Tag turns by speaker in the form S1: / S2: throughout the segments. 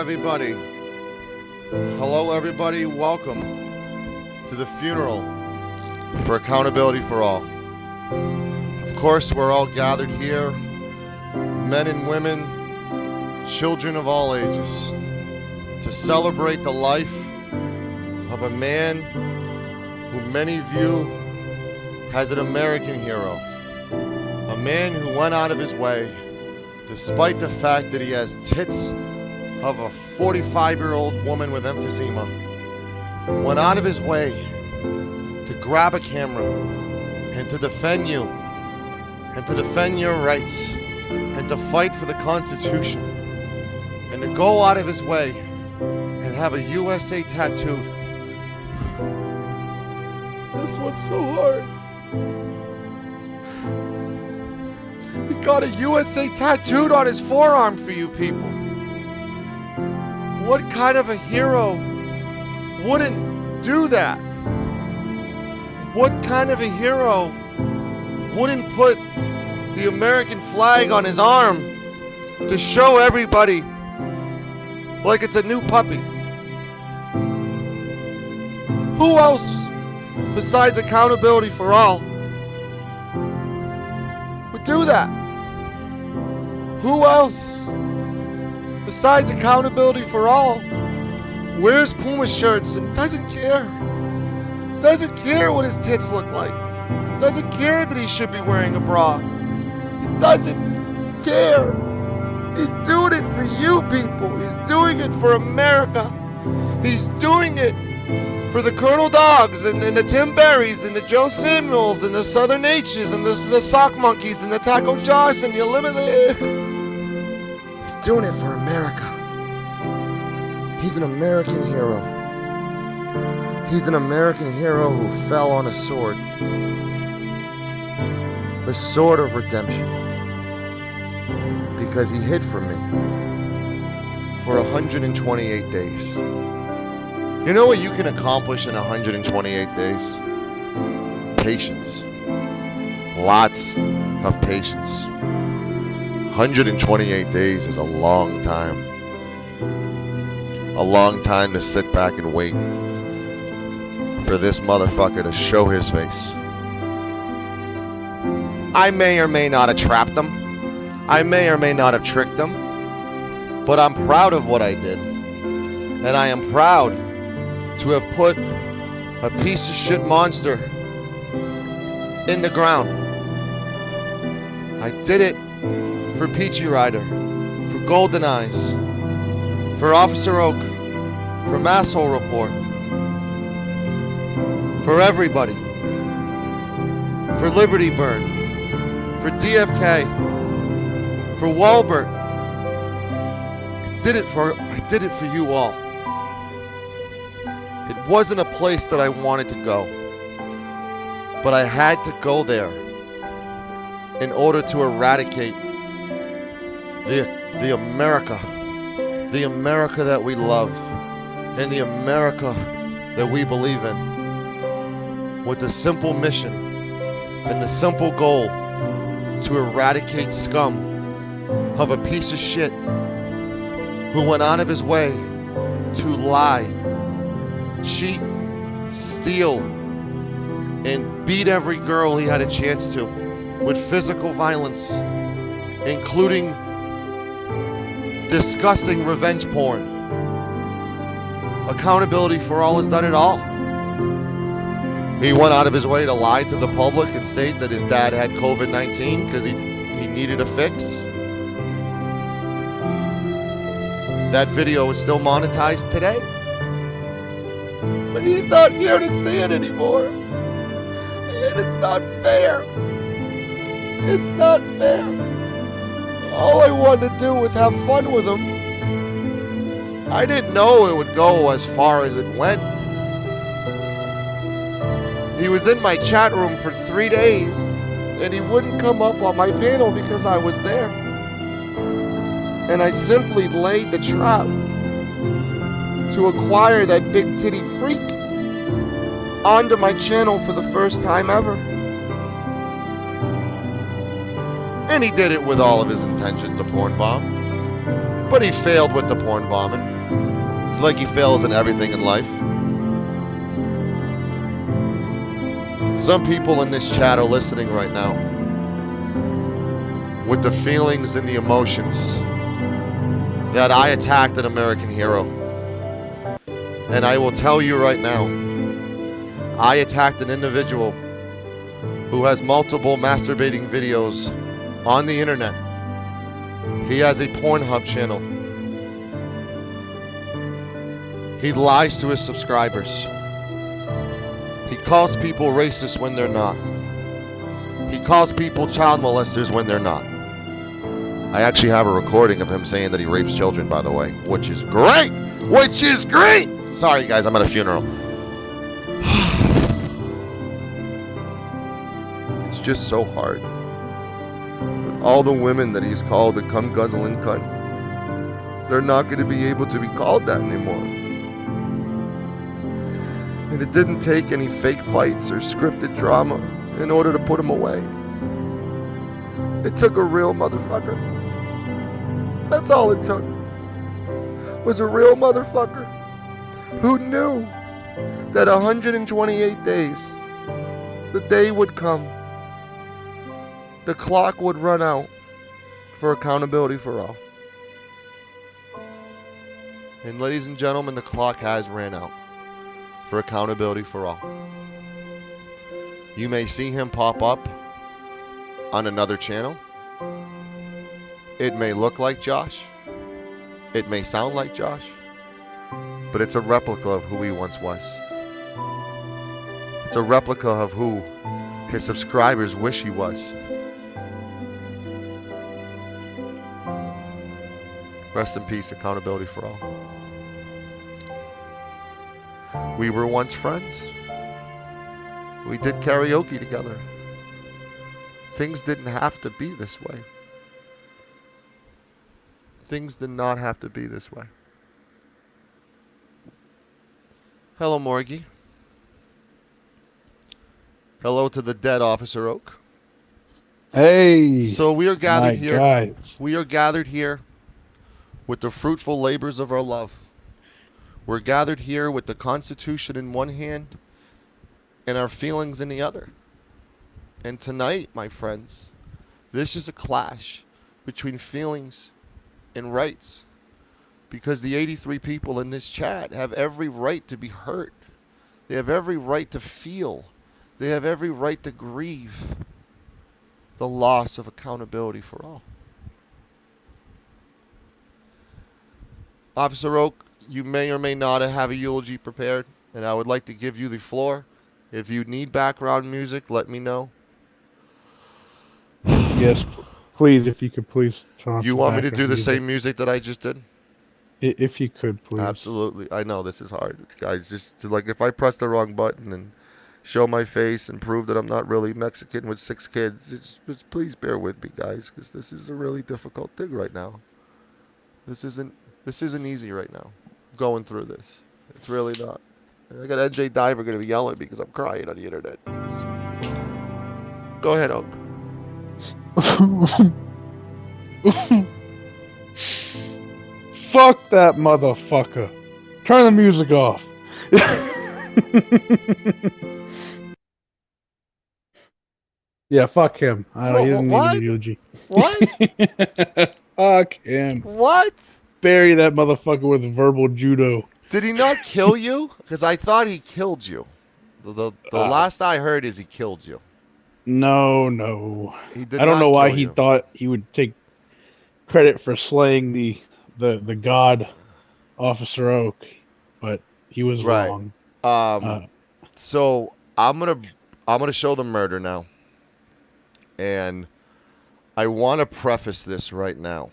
S1: everybody. Hello, everybody. Welcome to the funeral for Accountability for All. Of course, we're all gathered here, men and women, children of all ages, to celebrate the life of a man who many view as an American hero. A man who went out of his way, despite the fact that he has tits of a 45-year-old woman with emphysema, went out of his way to grab a camera and to defend you and to defend your rights and to fight for the Constitution and to go out of his way and have a USA tattooed. This one's so hard. He got a USA tattooed on his forearm for you people. What kind of a hero wouldn't do that? What kind of a hero wouldn't put the American flag on his arm to show everybody like it's a new puppy? Who else besides Accountability for All would do that? Who else besides Accountability for All wears Puma shirts and doesn't care? Doesn't care what his tits look like. Doesn't care that he should be wearing a bra. He doesn't care. He's doing it for you people. He's doing it for America. He's doing it for the Colonel Dogs and the Tim Berries and the Joe Samuels and the Southern H's and the Sock Monkeys and the Taco Josh and the Eliminate. He's doing it for America. He's an American hero. He's an American hero who fell on a sword. The sword of redemption. Because he hid from me for 128 days. You know what you can accomplish in 128 days? Patience. Lots of patience. 128 days is a long time. A long time to sit back and wait for this motherfucker to show his face. I may or may not have trapped him. I may or may not have tricked him. But I'm proud of what I did. And I am proud to have put a piece of shit monster in the ground. I did it for Peachy Rider, for Golden Eyes, for Officer Oak, for Masshole Report, for everybody, for Liberty Bird, for DFK, for Walbert. I did it for you all. It wasn't a place that I wanted to go, but I had to go there in order to eradicate the America that we love, and the America that we believe in, with the simple mission and the simple goal to eradicate scum of a piece of shit who went out of his way to lie, cheat, steal, and beat every girl he had a chance to with physical violence, including disgusting revenge porn. Accountability for All has done it all. He went out of his way to lie to the public and state that his dad had COVID-19 because he needed a fix. That video is still monetized today. But he's not here to see it anymore. And it's not fair. It's not fair. All I wanted to do was have fun with him. I didn't know it would go as far as it went. He was in my chat room for 3 days, and he wouldn't come up on my panel because I was there. And I simply laid the trap to acquire that big titty freak onto my channel for the first time ever. And he did it with all of his intentions to porn bomb. But he failed with the porn bombing. like he fails in everything in life. Some people in this chat are listening right now with the feelings and the emotions that I attacked an American hero. And I will tell you right now, I attacked an individual who has multiple masturbating videos on the internet. He has a Pornhub channel. He lies to his subscribers. He calls people racist when they're not. He calls people child molesters when they're not. I actually have a recording of him saying that he rapes children, by the way, which is great! Which is great! Sorry, guys, I'm at a funeral. It's just so hard. With all the women that he's called a cum guzzling cunt, they're not going to be able to be called that anymore. And it didn't take any fake fights or scripted drama in order to put him away. It took a real motherfucker. That's all it took. Was a real motherfucker who knew that 128 days, the day would come, the clock would run out for accountability for all. And ladies and gentlemen, the clock has ran out for accountability for all. You may see him pop up on another channel. It may look like Josh. It may sound like Josh. But it's a replica of who he once was. It's a replica of who his subscribers wish he was. Rest in peace, accountability for all. We were once friends. We did karaoke together. Things didn't have to be this way. Things did not have to be this way. Hello, Morgie. Hello to the dead Officer Oak.
S2: Hey.
S1: So we are gathered here.
S2: Guys.
S1: We are gathered here with the fruitful labors of our love. We're gathered here with the Constitution in one hand and our feelings in the other. And tonight, my friends, this is a clash between feelings and rights. Because the 83 people in this chat have every right to be hurt. They have every right to feel. They have every right to grieve the loss of accountability for all. Officer Oak, you may or may not have a eulogy prepared, and I would like to give you the floor. If you need background music, let me know.
S2: Yes, please, if you could please turn on
S1: You
S2: some
S1: want me to
S2: background
S1: do the
S2: music.
S1: same music that I just did?
S2: If you could, please.
S1: Absolutely. I know this is hard, guys. Just to, like, if I press the wrong button and show my face and prove that I'm not really Mexican with 6 kids, just please bear with me, guys, because this is a really difficult thing right now. This isn't easy right now. Going through this, it's really not. And I got NJ Diver going to be yelling because I'm crying on the internet. Go ahead, Oak.
S2: Fuck that motherfucker. Turn the music off. Yeah, fuck him. I don't, he doesn't need a eulogy.
S1: What?
S2: Fuck him.
S1: What?
S2: Bury that motherfucker with verbal judo.
S1: Did he not kill you? Because I thought he killed you. The last I heard is he killed you.
S2: No.
S1: He did
S2: I don't
S1: not
S2: know why
S1: kill
S2: he
S1: you.
S2: thought he would take credit for slaying the god Officer Oak, but he was
S1: Right.
S2: wrong.
S1: So I'm gonna show the murder now, and I want to preface this right now.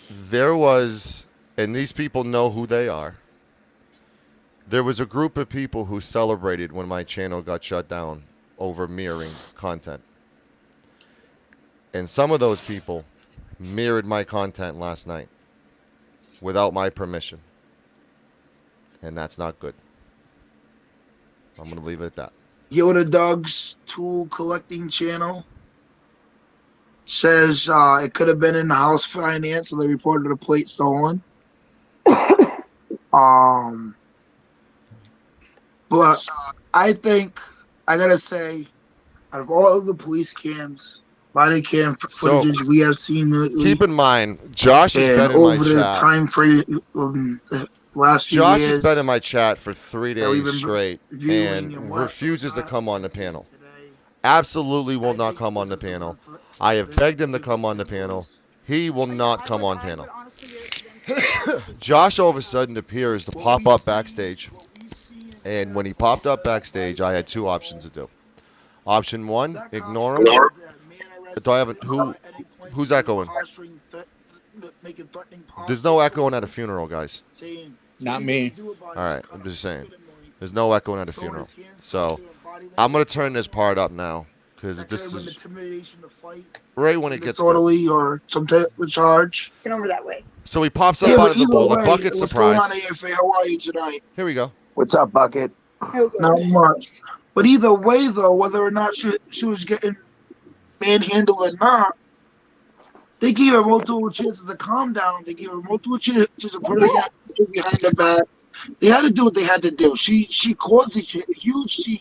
S1: There was, and these people know who they are. There was a group of people who celebrated when my channel got shut down over mirroring content. And some of those people mirrored my content last night without my permission. And that's not good. I'm going to leave it at that.
S3: Yoda Dog's tool collecting channel says it could have been in the house finance, and they reported a plate stolen. Um, but I think I gotta say, out of all of the police cams, body cam
S1: So
S3: footage we have seen lately,
S1: keep in mind, Josh has
S3: and
S1: been in my
S3: over the
S1: chat.
S3: time frame the last few
S1: Josh
S3: years,
S1: has been in my chat for 3
S3: that we've
S1: days
S3: been
S1: straight
S3: viewing and
S1: and
S3: what
S1: refuses to come on the
S3: today,
S1: panel. Absolutely will not come on the
S3: this is
S1: panel.
S3: one for
S1: I have
S3: the
S1: begged him to come on the panel.
S3: police.
S1: He will not come on
S4: I
S1: panel.
S4: would honestly give it to them.
S1: Josh all of a sudden appears to
S3: What
S1: pop
S3: we
S1: up
S3: see-
S1: backstage,
S3: what we see is
S1: and
S3: that
S1: when he popped up backstage, I had two options to do. Option one,
S3: that
S1: ignore
S3: cop
S1: him.
S3: that man arrested
S1: Do I have a,
S3: at
S1: who?
S3: any point
S1: Who's
S3: was
S1: echoing?
S3: posturing, making threatening
S1: There's no
S3: postures
S1: echoing at a funeral, guys.
S3: saying,
S2: Not
S3: "What are you
S2: me.
S3: gonna do about it?"
S1: All right,
S3: Kind
S1: I'm
S3: of
S1: just saying.
S3: legitimately
S1: There's no echoing at a
S3: throwing
S1: funeral.
S3: his hands
S1: So
S3: up there and body
S1: I'm gonna
S3: language
S1: turn this part up now because
S3: that
S1: this
S3: could have been
S1: is
S3: intimidation to fight,
S1: right when it gets good.
S3: disorderly, or some type of charge.
S4: Get over that way.
S1: So he pops up
S3: Yeah,
S1: out
S3: but
S1: of the
S3: either
S1: blue. The
S3: way,
S1: bucket
S3: what's going on,
S1: surprise.
S3: AFA? How are you tonight?
S1: Here we go.
S5: What's up, Bucket?
S4: Oh, good.
S3: Not much. But either way, though, whether or not she was getting manhandled or not, they gave her multiple chances to calm down. They gave her multiple chances to put her behind the back. They had to do what they had to do. She caused a huge scene.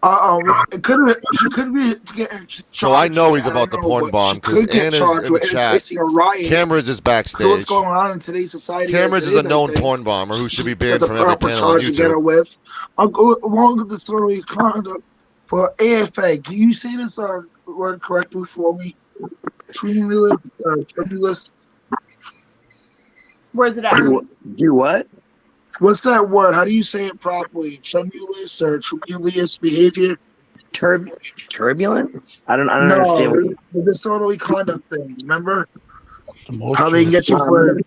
S3: It could have. She could be getting charged.
S1: So I know he's
S3: I
S1: about to
S3: don't know,
S1: porn
S3: but
S1: bomb
S3: she
S1: because
S3: could get
S1: Anna's
S3: charged
S1: in the
S3: with
S1: chat.
S3: inciting a riot.
S1: Cameras is
S3: So what's
S1: backstage.
S3: going on in today's society?
S1: Cameras
S3: as
S1: is
S3: it
S1: a known
S3: I think.
S1: porn bomber who should be
S3: She
S1: banned
S3: got
S1: from
S3: the
S1: every
S3: proper
S1: panel on
S3: charge to get her
S1: YouTube.
S3: with. I'll go along with the story conduct for AFA. Can you say this word correctly for me? Tremulous.
S4: Where's it at?
S5: Do what?
S3: What's that word? How do you say it properly? Tremulous or tremulous behavior?
S5: Turbulent? I don't understand.
S3: No, the disorderly conduct thing. Remember how they can
S2: Tumultuous.
S3: get you for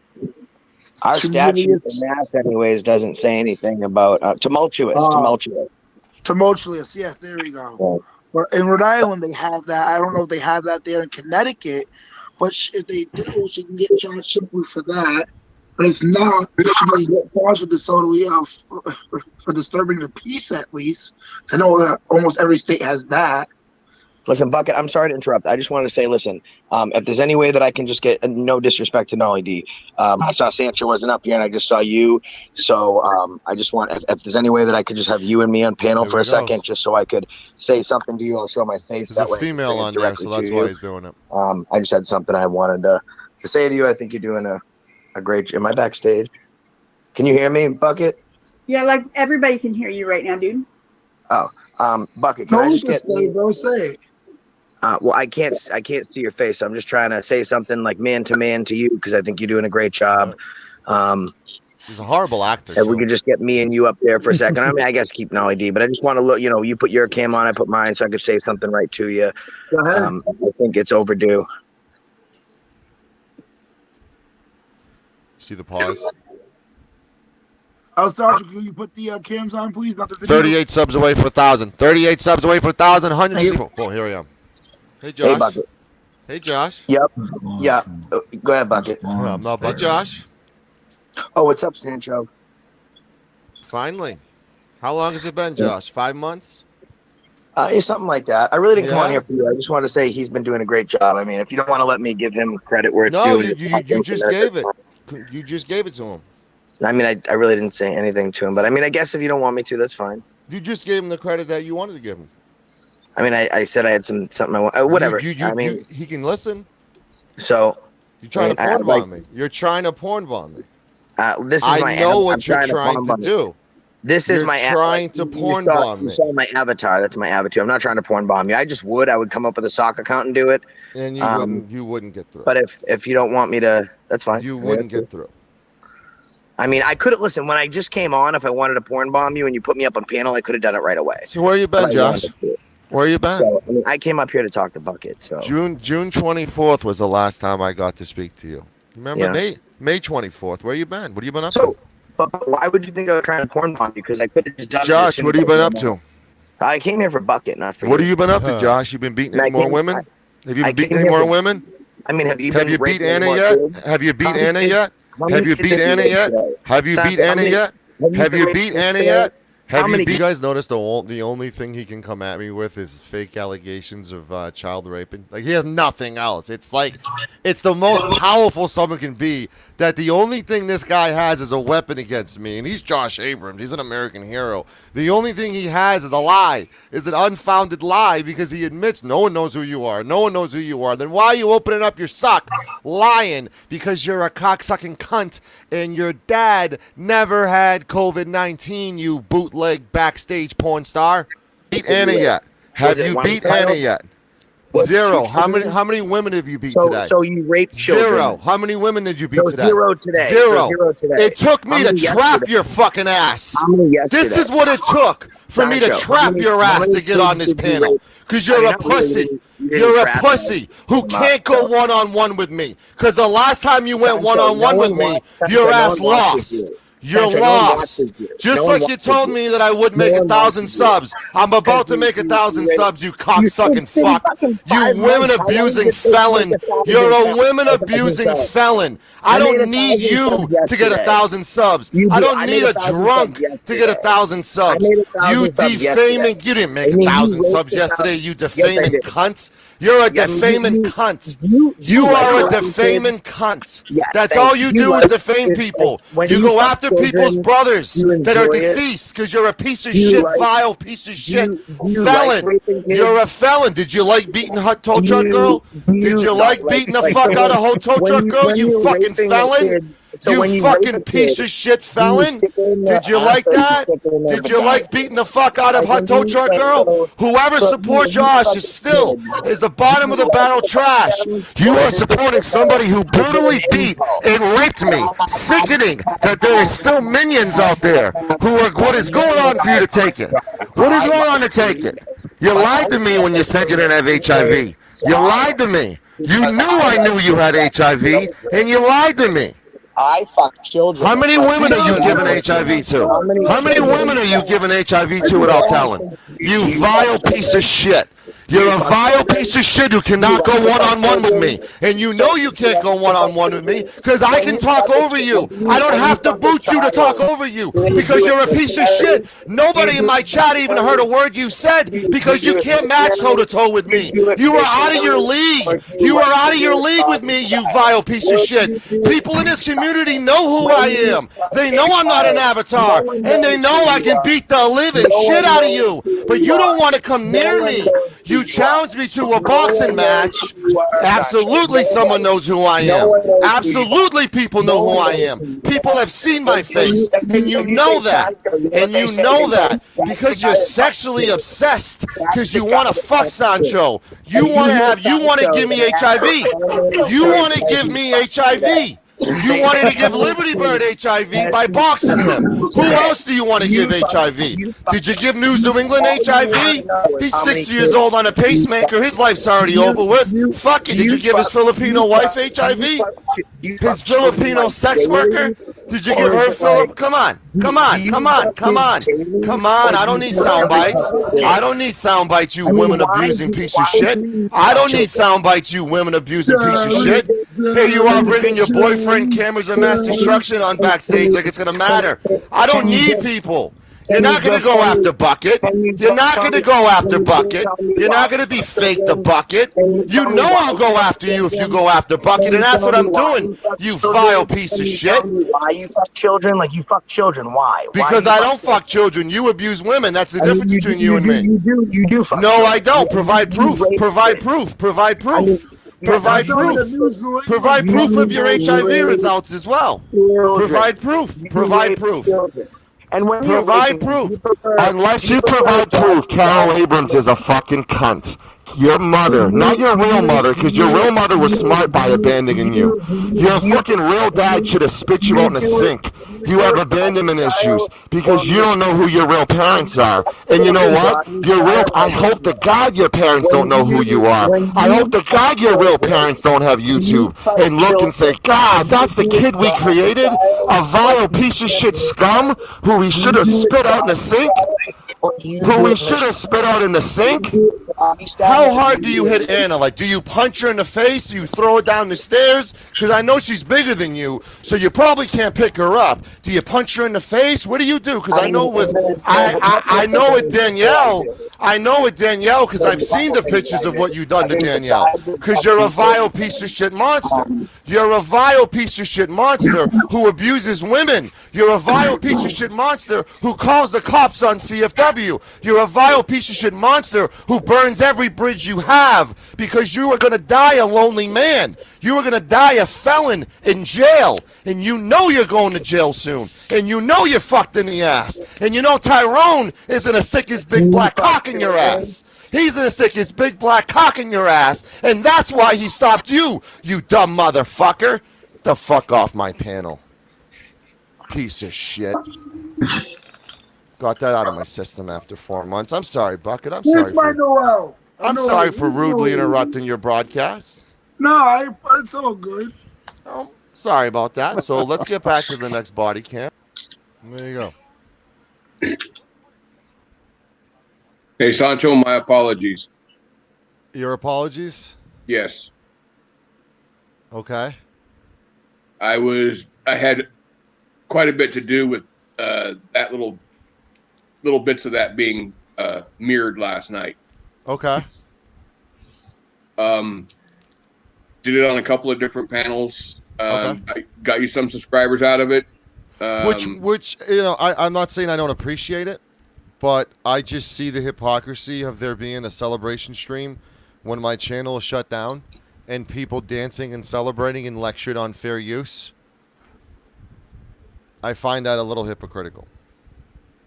S5: Our statute in
S3: tremulous?
S5: Mass, anyways, doesn't say anything about tumultuous. Tumultuous.
S3: Tumultuous. Yes, there we go.
S5: Yeah.
S3: But in Rhode Island, they have that. I don't know if they have that there in Connecticut, but if they do, she can get charged simply for that. But if not, she may get charged with disorderly for disturbing the peace, at least. I know that almost every state has that.
S5: Listen, Bucket, I'm sorry to interrupt. I just wanted to say, listen, if there's any way that I can just get, no disrespect to Nolly D. I saw Sancho wasn't up here and I just saw you. So I just want, if there's any way that I could just have you and me on panel
S1: Here
S5: for
S1: we
S5: a
S1: go.
S5: second, just so I could say something to you. I'll show my face.
S1: There's
S5: That
S1: a
S5: way I can
S1: female
S5: say it
S1: on there,
S5: directly
S1: so that's
S5: to
S1: why
S5: you.
S1: he's doing it.
S5: I just had something I wanted to say to you. I think you're doing a great job. Am I backstage? Can you hear me, Bucket?
S4: Yeah, like everybody can hear you right now, dude.
S5: Bucket, can I just get
S3: bro? Say.
S5: well, I can't see your face. So I'm just trying to say something like man to you because I think you're doing a great job.
S1: He's a horrible actor.
S5: If we
S1: Too.
S5: could just get me and you up there for a second. I mean, I guess keep Nolly D, but I just want to look. You know, you put your cam on, I put mine, so I could say something right to you.
S3: Go ahead.
S5: I think it's overdue.
S1: See the pause?
S3: Sergeant, can you put the cams on, please? Not the video.
S1: 38 subs away for 1,000. 38 subs away for 1,000. 100
S3: Hey.
S1: people. Oh, here I am. Hey,
S5: Hey,
S1: Josh.
S5: Bucket.
S1: Hey, Josh.
S5: Yep. Yeah. Go ahead, Bucket.
S1: I'm not but Josh.
S5: Oh, what's up, Sancho?
S1: Finally. How long has it been, Josh? 5 months?
S5: It's something like that. I really didn't come on
S1: Yeah.
S5: here for you. I just want to say he's been doing a great job. I mean, if you don't want to let me give him credit where it's
S1: No,
S5: due,
S1: you just gave it. You just gave it to him.
S5: I mean, I really didn't say anything to him, but I mean, I guess if you don't want me to, that's fine.
S1: You just gave him the credit that you wanted to give him.
S5: I mean, I said I had something I want. Whatever. I mean,
S1: he can listen.
S5: so
S1: You're trying
S5: I mean,
S1: to porn bomb me. You're trying to porn bomb me.
S5: this is my.
S1: I know
S5: I'm
S1: what you're trying
S5: porn
S1: to
S5: bomb you.
S1: do.
S5: This is
S1: You're
S5: my
S1: trying to porn bomb
S5: You
S1: me.
S5: saw my avatar. That's my avatar. I'm not trying to porn bomb you. I just would. I would come up with a sock account and do it.
S1: And you wouldn't get through.
S5: But if you don't want me to, that's fine.
S1: You wouldn't get through.
S5: I mean, I could have listen when I just came on. If I wanted to porn bomb you and you put me up on panel, I could have done it right away.
S1: So where you been,
S5: But I
S1: Josh?
S5: wanted to.
S1: Where you been?
S5: So I mean, I came up here to talk to Bucket. So
S1: June 24th was the last time I got to speak to you. Remember
S5: Yeah.
S1: May 24th. Where you been? What have you been up
S5: So,
S1: to?
S5: but why would you think I was trying to porn bomb you? Because I could have just done it as
S1: Josh,
S5: soon
S1: what
S5: as
S1: have you
S5: I
S1: been up
S5: came on.
S1: to?
S5: I came here for Bucket, not for
S1: What
S5: you.
S1: have you been up to, Josh? You been beating
S5: And I
S1: any more
S5: came-
S1: women? Have you
S5: I
S1: been beating
S5: came
S1: any
S5: here
S1: more
S5: for-
S1: women?
S5: I mean, have you
S1: Have
S5: been
S1: you beat
S5: raping any
S1: Anna
S5: more
S1: yet?
S5: kids?
S1: Have you beat
S5: How many
S1: Anna
S5: kids-
S1: yet?
S5: How many
S1: Have you
S5: kids
S1: beat
S5: have
S1: Anna
S5: raped
S1: yet?
S5: today?
S1: Have you
S5: Sasha,
S1: beat
S5: how
S1: Anna
S5: many-
S1: yet? Have you
S5: raped
S1: beat
S5: kids
S1: Anna
S5: today?
S1: yet?
S5: How
S1: Have you,
S5: many-
S1: you guys noticed the only thing he can come at me with is fake allegations of child raping? Like he has nothing else. It's like it's the most powerful someone can be that the only thing this guy has is a weapon against me, and he's Josh Abrams. He's an American hero. The only thing he has is a lie, is an unfounded lie, because he admits no one knows who you are. No one knows who you are. Then why are you opening up your sock lying? Because you're a cocksucking cunt, and your dad never had COVID-19, you bootleg backstage porn star. Beat Anna yet? Have you beat Anna yet?
S5: What?
S1: Zero. How many women have you beat today?
S5: So you raped children.
S1: Zero. How many women did you beat today?
S5: Zero today.
S1: Zero.
S5: Zero today.
S1: It took me to trap your fucking ass. This is what it took for me to trap your ass to get on this panel. Because you're a pussy. You're a pussy who can't go one-on-one with me. Because the last time you went one-on-one with me, your ass lost. You're lost. Just like you told me that I would make 1,000 subs. I'm about to make 1,000 subs, you cocksucking fuck. You women-abusing felon. You're a women-abusing felon. I don't need you to get 1,000 subs. I don't need a drunk to get 1,000 subs. You defaming. You didn't make 1,000 subs yesterday, you defaming cunt. You're a defaming cunt. You are a defaming cunt. That's all you do is defame people. You go after people's brothers that are deceased because you're a piece of shit, vile piece of shit felon. You're a felon. Did you like beating Hot Tow Truck Girl? Did you like beating the fuck out of Hot Tow Truck Girl, you fucking felon? You fucking piece of shit felon. Did you like that? Did you like beating the fuck out of Hot Tow Truck Girl? Whoever supports your ass is still the bottom of the barrel trash. You are supporting somebody who brutally beat and raped me. Sickening that there is still minions out there who are, what is going on for you to take it? What is going on to take it? You lied to me when you said you didn't have HIV. You lied to me. You knew I knew you had HIV, and you lied to me.
S5: I fuck children.
S1: How many women are you giving HIV to? How many women are you giving HIV to without telling? You vile piece of shit. You're a vile piece of shit who cannot go one-on-one with me. And you know you can't go one-on-one with me because I can talk over you. I don't have to boot you to talk over you because you're a piece of shit. Nobody in my chat even heard a word you said because you can't match toe-to-toe with me. You are out of your league. You are out of your league with me, you vile piece of shit. People in this community know who I am. They know I'm not an avatar. And they know I can beat the living shit out of you. But you don't want to come near me. You challenged me to a boxing match. Absolutely someone knows who I am. Absolutely people know who I am. People have seen my face. And you know that. And you know that. Because you're sexually obsessed. Because you want to fuck Sancho. You want to give me HIV. You want to give me HIV. You wanted to give Liberty Bird HIV by boxing him. Who else do you want to give HIV? Did you give News New England HIV? He's 6 years old on a pacemaker. His life's already over with. Fuck it. Did you give his Filipino wife HIV? His Filipino sex worker? Did you give her Philip? Come on. Come on. Come on. Come on. Come on. I don't need sound bites. I don't need sound bites, you women abusing piece of shit. I don't need sound bites, you women abusing piece of shit. Here you are bringing your boyfriend cameras of mass destruction on backstage like it's going to matter. I don't need people. You're not going to go after Bucket. You're not going to go after Bucket. You're not going to be fake the Bucket. You know I'll go after you if you go after Bucket, and that's what I'm doing, you vile piece of shit.
S5: Why you fuck children? Like you fuck children. Why?
S1: Because I don't fuck children. You abuse women. That's the difference between you and me.
S5: You do fuck
S1: No,
S5: children.
S1: I don't. Provide proof. Provide proof. Provide proof. Provide proof. Provide proof of your HIV results as well. Provide proof. Provide proof.
S5: And when
S1: Provide proof. Unless you provide proof, Carol Abrams is a fucking cunt. Your mother, not your real mother, because your real mother was smart by abandoning you. Your fucking real dad should have spit you out in the sink. You have abandonment issues because you don't know who your real parents are. And you know what? I hope to God your parents don't know who you are. I hope to God your real parents don't have YouTube and look and say, God, that's the kid we created? A vile piece of shit scum who we should have spit out in the sink? Who we should have spit out in the sink? How hard do you hit Anna? Like, do you punch her in the face? Do you throw her down the stairs? Because I know she's bigger than you, so you probably can't pick her up. Do you punch her in the face? What do you do? Because I know with I know with Danielle, I know it, Danielle, because I've seen the pictures of what you've done to Danielle. Because you're a vile piece of shit monster. You're a vile piece of shit monster who abuses women. You're a vile piece of shit monster who calls the cops on CFW. You're a vile piece of shit monster who burns every bridge you have because you are going to die a lonely man. You are going to die a felon in jail. And you know you're going to jail soon. And you know you're fucked in the ass. And you know Tyrone is going to stick his big black cock in your ass. He's going to stick his big black cock in your ass. And that's why he stopped you, you dumb motherfucker. Get the fuck off my panel. Piece of shit. Got that out of my system after 4 months. I'm sorry, Bucket. I'm sorry. I'm sorry for rudely interrupting your broadcast.
S3: No, it's all good.
S1: Oh, sorry about that. So let's get back to the next body cam. There you go.
S6: Hey, Sancho, my apologies.
S1: Your apologies?
S6: Yes.
S1: Okay.
S6: I had quite a bit to do with that little bits of that being mirrored last night.
S1: Okay.
S6: Did it on a couple of different panels.
S1: Okay.
S6: I got you some subscribers out of it.
S1: Which you know, I'm not saying I don't appreciate it, but I just see the hypocrisy of there being a celebration stream when my channel is shut down and people dancing and celebrating and lectured on fair use. I find that a little hypocritical.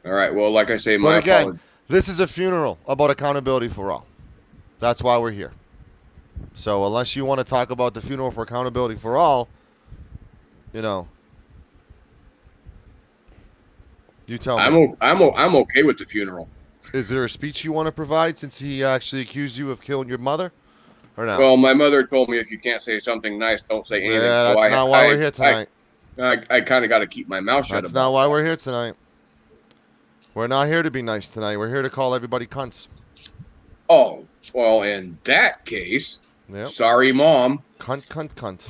S6: All right. Well, like I say,
S1: But again, this is a funeral about accountability for all. That's why we're here. So unless you want to talk about the funeral for accountability for all, you know, you tell me.
S6: I'm okay with the funeral.
S1: Is there a speech you want to provide since he actually accused you of killing your mother, or not?
S6: Well, my mother told me if you can't say something nice, don't say anything.
S1: Yeah, that's not why we're here tonight.
S6: I kind of got to keep my mouth shut.
S1: That's not why we're here tonight. We're not here to be nice tonight. We're here to call everybody cunts.
S6: Oh, well, in that case,
S1: Yep.
S6: Sorry, Mom.
S1: Cunt.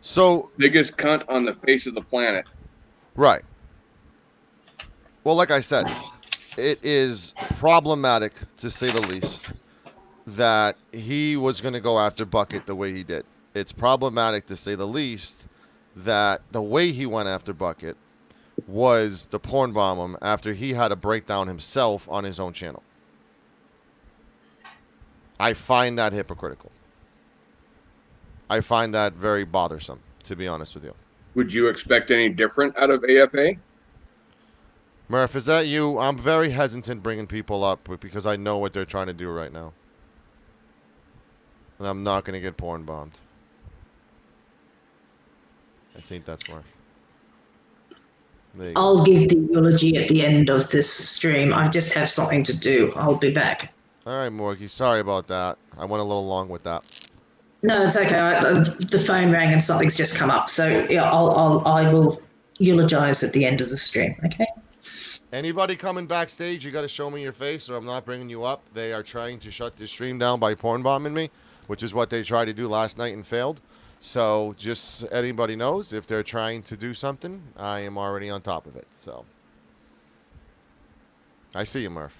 S1: So
S6: Biggest cunt on the face of the planet.
S1: right. Well, like I said, it is problematic, to say the least, that he was going to go after Bucket the way he did. It's problematic, to say the least, that the way he went after Bucket was to porn bomb him after he had a breakdown himself on his own channel. I find that hypocritical. I find that very bothersome, to be honest with you.
S6: Would you expect any different out of AFA?
S1: Murph, is that you? I'm very hesitant bringing people up because I know what they're trying to do right now. And I'm not going to get porn bombed. I think that's Murph. There you go.
S7: I'll give the eulogy at the end of this stream. I just have something to do. I'll be back.
S1: All right, Morgie. Sorry about that. I went a little long with that.
S7: No, it's okay. The phone rang and something's just come up. So yeah, I will eulogize at the end of the stream. Okay.
S1: Anybody coming backstage, you got to show me your face or I'm not bringing you up. They are trying to shut this stream down by porn bombing me, which is what they tried to do last night and failed. So just anybody knows, if they're trying to do something, I am already on top of it. So I see you, Murph.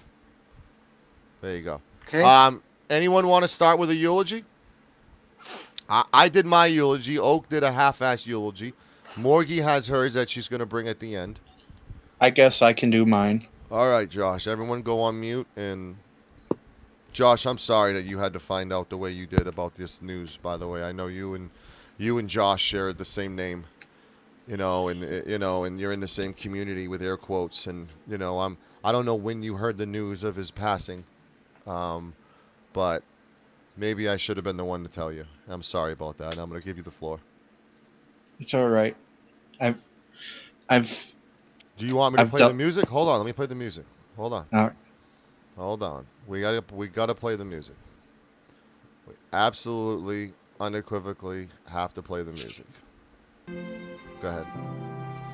S1: There you go.
S8: Okay.
S1: Anyone want to start with a eulogy? I did my eulogy. Oak did a half-ass eulogy. Morgie has hers that she's going to bring at the end.
S2: I guess I can do mine.
S1: All right, Josh. Everyone go on mute. And Josh, I'm sorry that you had to find out the way you did about this news, by the way. I know you and Josh shared the same name, and you're in the same community with air quotes. And, I don't know when you heard the news of his passing, but maybe I should have been the one to tell you. I'm sorry about that. And I'm going to give you the floor.
S2: It's all right.
S1: Do you want me to play the music? Hold on, let me play the music. Hold on.
S2: All right.
S1: Hold on. We gotta play the music. We absolutely, unequivocally have to play the music. Go ahead.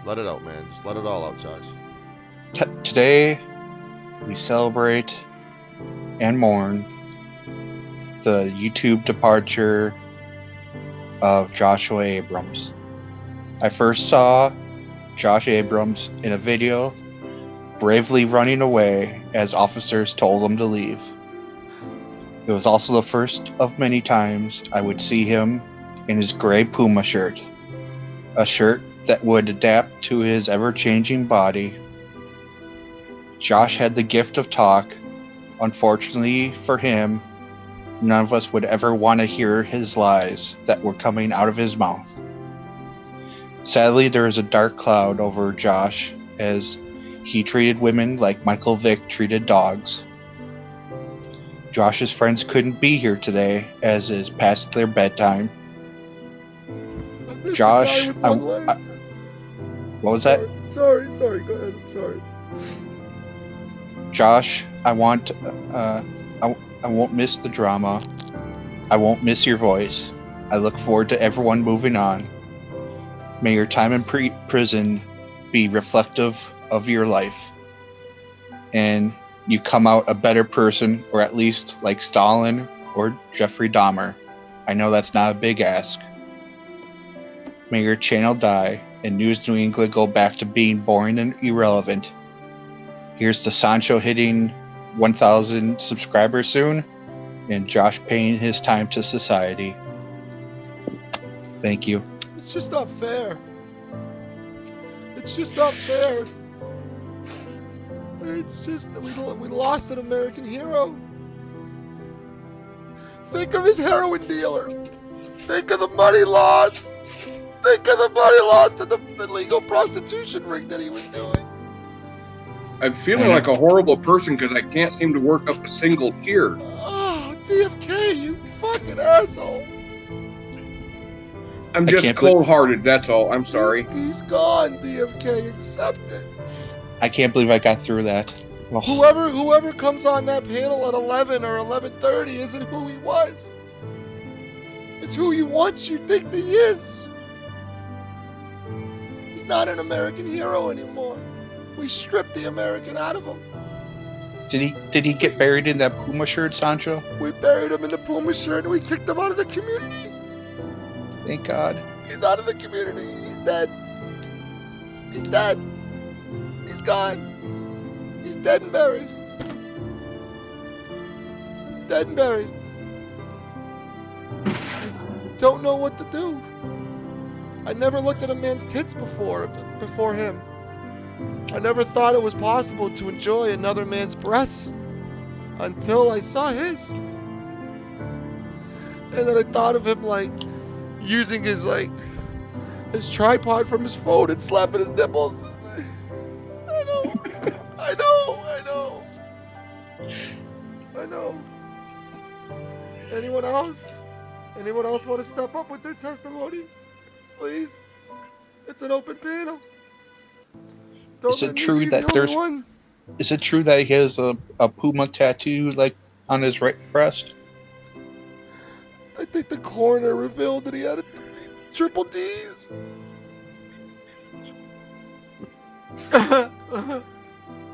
S1: Let it out, man. Just let it all out, Josh.
S2: Today, we celebrate and mourn the YouTube departure of Joshua Abrams. I first saw Josh Abrams in a video
S8: bravely running away as officers told him to leave. It was also the first of many times I would see him in his gray Puma shirt, a shirt that would adapt to his ever-changing body. Josh had the gift of talk. Unfortunately for him, none of us would ever want to hear his lies that were coming out of his mouth. Sadly, there is a dark cloud over Josh as he treated women like Michael Vick treated dogs. Josh's friends couldn't be here today as it is past their bedtime. Josh, what was that?
S1: Sorry, go ahead. I'm sorry.
S8: Josh, I won't miss the drama. I won't miss your voice. I look forward to everyone moving on. May your time in prison be reflective of your life, and you come out a better person, or at least like Stalin or Jeffrey Dahmer. I know that's not a big ask. May your channel die, and News New England go back to being boring and irrelevant. Here's to Sancho hitting 1,000 subscribers soon, and Josh paying his time to society. Thank you.
S1: It's just not fair. It's just not fair. It's just that we lost an American hero. Think of his heroin dealer. Think of the money lost. Think of the money lost in the illegal prostitution ring that he was doing.
S6: I'm feeling like a horrible person because I can't seem to work up a single tear.
S1: Oh, DFK, you fucking asshole.
S6: I'm just cold-hearted, that's all. I'm sorry.
S1: He's gone, DFK. Accept it.
S8: I can't believe I got through that. Oh.
S1: Whoever comes on that panel at 11 or 11:30 isn't who he was. It's who you want you think that he is. He's not an American hero anymore. We stripped the American out of him.
S8: Did he get buried in that Puma shirt, Sancho?
S1: We buried him in the Puma shirt and we kicked him out of the community.
S8: Thank God.
S1: He's out of the community. He's dead. He's dead. He's gone. He's dead and buried. Dead and buried. Don't know what to do. I never looked at a man's tits before him. I never thought it was possible to enjoy another man's breasts until I saw his. And then I thought of him like using his tripod from his phone and slapping his nipples. I know. Anyone else? Anyone else want to step up with their testimony? Please. It's an open panel.
S8: Is it true that Is it true that he has a Puma tattoo on his right breast?
S1: I think the coroner revealed that he had triple D's.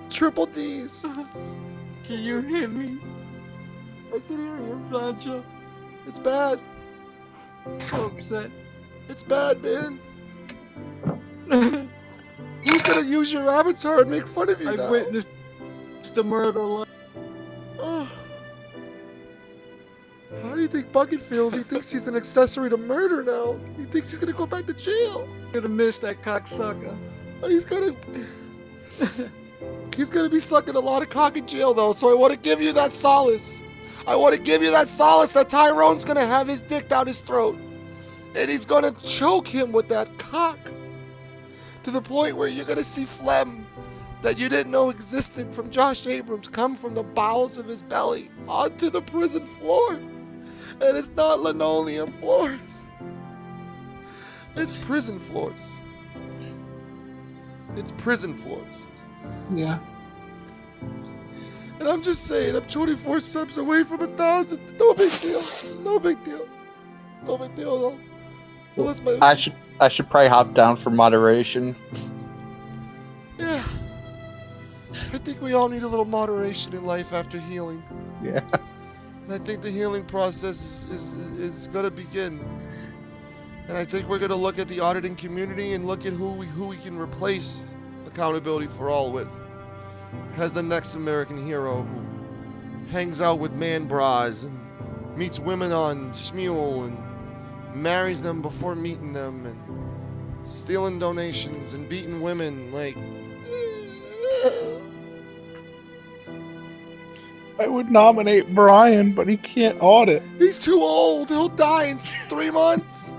S1: Triple D's.
S9: Can you hear me?
S1: I can hear you.
S9: Sancho?
S1: It's bad.
S9: I'm upset.
S1: It's bad, man. Who's gonna use your avatar and make fun of you now?
S9: I witnessed the murder.
S1: Oh. How do you think Bucket feels? He thinks he's an accessory to murder now. He thinks he's gonna go back to jail.
S9: Gonna miss that cocksucker.
S1: He's gonna be sucking a lot of cock in jail though, so I want to give you that solace. I want to give you that solace that Tyrone's gonna have his dick down his throat. And he's gonna choke him with that cock. To the point where you're gonna see phlegm that you didn't know existed from Josh Abrams come from the bowels of his belly onto the prison floor. And it's not linoleum floors. It's prison floors. It's prison floors.
S3: Yeah.
S1: And I'm just saying, I'm 24 subs away from 1,000. No big deal. No big deal. No big deal at all. Unless my...
S8: I should probably hop down for moderation.
S1: Yeah. I think we all need a little moderation in life after healing.
S8: Yeah.
S1: And I think the healing process is going to begin. And I think we're going to look at the auditing community and look at who we can replace accountability for all with. as the next American hero who hangs out with man bras and meets women on Smule and marries them before meeting them and stealing donations and beating women like...
S2: I would nominate Brian, but he can't audit.
S1: He's too old. He'll die in 3 months.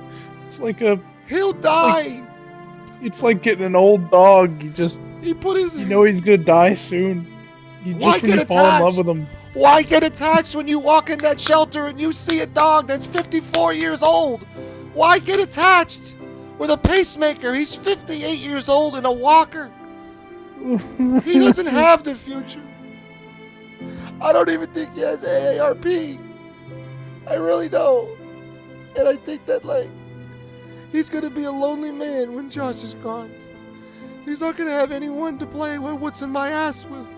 S2: It's like a.
S1: He'll die.
S2: It's like getting an old dog.
S1: He put his...
S2: You know he's gonna die soon. You
S1: Why
S2: just when
S1: get
S2: you fall in love
S1: attached?
S2: with him.
S1: Why get attached when you walk in that shelter and you see a dog that's 54 years old? Why get attached with a pacemaker? He's 58 years old in a walker. He doesn't have the future. I don't even think he has AARP. I really don't. And I think that, like, he's gonna be a lonely man when Josh is gone. He's not gonna have anyone to play with what's in my ass with.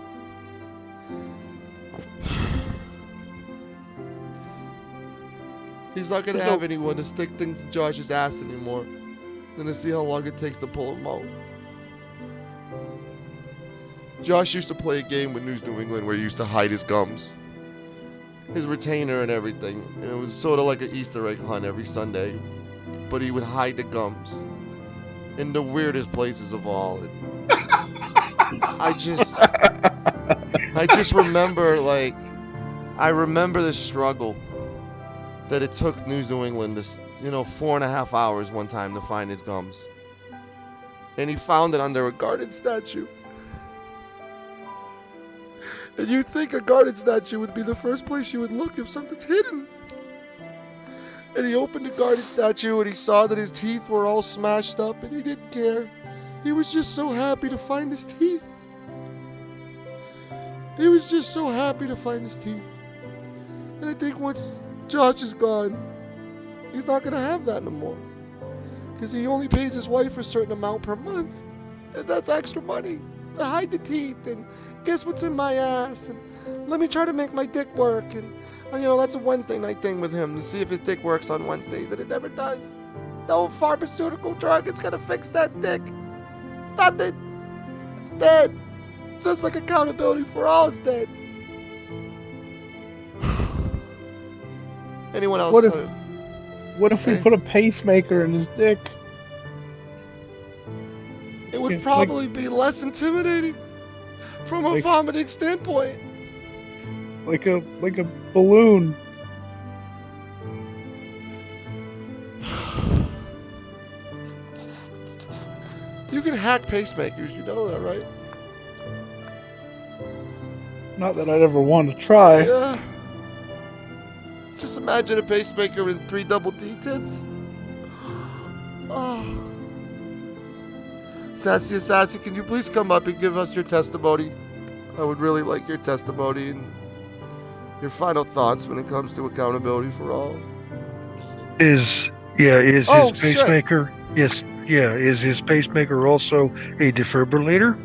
S1: He's not gonna have anyone to stick things in Josh's ass anymore. Gonna see how long it takes to pull him out. Josh used to play a game with News New England where he used to hide his gums. His retainer and everything. And it was sort of like an Easter egg hunt every Sunday. But he would hide the gums in the weirdest places of all. And I just remember, like, I remember the struggle that it took News New England, this, 4.5 hours one time to find his gums. And he found it under a garden statue. And you'd think a garden statue would be the first place you would look if something's hidden. And he opened the garden statue and he saw that his teeth were all smashed up and he didn't care. He was just so happy to find his teeth. He was just so happy to find his teeth. And I think once Josh is gone, he's not going to have that no more. Because he only pays his wife a certain amount per month. And that's extra money to hide the teeth and guess what's in my ass. And let me try to make my dick work. And that's a Wednesday night thing with him to see if his dick works on Wednesdays. And it never does. No pharmaceutical drug is going to fix that dick. Nothing. It's dead. Just like accountability for all is dead. Anyone else?
S2: What if we put a pacemaker in his dick?
S1: It would probably be less intimidating from a vomiting standpoint.
S2: Like a balloon.
S1: You can hack pacemakers, you know that, right?
S2: Not that I'd ever want to try.
S1: Yeah. Just imagine a pacemaker with 3 double D tits. Oh. Sassy, can you please come up and give us your testimony? I would really like your testimony and your final thoughts when it comes to accountability for all.
S10: Is his pacemaker? Yes, is his pacemaker also a defibrillator?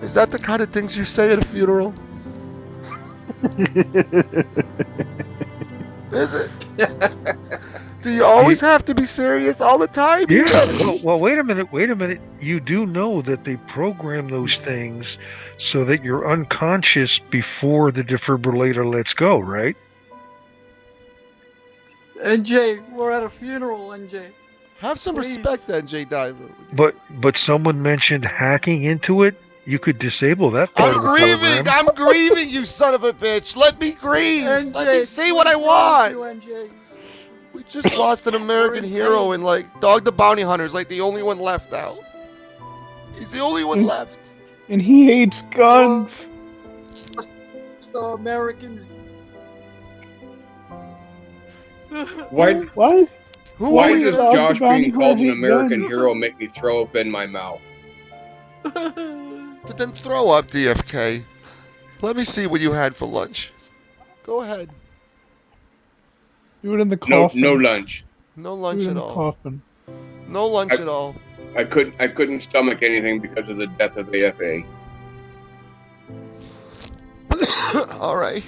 S1: Is that the kind of things you say at a funeral? Is it? Do you always have to be serious all the time?
S10: Yeah. Well, wait a minute. You do know that they program those things so that you're unconscious before the defibrillator lets go, right?
S9: NJ, we're at a funeral, NJ.
S1: Have some respect, NJ Diver.
S10: But someone mentioned hacking into it. You could disable that part of the program.
S1: I'm grieving, you son of a bitch. Let me grieve.
S9: NJ,
S1: let me see what I want.
S9: NJ.
S1: We just lost an American hero and Dog the Bounty Hunter's like the only one left out. He's the only one left.
S2: And he hates guns.
S9: The Americans.
S6: Why?
S2: What?
S6: Why does Josh being called an American hero make me throw up in my mouth?
S1: Then throw up, DFK. Let me see what you had for lunch. Go ahead.
S2: Do it in the coffin.
S6: No lunch.
S1: No lunch at all.
S2: Coffin.
S1: No lunch at all.
S6: I couldn't stomach anything because of the death of AFA.
S1: All right.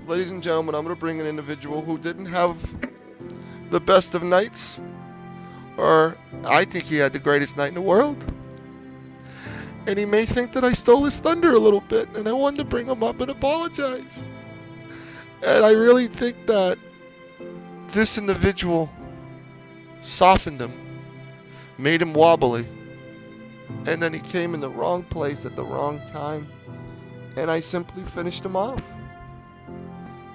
S1: Ladies and gentlemen, I'm going to bring an individual who didn't have the best of nights, or I think he had the greatest night in the world. And he may think that I stole his thunder a little bit, and I wanted to bring him up and apologize. And I really think that this individual softened him, made him wobbly, and then he came in the wrong place at the wrong time, and I simply finished him off.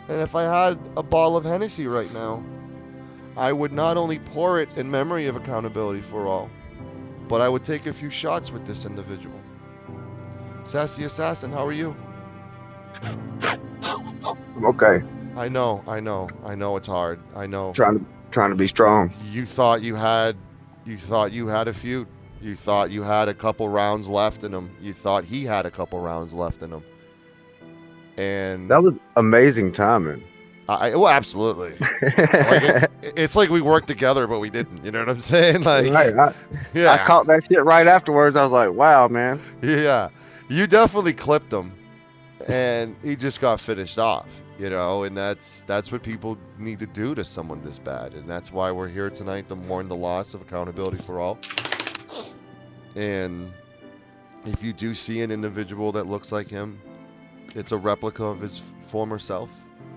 S1: And if I had a bottle of Hennessy right now, I would not only pour it in memory of accountability for all, but I would take a few shots with this individual. Sassy Assassin, how are you?
S11: I'm okay.
S1: I know it's hard. I know.
S11: Trying to be strong.
S1: You thought you had a feud. You thought you had a couple rounds left in him. You thought he had a couple rounds left in him. And
S11: That was amazing timing.
S1: Well, absolutely. It's like we worked together, but we didn't. You know what I'm saying? Like,
S11: Right.
S1: yeah.
S11: I caught that shit right afterwards. I was like, wow, man.
S1: Yeah, you definitely clipped him, and he just got finished off. You know, and that's what people need to do to someone this bad, and that's why we're here tonight to mourn the loss of accountability for all. And if you do see an individual that looks like him, it's a replica of his former self.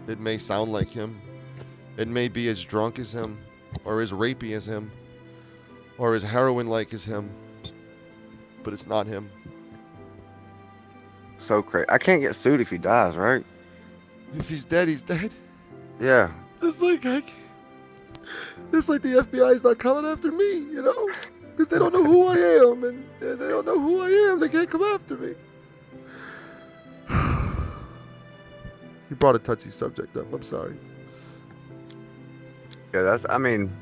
S1: It may sound like him. It may be as drunk as him, or as rapey as him, or as heroin-like as him, but it's not him.
S11: So crazy. I can't get sued if he dies, right?
S1: If he's dead, he's dead.
S11: Yeah.
S1: Just like the FBI is not coming after me, you know? Because they don't know who I am, and they don't know who I am. They can't come after me. You brought a touchy subject up. I'm sorry.
S11: Yeah,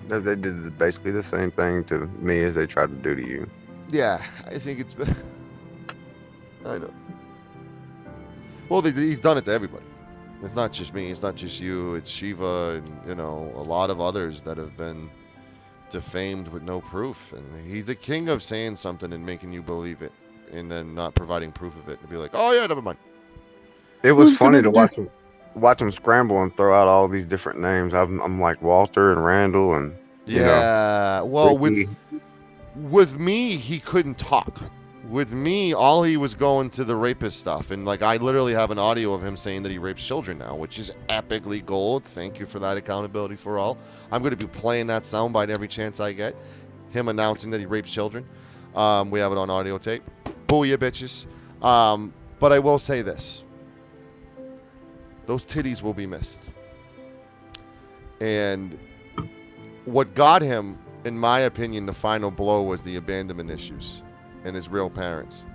S11: they did basically the same thing to me as they tried to do to you.
S1: Yeah, I think it's been... I know. Well, he's done it to everybody. It's not just me. It's not just you. It's Shiva and, you know, a lot of others that have been defamed with no proof. And he's the king of saying something and making you believe it and then not providing proof of it. And be like, oh, yeah, never mind.
S11: It was funny to watch him scramble and throw out all these different names. I'm like Walter and Randall and
S1: well,
S11: Ricky.
S1: with me, he couldn't talk. With me, all he was going to the rapist stuff, and like I literally have an audio of him saying that he rapes children now, which is epically gold. Thank you for that accountability for all. I'm going to be playing that soundbite every chance I get. Him announcing that he rapes children. We have it on audio tape. Booyah, bitches. But I will say this. Those titties will be missed. And what got him, in my opinion, the final blow was the abandonment issues and his real parents.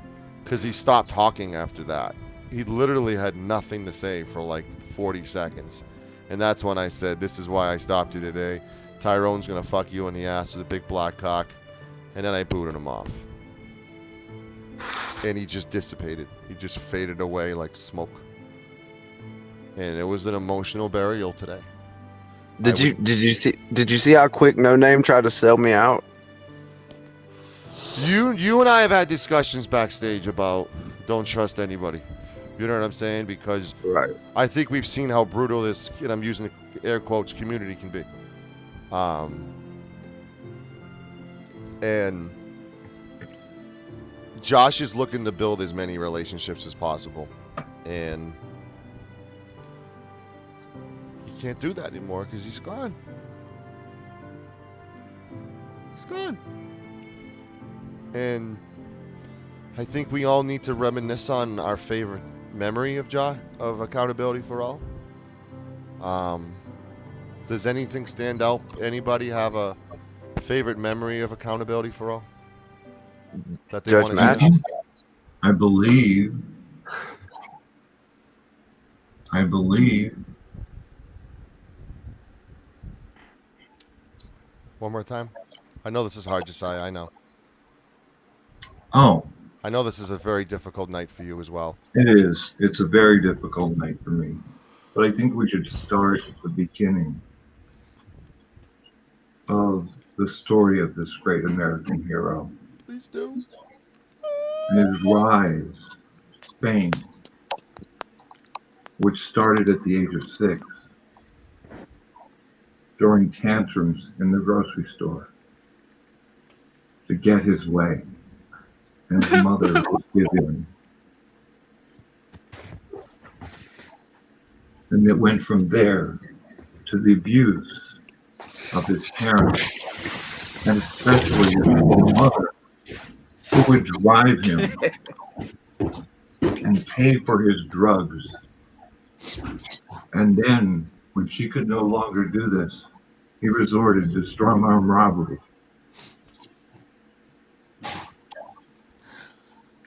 S1: Because he stopped talking after that. He literally had nothing to say for like 40 seconds. And that's when I said, this is why I stopped you today. Tyrone's going to fuck you in the ass with a big black cock. And then I booted him off. And he just dissipated. He just faded away like smoke. And it was an emotional burial today.
S11: Did you see how quick No Name tried to sell me out?
S1: You and I have had discussions backstage about don't trust anybody. You know what I'm saying? Because I think we've seen how brutal this, and I'm using air quotes, community can be. And Josh is looking to build as many relationships as possible. And he can't do that anymore because he's gone. He's gone. And I think we all need to reminisce on our favorite memory of accountability for all. Does anything stand out? Anybody have a favorite memory of accountability for all? That they
S11: Judge
S1: want to share?
S12: I believe.
S1: One more time. I know this is hard to say. I know.
S12: Oh.
S1: I know this is a very difficult night for you as well.
S12: It is. It's a very difficult night for me. But I think we should start at the beginning of the story of this great American hero.
S1: Please do.
S12: And his rise, fame, which started at the age of 6, throwing tantrums in the grocery store to get his way. and his mother was given. And it went from there to the abuse of his parents, and especially his poor mother, who would drive him and pay for his drugs. And then, when she could no longer do this, he resorted to strong-arm robbery.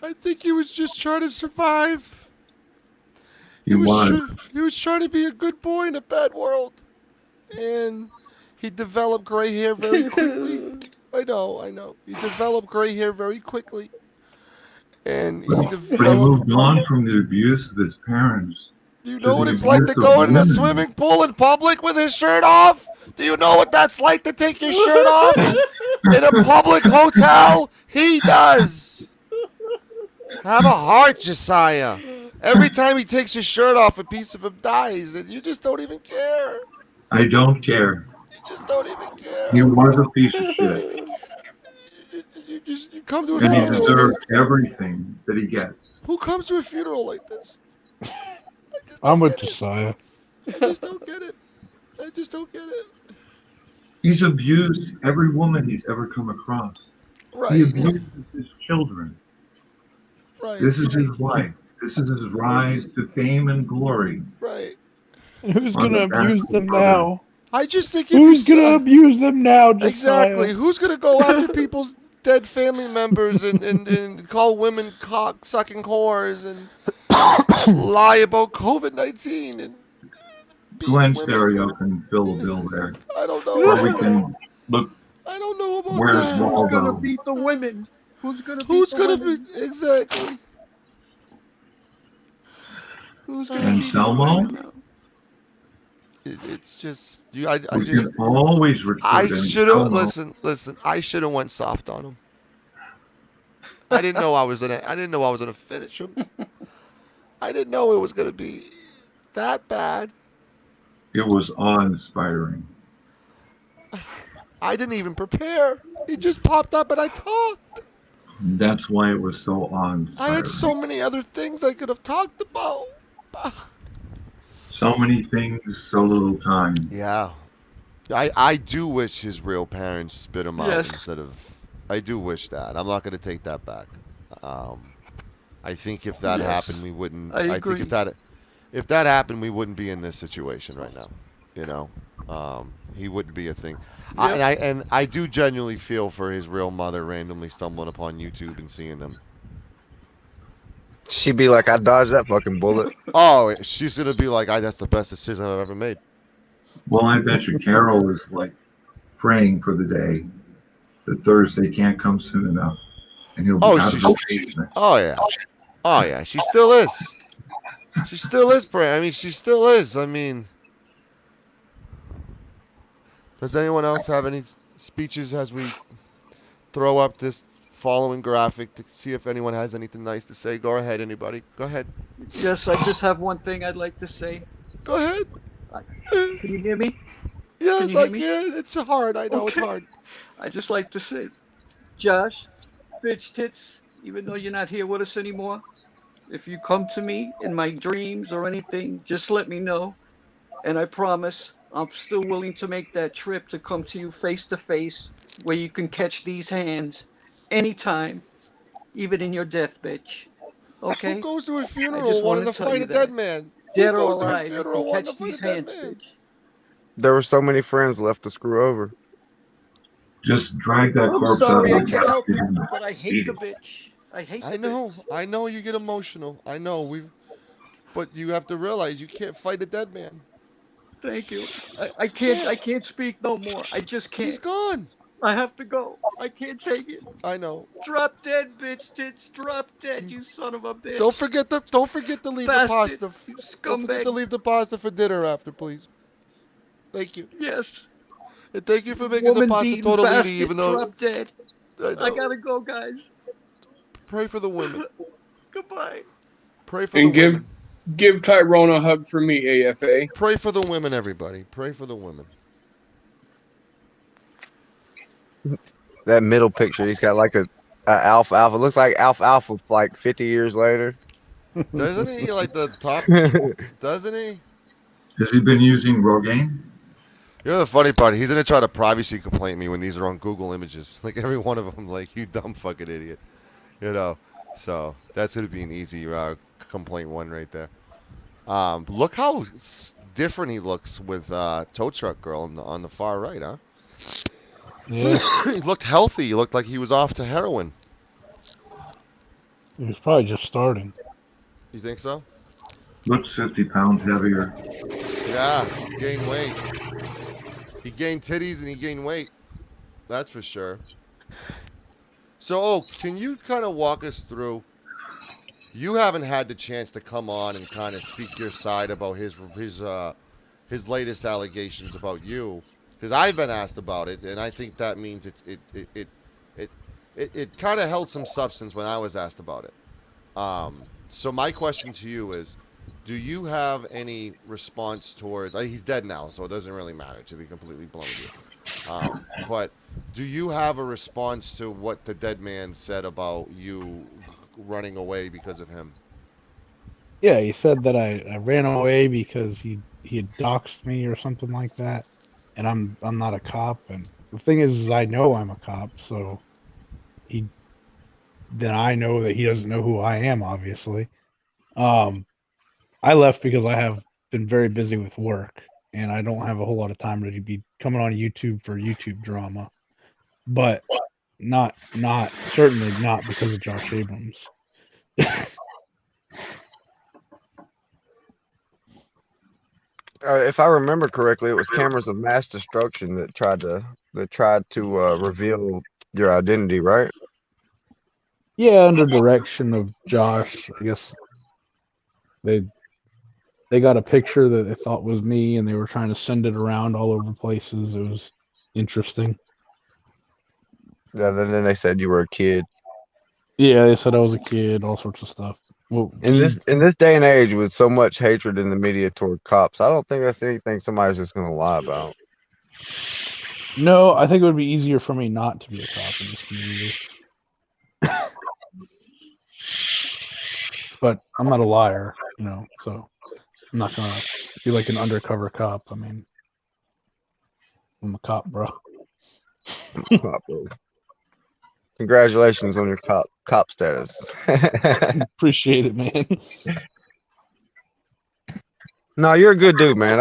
S1: I think he was just trying to survive.
S12: He was.
S1: He was trying to be a good boy in a bad world. And he developed gray hair very quickly. I know. He developed gray hair very quickly. And he
S12: But he moved on from the abuse of his parents.
S1: Do you know what it's like to go in a swimming pool in public with his shirt off? Do you know what that's like to take your shirt off in a public hotel? He does. Have a heart, Josiah. Every time he takes his shirt off, a piece of him dies, and you just don't even care.
S12: I don't care.
S1: You just don't even care.
S12: He was a piece of shit.
S1: You come to a
S12: And he
S1: funeral.
S12: deserved everything that he gets.
S1: Who comes to a funeral like this?
S2: I'm with Josiah.
S1: I just don't get it. I just don't get it.
S12: He's abused every woman he's ever come across.
S1: Right.
S12: He abuses his children.
S1: Right.
S12: This is his life. This is his rise to fame and glory.
S1: Right.
S2: Who's going to abuse them now?
S1: I just think if
S2: Who's going to abuse them now, Josiah?
S1: Exactly. Who's going to go after people's dead family members and call women cock-sucking whores and lie about COVID-19? And
S12: Glenn Stereo can fill a bill there.
S1: I don't know.
S12: Or we can look.
S1: I don't know about
S12: Where's
S1: that.
S9: Who's gonna
S12: Waldo?
S9: beat the women? Who's gonna
S1: be exactly?
S9: Who's
S12: And Selmo?
S1: It's just you. I
S12: We
S1: just
S12: can always recruit
S1: I
S12: him.
S1: should have
S12: Selmo.
S1: listen. I should have went soft on him. I didn't know I was gonna finish him. I didn't know it was gonna be that bad.
S12: It was awe-inspiring.
S1: I didn't even prepare. He just popped up and I talked.
S12: That's why it was so awe-inspiring.
S1: I had so many other things I could have talked about.
S12: So many things, so little time.
S1: Yeah. I do wish his real parents spit him out
S9: Yes.
S1: instead of. I do wish that. I'm not going to take that back. I think if that
S9: Yes.
S1: happened, we wouldn't.
S9: I
S1: think
S9: agree.
S1: if that happened, we wouldn't be in this situation right now. You know, he wouldn't be a thing.
S9: Yep.
S1: I do genuinely feel for his real mother randomly stumbling upon YouTube and seeing them.
S11: She'd be like, I dodged that fucking bullet.
S1: Oh, she's gonna be like, that's the best decision I've ever made.
S12: Well, I bet you Carol is like praying for the day that Thursday can't come soon enough, and he'll be out of the basement.
S1: Oh yeah, she still is. She still is praying. I mean, she still is. I mean, does anyone else have any speeches as we throw up this following graphic to see if anyone has anything nice to say? Go ahead, anybody. Go ahead.
S9: Yes, I just have one thing I'd like to say.
S1: Go ahead.
S9: Can you hear me?
S1: Yes,
S9: you
S1: I
S9: hear me?
S1: can. It's hard. I know it's
S9: Okay.
S1: hard.
S9: I just like to say, Josh, bitch tits, even though you're not here with us anymore, if you come to me in my dreams or anything, just let me know. And I promise I'm still willing to make that trip to come to you face to face where you can catch these hands anytime, even in your death, bitch. Okay?
S1: Who goes to a
S9: I
S1: funeral
S9: just
S1: wanting
S9: wanted
S1: to
S9: tell
S1: fight
S9: you
S1: a dead
S9: that.
S1: man?
S9: Dead
S1: Who
S9: or
S1: goes to a
S9: alive, you
S1: funeral
S9: can
S1: wanting
S9: catch
S1: to fight
S9: these
S1: a dead
S9: hands,
S1: man?
S9: bitch.
S11: There were so many friends left to screw over.
S12: Just drag that
S9: I'm
S12: corpse
S9: sorry I
S12: out of the
S9: can't help
S12: casket
S9: it,
S12: and
S9: but I hate
S12: eat
S9: the
S12: it.
S9: bitch. I hate
S1: I
S9: the
S1: know.
S9: bitch.
S1: I know you get emotional. I know. But you have to realize you can't fight a dead man.
S9: Thank you. I can't speak no more. I just can't.
S1: He's gone.
S9: I have to go. I can't take it.
S1: I know.
S9: Drop dead, bitch tits. Drop dead, you son of a bitch.
S1: Don't forget to leave
S9: Bastard,
S1: the pasta.
S9: you
S1: Don't forget to
S9: scumbag.
S1: leave the pasta for dinner after, please. Thank you.
S9: Yes.
S1: And thank you for making the pasta
S9: Woman-beating
S1: tortellini,
S9: bastard,
S1: even though
S9: drop dead.
S1: I know.
S9: I gotta go, guys.
S1: Pray for the women.
S9: Goodbye.
S1: Pray for
S6: And
S1: the women.
S6: give Tyrone a hug for me, AFA.
S1: Pray for the women, everybody. Pray for the women.
S11: That middle picture, he's got like a Alpha. Looks like Alpha like 50 years later.
S1: Doesn't he like the top? Doesn't he?
S12: Has he been using Rogaine?
S1: You know the funny part? He's gonna try to privacy complaint me when these are on Google Images. Like every one of them, like you dumb fucking idiot. You know. So that's gonna be an easy complaint one right there. Look how different he looks with Tow Truck Girl on the far right, huh?
S2: Yeah.
S1: He looked healthy. He looked like he was off to heroin.
S2: He was probably just starting.
S1: You think so?
S12: Looks 50 pounds heavier.
S1: Yeah, he gained weight. He gained titties and he gained weight. That's for sure. So, can you kind of walk us through? You haven't had the chance to come on and kind of speak your side about his latest allegations about you, because I've been asked about it, and I think that means it kind of held some substance when I was asked about it. So my question to you is, do you have any response towards? He's dead now, so it doesn't really matter, to be completely blunt with you. But do you have a response to what the dead man said about you running away because of him?
S2: Yeah, he said that I ran away because he had doxed me or something like that, and I'm not a cop. And the thing is I know I'm a cop, so then I know that he doesn't know who I am. Obviously, I left because I have been very busy with work, and I don't have a whole lot of time to be coming on YouTube for YouTube drama. But certainly not because of Josh Abrams.
S11: If I remember correctly, it was cameras of mass destruction that tried to reveal your identity, right?
S2: Yeah, under direction of Josh, I guess they got a picture that they thought was me, and they were trying to send it around all over places. It was interesting.
S11: Yeah. Then they said you were a kid.
S2: Yeah, they said I was a kid, all sorts of stuff. Well,
S11: In this day and age, with so much hatred in the media toward cops, I don't think that's anything somebody's just going to lie about.
S2: No, I think it would be easier for me not to be a cop in this community. But I'm not a liar, so I'm not gonna be like an undercover cop. I mean, I'm a cop, bro.
S11: Cop, bro. Congratulations on your cop status.
S2: Appreciate it, man.
S11: No, you're a good dude, man.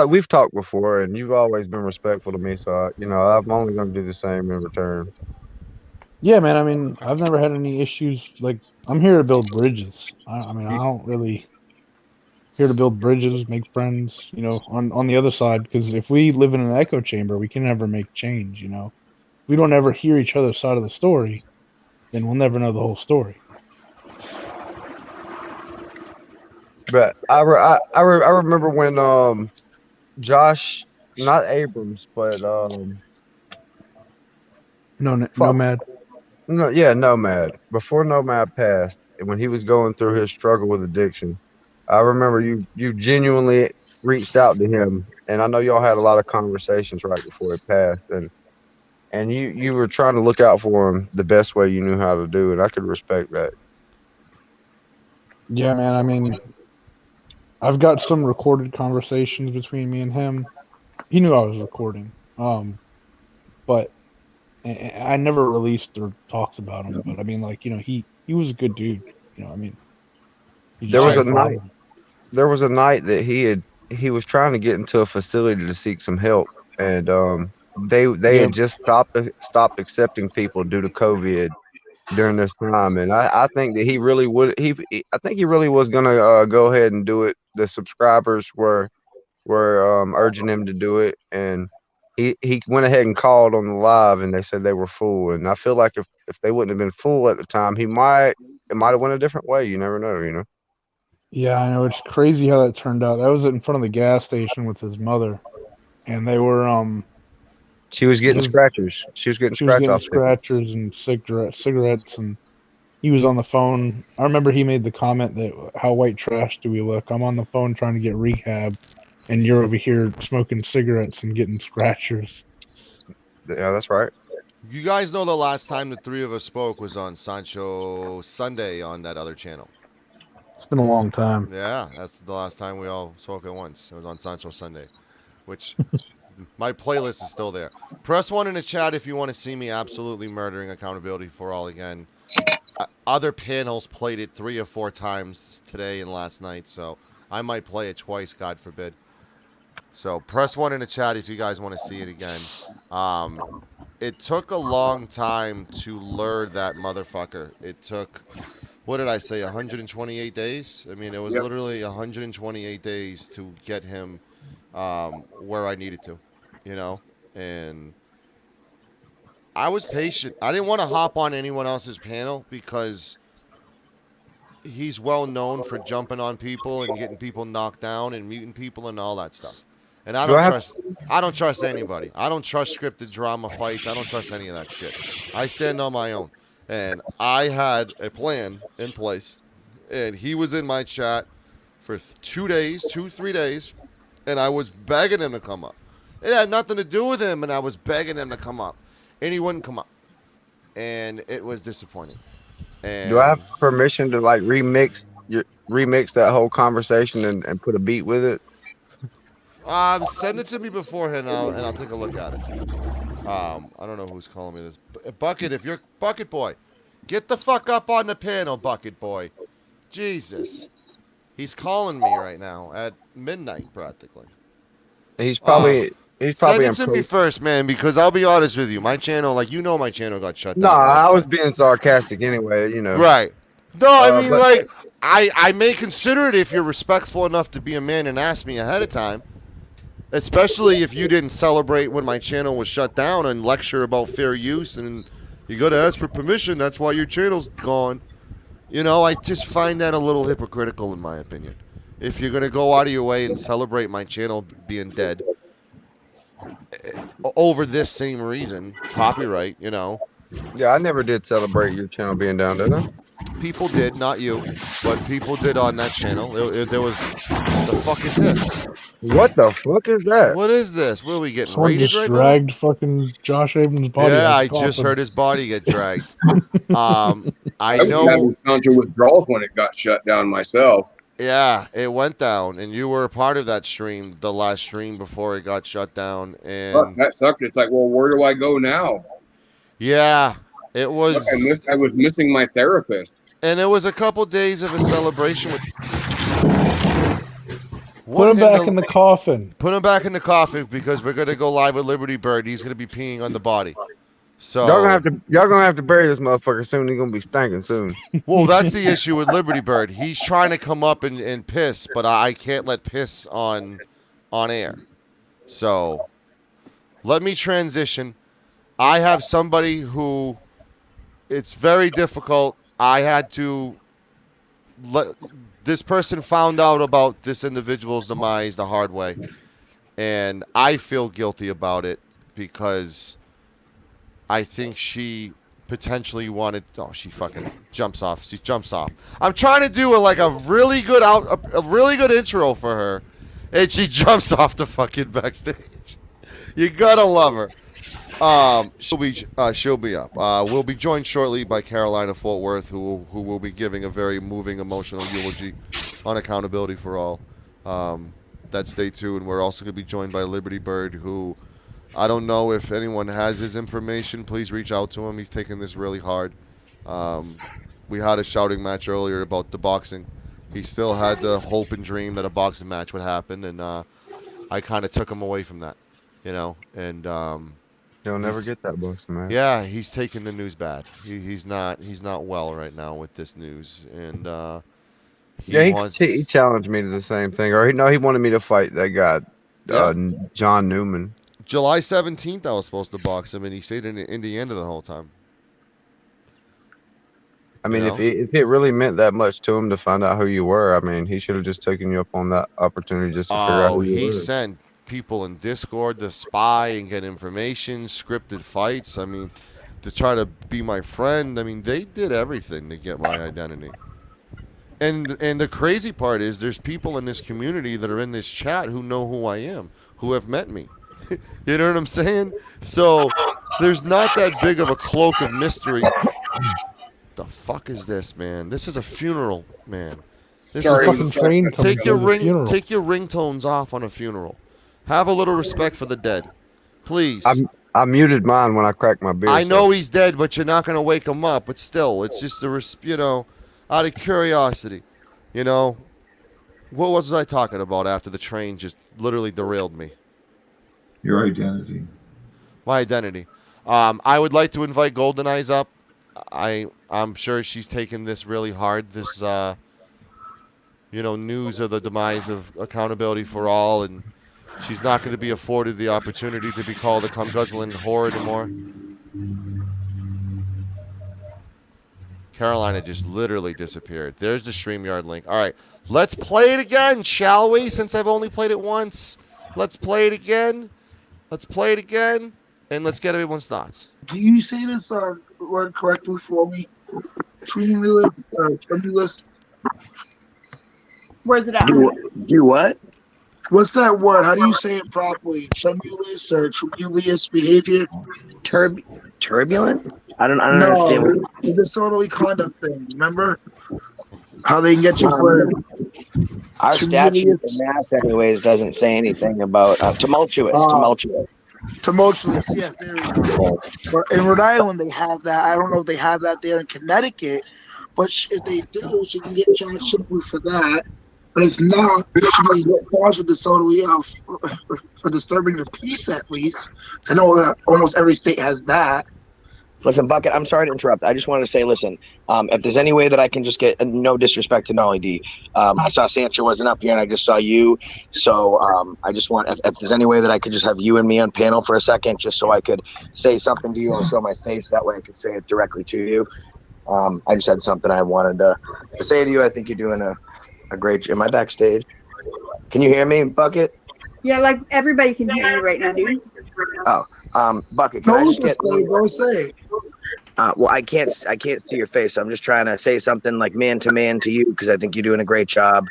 S11: We've talked before, and you've always been respectful to me. So I'm only going to do the same in return.
S2: Yeah, man. I mean, I've never had any issues. Like, I'm here to build bridges. I mean, I don't really here to build bridges, make friends. On the other side, because if we live in an echo chamber, we can never make change. If we don't ever hear each other's side of the story, then we'll never know the whole story.
S11: But I remember when Josh, not Abrams, but
S2: Nomad.
S11: No, yeah, Nomad. Before Nomad passed, when he was going through his struggle with addiction, I remember you genuinely reached out to him, and I know y'all had a lot of conversations right before it passed, and you were trying to look out for him the best way you knew how to do, and I could respect that.
S2: Yeah, man. I mean, I've got some recorded conversations between me and him. He knew I was recording, but I never released or talked about him. But I mean, like, he was a good dude. I mean,
S11: there was a night that he was trying to get into a facility to seek some help, and they had just stopped accepting people due to COVID during this time, and I think that he really would I think he really was gonna go ahead and do it. The subscribers were urging him to do it, and he went ahead and called on the live, and they said they were full. And I feel like if they wouldn't have been full at the time, it might have went a different way. You never know,
S2: Yeah, I know. It's crazy how that turned out. That was in front of the gas station with his mother, and they were
S11: She was getting scratchers. She was getting
S2: scratchers and cigarettes, and he was on the phone. I remember he made the comment that, how white trash do we look? I'm on the phone trying to get rehab, and you're over here smoking cigarettes and getting scratchers.
S11: Yeah, that's right.
S1: You guys know the last time the three of us spoke was on Sancho Sunday on that other channel.
S2: It's been a long time.
S1: Yeah, that's the last time we all spoke at once. It was on Sancho Sunday, which my playlist is still there. Press 1 in the chat if you want to see me absolutely murdering Accountability for All again. Other panels played it 3 or 4 times today and last night, so I might play it twice, God forbid. So press 1 in the chat if you guys want to see it again. It took a long time to lure that motherfucker. It took, what did I say, 128 days? I mean, it was literally 128 days to get him where I needed to, you know? And I was patient. I didn't want to hop on anyone else's panel because he's well known for jumping on people and getting people knocked down and muting people and all that stuff. And I don't trust anybody. I don't trust scripted drama fights. I don't trust any of that shit. I stand on my own. And I had a plan in place. And he was in my chat for 3 days. And I was begging him to come up. It had nothing to do with him, and I was begging him to come up. And he wouldn't come up. And it was disappointing. And
S11: do I have permission to like remix that whole conversation and put a beat with it?
S1: Send it to me beforehand, and I'll take a look at it. I don't know who's calling me this. Bucket, if you're Bucket Boy, get the fuck up on the panel, Bucket Boy. Jesus, he's calling me right now at midnight, practically.
S11: He's probably
S1: send it to me first, man, because I'll be honest with you, my channel, like you know, my channel got shut down.
S11: No, I was being sarcastic anyway, you know.
S1: Right. No, I mean, like I may consider it if you're respectful enough to be a man and ask me ahead of time. Especially if you didn't celebrate when my channel was shut down and lecture about fair use and you got to ask for permission. That's why your channel's gone. You know, I just find that a little hypocritical in my opinion. If you're going to go out of your way and celebrate my channel being dead over this same reason, copyright, you know.
S11: Yeah, I never did celebrate your channel being down, did I?
S1: People did, not you, but people did on that channel. There was, what the fuck is this?
S11: What the fuck is that?
S1: What is this? What are we getting
S2: Someone
S1: raided
S2: just
S1: right
S2: dragged
S1: now?
S2: fucking Josh Abrams' body.
S1: Yeah,
S2: out
S1: I
S2: the coffin.
S1: just heard his body get dragged. I
S6: was
S1: know.
S6: having counter withdrawals when it got shut down myself.
S1: Yeah, it went down, and you were a part of that stream, the last stream before it got shut down. And
S6: That sucked. It's like, well, where do I go now?
S1: Yeah, it was.
S6: I was missing my therapist.
S1: And it was a couple days of a celebration with.
S2: Put him back in the coffin.
S1: Put him back in the coffin because we're gonna go live with Liberty Bird. He's gonna be peeing on the body. So
S11: y'all gonna have to bury this motherfucker soon. He's gonna be stinking soon.
S1: Well, that's the issue with Liberty Bird. He's trying to come up and piss, but I can't let piss on air. So let me transition. I have somebody who it's very difficult. I had to let this person found out about this individual's demise the hard way. And I feel guilty about it because I think she potentially wanted. Oh, she fucking jumps off. She jumps off. I'm trying to do a really good a really good intro for her, and she jumps off the fucking backstage. You gotta love her. She'll be up. We'll be joined shortly by Carolina Fort Worth, who will be giving a very moving, emotional eulogy on Accountability for All. That stay tuned. We're also going to be joined by Liberty Bird, who I don't know if anyone has his information. Please reach out to him. He's taking this really hard. We had a shouting match earlier about the boxing. He still had the hope and dream that a boxing match would happen, and I kind of took him away from that, you know, and
S11: He'll never get that boxing match.
S1: yeah, he's taking the news bad. He's not well right now with this news, and
S11: he challenged me to the same thing, or he wanted me to fight that guy, John Newman.
S1: July 17th, I was supposed to box him, and he stayed in Indiana the whole time.
S11: I mean, if it really meant that much to him to find out who you were, I mean, he should have just taken you up on that opportunity just to figure out who you were.
S1: He sent people in Discord to spy and get information, scripted fights. I mean, to try to be my friend. I mean, they did everything to get my identity. And the crazy part is there's people in this community that are in this chat who know who I am, who have met me. You know what I'm saying? So There's not that big of a cloak of mystery. The fuck is this, man? This is a funeral, man. This
S2: Sorry,
S1: is a
S2: fucking train coming
S1: take your
S2: through the funeral.
S1: take your ringtones off on a funeral. Have a little respect for the dead, please.
S11: I muted mine when I cracked my beer.
S1: I know he's dead, but you're not gonna wake him up. But still, it's just out of curiosity, What was I talking about after the train just literally derailed me?
S12: Your identity.
S1: My identity. I would like to invite Golden Eyes up. I'm sure she's taken this really hard. This news of the demise of accountability for all, and she's not going to be afforded the opportunity to be called a cum guzzling whore anymore. Carolina just literally disappeared. There's the StreamYard link. All right, let's play it again, shall we? Since I've only played it once, let's play it again. And let's get everyone's thoughts.
S3: Do you say this word correctly for me? Tremulous.
S4: Where's it at?
S5: Do what?
S3: What's that word? How do you say it properly? Tremulous or tremulous behavior?
S5: Turbulent? I don't understand.
S3: The disorderly conduct thing. Remember how they can get you for
S5: our statute in Mass, anyways, doesn't say anything about tumultuous.
S3: Tumultuous, yes, there we go. But in Rhode Island, they have that. I don't know if they have that there in Connecticut, but if they do, she can get charged simply for that. But if not, she can get charged with disorderly for disturbing the peace, at least. I know that almost every state has that.
S5: Listen, Bucket, I'm sorry to interrupt. I just wanted to say, listen, if there's any way that I can just get, no disrespect to Nolly D. I saw Sancho wasn't up here, and I just saw you. So I just want, if there's any way that I could just have you and me on panel for a second, just so I could say something to you and show my face. That way I could say it directly to you. I just had something I wanted to say to you. I think you're doing a great job. Am I backstage? Can you hear me, Bucket?
S4: Yeah, like everybody can hear you right now, dude.
S5: Oh, Bucket, can I just get?
S3: Go say.
S5: Well, I can't see your face. So I'm just trying to say something like man to you because I think you're doing a great job.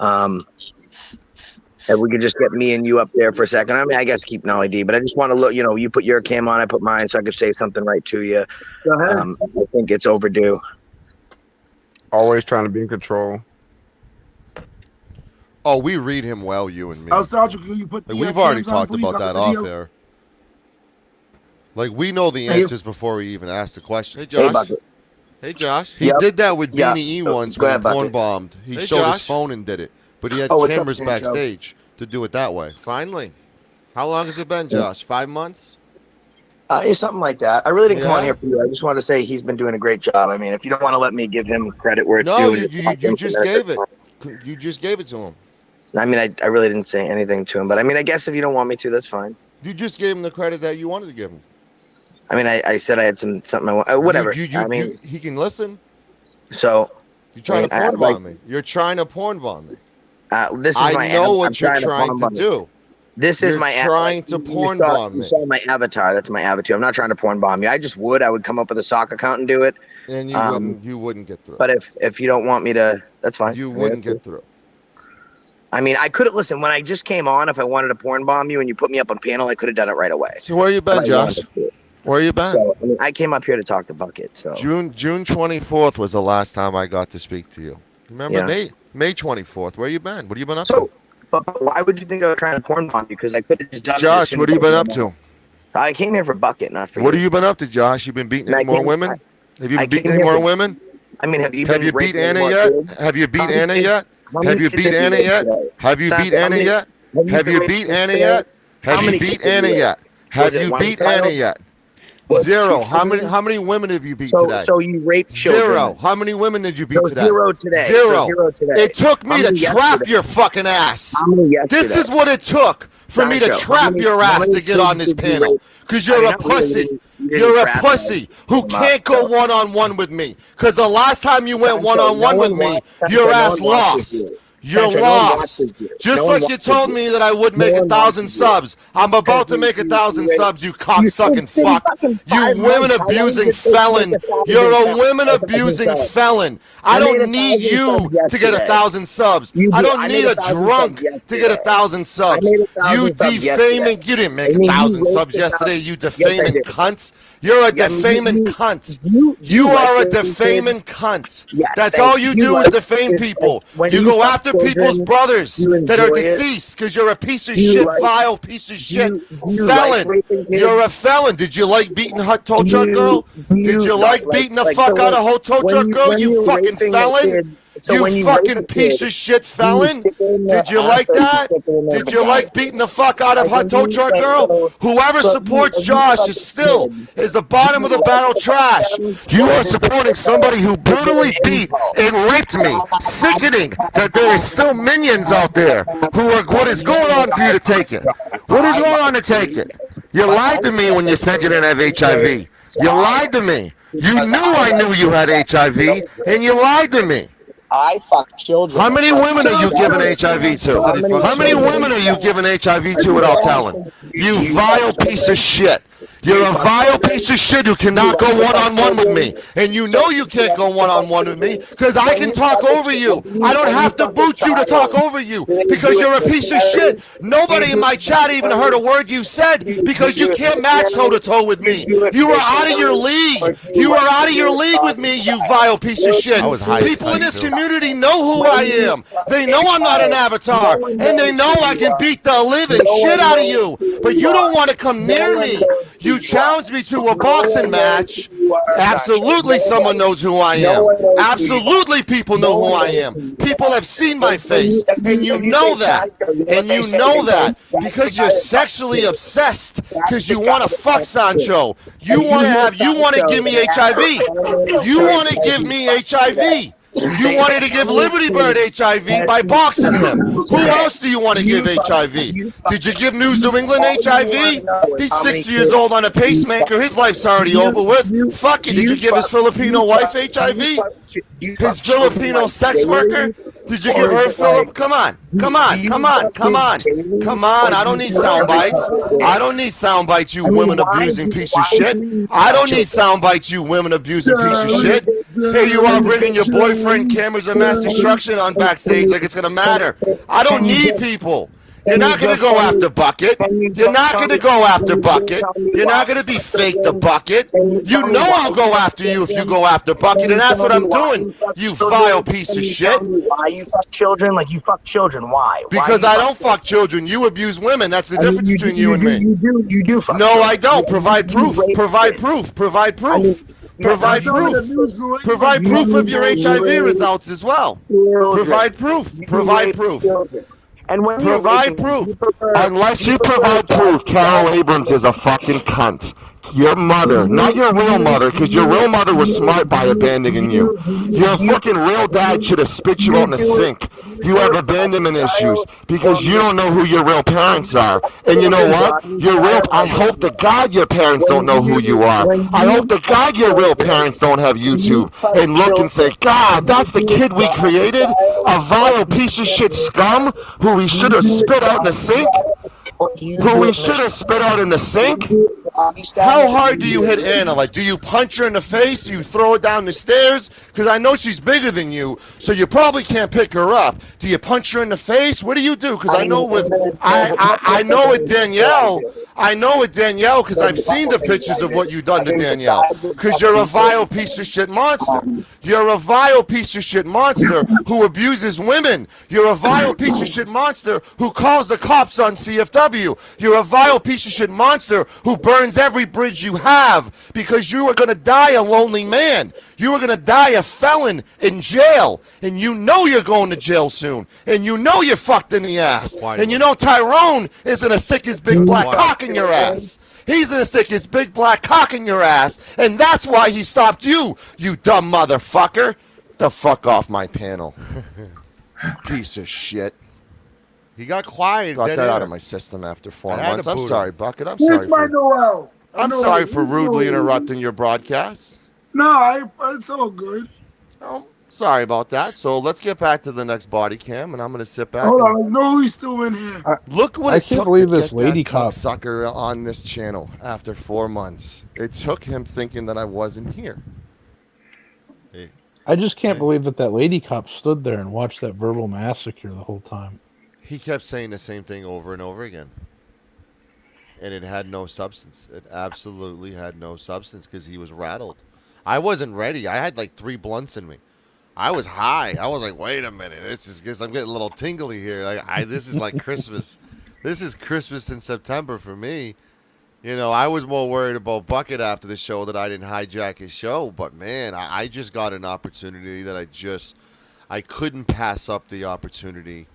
S5: If we could just get me and you up there for a second. I mean, I guess keep Nolly D, but I just want to look. You put your cam on, I put mine, so I could say something right to you.
S3: Go ahead.
S5: I think it's overdue.
S11: Always trying to be in control.
S1: Oh, we read him well, you and me.
S3: You put the,
S1: we've already
S3: cams on,
S1: talked
S3: please,
S1: about
S3: on
S1: that
S3: the
S1: off
S3: video.
S1: air. Like, we know the answers before we even ask the question. Hey, Josh.
S5: Bucket.
S1: Hey, Josh. He did that with Beanie E once
S5: Go
S1: when
S5: ahead,
S1: he porn
S5: Bucket.
S1: bombed. He
S9: Hey,
S1: showed
S9: Josh.
S1: his phone and did it. But he had
S5: what's up,
S1: cameras
S5: Sancho?
S1: backstage to do it that way.
S9: Finally. How long has it been, Josh? 5 months?
S5: It's something like that. I really didn't come
S1: Yeah.
S5: on here for you. I just wanted to say he's been doing a great job. I mean, if you don't want to let me give him credit where it's
S1: No,
S5: due.
S1: you just gave it. You just gave it to him.
S5: I mean, I really didn't say anything to him, but I mean, I guess if you don't want me to, that's fine.
S1: You just gave him the credit that you wanted to give him.
S5: I mean, I said I had something I want. Whatever. I mean,
S1: he can listen.
S5: so
S1: You're trying to
S5: I
S1: porn
S5: like-
S1: bomb me. You're trying to porn bomb me.
S5: this is my.
S1: I know
S5: I'm
S1: what you're trying
S5: porn
S1: to
S5: bomb you.
S1: do.
S5: This is
S1: You're
S5: my
S1: trying to
S5: you
S1: porn
S5: saw-
S1: bomb
S5: You
S1: me.
S5: saw my avatar. That's my avatar. I'm not trying to porn bomb you. I just would. I would come up with a sock account and do it.
S1: And you wouldn't get through.
S5: But if you don't want me to, that's fine.
S1: You wouldn't get through.
S5: I mean, I could have listen when I just came on. If I wanted to porn bomb you and you put me up on panel, I could have done it right away.
S1: So where you been,
S5: But I
S1: Josh?
S5: wanted to.
S1: Where you been?
S5: So I mean, I came up here to talk to Bucket. So
S1: June 24th was the last time I got to speak to you. Remember
S5: Yeah.
S1: May 24th. Where you been? What have you been up
S5: So,
S1: to?
S5: but why would you think I was trying to porn bomb you? Because I could have just done it as
S1: Josh,
S5: soon
S1: what
S5: as
S1: have you
S5: I
S1: been up
S5: came on.
S1: to?
S5: I came here for Bucket, not for
S1: What
S5: you.
S1: have you been up to, Josh? You been beating
S5: And I
S1: any more
S5: came-
S1: women? Have you
S5: I
S1: been beating
S5: came
S1: any
S5: here
S1: more
S5: for-
S1: women?
S5: I mean, have you
S1: Have
S5: been
S1: you beat
S5: raping
S1: Anna
S5: more
S1: yet?
S5: kids?
S1: Have you beat
S5: How many
S1: Anna
S5: kids-
S1: yet?
S5: how many
S1: Have you
S5: kids
S1: beat Anna
S5: raped
S1: yet?
S5: today?
S1: Have you
S5: Sansa,
S1: beat
S5: how
S1: Anna
S5: many-
S1: yet?
S5: have
S1: Have you
S5: been
S1: beat
S5: raped
S1: Anna
S5: today?
S1: yet?
S5: How
S1: Have you
S5: many
S1: beat
S5: kids have
S1: Anna
S5: you
S1: yet?
S5: raped?
S1: Have
S5: Was it
S1: you
S5: one
S1: beat Anna
S5: child?
S1: yet?
S5: What,
S1: Zero.
S5: two
S1: How
S5: children?
S1: many women have you beat
S5: So,
S1: today?
S5: so you raped children.
S1: Zero. How many women did you beat
S5: So
S1: today?
S5: zero today.
S1: Zero.
S5: So zero today.
S1: It took
S5: How
S1: me to
S5: many
S1: trap
S5: yesterday?
S1: your fucking ass.
S5: How many yesterday?
S1: This is what it took for me to
S5: Sancho, how
S1: trap
S5: many-
S1: your
S5: how
S1: ass
S5: many
S1: to get
S5: kids
S1: on this
S5: did you
S1: panel.
S5: rape?
S1: Because
S5: I
S1: you're
S5: mean,
S1: a
S5: not really,
S1: pussy.
S5: you didn't
S1: You're a
S5: trap
S1: pussy
S5: them.
S1: who
S5: Come on.
S1: can't go one-on-one with me. Because the last time you went
S5: Sancho,
S1: one-on-one
S5: no
S1: with
S5: one
S1: me,
S5: wants- Sancho,
S1: your
S5: no
S1: ass
S5: one wants
S1: lost.
S5: you.
S1: You're
S5: Patrick, no one
S1: lost.
S5: watches you.
S1: Just
S5: No one
S1: like you
S5: watches
S1: told
S5: you.
S1: me that I would
S5: No
S1: make
S5: one
S1: 1,000
S5: watches you.
S1: subs. I'm about to make 1,000 subs, you cocksucking
S5: been
S1: fuck.
S5: fucking
S1: You
S5: 5
S1: women
S5: months. How long
S1: abusing
S5: does it take to make
S1: felon.
S5: 1,000
S1: You're a
S5: subs?
S1: women
S5: 1,000
S1: abusing
S5: subs.
S1: felon. I
S5: I made
S1: don't need
S5: 1,000
S1: you
S5: subs
S1: to get
S5: yesterday.
S1: 1,000 subs.
S5: You
S1: I
S5: do.
S1: don't
S5: I
S1: need
S5: made
S1: a
S5: 1,000
S1: drunk
S5: subs
S1: to get
S5: yesterday.
S1: 1,000 subs.
S5: I made
S1: You
S5: 1,000 subs
S1: defaming.
S5: yesterday.
S1: You didn't make
S5: I mean, you
S1: 1,000 subs
S5: wasted
S1: yesterday,
S5: time.
S1: you
S5: Yes, I
S1: defaming
S5: did.
S1: cunt. You're a
S5: Yeah, I mean,
S1: defaming cunt.
S5: You
S1: You
S5: like
S1: are a
S5: raping
S1: defaming
S5: kids?
S1: cunt.
S5: Yes,
S1: That's
S5: thank
S1: all you
S5: you.
S1: do
S5: like
S1: is defame
S5: kids,
S1: people.
S5: like, when
S1: You go
S5: fuck
S1: after people's
S5: children,
S1: brothers
S5: you
S1: that are
S5: enjoy it?
S1: deceased because you're a piece of
S5: Do you
S1: shit,
S5: like-
S1: vile piece of shit
S5: do you
S1: felon.
S5: like raping kids?
S1: You're a felon. Did you like beating Hot Toe
S5: Do
S1: Truck
S5: you-
S1: Girl?
S5: do
S1: Did you
S5: you
S1: like
S5: not
S1: beating the
S5: like-
S1: fuck
S5: so,
S1: out of
S5: like,
S1: Hot Toe
S5: when
S1: Truck
S5: you-
S1: Girl,
S5: when
S1: you
S5: you're
S1: fucking
S5: raping a
S1: felon?
S5: kid- so
S1: You
S5: when you
S1: fucking
S5: rape a
S1: piece
S5: kid,
S1: of shit
S5: do you
S1: felon.
S5: stick it in their
S1: Did you
S5: ass
S1: like
S5: or do you
S1: that?
S5: stick it in their
S1: Did you
S5: vagina?
S1: like beating the fuck out of
S5: Like,
S1: Hot
S5: when
S1: Toe
S5: you
S1: Truck
S5: say,
S1: Girl?
S5: so-
S1: Whoever
S5: so
S1: supports
S5: you
S1: Josh
S5: fuck
S1: is
S5: a
S1: still
S5: kid,
S1: is the bottom of the barrel trash. You are supporting somebody who brutally beat and raped me. Sickening that there is still minions out there who are. What is going on for you to take it? What is going on to take it? You lied to me when you said you didn't have HIV. You lied to me. You knew I knew you had HIV, and you lied to me.
S5: I fuck children.
S1: How many women are you giving HIV to? How many women are you giving HIV to without telling? You vile piece of shit. You're a vile piece of shit who cannot go one-on-one with me. And you know you can't go one-on-one with me because I can talk over you. I don't have to boot you to talk over you because you're a piece of shit. Nobody in my chat even heard a word you said because you can't match toe-to-toe with me. You are out of your league. You are out of your league with me, you vile piece of shit. People in this community know who I am. They know I'm not an avatar. And they know I can beat the living shit out of you. But you don't want to come near me. You challenged me to a boxing match. Absolutely someone knows who I am. Absolutely people know who I am. People have seen my face. And you know that. And you know that. Because you're sexually obsessed. Because you want to fuck Sancho. You want to give me HIV. You want to give me HIV. You wanted to give Liberty Bird HIV by boxing him. Who else do you want to give HIV? Did you give News New England HIV? He's 60 years old on a pacemaker. His life's already over with. Fuck it. Did you give his Filipino wife HIV? His Filipino sex worker? Did you give her Philip? Come on. Come on. Come on. Come on. Come on. I don't need sound bites. I don't need sound bites, you women abusing piece of shit. I don't need sound bites, you women abusing piece of shit. Here you are bringing your boyfriend cameras of mass destruction on backstage like it's going to matter. I don't need people. You're not going to go after Bucket. You're not going to go after Bucket. You're not going to be fake the Bucket. You know I'll go after you if you go after Bucket, and that's what I'm doing, you vile piece of shit.
S5: Why you fuck children? Like you fuck children. Why?
S1: Because I don't fuck children. You abuse women. That's the difference between you and me.
S5: You do fuck
S1: No,
S5: children.
S1: I don't. Provide proof. Provide proof. Provide proof. Provide proof. Provide proof of your HIV results as well. Provide proof. Provide proof.
S5: And when
S1: Provide proof. Unless you provide proof, Carol Abrams is a fucking cunt. Your mother, not your real mother, because your real mother was smart by abandoning you. Your fucking real dad should have spit you out in the sink. You have abandonment issues because you don't know who your real parents are. And you know what? I hope to God your parents don't know who you are. I hope to God your real parents don't have YouTube and look and say, God, that's the kid we created? A vile piece of shit scum who we should have spit out in the sink? Who we should have spit out in the sink? How hard do you hit Anna? Like, do you punch her in the face? Do you throw her down the stairs? Because I know she's bigger than you, so you probably can't pick her up. Do you punch her in the face? What do you do? Because I know with I know with Danielle. I know with Danielle because I've seen the pictures of what you've done to Danielle. Because you're a vile piece of shit monster. You're a vile piece of shit monster who abuses women. You're a vile piece of shit monster who calls the cops on CFW. You're a vile piece of shit monster who burns every bridge you have because you are going to die a lonely man. You are going to die a felon in jail. And you know you're going to jail soon. And you know you're fucked in the ass. And you know Tyrone is going to stick his big black cock in your ass. He's going to stick his big black cock in your ass. And that's why he stopped you, you dumb motherfucker. Get the fuck off my panel. Piece of shit.
S13: He got quiet.
S1: Got that out of my system after 4 months. I'm sorry, Bucket. I'm sorry. I'm sorry for rudely interrupting your broadcast.
S3: No, it's all good.
S1: Oh, Sorry about that. So let's get back to the next body cam, and I'm gonna sit back.
S3: Hold
S1: and
S3: on, no, he's still in here.
S1: look what
S2: I
S1: it
S2: can't
S1: took
S2: believe
S1: to
S2: this
S1: get
S2: lady
S1: that
S2: cop.
S1: sucker on this channel after 4 months. It took him thinking that I wasn't here. Hey,
S2: I just can't
S1: hey.
S2: believe that lady cop stood there and watched that verbal massacre the whole time.
S1: He kept saying the same thing over and over again. And it had no substance. It absolutely had no substance because he was rattled. I wasn't ready. I had like 3 blunts in me. I was high. I was like, wait a minute. This is because I'm getting a little tingly here. This is like Christmas. This is Christmas in September for me. You know, I was more worried about Bucket after the show that I didn't hijack his show. But, man, I just got an opportunity that I couldn't pass up the opportunity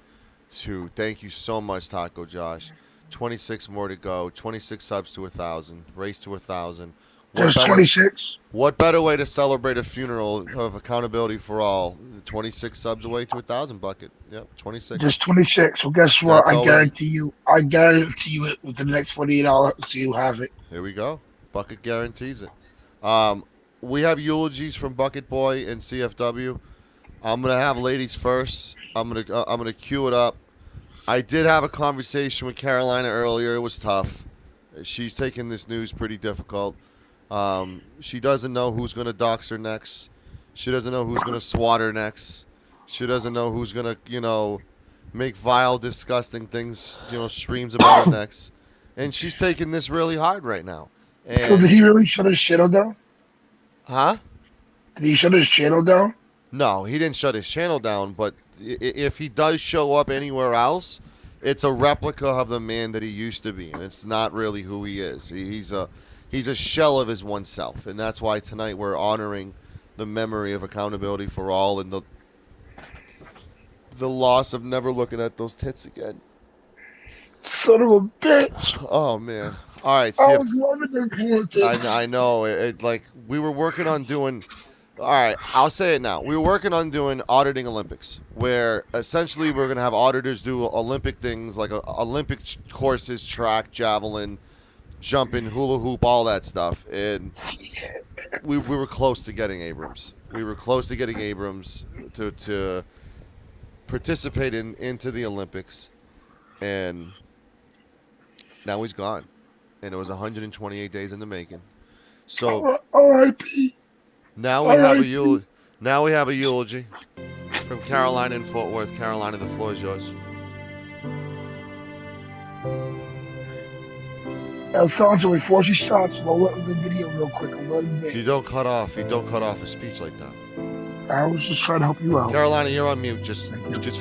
S1: to. Thank you so much, Taco Josh. 26 more to go. 26 subs to 1,000. Race to 1,000.
S3: There's 26.
S1: What better way to celebrate a funeral of accountability for all? 26 subs away to 1,000, Bucket. Yep, 26.
S3: There's 26. So guess what?
S1: That's
S3: I
S1: already-
S3: guarantee you it within the next 48 hours, so you have it.
S1: Here we go. Bucket guarantees it. We have eulogies from Bucket Boy and CFW. I'm gonna have ladies first. I'm gonna queue it up. I did have a conversation with Carolina earlier. It was tough. She's taking this news pretty difficult. She doesn't know who's going to dox her next. She doesn't know who's going to swat her next. She doesn't know who's going to, make vile, disgusting things, streams about her next. And she's taking this really hard right now. And,
S3: So did he really shut his channel down?
S1: huh?
S3: Did he shut his channel down?
S1: No, he didn't shut his channel down, but if he does show up anywhere else, it's a replica of the man that he used to be, and it's not really who he is. He's a shell of his oneself, and that's why tonight we're honoring the memory of accountability for all and the loss of never looking at those tits again.
S3: Son of a bitch.
S1: Oh, man. All right, see
S3: I
S1: if,
S3: was loving the cool things.
S1: I know. We were working on doing. All right, I'll say it now. We were working on doing auditing Olympics, where essentially we're gonna have auditors do Olympic things like Olympic courses, track, javelin, jumping, hula hoop, all that stuff. And we were close to getting Abrams. We were close to getting Abrams to participate into the Olympics, and now he's gone. And it was 128 days in the making. So
S3: R.I.P.
S1: now we have a eulogy from Carolina in Fort Worth. Carolina, the floor is yours.
S3: El Sancho, before she starts, roll up the video real quick a little bit.
S1: You don't cut off a speech like that.
S3: I was just trying to help you out.
S1: Carolina, you're on mute. Just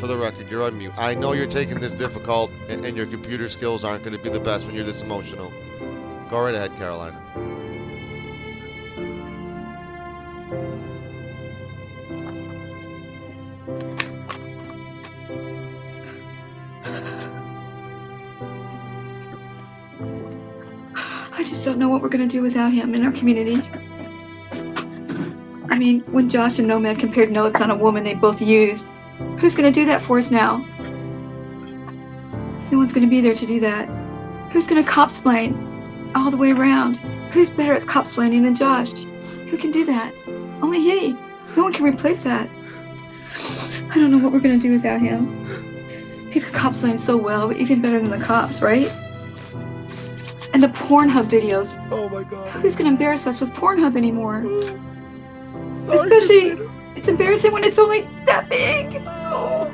S1: for the record, you're on mute. I know you're taking this difficult, and your computer skills aren't going to be the best when you're this emotional. Go right ahead, Carolina.
S4: I just don't know what we're going to do without him in our community. I mean, when Josh and Nomad compared notes on a woman they both used, who's going to do that for us now? No one's going to be there to do that. Who's going to cop-splain all the way around? Who's better at cop-splaining than Josh? Who can do that? Only he. No one can replace that. I don't know what we're going to do without him. He could cop-splain so well, but even better than the cops, right? And the Pornhub videos.
S1: Oh my God.
S4: Who's going to embarrass us with Pornhub anymore?
S1: Sorry,
S4: Especially,
S1: Christina.
S4: it's embarrassing when it's only that big. Oh.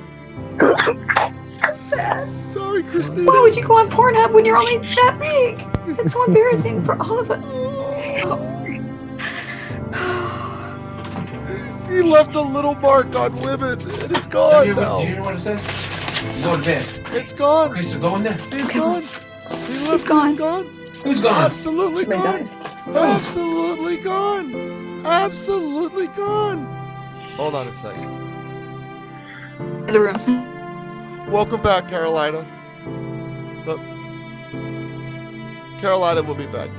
S4: So sad.
S1: Sorry, Christina.
S4: Why would you go on Pornhub when you're only that big? That's so embarrassing for all of us.
S1: He left a little mark on women, and it's gone now.
S14: You hear what it says? Go to bed.
S1: It's gone.
S14: Okay, so go in there.
S1: He's gone. He's
S4: gone.
S14: Who's gone?
S1: Absolutely gone. Absolutely gone. Absolutely gone. Hold on a second.
S4: The room.
S1: Welcome back, Carolina. Look. Carolina will be back.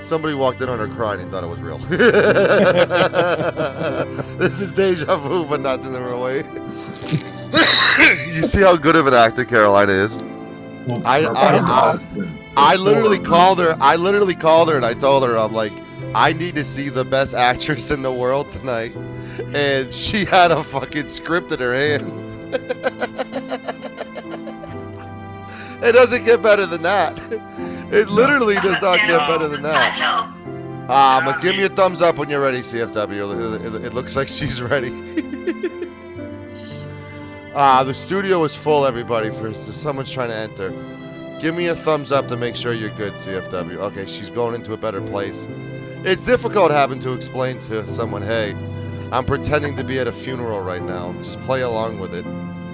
S1: Somebody walked in on her crying and thought it was real. This is deja vu, but not in the real way. You see how good of an actor Carolina is? I literally called her. I literally called her and I told her, I'm like, I need to see the best actress in the world tonight. and she had a fucking script in her hand. It doesn't get better than that. It literally does not get better than that. But give me a thumbs up when you're ready, CFW. It looks like she's ready. The studio is full, everybody. Someone's trying to enter. Give me a thumbs up to make sure you're good, CFW. Okay, she's going into a better place. It's difficult having to explain to someone, hey, I'm pretending to be at a funeral right now. Just play along with it.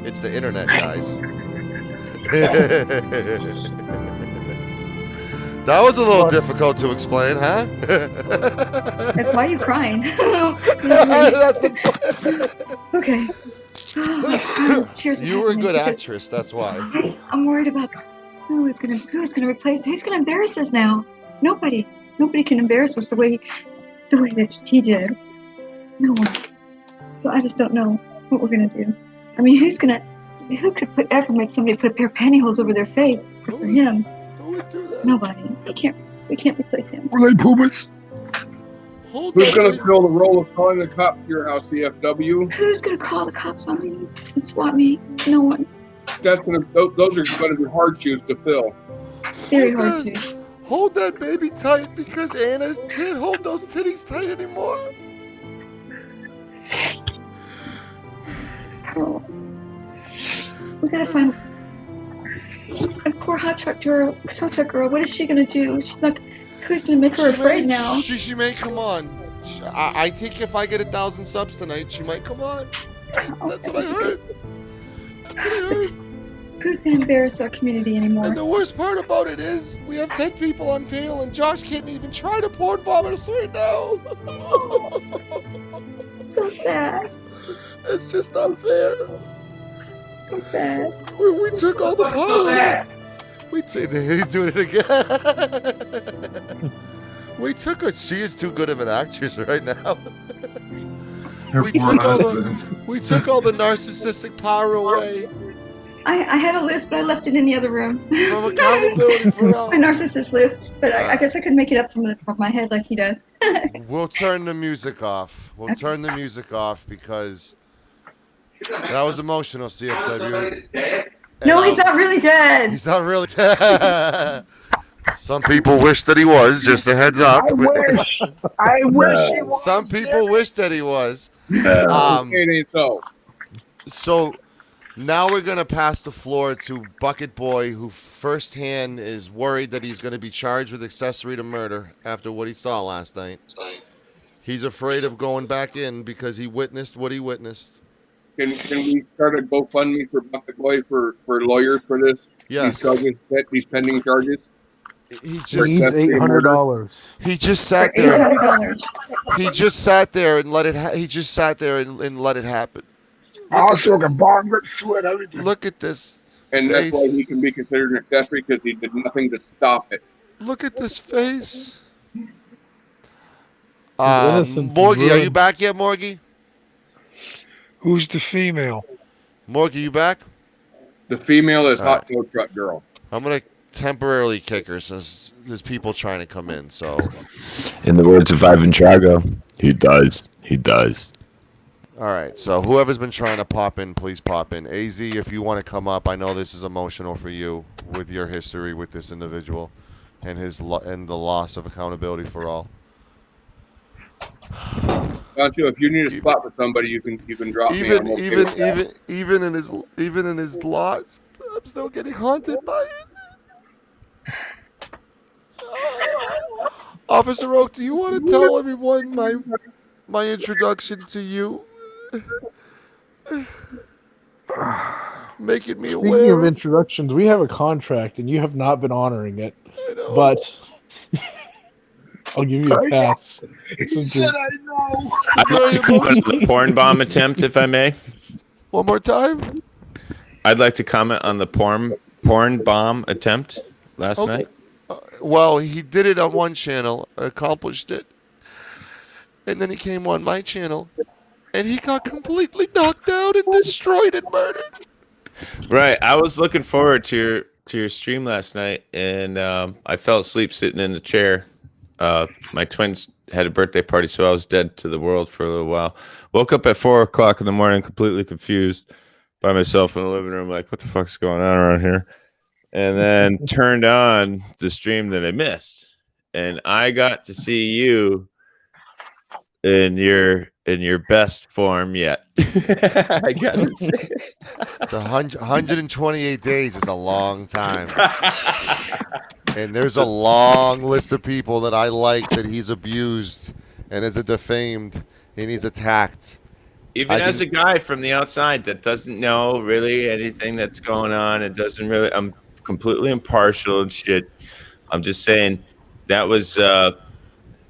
S1: It's the internet, guys. That was a little difficult to explain, huh?
S4: Like, why are you crying?
S1: That's the
S4: Okay. Cheers.
S1: You were a good actress, that's why.
S4: I'm worried about who's gonna replace. Who's gonna embarrass us now? Nobody can embarrass us the way that he did. No one. So I just don't know what we're gonna do. I mean, who could ever make somebody put a pair of pantyhose over their face except for him?
S1: Who would do that?
S4: Nobody. We can't replace him.
S3: Were they Pumas?
S6: Who's going to fill the role of calling the cops to your house, CFW?
S4: Who's gonna call the cops on me and swat me? No one.
S6: Those are going to be hard shoes to fill.
S4: Very hard shoes.
S1: Hold that baby tight because Anna can't hold those titties tight anymore.
S4: Oh. We gotta find a poor tow truck girl. What is she gonna do? She's not. Who's gonna make her afraid now?
S1: She may come on. I think if I get 1,000 subs tonight, she might come on. That's what I heard.
S4: Who's gonna embarrass our community anymore?
S1: And the worst part about it is we have 10 people on panel and Josh can't even try to porn bomb us right now.
S4: So sad.
S1: It's just not fair.
S4: So sad.
S1: We took all the power. He's doing it again. We took her. She is too good of an actress right now. We took all the narcissistic power away.
S4: I had a list, but I left it in the other room.
S1: From accountability for all.
S4: My narcissist list, but I guess I could make it up from my head like he does.
S1: We'll turn the music off. We'll turn the music off because that was emotional, CFW.
S4: No, he's not really dead.
S1: He's not really dead. Some people wish that he was. Just a heads up.
S3: I wish he was.
S1: Some people wish that he was.
S6: It ain't so.
S1: So now we're going to pass the floor to Bucket Boy, who firsthand is worried that he's going to be charged with accessory to murder after what he saw last night. He's afraid of going back in because he witnessed what he witnessed.
S6: Can we start a GoFundMe for Bucket Boy for lawyers for this?
S1: Yes.
S6: These pending charges?
S2: He needs $800.
S1: He just sat there. He just sat there and let it. He just sat there and let it happen.
S3: Also, the bond rips to it, everything.
S1: Look at this.
S6: And that's why he can be considered an accessory because he did nothing to stop it.
S1: Look at this face. Morgie, are you back yet, Morgie?
S10: Who's the female?
S1: Morgie, you back?
S6: The female is Hot Tow Truck Girl.
S1: I'm gonna temporarily kick her since there's people trying to come in. So,
S15: in the words of Ivan Drago, he does. He does.
S1: All right. So whoever's been trying to pop in, please pop in. AZ, if you want to come up, I know this is emotional for you with your history with this individual and and the loss of accountability for all.
S6: If you need a spot for somebody, you can drop me.
S1: Even in his loss, I'm still getting haunted by it. Officer Oak, do you want to tell everyone my introduction to you? Making me aware.
S2: Speaking of introductions, we have a contract and you have not been honoring it.
S1: I know.
S2: But I'll give you a pass.
S3: He said, I know.
S15: I'd like to comment on the porn bomb attempt, if I may.
S1: One more time.
S15: I'd like to comment on the porn bomb attempt last night.
S1: Well, he did it on one channel, accomplished it, and then he came on my channel, and he got completely knocked out and destroyed and murdered.
S15: Right. I was looking forward to your stream last night, and I fell asleep sitting in the chair. My twins had a birthday party, so I was dead to the world for a little while. Woke up at 4:00 in the morning, completely confused by myself in the living room, like, what the fuck's going on around here? And then turned on the stream that I missed, and I got to see you in your best form yet. I gotta say,
S1: It's 128 days is a long time. And there's a long list of people that I like that he's abused and is defamed and he's attacked.
S15: even as a guy from the outside that doesn't know really anything that's going on, it doesn't really. I'm completely impartial and shit. I'm just saying that was it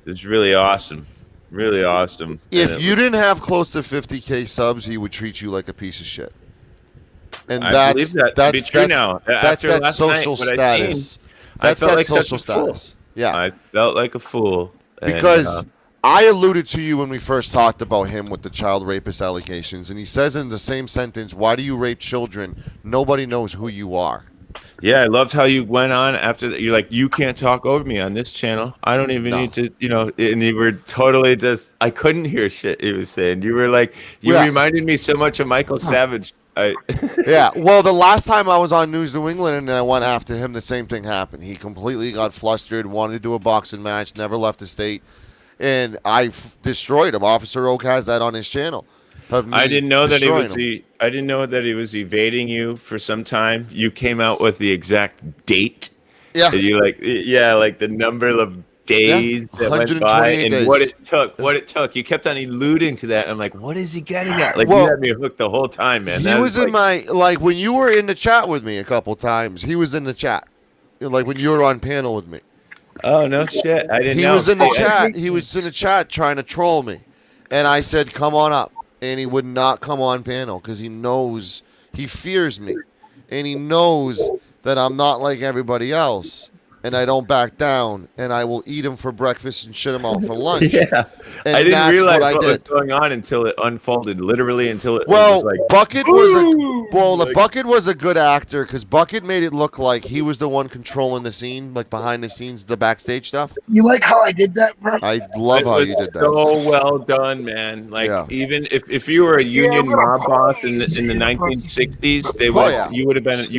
S15: was really awesome, really awesome.
S1: If you didn't have close to 50K subs, he would treat you like a piece of shit. And
S15: I believe that to be true now.
S1: That's
S15: After
S1: that
S15: last
S1: social
S15: night, what I'd
S1: status.
S15: seen,
S1: That's
S15: I felt
S1: that
S15: like
S1: social
S15: such a fool.
S1: status. Yeah.
S15: I felt like a fool.
S1: Because I alluded to you when we first talked about him with the child rapist allegations, and he says in the same sentence, "Why do you rape children? Nobody knows who you are."
S15: yeah, I loved how you went on after that. You're like, you can't talk over me on this channel. I don't even need to, and you were totally just, I couldn't hear shit he was saying. You were like, you reminded me so much of Michael Savage.
S1: Yeah, well, the last time I was on News New England and I went after him, the same thing happened. He completely got flustered, wanted to do a boxing match, never left the state, and I destroyed him. Officer Oak has that on his channel.
S15: I didn't know that I didn't know that he was evading you for some time. You came out with the exact date.
S1: Yeah.
S15: And you like the number of days that went by and
S1: days.
S15: what it took. You kept on alluding to that. I'm like, what is he getting at? Like, you had me hooked the whole time, man.
S1: He was in my when you were in the chat with me a couple times. He was in the chat, like when you were on panel with me.
S15: Oh no shit! I didn't know.
S1: He was in the chat. He was in the chat trying to troll me, and I said, "Come on up," and he would not come on panel because he fears me, and he knows that I'm not like everybody else. And I don't back down, and I will eat him for breakfast and shit him out for lunch.
S15: Yeah,
S1: and
S15: I didn't realize what was
S1: did.
S15: going on until it unfolded. Literally, until it was like
S1: Bucket was Bucket was a good actor because Bucket made it look like he was the one controlling the scene, like behind the scenes, the backstage stuff.
S3: You like how I did that, bro?
S1: I love how you did that.
S15: So well done, man. Like even if you were a union mob boss in the 1960s, you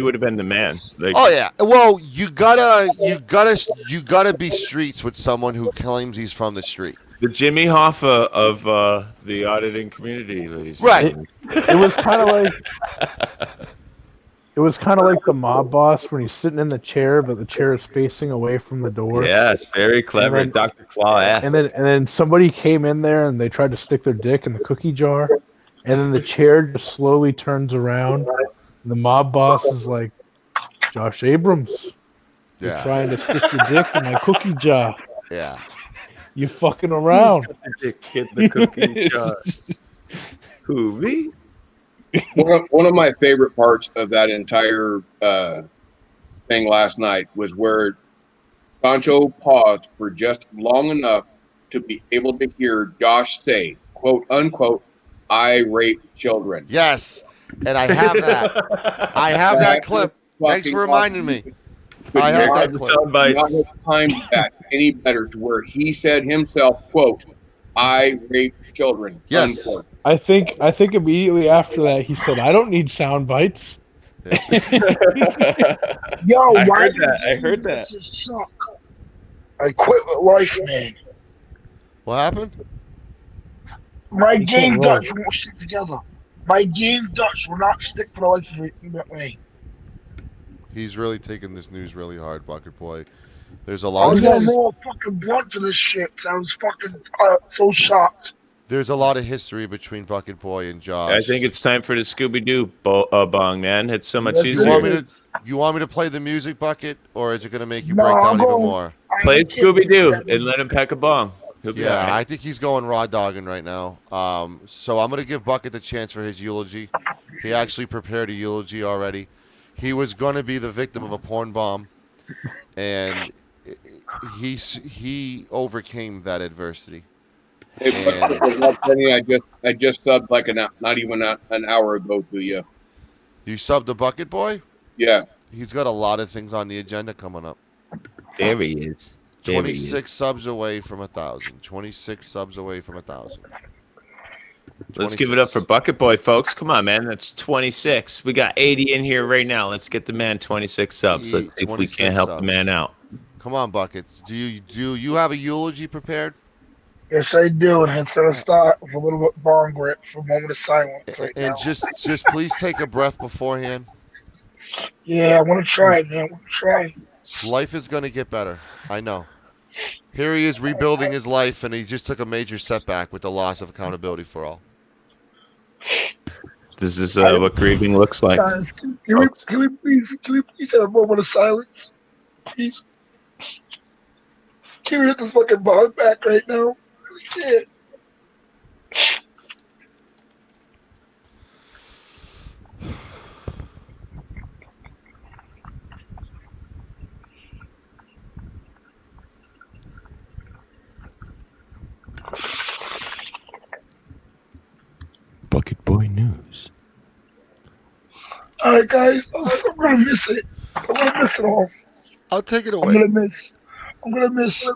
S15: would have been the man. Like,
S1: oh yeah. Well, you gotta be streets with someone who claims he's from the street.
S15: The Jimmy Hoffa of the auditing community, ladies.
S1: Right.
S2: It was kind of like the mob boss when he's sitting in the chair, but the chair is facing away from the door.
S15: Yes, very clever,
S2: then,
S15: Dr. Claw.
S2: And then somebody came in there and they tried to stick their dick in the cookie jar, and then the chair just slowly turns around. And the mob boss is like, "Josh Abrams, you're trying to stick your dick in my cookie jar.
S1: Yeah.
S2: You fucking around."
S15: Who's got the dick in the cookie jar? Who, me?
S6: One of my favorite parts of that entire thing last night was where Sancho paused for just long enough to be able to hear Josh say, quote unquote, "I rape children."
S1: Yes. And I have that. I have that clip. Thanks for reminding me. I have that clip.
S6: Not have timed that any better to where he said himself, quote, "I rape children."
S1: Yes.
S6: Unquote.
S2: I think immediately after that he said, "I don't need sound bites."
S3: Yo,
S15: I
S3: why
S15: heard that. I heard that.
S3: This suck? I quit with life, man.
S1: What happened?
S3: My game Dutch won't stick together. My game Dutch will not stick for the life of it that way.
S1: He's really taking this news really hard, Bucket Boy. There's a lot
S3: I'm
S1: of
S3: gonna roll a fucking blunt for this shit. I was fucking so shocked.
S1: There's a lot of history between Bucket Boy and Josh.
S15: I think it's time for the Scooby-Doo bong, man. It's so much easier.
S1: You want me to play the music, Bucket, or is it going to make you break down even more?
S15: Play Scooby-Doo and let him pack a bong. He'll be all right.
S1: I think he's going raw dogging right now. So I'm going to give Bucket the chance for his eulogy. He actually prepared a eulogy already. He was going to be the victim of a porn bomb, and he overcame that adversity.
S6: Hey, I just subbed like not even an hour ago to you.
S1: You subbed the Bucket Boy?
S6: Yeah.
S1: He's got a lot of things on the agenda coming up.
S15: There he is. There he
S1: 26 subs away from 1,000. 26 subs away from 1,000.
S15: Let's give it up for Bucket Boy, folks. Come on, man. That's 26. We got 80 in here right now. Let's get the man 26 subs. Let's see if we
S1: 26
S15: can't help
S1: subs.
S15: the man out.
S1: Come on, Buckets. Do you have a eulogy prepared?
S3: Yes, I do, and it's gonna start with a little bit bong grip for a moment of silence right
S1: And
S3: now.
S1: just please take a breath beforehand.
S3: Yeah, I want to try, man. I want to try.
S1: Life is going to get better. I know. Here he is rebuilding his life, and he just took a major setback with the loss of accountability for all.
S15: This is what grieving looks like.
S3: Guys, can we please have a moment of silence, please? Can we hit this fucking bong back right now? We can't.
S15: Bucket Boy News.
S3: All right, guys, I'm gonna miss it. I'm gonna miss it all.
S1: I'll take it away.
S3: I'm gonna miss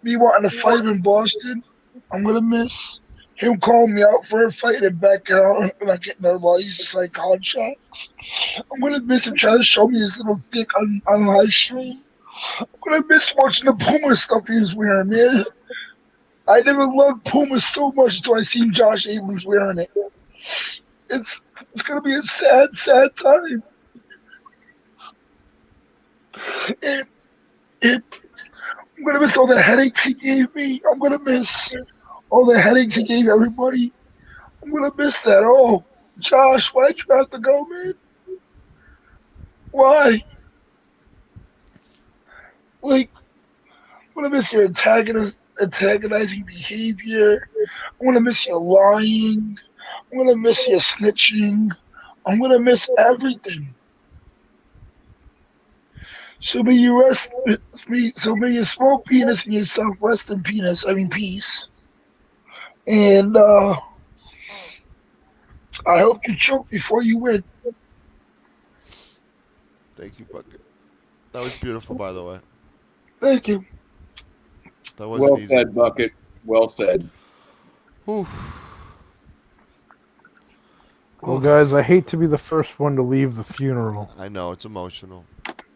S3: me wanting to fight in Boston. I'm gonna miss him calling me out for a fight and backing out when I get no license like contracts. I'm gonna miss him trying to show me his little dick on live stream. I'm gonna miss watching the Puma stuff he was wearing, man. I never loved Puma so much until I seen Josh Abrams wearing it. It's gonna be a sad time. And I'm gonna miss all the headaches he gave me. I'm gonna miss all the headaches he gave everybody. I'm gonna miss that. Oh, Josh, why'd you have to go, man? Why? Like, I'm gonna miss your antagonizing behavior. I'm gonna miss your lying. I'm gonna miss your snitching. I'm gonna miss everything. So may you rest. So may your small penis and yourself rest in peace. And I hope you choke before you win.
S1: Thank you, Bucket. That was beautiful, by the way.
S3: Thank you.
S1: That wasn't
S6: Well
S1: easy.
S6: said, Bucket. Well said.
S1: Whew.
S2: Well, guys, I hate to be the first one to leave the funeral,
S1: I know, it's emotional.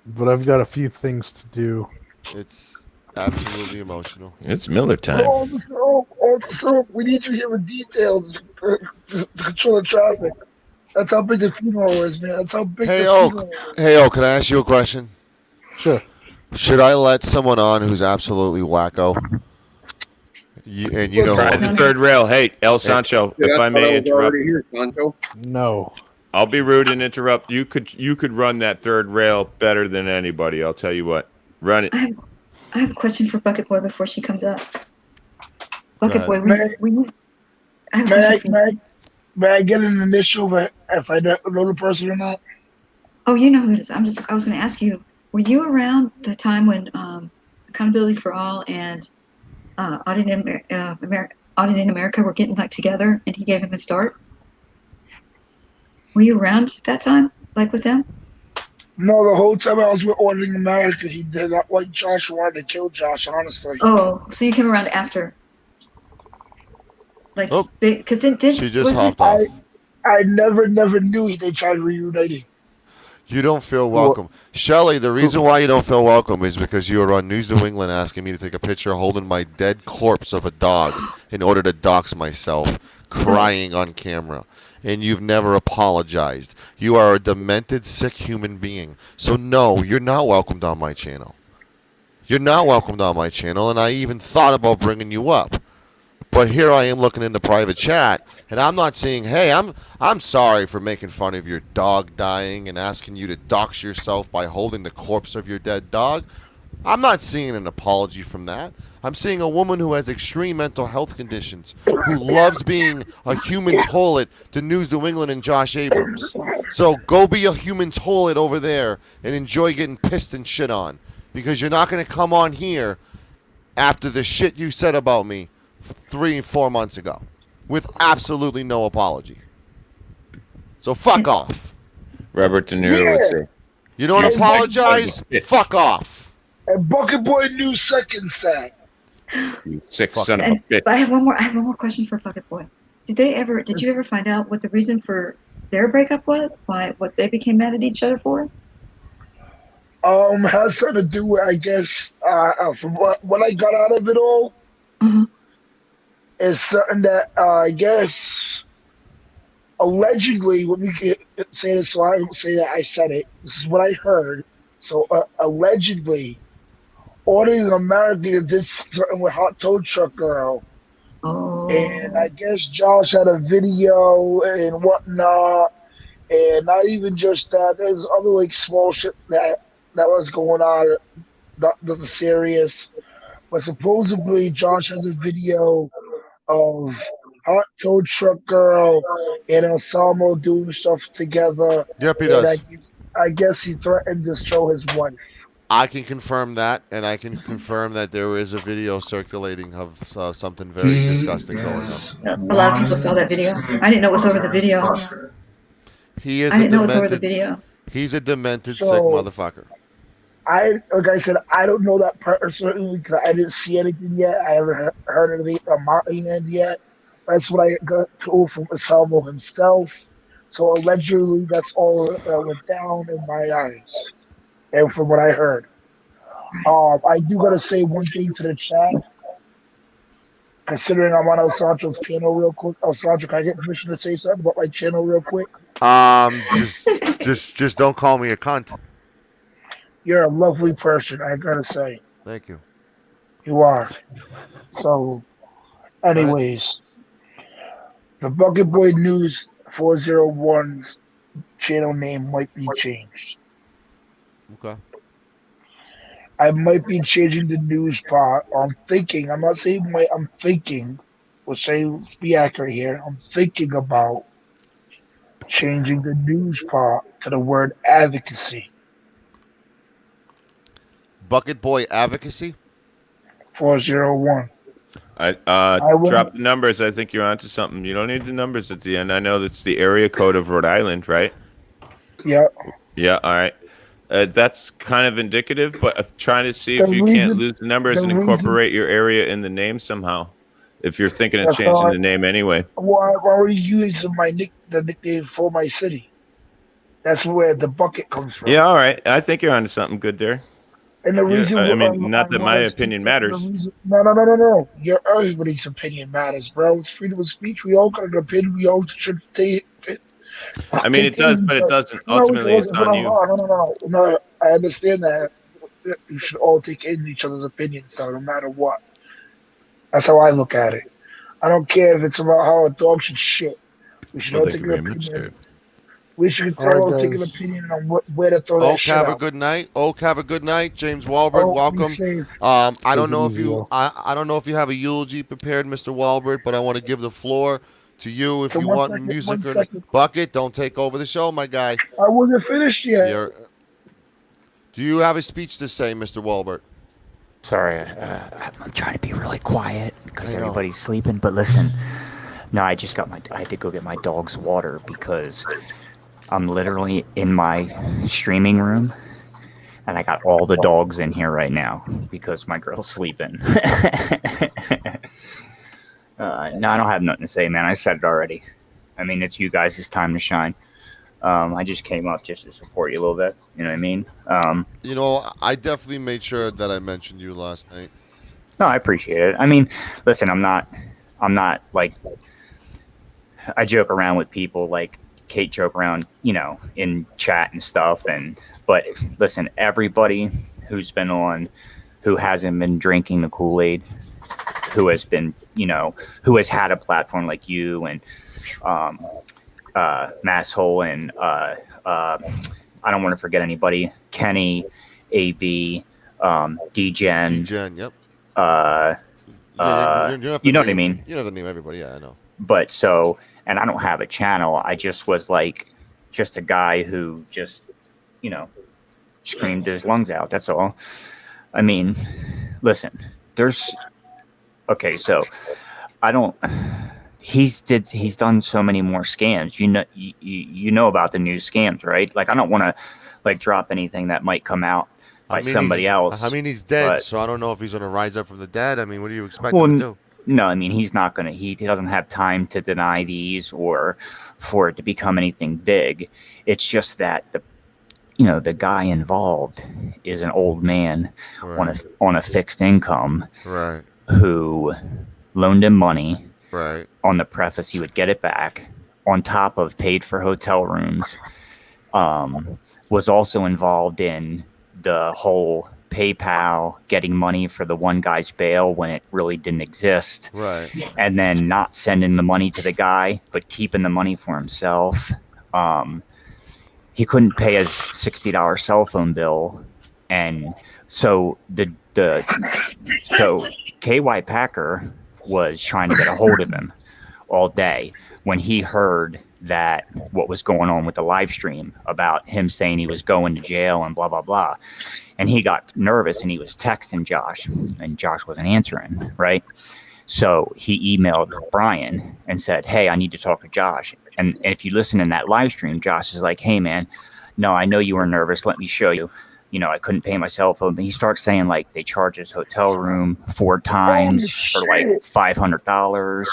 S2: but I've got a few things to do.
S1: It's absolutely emotional.
S15: It's Miller time.
S3: Officer, we need you here with details to control the traffic. That's how big the funeral is, man. That's how big
S1: Hey,
S3: the
S1: Oak.
S3: funeral is.
S1: Hey, Oak, can I ask you a question?
S2: Sure.
S1: Should I let someone on who's absolutely wacko? You know
S15: Try the third rail. Hey, El Sancho, if I may interrupt.
S6: Here, Sancho.
S2: No.
S15: I'll be rude and interrupt. You could run that third rail better than anybody. I'll tell you what. Run it.
S4: I have a question for Bucket Boy before she comes up. Bucket Boy, I have a question for you.
S3: May I get an initial if I know the person or not?
S4: Oh, you know who it is. I was going to ask you, were you around the time when Accountability for All and Auditing America were getting like together and he gave him a start? Were you around that time, like with them?
S3: No, the whole time I was with Auditing America, he did not like Josh wanted to kill Josh, honestly.
S4: Oh, so you came around after. Like, because
S1: she just hopped off.
S3: I never knew they tried reuniting.
S1: You don't feel welcome. Shelly, the reason why you don't feel welcome is because you were on News New England asking me to take a picture holding my dead corpse of a dog in order to dox myself, crying on camera. And you've never apologized. You are a demented, sick human being. So no, you're not welcomed on my channel. You're not welcomed on my channel, and I even thought about bringing you up. But here I am looking in the private chat, and I'm not saying, hey, I'm sorry for making fun of your dog dying and asking you to dox yourself by holding the corpse of your dead dog. I'm not seeing an apology from that. I'm seeing a woman who has extreme mental health conditions, who loves being a human toilet to News New England and Josh Abrams. So go be a human toilet over there and enjoy getting pissed and shit on, because you're not going to come on here after the shit you said about me 3 and 4 months ago with absolutely no apology. So fuck off.
S15: Robert De Niro would say.
S1: You don't apologize? Fuck off.
S3: And Bucket Boy News second set.
S15: You sick son of a bitch.
S4: But I have one more question for Bucket Boy. Did you ever find out what the reason for their breakup was? Why what they became mad at each other for?
S3: Has something to do with, I guess, from what I got out of it all, is something that I guess allegedly, let me say this so I don't say that I said it. This is what I heard. So allegedly, ordering America did something with Hot Tow Truck Girl. And I guess Josh had a video and whatnot. And not even just that, there's other like small shit that was going on, nothing serious. But supposedly Josh has a video of Hot Tow Truck Girl and El Salmo doing stuff together.
S1: Yep, he
S3: and
S1: does.
S3: I guess he threatened to show his wife.
S1: I can confirm that, and I can confirm that there is a video circulating of something very disgusting going on.
S4: A lot of people saw that video. I didn't know it was over the video.
S1: He is
S4: I didn't know it was over
S1: demented.
S4: the video.
S1: He's a demented,
S3: So-
S1: sick motherfucker.
S3: Like I said, I don't know that personally because I didn't see anything yet. I haven't heard anything on my end yet. That's what I got told from Salmo himself. So allegedly, that's all that went down in my eyes, and from what I heard. I do gotta say one thing to the chat. Considering I'm on El Sancho's channel real quick, El Sancho, can I get permission to say something about my channel real quick?
S1: Just don't call me a cunt.
S3: You're a lovely person, I gotta say.
S1: Thank you.
S3: You are. So, anyways, the Bucket Boy News 401's channel name might be changed.
S1: Okay.
S3: I might be changing the news part. I'm thinking, I'm not saying might, I'm thinking, let's be accurate here. I'm thinking about changing the news part to the word advocacy.
S1: Bucket Boy Advocacy?
S3: 401.
S15: I
S3: will-
S15: drop the numbers. I think you're onto something. You don't need the numbers at the end. I know that's the area code of Rhode Island, right?
S3: Yeah.
S15: Yeah, all right. That's kind of indicative, but I'm trying to see if
S3: The
S15: you can't
S3: reason-
S15: lose the numbers and
S3: the
S15: incorporate your area in the name somehow. If you're thinking of
S3: That's
S15: changing
S3: all I-
S15: the name anyway.
S3: Well, I'm already using the nickname for my city. That's where the bucket comes from.
S15: Yeah, all right. I think you're onto something good there.
S3: And the
S15: Yeah,
S3: reason
S15: I mean,
S3: why
S15: not that my
S3: wanna
S15: opinion
S3: speak- the
S15: matters.
S3: reason- No. Everybody's opinion matters, bro. It's freedom of speech. We all got an opinion. We all should stay.
S15: I mean, it does, but it doesn't. Ultimately, it's on you.
S3: No, I understand that. You should all take in each other's opinions, though, no matter what. That's how I look at it. I don't care if it's about how a dog should shit. We should
S15: Well,
S3: all
S15: thank
S3: take
S15: you
S3: an
S15: very much,
S3: opinion.
S15: sir.
S3: We should
S1: All right,
S3: all take an
S1: guys.
S3: opinion on where to throw that
S1: Oak,
S3: shit
S1: have a
S3: out.
S1: good night. Oak, have a good night. James Walbert,
S3: Oak, be
S1: welcome.
S3: safe.
S1: I
S3: Take
S1: don't know
S3: it
S1: if
S3: easy,
S1: you
S3: Oak.
S1: I don't know if you have a eulogy prepared, Mr. Walbert, but I want to give the floor to you if
S3: So
S1: you
S3: one
S1: want
S3: second,
S1: music
S3: one
S1: or
S3: second.
S1: Bucket. Don't take over the show, my guy.
S3: I wasn't finished yet.
S1: Do you have a speech to say, Mr. Walbert?
S16: Sorry, I'm trying to be really quiet because
S1: I know.
S16: everybody's sleeping. But listen, no, I had to go get my dog's water because I'm literally in my streaming room and I got all the dogs in here right now because my girl's sleeping. No, I don't have nothing to say, man. I said it already. I mean, it's you guys' time to shine. I just came up just to support you a little bit. You know what I mean?
S1: You know, I definitely made sure that I mentioned you last night.
S16: No, I appreciate it. I mean, listen, I'm not like, I joke around with people like Kate joke around, you know, in chat and stuff. But listen, everybody who's been on, who hasn't been drinking the Kool-Aid, who has been, you know, who has had a platform like you and Masshole and I don't want to forget anybody, Kenny, AB, DGen.
S1: Yep.
S16: You know what I mean?
S1: You know the name everybody. Yeah, I know.
S16: But so, and I don't have a channel. I just was like, just a guy who just, you know, screamed his lungs out. That's all. I mean, listen, okay, so I don't, he's done so many more scams. You know about the new scams, right? Like, I don't want to like drop anything that might come out by somebody else.
S1: I mean, he's dead,
S16: but-
S1: so I don't know if he's going to rise up from the dead. I mean, what do you expect him
S16: Well,
S1: to do?
S16: no, I mean he's not gonna. He doesn't have time to deny these or for it to become anything big. It's just that the guy involved is an old man on a fixed income,
S1: Right.
S16: who loaned him money,
S1: right,
S16: on the preface he would get it back, on top of paid for hotel rooms. Was also involved in the whole PayPal, getting money for the one guy's bail when it really didn't exist.
S1: Right.
S16: And then not sending the money to the guy, but keeping the money for himself. He couldn't pay his $60 cell phone bill. And so so KY Packer was trying to get a hold of him all day when he heard that what was going on with the live stream about him saying he was going to jail and blah, blah, blah. And he got nervous and he was texting Josh, and Josh wasn't answering, right? So he emailed Brian and said, hey, I need to talk to Josh. And if you listen in that live stream, Josh is like, hey, man, no, I know you were nervous. Let me show you. I couldn't pay my cell phone. But he starts saying, like, they charge his hotel room 4 times for, like, $500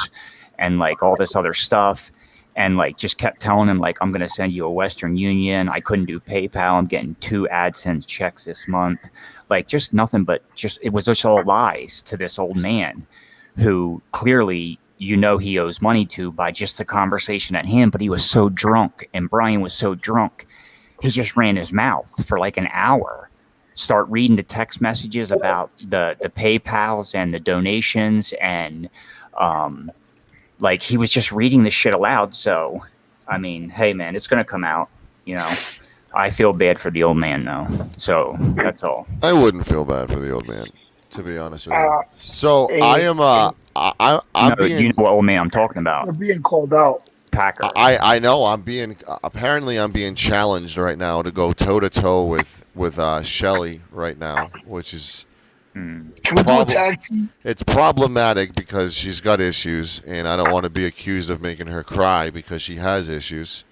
S16: and, like, all this other stuff. And, like, just kept telling him, like, I'm going to send you a Western Union. I couldn't do PayPal. I'm getting 2 AdSense checks this month. Like, just nothing but it was just all lies to this old man who clearly, he owes money to by just the conversation at hand. But he was so drunk, and Brian was so drunk, he just ran his mouth for like an hour. Start reading the text messages about the PayPals and the donations, and like he was just reading this shit aloud. So, I mean, hey man, it's gonna come out. I feel bad for the old man though. So that's all.
S1: I wouldn't feel bad for the old man, to be honest with you. So I am I'm being.
S16: You know what old man I'm talking about?
S3: They're being called out.
S16: Packer.
S1: I know I'm being challenged right now to go toe to toe with Shelly right now, which is
S3: Can we do a tag team?
S1: it's problematic because she's got issues, and I don't want to be accused of making her cry because she has issues.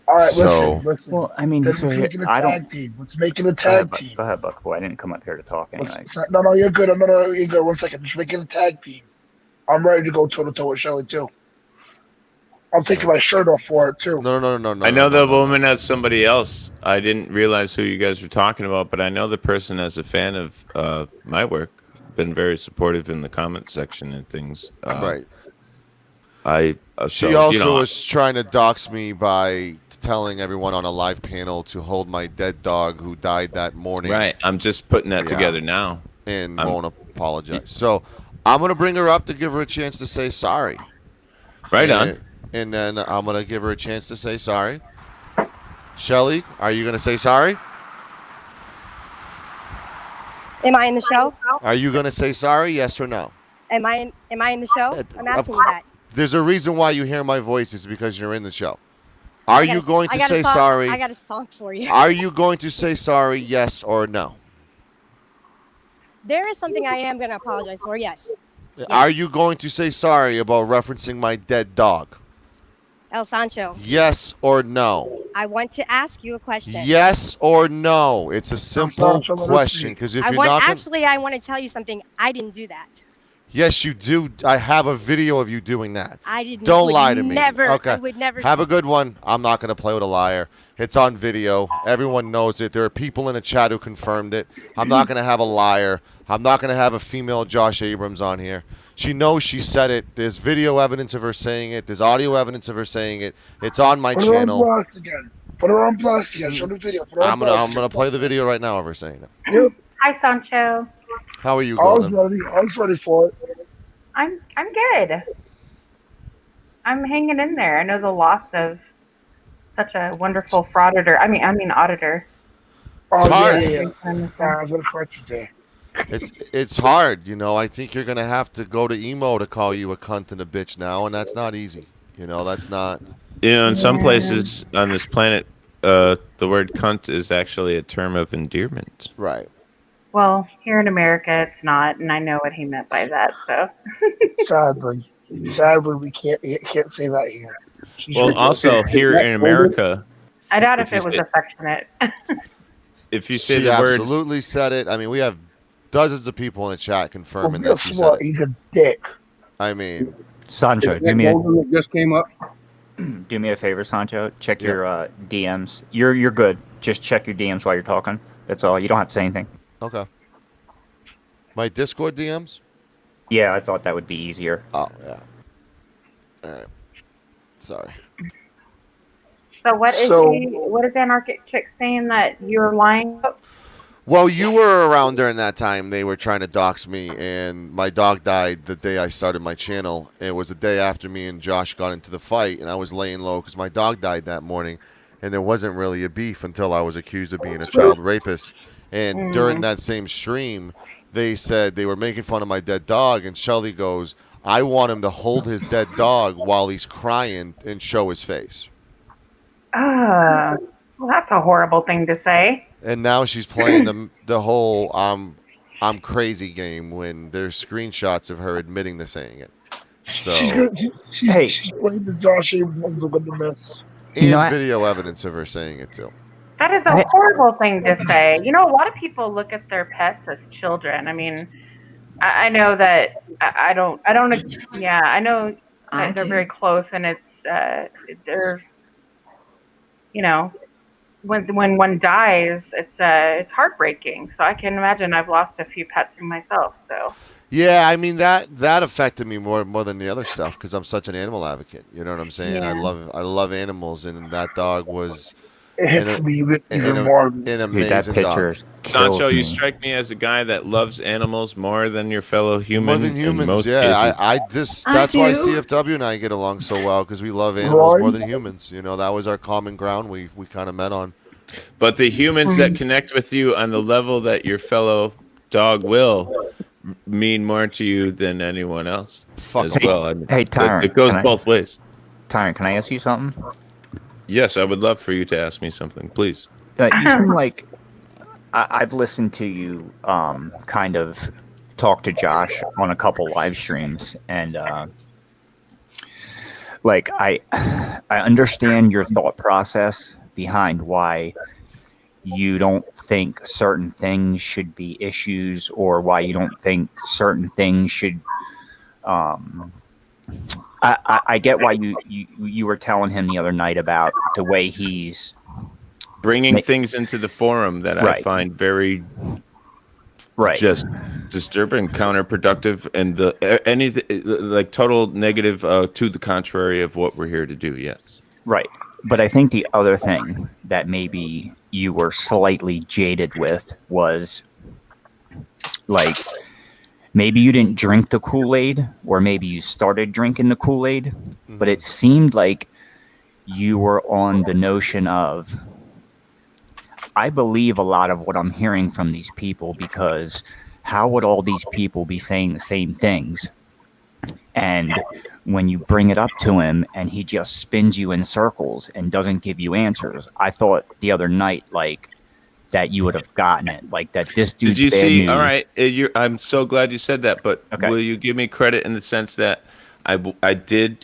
S3: All right,
S1: So-
S3: listen.
S16: Well, I mean,
S3: Let's make it a tag team. Let's make it a tag team.
S16: Go ahead, Buckboy. I didn't come up here to talk anyway.
S3: No, you're good. No, you're good. 1 second. Just make it a tag team. I'm ready to go toe to toe with Shelly too. I'm taking my shirt off for it too.
S1: No.
S15: I know the woman has somebody else. I didn't realize who you guys were talking about, but I know the person as a fan of my work, been very supportive in the comment section and things.
S1: Right.
S15: She
S1: She also was trying to dox me by telling everyone on a live panel to hold my dead dog who died that morning.
S15: Right. I'm just putting that together now.
S1: And won't apologize. So I'm going to bring her up to give her a chance to say sorry.
S15: Right on.
S1: And then I'm going to give her a chance to say sorry. Shelly, are you going to say sorry?
S17: Am I in the show?
S1: Are you going to say sorry, yes or no?
S17: Am I in the show? I'm asking you that.
S1: There's a reason why you hear my voice is because you're in the show. Are you going to say sorry?
S17: I got a song for you.
S1: Are you going to say sorry, yes or no?
S17: There is something I am going to apologize for, yes.
S1: Are you going to say sorry about referencing my dead dog?
S17: El Sancho,
S1: Yes or no?
S17: I want to ask you a question.
S1: Yes or no? It's a simple question because if
S17: I
S1: you're
S17: want,
S1: not gonna,
S17: actually, I want to tell you something. I didn't do that.
S1: yes, you do. I have a video of you doing that.
S17: I didn't.
S1: Don't
S17: would
S1: lie to me.
S17: Never.
S1: Okay.
S17: I would never.
S1: Have a good one. I'm not going to play with a liar. It's on video. Everyone knows it. There are people in the chat who confirmed it. I'm not going to have a liar. I'm not going to have a female Josh Abrams on here. She knows she said it. There's video evidence of her saying it. There's audio evidence of her saying it. It's on my
S3: Put her on
S1: channel.
S3: blast again. Put her on blast again. Show the video. Put her on blast
S1: I'm gonna play the video right now of her saying it.
S18: Hi, Sancho.
S1: How are you,
S3: I was
S1: Golden?
S3: ready. I was ready for it.
S18: I'm good. I'm hanging in there. I know the loss of such a wonderful frauditor. I mean auditor.
S3: Oh,
S1: hard.
S3: yeah. I was gonna correct you there.
S1: It's hard, I think you're gonna have to go to emo to call you a cunt and a bitch now, and that's not easy. That's not.
S15: In some places on this planet, the word cunt is actually a term of endearment.
S1: Right.
S18: Well, here in America, it's not, and I know what he meant by that. So.
S3: Sadly, we can't say that here.
S15: Well, also here in America.
S18: I doubt if it was affectionate.
S15: if you say
S1: She
S15: the words,
S1: absolutely said it. I mean, we have dozens of people in the chat confirming
S3: Well,
S1: that she
S3: guess
S1: said
S3: what?
S1: it.
S3: He's a dick.
S1: I mean,
S16: Sancho,
S6: Is that Golden that just came up?
S16: do me a favor, Sancho. Check
S1: Yeah.
S16: your DMs. You're good. Just check your DMs while you're talking. That's all. You don't have to say anything.
S1: okay. My Discord DMs?
S16: Yeah, I thought that would be easier.
S1: Oh, yeah. All right. Sorry.
S18: So what is
S3: So-
S18: what is Anarchic Chick saying that you're lying about?
S1: Well, you were around during that time. They were trying to dox me, and my dog died the day I started my channel. It was the day after me and Josh got into the fight, and I was laying low because my dog died that morning, and there wasn't really a beef until I was accused of being a child rapist. And during that same stream, they said they were making fun of my dead dog, and Shelly goes, I want him to hold his dead dog while he's crying and show his face.
S18: Well, that's a horrible thing to say.
S1: And now she's playing the whole I'm crazy game when there's screenshots of her admitting to saying it. So
S3: She's playing the Josh Abrams of the mess.
S1: and video evidence of her saying it too.
S18: That is a horrible thing to say. You know, a lot of people look at their pets as children. I mean, I know that I don't. Yeah, I know that they're very close, and it's they're, you know, when one dies, it's heartbreaking. So I can imagine. I've lost a few pets myself. So
S1: Yeah, I mean that affected me more than the other stuff because I'm such an animal advocate. You know what I'm saying?
S18: Yeah.
S1: I love animals, and that dog was
S3: It hits me even more.
S1: An amazing dog.
S15: Sancho, you strike me as a guy that loves animals more than your fellow human.
S1: More than
S15: in
S1: humans,
S15: most
S1: yeah.
S15: cases.
S1: That's why
S4: do.
S1: CFW and I get along so well because we love animals more than humans. You know, that was our common ground we kind of met on.
S15: But the humans that connect with you on the level that your fellow dog will mean more to you than anyone else as well. I mean,
S16: Hey, Tyrant.
S15: it goes
S16: can I-
S15: both ways.
S16: Tyrant, can I ask you something?
S15: Yes, I would love for you to ask me something, please.
S16: You seem like I've listened to you kind of talk to Josh on a couple live streams, and like I understand your thought process behind why you don't think certain things should be issues, or why you don't think certain things should. I get why you were telling him the other night about the way he's
S15: bringing things into the forum that I find very just disturbing, counterproductive, and anything like total negative to the contrary of what we're here to do. Yes,
S16: right. But I think the other thing that maybe you were slightly jaded with was like maybe you didn't drink the Kool-Aid, or maybe you started drinking the Kool-Aid, but it seemed like you were on the notion of, I believe a lot of what I'm hearing from these people, because how would all these people be saying the same things? And when you bring it up to him and he just spins you in circles and doesn't give you answers, I thought the other night, like, that you would have gotten it, like that this dude's
S15: did you
S16: bad
S15: see?
S16: news.
S15: All right, I'm so glad you said that. But will you give me credit in the sense that I did?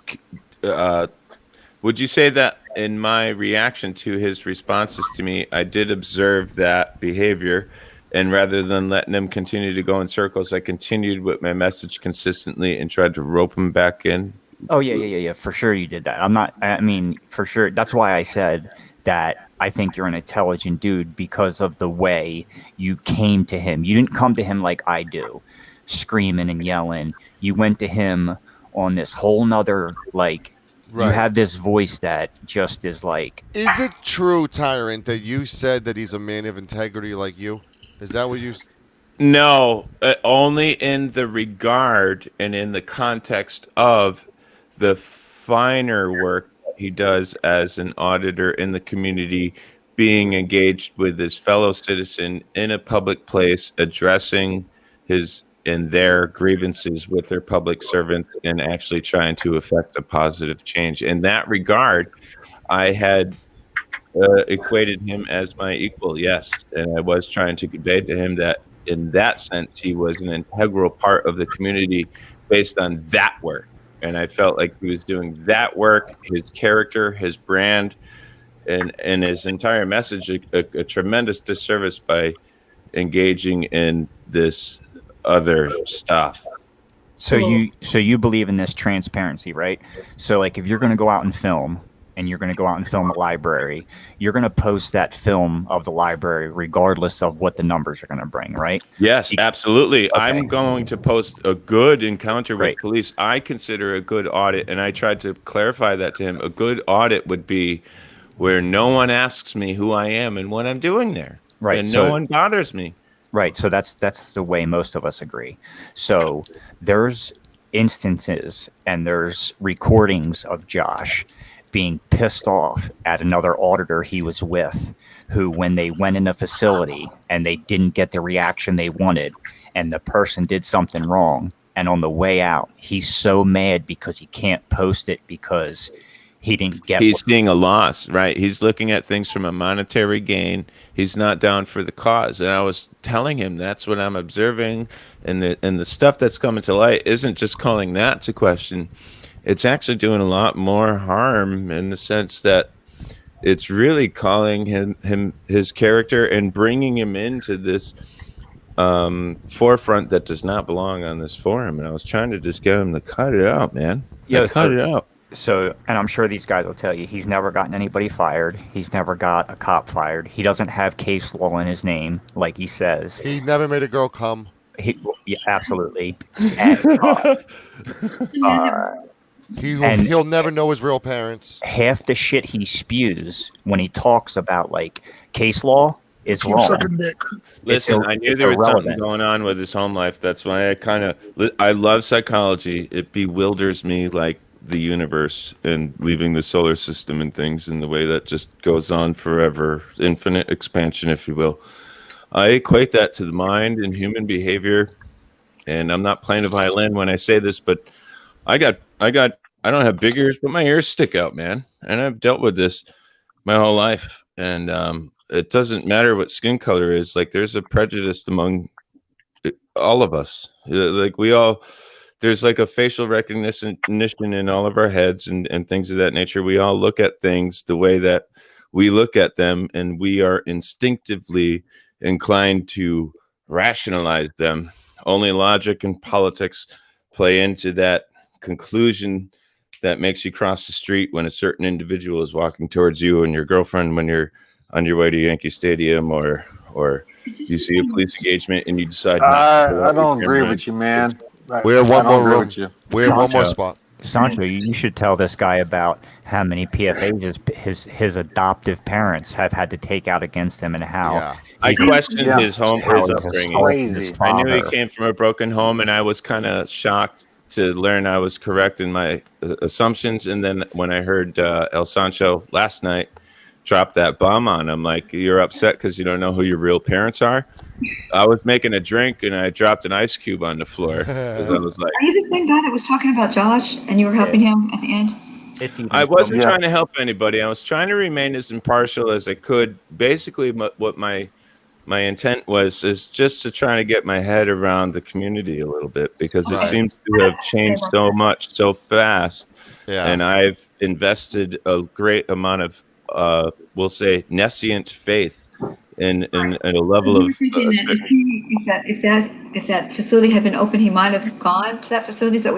S15: Would you say that in my reaction to his responses to me, I did observe that behavior, and rather than letting him continue to go in circles, I continued with my message consistently and tried to rope him back in?
S16: Oh yeah. For sure you did that. I mean, for sure. That's why I said that I think you're an intelligent dude, because of the way you came to him. You didn't come to him like I do, screaming and yelling. You went to him on this whole nother, like, you have this voice that just is like.
S1: Is it true, Tyrant, that you said that he's a man of integrity like you? Is that what you?
S15: No, only in the regard and in the context of the finer work he does as an auditor in the community, being engaged with his fellow citizen in a public place, addressing his and their grievances with their public servants, and actually trying to effect a positive change. In that regard, I had equated him as my equal, yes, and I was trying to convey to him that in that sense he was an integral part of the community based on that work. And I felt like he was doing that work, his character, his brand, and his entire message a tremendous disservice by engaging in this other stuff.
S16: So you believe in this transparency, right? So like if you're going to go out and film and you're going to go out and film a library, you're going to post that film of the library regardless of what the numbers are going to bring, right?
S15: Yes, absolutely.
S16: Okay.
S15: I'm going to post a good encounter with police. I consider a good audit, and I tried to clarify that to him. A good audit would be where no one asks me who I am and what I'm doing there.
S16: Right.
S15: And
S16: So
S15: no one bothers me.
S16: Right. So that's the way most of us agree. So there's instances and there's recordings of Josh being pissed off at another auditor he was with, who when they went in a facility and they didn't get the reaction they wanted and the person did something wrong, and on the way out he's so mad because he can't post it because he didn't get
S15: He's seeing a loss, right? He's looking at things from a monetary gain. He's not down for the cause. And I was telling him that's what I'm observing, and the stuff that's coming to light isn't just calling that to question. It's actually doing a lot more harm in the sense that it's really calling him his character and bringing him into this forefront that does not belong on this forum. And I was trying to just get him to cut it out, man. Cut it out.
S16: So, and I'm sure these guys will tell you, he's never gotten anybody fired. He's never got a cop fired. He doesn't have case law in his name, like he says.
S1: He never made a girl come.
S16: Yeah, absolutely. And,
S1: He'll never know his real parents.
S16: Half the shit he spews when he talks about like case law is wrong.
S15: Listen, I knew there was something going on with his home life. That's why I love psychology. It bewilders me like the universe and leaving the solar system and things in the way that just goes on forever, infinite expansion, if you will. I equate that to the mind and human behavior, and I'm not playing a violin when I say this, but I don't have big ears, but my ears stick out, man, and I've dealt with this my whole life, and it doesn't matter what skin color is. Like, there's a prejudice among all of us. Like, there's like a facial recognition in all of our heads and things of that nature. We all look at things the way that we look at them, and we are instinctively inclined to rationalize them. Only logic and politics play into that conclusion that makes you cross the street when a certain individual is walking towards you and your girlfriend when you're on your way to Yankee Stadium, or you see a police engagement and you decide not to.
S19: I don't agree with you, man.
S1: We have one more room. We have one more spot.
S16: Sancho, you should tell this guy about how many PFAs his adoptive parents have had to take out against him, and how
S15: I questioned his upbringing.
S16: Crazy.
S15: I knew he came from a broken home, and I was kind of shocked to learn I was correct in my assumptions. And then when I heard El Sancho last night drop that bomb on him, like, you're upset because you don't know who your real parents are. I was making a drink and I dropped an ice cube on the floor because I was like,
S4: are you the same guy that was talking about Josh and you were helping him at the end?
S15: I wasn't trying to help anybody. I was trying to remain as impartial as I could. Basically, what my intent is just to try to get my head around the community a little bit, because it seems to have changed so much so fast. And I've invested a great amount of we'll say nescient faith in a level
S4: So
S15: of
S4: you're thinking that if that facility had been open, he might have gone to that facility. Is that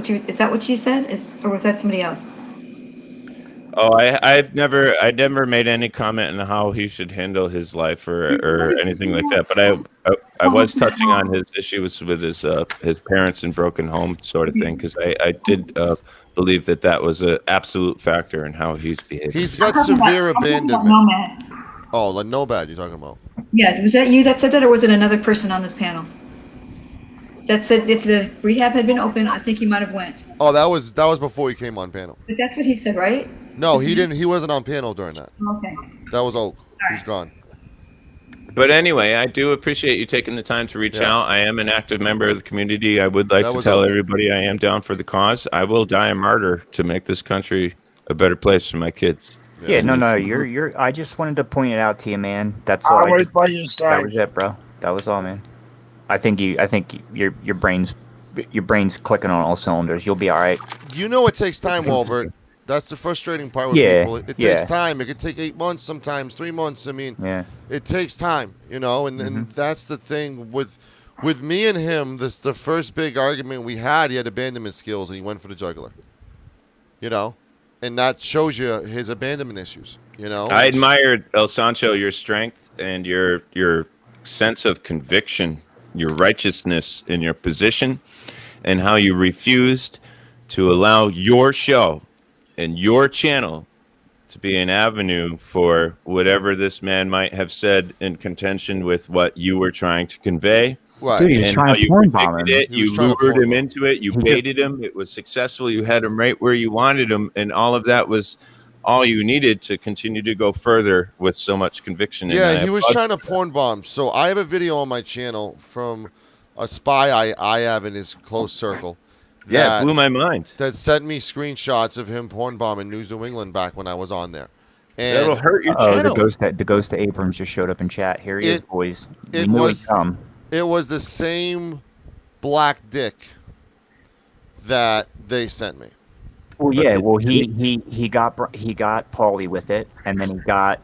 S4: what you said? Or was that somebody else?
S15: Oh, I never made any comment on how he should handle his life or anything like that. But I was touching on his issues with his parents and broken home sort of thing, because I did believe that was an absolute factor in how he's behaving.
S1: He's got severe abandonment.
S4: Nomad.
S1: Oh, like Nomad you're talking about?
S4: Yeah, was that you that said that, or was it another person on this panel that said if the rehab had been open, I think he might have went?
S1: Oh, that was before he came on panel.
S4: But that's what he said, right?
S1: No, he didn't. He wasn't on panel during that.
S4: Okay.
S1: That was Oak. He's gone.
S15: But anyway, I do appreciate you taking the time to reach out. I am an active member of the community. I would like to tell everybody I am down for the cause. I will die a martyr to make this country a better place for my kids.
S16: Yeah, no, you're. I just wanted to point it out to you, man. That's all.
S3: Always by your side.
S16: That was it, bro. That was all, man. I think your brain's clicking on all cylinders. You'll be all right.
S1: You know it takes time, Walbert. That's the frustrating part with
S16: Yeah,
S1: people. It
S16: yeah.
S1: takes time. It could take 8 months sometimes, 3 months. I mean,
S16: Yeah.
S1: it takes time, you know, and that's the thing with me and him. The first big argument we had, he had abandonment skills and he went for the jugular, you know, and that shows you his abandonment issues, you know.
S15: I admired El Sancho, your strength and your sense of conviction, your righteousness in your position, and how you refused to allow your show and your channel to be an avenue for whatever this man might have said in contention with what you were trying to convey.
S1: Right.
S16: Dude, he was
S15: And
S16: trying
S15: how
S16: to
S15: you
S16: porn bomb
S15: predicted
S16: him.
S15: it,
S1: He was
S15: you
S1: trying to
S15: lured
S1: porn
S15: him
S1: bomb.
S15: into it, you
S16: He
S15: baited him. It was successful. You had him right where you wanted him, and all of that was all you needed to continue to go further with so much conviction.
S1: Yeah,
S15: and
S1: he was trying to porn bomb. So I have a video on my channel from a spy I have in his close circle.
S15: Yeah, it blew my mind.
S1: That sent me screenshots of him porn bombing News New England back when I was on there. And
S15: That'll hurt your
S16: Oh,
S15: channel.
S16: the ghost of Abrams just showed up in chat. Here he is, boys. We
S1: it
S16: knew
S1: was
S16: he'd come.
S1: It was the same black dick that they sent me.
S16: Well, yeah. Well, he got Paulie with it, and then he got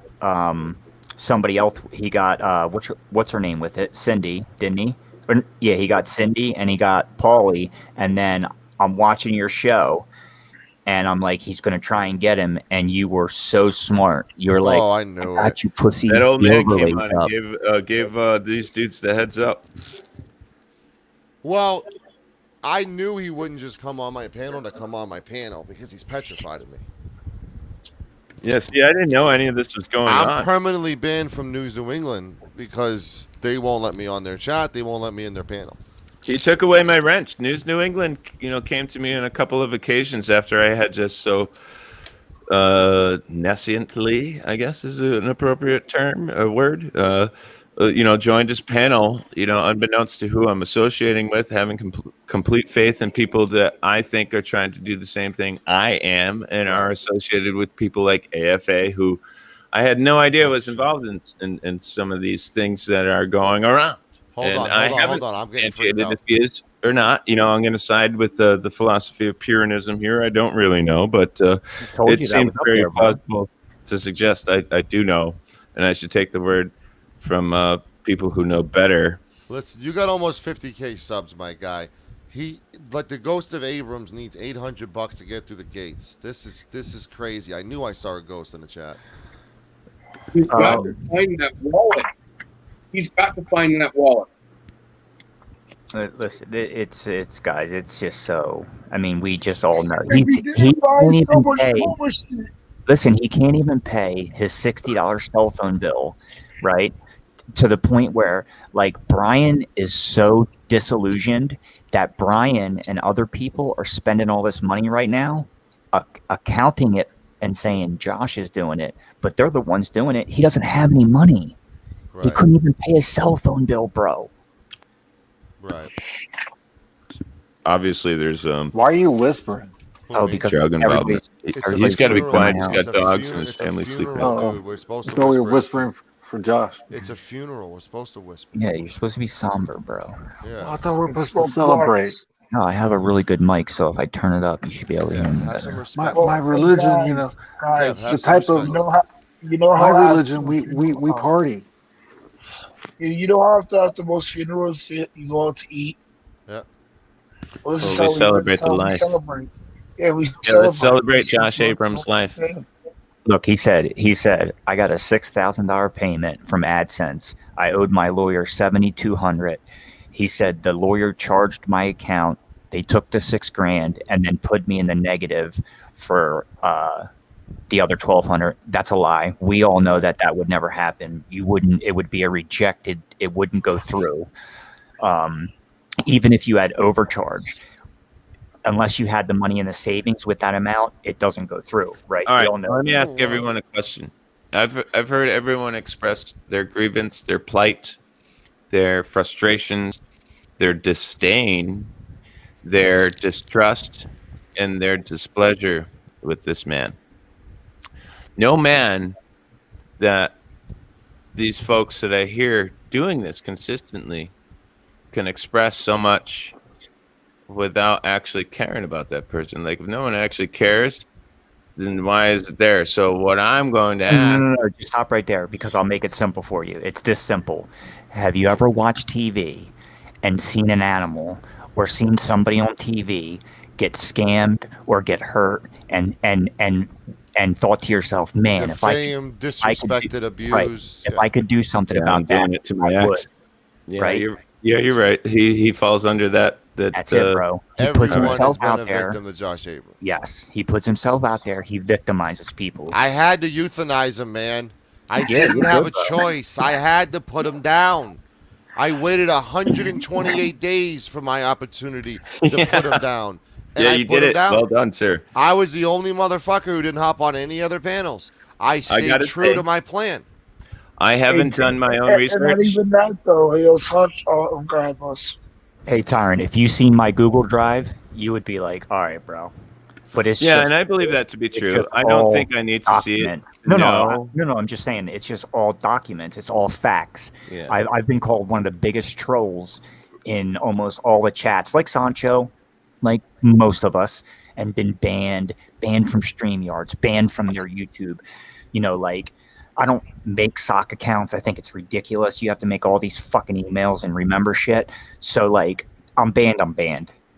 S16: somebody else. He got what's her name with it? Cindy, didn't he? Or, yeah, he got Cindy and he got Paulie, and then I'm watching your show, and I'm like, he's gonna try and get him, and you were so smart. You're like,
S1: I knew
S16: I got you, pussy.
S15: That old
S16: The
S15: man
S16: overlay
S15: came on
S16: up.
S15: and gave these dudes the heads up.
S1: Well, I knew he wouldn't just come on my panel to come on my panel because he's petrified of me.
S15: Yes, yeah, I didn't know any of this was going
S1: I'm
S15: on.
S1: permanently banned from News New England because they won't let me on their chat. They won't let me in their panel.
S15: He took away my wrench. News New England, came to me on a couple of occasions after I had just so nesciently, I guess is an appropriate term, a word, joined his panel, unbeknownst to who I'm associating with, having complete faith in people that I think are trying to do the same thing I am and are associated with people like AFA, who I had no idea was involved in some of these things that are going around.
S1: Hold on. I'm getting freaked out.
S15: If he is or not, I'm going to side with the philosophy of Pyrrhonism here. I don't really know, but it seems very plausible to suggest I do know, and I should take the word from people who know better.
S1: Listen, you got almost 50K subs, my guy. He, like the ghost of Abrams, needs $800 to get through the gates. This is crazy. I knew I saw a ghost in the chat.
S6: He's got to find that wallet. He's got to find that wallet.
S16: Listen, it's guys. It's just so. I mean, we just all know he can't even pay. Listen, he can't even pay his $60 cell phone bill, right? To the point where, like, Brian is so disillusioned that Brian and other people are spending all this money right now, accounting it and saying Josh is doing it, but they're the ones doing it. He doesn't have any money. Right. He couldn't even pay his cell phone bill, bro.
S1: Right.
S15: Obviously, there's
S19: Why are you whispering?
S16: Oh, because
S15: drug involvement. He's got to be quiet. He's got dogs and his family sleeping.
S1: We're supposed to.
S19: No, you're whispering for Josh.
S1: It's a funeral. We're supposed to whisper.
S16: Yeah, you're supposed to be somber, bro.
S1: Yeah.
S19: I thought we were supposed to celebrate.
S16: No, I have a really good mic, so if I turn it up, you should be able to hear me better.
S19: My religion,
S3: guys,
S19: the type of my religion, we party.
S3: You know how after most funerals you go out to eat.
S1: Yeah.
S3: Well,
S15: we celebrate the life.
S3: Celebrate. Yeah,
S15: let's celebrate Josh Abrams' life.
S16: Look, he said, I got a $6,000 payment from AdSense. I owed my lawyer $7,200. He said the lawyer charged my account. They took the $6,000 and then put me in the negative for the other $1,200. That's a lie. We all know that would never happen. It would be a rejected. It wouldn't go through. Even if you had overcharge, unless you had the money in the savings with that amount, it doesn't go through, right?
S15: All right, let me ask everyone a question. I've heard everyone express their grievance, their plight, their frustrations, their disdain, their distrust, and their displeasure with this man. No man that these folks that I hear doing this consistently can express so much without actually caring about that person. Like, if no one actually cares, then why is it there? So what I'm going to
S16: No,
S15: ask.
S16: no, just stop right there because I'll make it simple for you. It's this simple. Have you ever watched TV and seen an animal or seen somebody on TV get scammed or get hurt and thought to yourself, man, if I
S1: Defame, disrespected, abused.
S16: if I could do something
S15: Yeah, I'm
S16: about that,
S15: doing it to my
S16: I would.
S15: ex. Yeah,
S16: right?
S15: you're right. He falls under that.
S16: That's it, bro. He puts
S1: Everyone
S16: himself
S1: has been
S16: out
S1: a
S16: there.
S1: victim to Josh Abrams.
S16: Yes, he puts himself out there. He victimizes people.
S1: I had to euthanize him, man. I
S16: Yeah,
S1: didn't
S16: you're
S1: have
S16: good,
S1: a
S16: bro.
S1: choice. I had to put him down. I waited 128 days for my opportunity to put him down. And
S15: Yeah,
S1: I
S15: you
S1: put
S15: did
S1: him
S15: it.
S1: down.
S15: Well done, sir.
S1: I was the only motherfucker who didn't hop on any other panels. I stayed
S15: gotta
S1: true
S15: say,
S1: to my plan.
S15: I haven't done my own
S3: And not
S15: research.
S3: even that though. He'll touch. Oh, God, boss.
S16: Hey, Tyron, if you seen my Google Drive, you would be like, all right, bro. But it's
S15: Yeah,
S16: just,
S15: and I believe that to be
S16: it's
S15: true.
S16: just
S15: I don't
S16: all
S15: think I need to see it.
S16: document. No, I'm just saying it's just all documents. It's all facts.
S15: Yeah.
S16: I've been called one of the biggest trolls in almost all the chats, like Sancho, like most of us, and been banned from StreamYards, banned from their YouTube. You know, like, I don't make sock accounts. I think it's ridiculous. You have to make all these fucking emails and remember shit. So, like, I'm banned.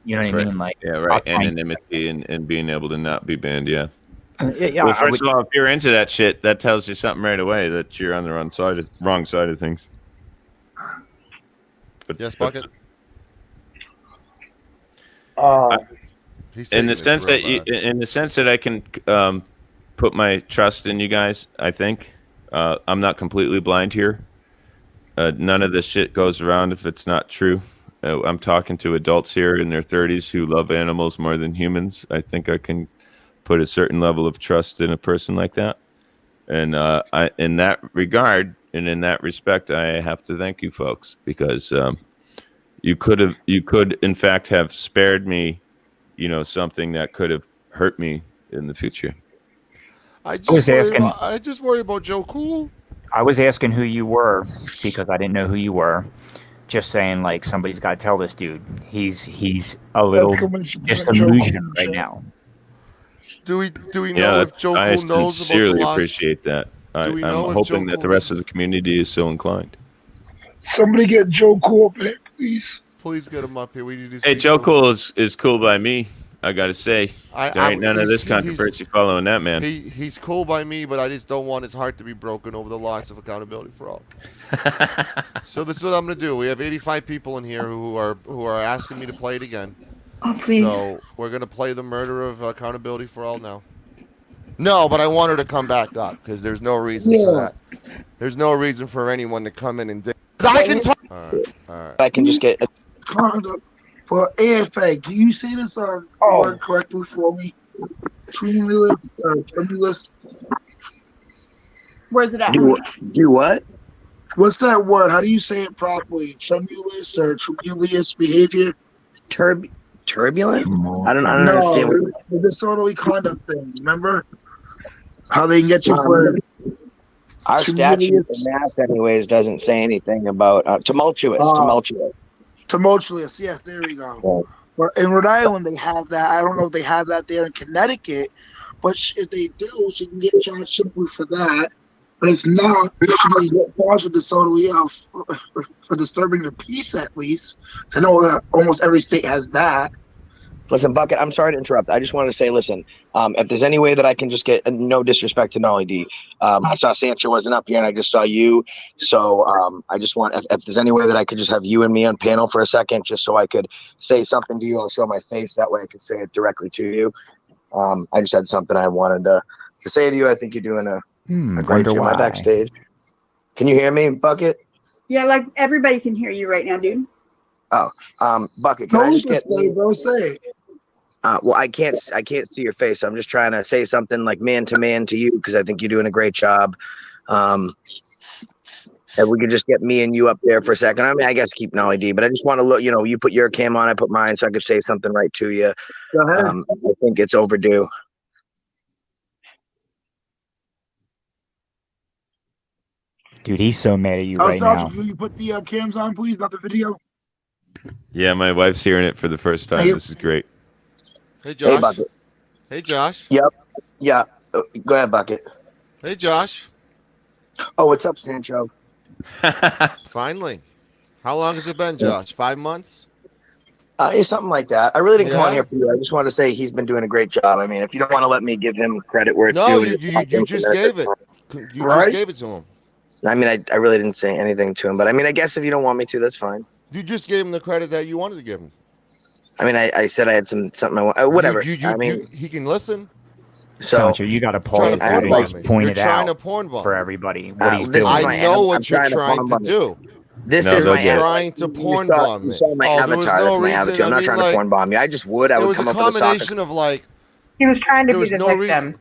S16: You know what I mean? Like,
S15: yeah,
S16: I'll
S15: right.
S16: try and-
S15: Anonymity and being able to not be banned. Yeah.
S16: yeah,
S15: Well,
S16: I
S15: first
S16: would-
S15: of all, if you're into that shit, that tells you something right away that you're on the wrong side of things. But,
S1: Yes, Bucket.
S15: In the sense that I can put my trust in you guys, I think I'm not completely blind here. None of this shit goes around if it's not true. I'm talking to adults here in their 30s who love animals more than humans. I think I can put a certain level of trust in a person like that. And in that regard and in that respect, I have to thank you folks because you could in fact have spared me, something that could have hurt me in the future.
S1: I just worry about Joe Cool.
S16: I was asking who you were because I didn't know who you were. Just saying, like, somebody's got to tell this dude. He's a little disillusioned right now.
S1: Do we know if Joe
S15: I
S1: Cool knows about the
S15: sincerely
S1: loss?
S15: appreciate that. I'm
S1: know if
S15: hoping
S1: Joe
S15: that the rest of the community is so inclined.
S3: Somebody get Joe Cool up here, please.
S1: Please get him up here. We need to
S15: Hey,
S1: see
S15: Joe Cool is cool by me. I gotta say, there ain't none of
S1: he's-
S15: this controversy following that man.
S1: He's cool by me, but I just don't want his heart to be broken over the loss of accountability for all. So this is what I'm gonna do. We have 85 people in here who are asking me to play it again.
S4: Oh, please.
S1: So we're gonna play the murder of accountability for all now. No, but I want her to come back up because there's no reason for that. There's no reason for anyone to come in and. I can talk. All right.
S5: I can just get.
S3: Conduct for AFA. Can you say this word correctly for me? Tremulous.
S20: Where's it at?
S5: Do what?
S3: What's that word? How do you say it properly? Tremulous or tremulous behavior?
S5: Turbulent? I don't understand.
S3: No, the disorderly conduct thing. Remember how they can get you for
S5: Our statute in Mass, anyways, doesn't say anything about tumultuous.
S3: Tumultuous. Yes, there we go. Well, in Rhode Island, they have that. I don't know if they have that there in Connecticut, but if they do, she can get charged simply for that. But if not, she can get charged with disorderly for disturbing the peace, at least. I know that almost every state has that.
S5: Listen, Bucket, I'm sorry to interrupt. I just wanted to say, listen, if there's any way that I can just get no disrespect to Nolly D. I saw Sancho wasn't up here and I just saw you. So I just want, if there's any way that I could just have you and me on panel for a second, just so I could say something to you. I'll show my face. That way I could say it directly to you. I just had something I wanted to say to you. I think you're doing a great job
S16: why.
S5: backstage. Can you hear me, Bucket?
S20: Yeah, like everybody can hear you right now, dude.
S5: Oh, Bucket, can I just get
S3: bro, say.
S5: Well, I can't see your face. So I'm just trying to say something like man to man to you because I think you're doing a great job. If we could just get me and you up there for a second. I mean, I guess keep Nolly D, but I just want to look. You put your cam on, I put mine, so I could say something right to you.
S3: Go ahead.
S5: I think it's overdue.
S16: Dude, he's so mad at you right now.
S3: Can you put the cams on, please, not the video?
S15: Yeah, my wife's hearing it for the first time. This is great.
S1: Hey, Josh.
S5: Bucket.
S1: Hey, Josh.
S5: Yep. Yeah. Go ahead, Bucket.
S1: Hey, Josh.
S5: Oh, what's up, Sancho?
S1: Finally. How long has it been, Josh? 5 months?
S5: It's something like that. I really didn't come on
S1: Yeah?
S5: here for you. I just want to say he's been doing a great job. I mean, if you don't want to let me give him credit where it's
S1: No,
S5: due,
S1: you just gave it. You just gave it to him.
S5: I mean, I really didn't say anything to him, but I mean, I guess if you don't want me to, that's fine.
S1: You just gave him the credit that you wanted to give him.
S5: I mean, I said I had something I want. Whatever. I mean,
S1: he can listen.
S5: So
S16: Sancho, you got to pause it
S1: trying to
S16: and
S1: porn
S16: just
S1: bomb me.
S16: point
S1: You're
S16: it
S1: trying to
S16: out
S1: porn bomb
S16: for
S1: me.
S16: everybody what he's
S5: this is
S16: doing.
S1: I know what you're
S5: I'm
S1: trying to do.
S5: This
S15: No,
S5: is
S15: they'll
S5: my
S15: get it.
S1: Trying to porn
S5: you saw,
S1: bomb
S5: you
S1: me.
S5: saw my
S1: Oh, there was
S5: avatar.
S1: no
S5: That's my
S1: reason.
S5: attitude. I'm
S1: I
S5: not
S1: mean,
S5: trying
S1: like,
S5: to porn bomb you. I just would. I
S1: There
S5: would
S1: was a
S5: come up with a
S1: combination of like.
S18: He was trying to
S1: There
S18: be
S1: was
S18: the
S1: no
S18: victim.
S1: reason.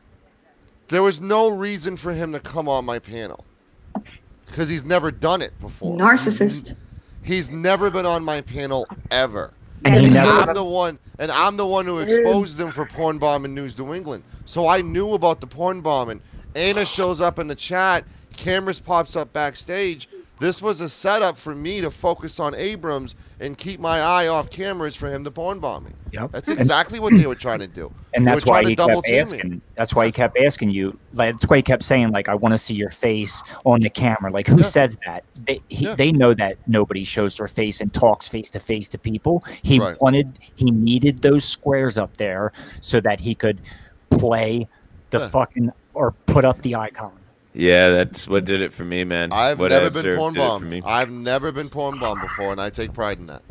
S1: There was no reason for him to come on my panel because he's never done it before.
S4: Narcissist.
S1: He's never been on my panel ever.
S16: And he never-
S1: I'm the one who exposed him for porn bombing News New England. So I knew about the porn bombing. Anna shows up in the chat. Cameras pops up backstage. This was a setup for me to focus on Abrams and keep my eye off cameras for him to porn bomb me.
S16: Yep.
S1: That's exactly what they were trying to do.
S16: And
S1: They
S16: that's
S1: were
S16: why
S1: trying to
S16: he
S1: double
S16: kept
S1: team me.
S16: asking. That's why he kept asking you. Like, that's why he kept saying, like, I want to see your face on the camera. Like, who says that? They know that nobody shows their face and talks face to face to people. He needed those squares up there so that he could play the fucking or put up the icon.
S15: Yeah, that's what did it for me, man.
S1: I've
S15: What
S1: never
S15: I
S1: been
S15: observed
S1: porn
S15: did it for
S1: bombed.
S15: me.
S1: I've never been porn bombed before, and I take pride in that.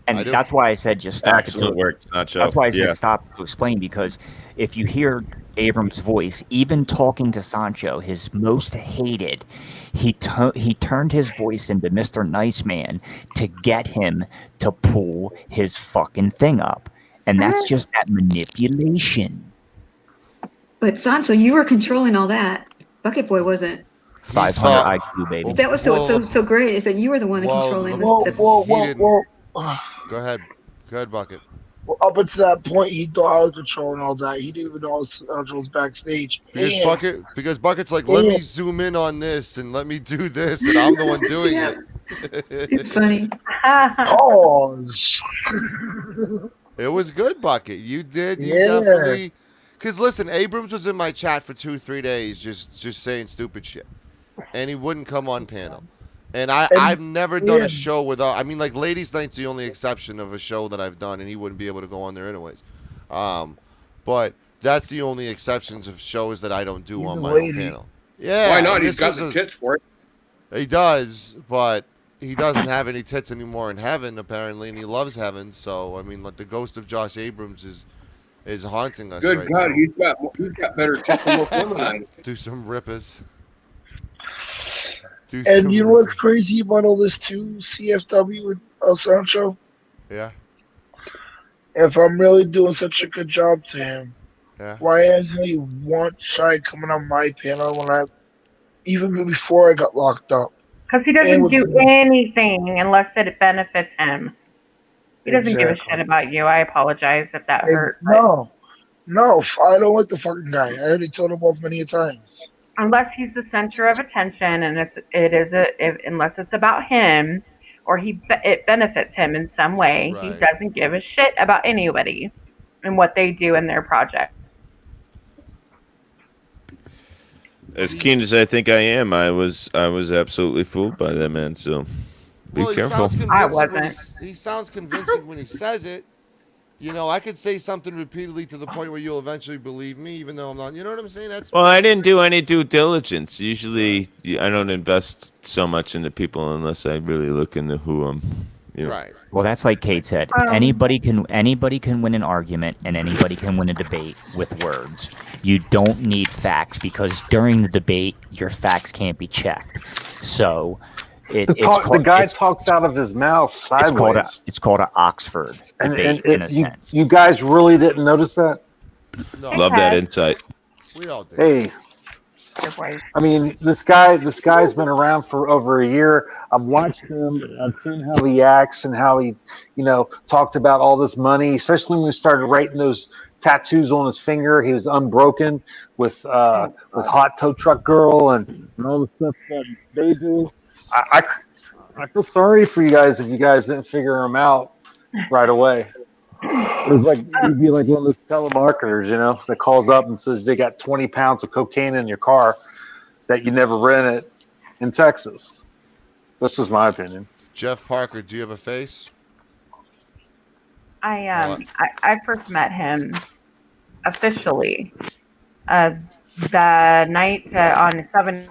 S16: And
S1: I do.
S16: that's why I said just stop.
S15: Excellent work, Nacho.
S16: That's why I said
S15: Yeah.
S16: stop to explain, because if you hear Abrams' voice, even talking to Sancho, his most hated, he turned his voice into Mr. Nice Man to get him to pull his fucking thing up. And that's just that manipulation.
S4: But Sancho, you were controlling all that. Bucket Boy wasn't.
S16: 500 IQ, baby.
S4: That was so great. Is that you were the one controlling the
S3: Whoa.
S1: Go ahead. Go ahead, Bucket.
S3: Well, up until that point, he thought I was controlling all that. He didn't even know I was backstage.
S1: Because Bucket's like, let me zoom in on this and let me do this, and I'm the one doing it.
S4: It's funny.
S3: Pause.
S1: It was good, Bucket. You did. You
S3: Yeah.
S1: definitely. Because listen, Abrams was in my chat for 2-3 days, just saying stupid shit, and he wouldn't come on panel. And I've never done a show without. I mean, like Ladies Night's the only exception of a show that I've done, and he wouldn't be able to go on there anyways. But that's the only exceptions of shows that I don't do on my own panel. Yeah.
S6: Why not?
S1: and
S6: He's
S1: this
S6: got
S1: was
S6: the tits for it.
S1: He does, but he doesn't have any tits anymore in heaven, apparently, and he loves heaven. So, I mean, like the ghost of Josh Abrams is haunting us
S6: Good
S1: right
S6: God,
S1: now.
S6: he's got better tits than most women. I
S1: Do some rippers.
S3: And you know what's crazy about all this too, CFW and El Sancho?
S1: Yeah.
S3: If I'm really doing such a good job to him,
S1: Yeah.
S3: why hasn't he once tried coming on my panel even before I got locked up?
S18: Because he doesn't do anything unless it benefits him. He doesn't give a shit about you. I apologize if that hurt.
S3: No, I don't like the fucking guy. I already told him off many times.
S18: Unless he's the center of attention, and unless it's about him, or it benefits him in some way, he doesn't give a shit about anybody and what they do in their project.
S15: As keen as I think I am, I was absolutely fooled by that man. So be
S1: Well,
S15: careful.
S1: He sounds convincing when he says it. You know, I could say something repeatedly to the point where you'll eventually believe me, even though I'm not. You know what I'm saying?
S15: Well, I didn't do any due diligence. Usually, I don't invest so much into people unless I really look into who I'm. You know.
S1: Right.
S16: Well, that's like Kate said. Anybody can win an argument, and anybody can win a debate with words. You don't need facts, because during the debate, your facts can't be checked. So.
S19: The guy talks out of his mouth sideways.
S16: It's called an Oxford debate in a sense.
S19: You guys really didn't notice that?
S1: No.
S15: Love that insight.
S1: We all did.
S19: Hey, I mean, this guy's been around for over a year. I've watched him. I've seen how he acts and how he, talked about all this money, especially when we started writing those tattoos on his finger. He was unbroken with Hot Tow Truck Girl and all the stuff that they do. I feel sorry for you guys if you guys didn't figure him out right away. It was like you'd be like one of those telemarketers, that calls up and says they got 20 pounds of cocaine in your car that you never rented in Texas. That's just my opinion.
S1: Jeff Parker, do you have a face?
S18: I first met him officially the night on the 7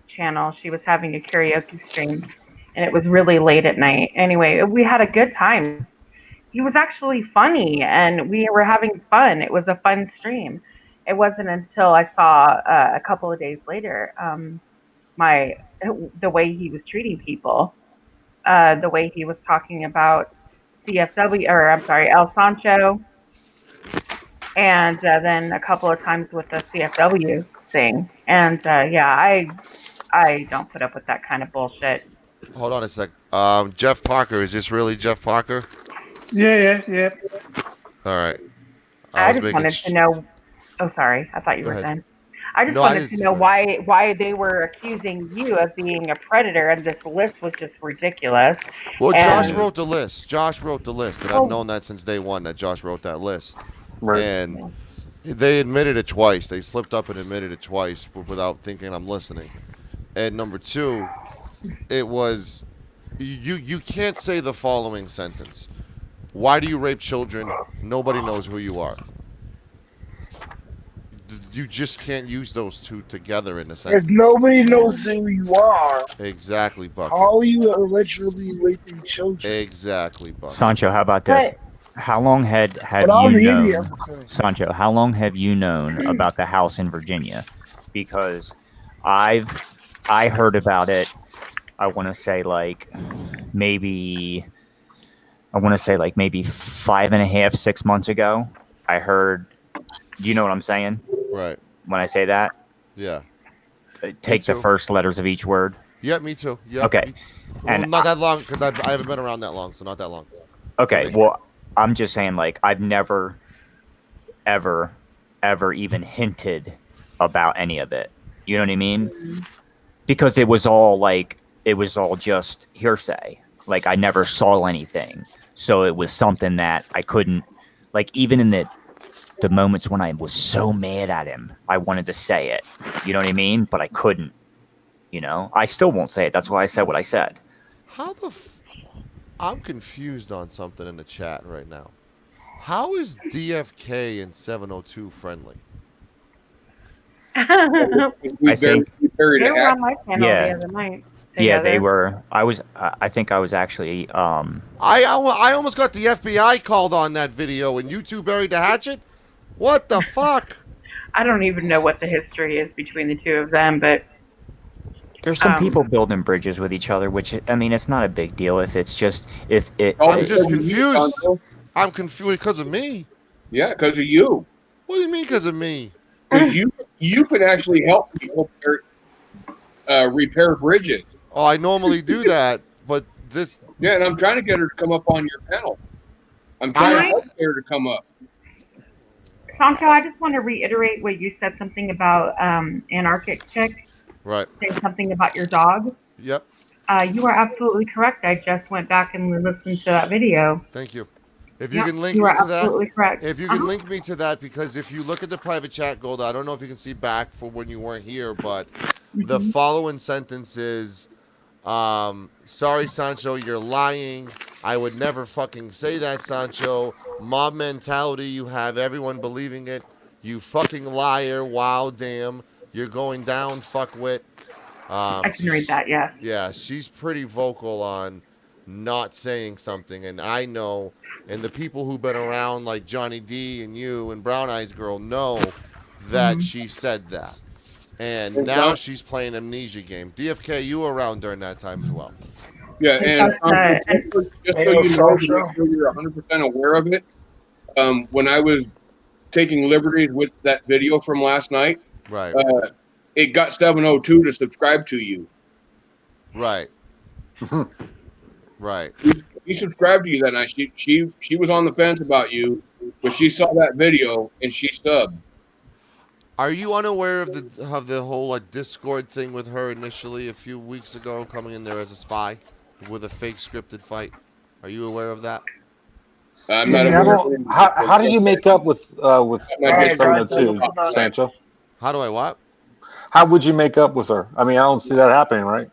S18: channel. She was having a karaoke stream, and it was really late at night. Anyway, we had a good time. He was actually funny, and we were having fun. It was a fun stream. It wasn't until I saw a couple of days later the way he was treating people, the way he was talking about CFW, or I'm sorry, El Sancho, and then a couple of times with the CFW thing. And I don't put up with that kind of bullshit.
S1: Hold on a sec. Jeff Parker, is this really Jeff Parker?
S10: Yeah.
S1: All right.
S18: I just wanted to know. Oh, sorry. I thought you
S1: Go
S18: were
S1: ahead.
S18: done. I just wanted to know why they were accusing you of being a predator, and this list was just ridiculous.
S1: Well,
S18: And-
S1: Josh wrote the list. And
S18: Oh.
S1: I've known that since day one that Josh wrote that list.
S19: Right.
S1: And they admitted it twice. They slipped up and admitted it twice without thinking I'm listening. And number two, it was you can't say the following sentence. Why do you rape children? Nobody knows who you are. You just can't use those two together in a sentence.
S3: If nobody knows who you are,
S1: Exactly, Buck.
S3: how are you allegedly raping children?
S1: Exactly, Buck.
S16: Sancho, how about this? How long have
S3: But I'm
S16: you
S3: the
S16: known,
S3: idiot.
S16: Sancho? How long have you known about the house in Virginia? Because I heard about it. I want to say maybe 5.5, 6 months ago. I heard. Do you know what I'm saying?
S1: Right.
S16: When I say that.
S1: Yeah.
S16: Take the
S1: too.
S16: first letters of each word.
S1: Yeah, me too. Yeah.
S16: Okay.
S1: Well, not that long because I haven't been around that long, so not that long.
S16: Okay, well, I'm just saying, I've never, ever even hinted about any of it. You know what I mean? Because it was all just hearsay. I never saw anything. So it was something that I couldn't, even in the moments when I was so mad at him, I wanted to say it. You know what I mean? But I couldn't. I still won't say it. That's why I said what I said.
S1: How the I'm confused on something in the chat right now. How is DFK and 702 friendly?
S18: They were on my channel the other night.
S16: Yeah, they
S18: together.
S16: were. I think I was actually.
S1: I almost got the FBI called on that video, and you two buried the hatchet. What the fuck?
S18: I don't even know what the history is between the two of them, but
S16: There's some people building bridges with each other, which it's not a big deal if it's just
S1: I'm just confused. I'm confused because of me.
S6: Yeah, because of you.
S1: What do you mean because of me?
S6: Because you can actually help people repair bridges.
S1: Oh, I normally do that, but this.
S6: Yeah, and I'm trying to get her to come up on your panel. I'm trying to help her to come up.
S18: Sancho, I just want to reiterate what you said something about Anarchic Chick.
S1: Right.
S18: Saying something about your dog.
S1: Yep.
S18: You are absolutely correct. I just went back and listened to that video.
S1: Thank you. If you
S18: Yep,
S1: can link
S18: you
S1: me
S18: are
S1: to that,
S18: absolutely correct.
S1: if you can link me to that, because if you look at the private chat, Golda, I don't know if you can see back for when you weren't here, but the following sentence is, sorry, Sancho, you're lying. I would never fucking say that, Sancho. Mob mentality, you have everyone believing it. You fucking liar. Wow, damn. You're going down, fuckwit.
S18: I can read that, yeah.
S1: Yeah, she's pretty vocal on not saying something, and I know, and the people who've been around like Johnny D and you and Brown Eyes Girl know that she said that. And now she's playing amnesia game. DFK, you were around during that time as well.
S6: Yeah, and just so you know, so you're 100% aware of it, when I was taking liberties with that video from last night,
S1: right,
S6: it got 702 to subscribe to you.
S1: Right. Right.
S6: She subscribed to you that night. She was on the fence about you, but she saw that video and she subbed.
S1: Are you unaware of the whole Discord thing with her initially a few weeks ago, coming in there as a spy with a fake scripted fight? Are you aware of that?
S6: I'm
S19: See,
S6: not
S19: I
S6: aware of
S19: don't.
S6: any.
S19: How do you make up with
S6: My
S19: the
S6: district-
S19: 702, Sancho?
S1: How do I what?
S19: How would you make up with her? I mean, I don't see that happening, right?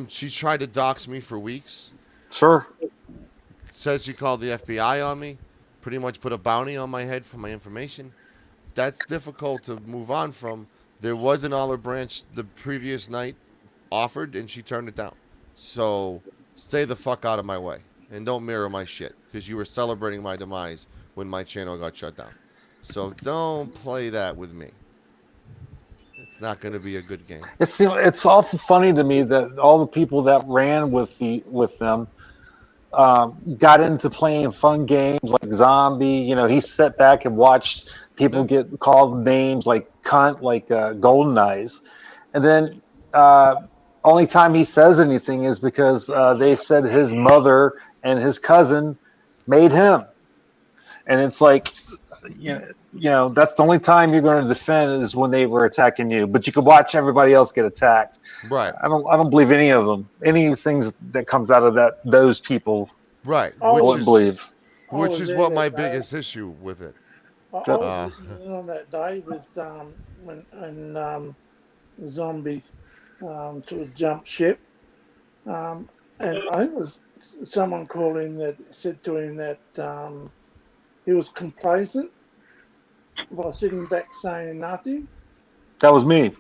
S1: She tried to dox me for weeks.
S19: Sure.
S1: Said she called the FBI on me. Pretty much put a bounty on my head for my information. That's difficult to move on from. There was an olive branch the previous night offered, and she turned it down. So stay the fuck out of my way and don't mirror my shit because you were celebrating my demise when my channel got shut down. So don't play that with me. It's not going to be a good game.
S19: It's awful funny to me that all the people that ran with them got into playing fun games like Zombie. You know, he sat back and watched people get called names like cunt, like Golden Eyes, and then only time he says anything is because they said his mother and his cousin made him, and it's like, you know, that's the only time you're going to defend is when they were attacking you. But you could watch everybody else get attacked.
S1: Right.
S19: I don't believe any of them. Any things that comes out of those people.
S1: Right.
S19: I wouldn't believe.
S1: Which is what my biggest issue with it.
S21: I was listening on that day with when Zombie sort of jumped ship, and I think it was someone called him that said to him that he was complacent by sitting back saying nothing.
S19: That was me.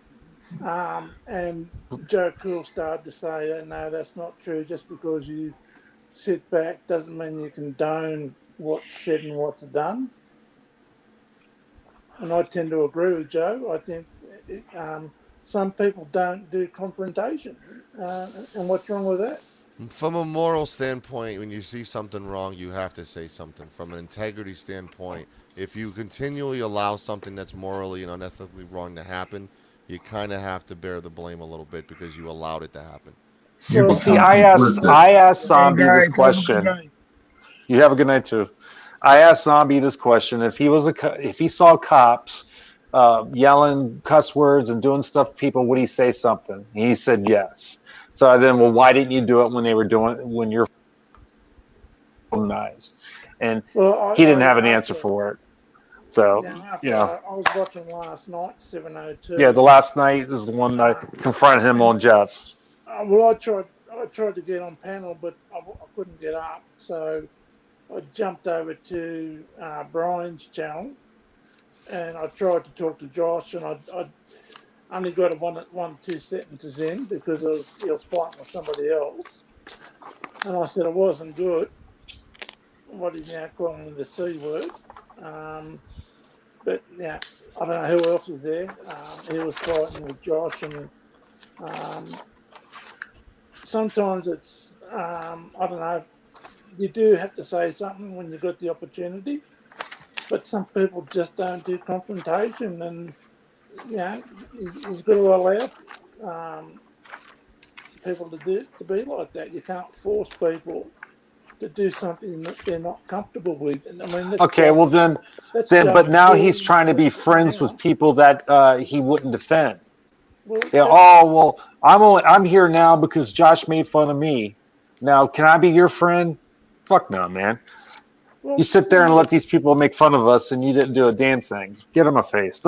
S21: And Joe Cool started to say that no, that's not true. Just because you sit back doesn't mean you condone what's said and what's done. And I tend to agree with Joe. I think some people don't do confrontation. And what's wrong with that?
S1: From a moral standpoint, when you see something wrong, you have to say something. From an integrity standpoint, if you continually allow something that's morally and unethically wrong to happen, you kind of have to bear the blame a little bit because you allowed it to happen.
S19: Well, see, I asked Zombie this question. You have a good night too. I asked Zombie this question: if he saw cops yelling cuss words and doing stuff to people, would he say something? He said yes. So I then, well, why didn't you do it when you're nice? And he didn't have an answer for it. So yeah.
S21: I was watching last night, 702.
S19: Yeah, the last night is the one I confronted him on Jets.
S21: Well, I tried to get on panel, but I couldn't get up. So I jumped over to Brian's channel, and I tried to talk to Josh, and I only got one, two sentences in because he was fighting with somebody else. And I said it wasn't good. What he's now calling the C word. But yeah, I don't know who else was there. He was fighting with Josh, and sometimes it's, I don't know, you do have to say something when you've got the opportunity, but some people just don't do confrontation, and you know, you've got to allow people to be like that. You can't force people to do something that they're not comfortable with. And I mean,
S19: okay, well then, but now he's trying to be friends with people that he wouldn't defend.
S21: Well,
S19: yeah. Oh well, I'm here now because Josh made fun of me. Now, can I be your friend? Fuck no, man.
S21: Well,
S19: you sit there and let these people make fun of us, and you didn't do a damn thing. Get them a face.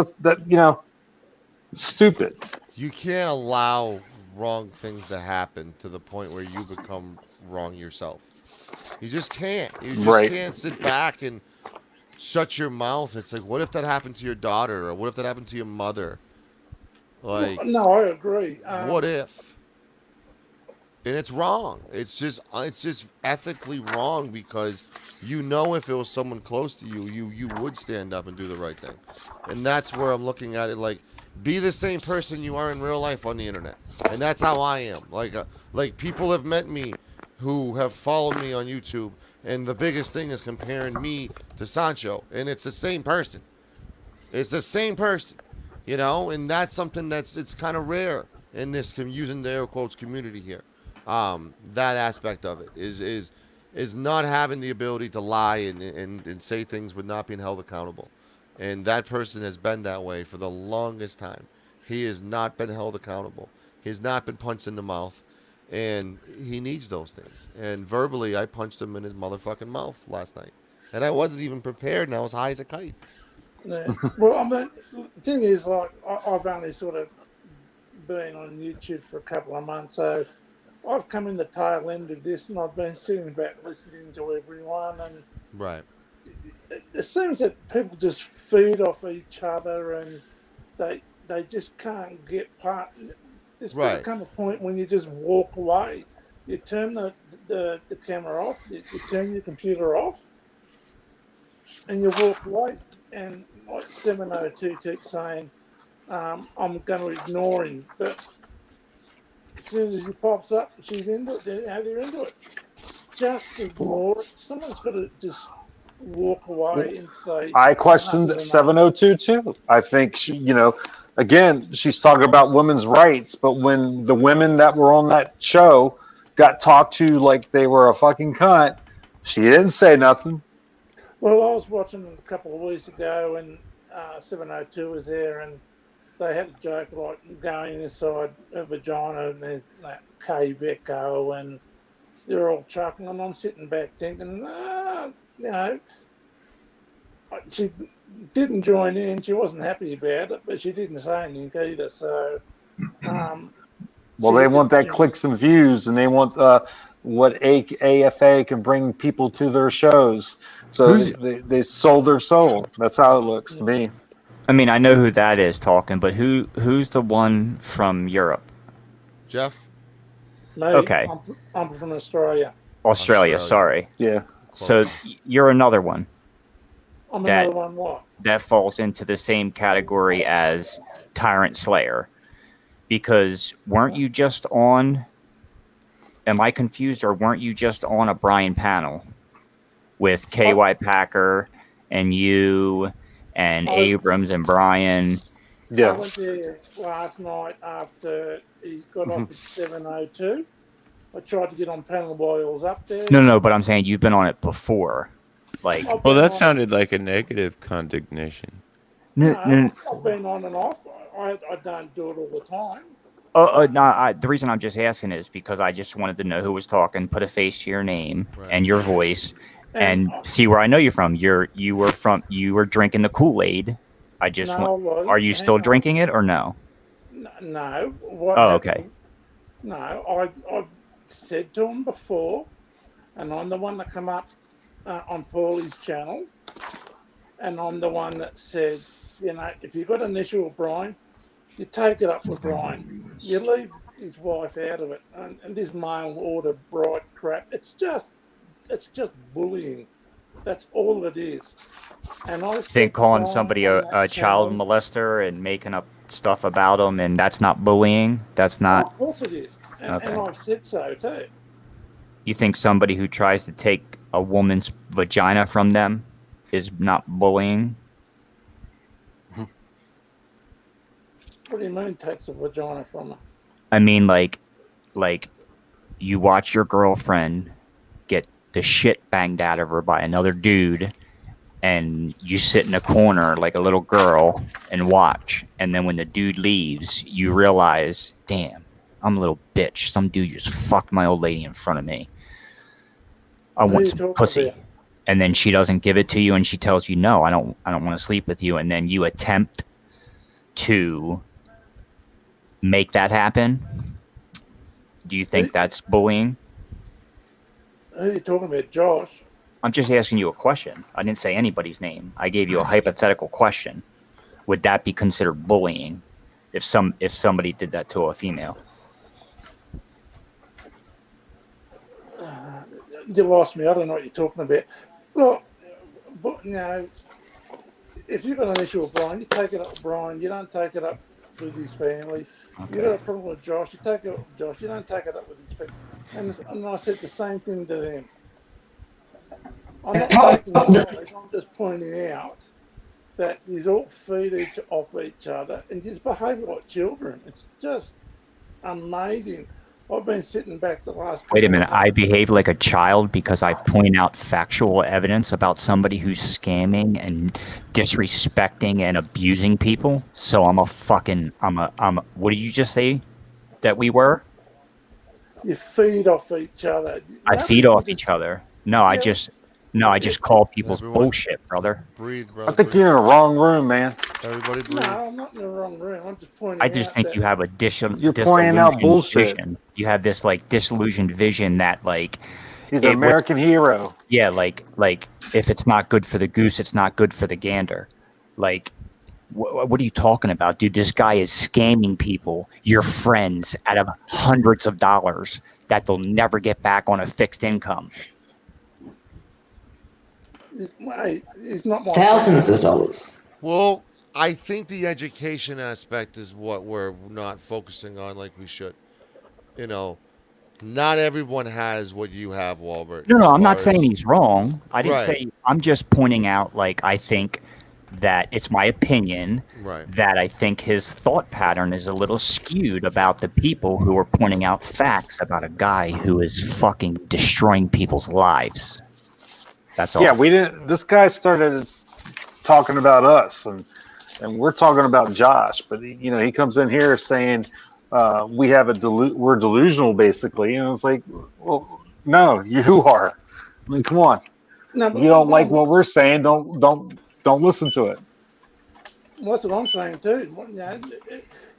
S19: Stupid.
S1: You can't allow wrong things to happen to the point where you become wrong yourself. You just can't. You just can't sit back and shut your mouth. It's like, what if that happened to your daughter, or what if that happened to your mother? Like,
S21: no, I agree.
S1: What if? And it's wrong. It's just ethically wrong because you know if it was someone close to you, you would stand up and do the right thing. And that's where I'm looking at it. Like, be the same person you are in real life on the internet. And that's how I am. Like people have met me who have followed me on YouTube, and the biggest thing is comparing me to Sancho, and it's the same person. It's the same person, you know, and that's something it's kind of rare in this, using the air quotes, community here. That aspect of it is not having the ability to lie and say things with not being held accountable. And that person has been that way for the longest time. He has not been held accountable. He has not been punched in the mouth. And he needs those things. And verbally, I punched him in his motherfucking mouth last night. And I wasn't even prepared, and I was high as a kite.
S21: Yeah. Well, I mean, the thing is, like, I've only sort of been on YouTube for a couple of months, so I've come in the tail end of this, and I've been sitting back listening to everyone, and
S1: Right.
S21: it seems that people just feed off each other, and they just can't get part. There's got to
S1: Right.
S21: come a point when you just walk away. You turn the camera off, you turn your computer off, and you walk away. And like 702 keeps saying, I'm going to ignore him. But as soon as he pops up, she's into it. They're into it. Just ignore it. Someone's got to just walk away and say,
S19: I
S21: enough
S19: questioned
S21: is enough.
S19: 702 too. I think again, she's talking about women's rights, but when the women that were on that show got talked to like they were a fucking cunt, she didn't say nothing.
S21: Well, I was watching a couple of weeks ago, and 702 was there, and they had a joke like going inside a vagina and there's that cave echo, and they're all chuckling, and I'm sitting back thinking, she didn't join in. She wasn't happy about it, but she didn't say anything either. So,
S19: Well, they want that clicks and views, and they want what AFA can bring people to their shows. So they sold their soul. That's how it looks to me.
S16: I mean, I know who that is talking, but who's the one from Europe?
S1: Jeff?
S21: Me,
S16: Okay.
S21: I'm from Australia.
S16: Australia, sorry.
S19: Yeah.
S16: So you're another one.
S21: I'm another one what?
S16: That falls into the same category as Tyrant Slayer. Because weren't you just on, am I confused, or weren't you just on a Brian panel with KY Packer and you and Abrams and Brian?
S21: I went there last night after he got off at 702. I tried to get on panel while I was up there.
S16: No, but I'm saying you've been on it before. Like,
S15: well, that sounded like a negative condemnation.
S21: No, I've been on and off. I don't do it all the time.
S16: No, the reason I'm just asking is because I just wanted to know who was talking, put a face to your name and your voice, and see where I know you're from. You were drinking the Kool-Aid. I just are you still drinking it or no?
S21: No.
S16: Okay.
S21: No, I've said to him before, and I'm the one that come up on Paulie's channel, and I'm the one that said, if you've got an issue with Brian, you take it up with Brian. You leave his wife out of it, and this mail order bright crap. It's just bullying. That's all it is. And I
S16: think calling somebody a child molester and making up stuff about them, and that's not bullying. That's not.
S21: Of course it is, and I've said so too.
S16: You think somebody who tries to take a woman's vagina from them is not bullying?
S21: What do you mean takes a vagina from her?
S16: I mean, like you watch your girlfriend get the shit banged out of her by another dude, and you sit in a corner like a little girl and watch. And then when the dude leaves, you realize, damn, I'm a little bitch. Some dude just fucked my old lady in front of me. I want some pussy. And then she doesn't give it to you, and she tells you, no, I don't want to sleep with you. And then you attempt to make that happen. Do you think that's bullying?
S21: Who are you talking about, Josh?
S16: I'm just asking you a question. I didn't say anybody's name. I gave you a hypothetical question. Would that be considered bullying if somebody did that to a female?
S21: You lost me. I don't know what you're talking about. Well, but if you've got an issue with Brian, you take it up with Brian. You don't take it up with his family.
S16: Okay.
S21: You got a problem with Josh, you take it up with Josh. You don't take it up with his family. And I said the same thing to them. I'm not taking sides. I'm just pointing out that you all feed off each other and just behave like children. It's just amazing. I've been sitting back the last.
S16: Wait a minute. I behave like a child because I point out factual evidence about somebody who's scamming and disrespecting and abusing people. So I'm a. What did you just say that we were?
S21: you feed off each other.
S16: I feed off each other. No, I just call people's bullshit, brother.
S1: Breathe, bro.
S19: I think you're in the wrong room, man.
S1: Everybody breathe.
S21: No, I'm not in the wrong room. I'm just pointing
S16: I just
S21: out
S16: think
S21: that
S16: you have a
S19: You're pointing out bullshit.
S16: vision. You have this like disillusioned vision that like
S19: he's an American hero.
S16: Yeah, like if it's not good for the goose, it's not good for the gander. Like, what are you talking about, dude? This guy is scamming people, your friends, out of hundreds of dollars that they'll never get back on a fixed income.
S21: It's not my
S13: Thousands
S21: friend.
S13: of dollars.
S1: Well, I think the education aspect is what we're not focusing on like we should. You know, not everyone has what you have, Walbert.
S16: No,
S1: as
S16: I'm not
S1: far
S16: saying
S1: as-
S16: he's wrong. I didn't
S1: Right.
S16: say. I'm just pointing out, like, I think that it's my opinion
S1: Right.
S16: that I think his thought pattern is a little skewed about the people who are pointing out facts about a guy who is fucking destroying people's lives. That's all.
S19: Yeah, we didn't. This guy started talking about us, and we're talking about Josh. But he comes in here saying we have we're delusional, basically. And it's like, well, no, you are. I mean, come on.
S21: No,
S19: If you don't like what we're saying, don't listen to it.
S21: Well, that's what I'm saying too.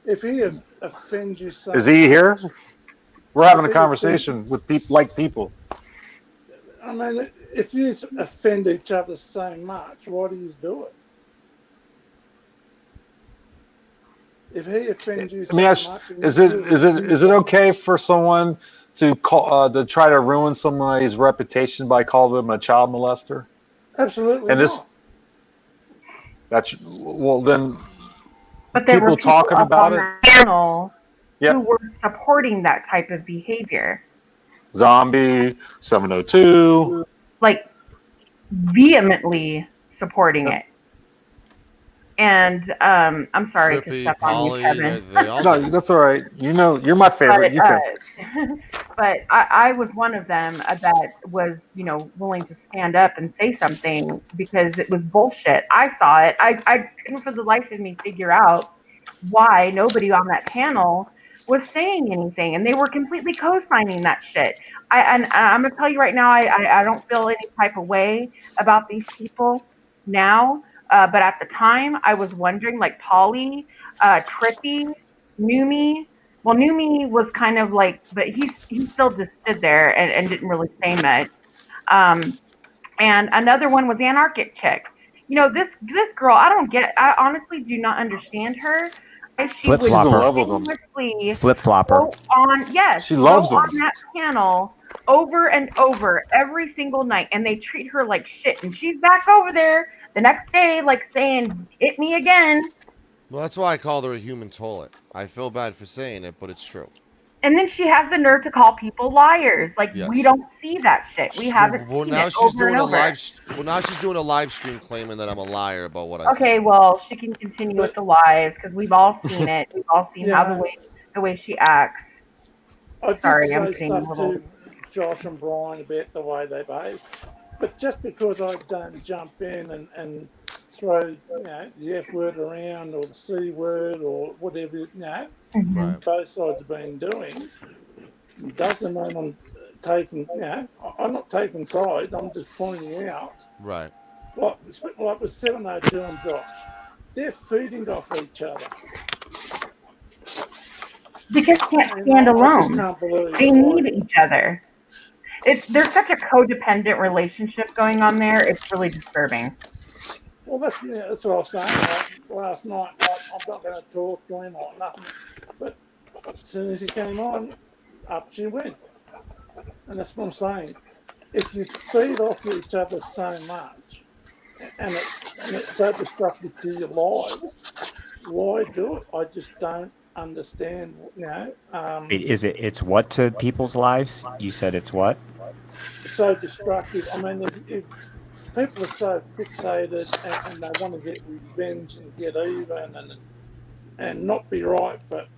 S21: If he offends you so
S19: Is he here?
S21: much,
S19: We're having a
S21: If he
S19: conversation with people.
S21: I mean, if you offend each other so much, why do you do it? If he offends you
S19: I
S21: so
S19: mean,
S21: much, and
S19: is
S21: you
S19: it
S21: do
S19: is it is it okay for someone to try to ruin somebody's reputation by calling them a child molester?
S21: Absolutely
S19: And this,
S21: not.
S19: then
S18: But there
S19: people
S18: were
S19: talking
S18: up
S19: about
S18: on
S19: it.
S18: that panel
S19: Yep.
S18: who were supporting that type of behavior,
S19: Zombie 702.
S18: like vehemently supporting it. And I'm sorry to
S1: Trippy,
S18: step on you,
S1: Polly,
S18: Kevin.
S1: they all
S19: No,
S1: do.
S19: that's all right. You're my favorite. You can.
S18: But I was one of them that was, willing to stand up and say something because it was bullshit. I saw it. I couldn't for the life of me figure out why nobody on that panel was saying anything, and they were completely co-signing that shit. And I'm gonna tell you right now, I don't feel any type of way about these people now. But at the time, I was wondering, like Polly, Trippy, Numi. Well, Numi was kind of like, but he still just stood there and didn't really say much. And another one was Anarchic Chick. This girl, I honestly do not understand her. And she would continuously
S16: Flip-flopper.
S18: go on, yes,
S19: She loves
S18: go on
S19: them.
S18: that panel over and over every single night, and they treat her like shit. And she's back over there the next day, like saying, "Hit me again."
S1: Well, that's why I called her a human toilet. I feel bad for saying it, but it's true.
S18: And then she has the nerve to call people liars. Like,
S1: Yes.
S18: we don't see that shit. We haven't
S1: Well,
S18: seen
S1: now
S18: it
S1: she's
S18: over
S1: doing
S18: and
S1: a
S18: over.
S1: live. Well, now she's doing a live stream claiming that I'm a liar about what I said.
S18: Okay, well, she can continue with the lies because we've all seen it. We've all seen how the way she acts.
S21: I did
S18: Sorry,
S21: say
S18: I'm getting a
S21: stuff
S18: little.
S21: to Josh and Brian about the way they behave, but just because I don't jump in and throw the F word around or the C word or whatever both sides have been doing, doesn't mean I'm taking. I'm not taking sides. I'm just pointing out.
S1: Right.
S21: Like was 702 and Josh, they're feeding off each other.
S18: They just can't
S21: And
S18: stand
S21: I just
S18: alone.
S21: can't believe
S18: They
S21: it.
S18: need each other. There's such a codependent relationship going on there. It's really disturbing.
S21: Well, that's what I was saying. Like, last night, I'm not going to talk to him or nothing. But as soon as he came on, up she went. And that's what I'm saying. If you feed off each other so much, and it's so destructive to your lives, why do it? I just don't understand.
S16: It's what to people's lives? You said it's what?
S21: So destructive. I mean, if people are so fixated and they want to get revenge and get even and not be right, but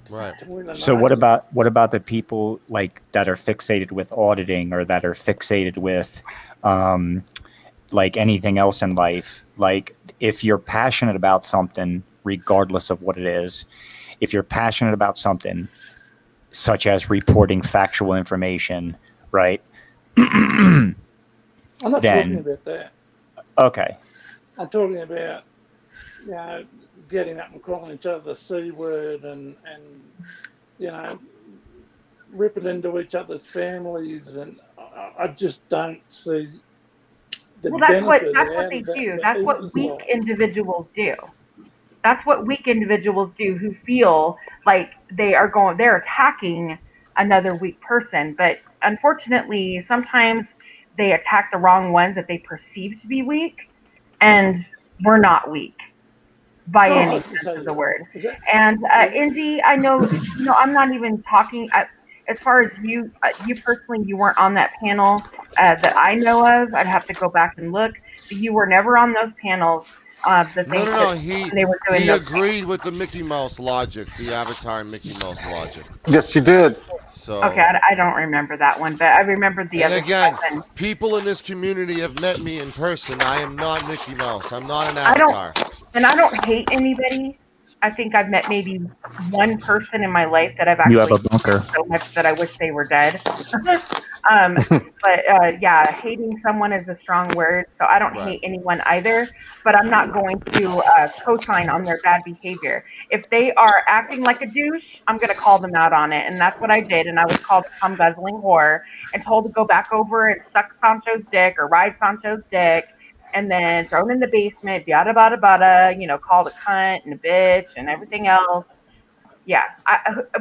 S21: to win an
S16: So
S21: argument.
S16: what about the people like that are fixated with auditing or that are fixated with like anything else in life? Like if you're passionate about something, regardless of what it is, if you're passionate about something such as reporting factual information, right?
S21: I'm not
S16: Then-
S21: talking about that.
S16: Okay.
S21: I'm talking about, getting up and calling each other the C word and ripping into each other's families, and I just don't see the
S18: Well, that's what
S21: benefit
S18: they
S21: out of that.
S18: do.
S21: for
S18: That's what
S21: either
S18: weak
S21: side.
S18: individuals do. That's what weak individuals do who feel like they're attacking another weak person. But unfortunately, sometimes they attack the wrong ones that they perceive to be weak, and we're not weak by
S21: Oh,
S18: any
S21: I can
S18: sense
S21: say
S18: of the
S21: that.
S18: word.
S21: Is that-
S18: And Indy, I know, I'm not even talking. As far as you personally, you weren't on that panel that I know of. I'd have to go back and look. But you were never on those panels. The things
S1: No.
S18: that
S1: He
S18: they were doing. Those
S1: agreed with the Mickey Mouse logic, the Avatar Mickey Mouse logic.
S19: Yes, you did.
S1: So
S18: Okay, I don't remember that one, but I remember the
S1: and
S18: other
S1: again,
S18: stuff.
S1: people in this community have met me in person. I am not Mickey Mouse. I'm not an
S18: I don't,
S1: avatar.
S18: and I don't hate anybody. I think I've met maybe one person in my life that I've
S16: You have
S18: actually
S16: a bunker.
S18: so much that I wish they were dead. Hating someone is a strong word, so I don't hate anyone either. But I'm not going to co-sign on their bad behavior. If they are acting like a douche, I'm going to call them out on it, and that's what I did. And I was called a cum guzzling whore and told to go back over and suck Sancho's dick or ride Sancho's dick. And then thrown in the basement, yada bada bada, called a cunt and a bitch and everything else. Yeah.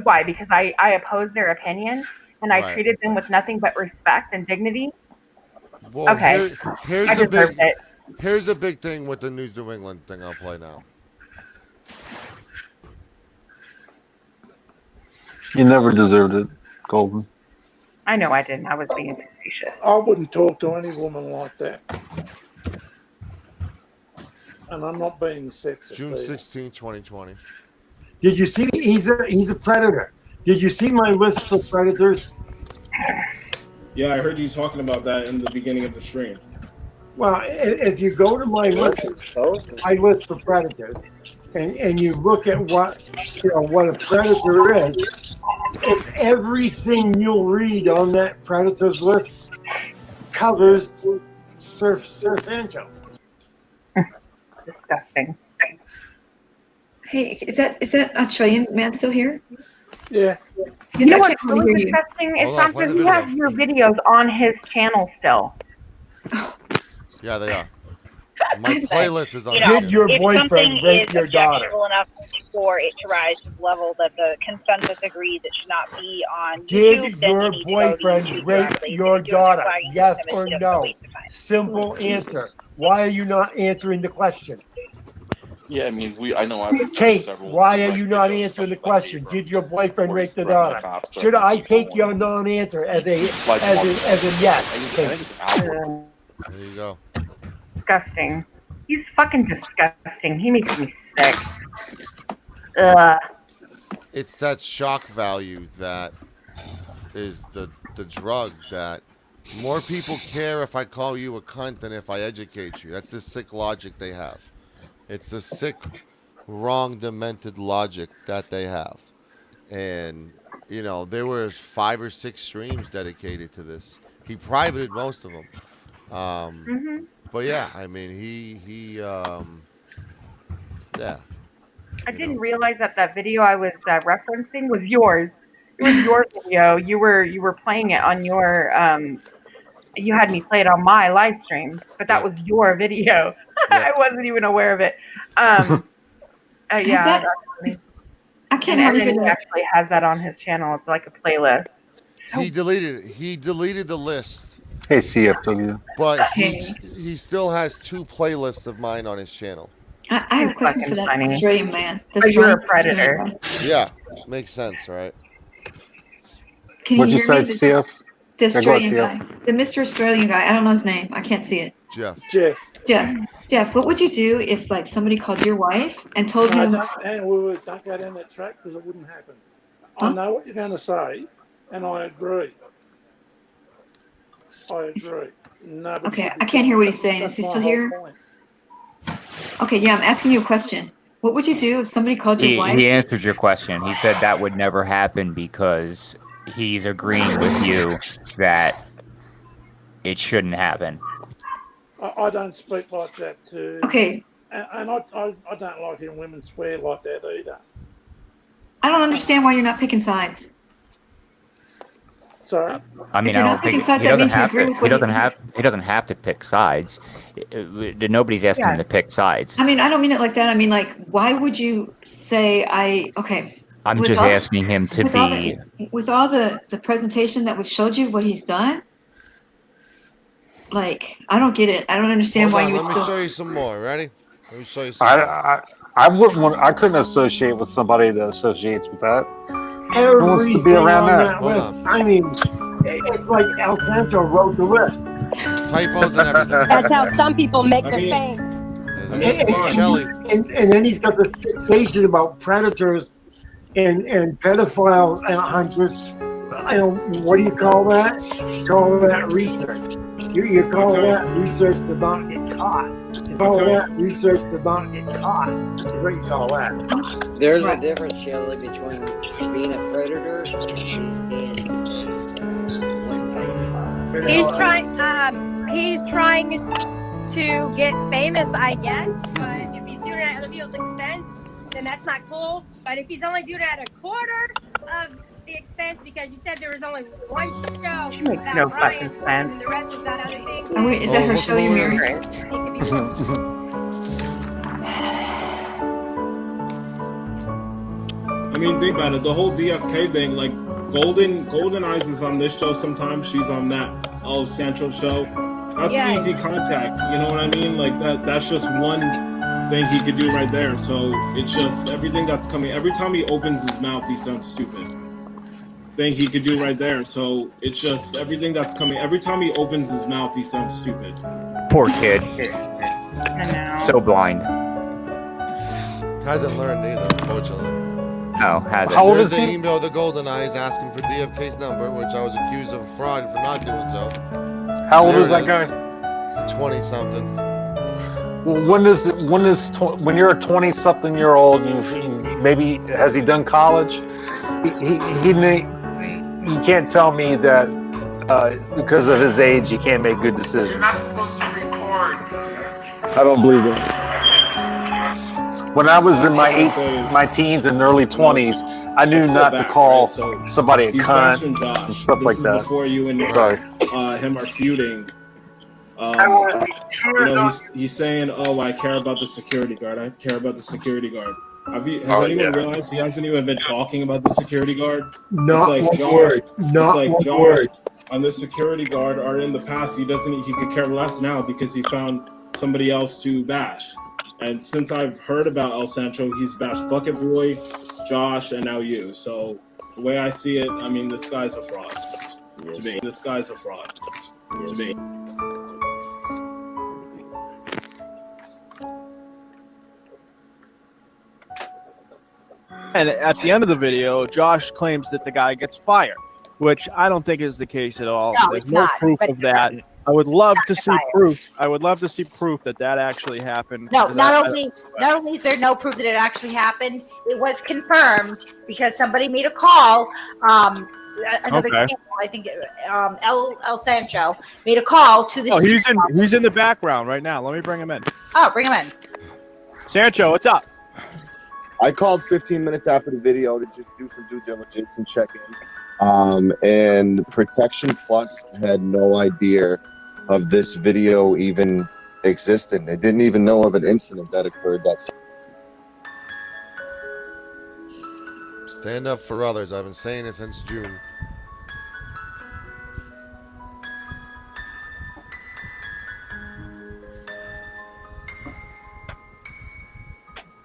S18: Why? Because I oppose their opinion and I
S1: Right.
S18: treated them with nothing but respect and dignity.
S1: Well,
S18: Okay.
S1: here's
S18: I
S1: the
S18: deserved
S1: big
S18: it.
S1: here's the big thing with the News New England thing I'll play now.
S19: You never deserved it, Golden.
S18: I know I didn't. I was being facetious.
S21: I wouldn't talk to any woman like that. And I'm not being sexist.
S1: June
S21: either.
S1: 16, 2020.
S7: Did you see? He's a predator. Did you see my list of predators?
S22: Yeah, I heard you talking about that in the beginning of the stream.
S7: Well, if you go to my list of predators, and you look at what a predator is, it's everything you'll read on that predator's list covers Sir Sancho.
S18: Disgusting.
S4: Hey, is that Australian man still here?
S21: Yeah.
S18: You know what's
S4: I can't
S18: really
S4: hear you.
S18: disgusting is
S1: Hold on, play
S18: Sancho,
S1: the
S18: he has your videos on his channel still.
S1: Yeah, they are. My playlist is on.
S7: You know,
S1: the
S7: Did your
S23: if
S7: boyfriend
S23: something
S7: rape
S23: is
S7: your daughter?
S23: objectionable enough for it to rise to the level that the consensus agrees it should not be on
S7: Did
S23: YouTube, then
S7: your
S23: you need to go to
S7: boyfriend
S23: YouTube
S7: rape
S23: directly. If
S7: your
S23: you're doing it
S7: daughter?
S23: by using
S7: Yes
S23: him, it's
S7: or
S23: just a
S7: no?
S23: waste of time.
S7: Simple answer. Why are you not answering the question?
S24: Yeah, I mean, I know I've
S7: Kate,
S24: several
S7: why are
S24: direct
S7: you not
S24: videos,
S7: answering the
S24: especially like
S7: question?
S24: Abram,
S7: Did your boyfriend
S24: where
S7: rape
S24: he's
S7: the
S24: threatening
S7: daughter?
S24: cops,
S7: Should I
S24: threatening
S7: take
S24: people,
S7: your
S24: and
S7: non-answer as a
S24: he's like
S7: yes?
S24: I think it's Albert.
S1: There you go.
S18: Disgusting. He's fucking disgusting. He makes me sick. Ugh.
S1: It's that shock value that is the drug that more people care if I call you a cunt than if I educate you. That's the sick logic they have. It's the sick, wrong, demented logic that they have. And, there was 5 or 6 streams dedicated to this. He privated most of them. But yeah, I mean, yeah.
S18: I didn't realize that video I was referencing was yours. It was your video. You were playing it on your you had me play it on my live stream, but that was your video. I wasn't even aware of it. Yeah.
S4: I can't
S18: and
S4: hardly
S18: then
S4: hear
S18: he
S4: that.
S18: actually has that on his channel. It's like a playlist.
S1: He deleted the list.
S19: Hey, CFW.
S1: But he still has 2 playlists of mine on his channel.
S4: I have a question for that
S18: funny.
S4: Australian man. The
S18: But you're a
S4: Australian
S18: predator.
S4: man.
S1: Yeah, makes sense, right?
S4: Can
S19: What'd you
S4: hear
S19: say,
S4: me?
S19: CF?
S4: The
S19: Yeah, go
S4: Australian
S19: ahead,
S4: guy. The Mr. Australian guy. I don't know his name. I can't see it.
S1: Jeff.
S4: Jeff, what would you do if somebody called your wife and told
S21: No,
S4: him?
S21: don't go down that track because it wouldn't happen. I know what you're going to say, and I agree. No, but
S4: Okay, I can't hear what he's saying. Is he still here? Okay, yeah, I'm asking you a question. What would you do if somebody called your wife?
S16: He answered your question. He said that would never happen because he's agreeing with you that it shouldn't happen.
S21: I don't speak like that too.
S4: Okay.
S21: And I don't like hearing women swear like that either.
S4: I don't understand why you're not picking sides.
S21: Sorry.
S16: I mean,
S4: If you're
S16: I
S4: not
S16: don't think
S4: picking sides,
S16: he
S4: that
S16: doesn't
S4: means you
S16: have
S4: agree
S16: to.
S4: with
S16: He
S4: what
S16: doesn't have. He doesn't have to pick sides. Nobody's asking him to pick sides.
S4: I mean, I don't mean it like that. I mean, like, why would you say okay?
S16: I'm
S4: with
S16: just
S4: all the-
S16: asking him to
S4: with all
S16: be.
S4: with all the presentation that we showed you what he's done. Like, I don't get it. I don't understand
S1: Hold
S4: why
S1: on,
S4: you would
S1: let me
S4: still.
S1: show you some more. Ready? Let me show you some more.
S19: I wouldn't want. I couldn't associate with somebody that associates with that. Who wants to
S7: Everything
S19: be around
S7: on
S19: that?
S7: that list. I mean, it's like El Santo wrote the list.
S1: Typos and everything.
S17: That's how some people make their fame.
S7: And then he's got this fixation about predators and pedophiles and hunters. What do you call that? You call that research. You call that research to not get caught. You call that research to not get caught. Is what you call that.
S8: There's a difference, Shelley, between being a predator and being
S17: He's trying to get famous, I guess. But if he's doing it at other people's expense, then that's not cool. But if he's only doing it at a quarter of the expense, because you said there was only one show
S18: Makes
S17: about
S18: no
S17: Ryan,
S18: fucking
S17: and
S18: sense.
S17: then the rest was about other things.
S4: Oh wait, is that her show you married?
S17: It could be worse.
S22: I mean, think about it. The whole DFK thing, like Golden Eyes is on this show sometimes. She's on that El Sancho show. That's
S17: Yes.
S22: easy contact. You know what I mean? Like that's just one thing he could do right there. So it's just everything that's coming. Every time he opens his mouth, he sounds stupid. Thing he could do right there. So it's just everything that's coming. Every time he opens his mouth, he sounds stupid.
S16: Poor kid. So blind.
S1: Hasn't learned either, unfortunately.
S16: No, hasn't.
S19: How old
S1: There's
S19: is
S1: an
S19: he?
S1: email to Golden Eyes asking for DFK's number, which I was accused of fraud for not doing so.
S19: How old
S1: There
S19: is that
S1: it
S19: guy?
S1: 20 something.
S19: Well, when you're a 20-something-year-old, maybe has he done college? He can't tell me that because of his age he can't make good decisions.
S9: You're not supposed to record.
S19: I don't believe it. When I was in my teens and early 20s, I knew not to call somebody a
S22: He's
S19: cunt
S22: bashing Josh.
S19: and stuff
S22: This
S19: like
S22: is
S19: that.
S22: Before you and
S19: Sorry.
S22: him are feuding. He's saying, "Oh, I care about the security guard. I care about the security guard." Has anyone realized he hasn't even been talking about the security guard?
S7: Not
S22: it's like
S7: one
S22: Josh,
S7: word. Not
S22: it's like
S7: one
S22: Josh
S7: word.
S22: on the security guard are in the past. He could care less now because he found somebody else to bash. And since I've heard about El Sancho, he's bashed Bucket Boy, Josh, and now you. So the way I see it, I mean, this guy's a fraud. To me, this guy's a fraud. To me.
S11: And at the end of the video, Josh claims that the guy gets fired, which I don't think is the case at all.
S12: No,
S11: There's
S12: it's
S11: no
S12: not,
S11: proof
S12: but-
S11: of that. I would love to see
S12: fired.
S11: proof. I would love to see proof that actually happened.
S12: No,
S11: That-
S12: not only is there no proof that it actually happened, it was confirmed because somebody made a call. Another
S11: Okay.
S12: channel, I think El Sancho made a call to the.
S11: Oh, he's in the background right now. Let me bring him in.
S12: Oh, bring him in.
S11: Sancho, what's up?
S25: I called 15 minutes after the video to just do some due diligence and check in. And Protection Plus had no idea of this video even existed. They didn't even know of an incident that occurred.
S1: Stand up for others. I've been saying it since June.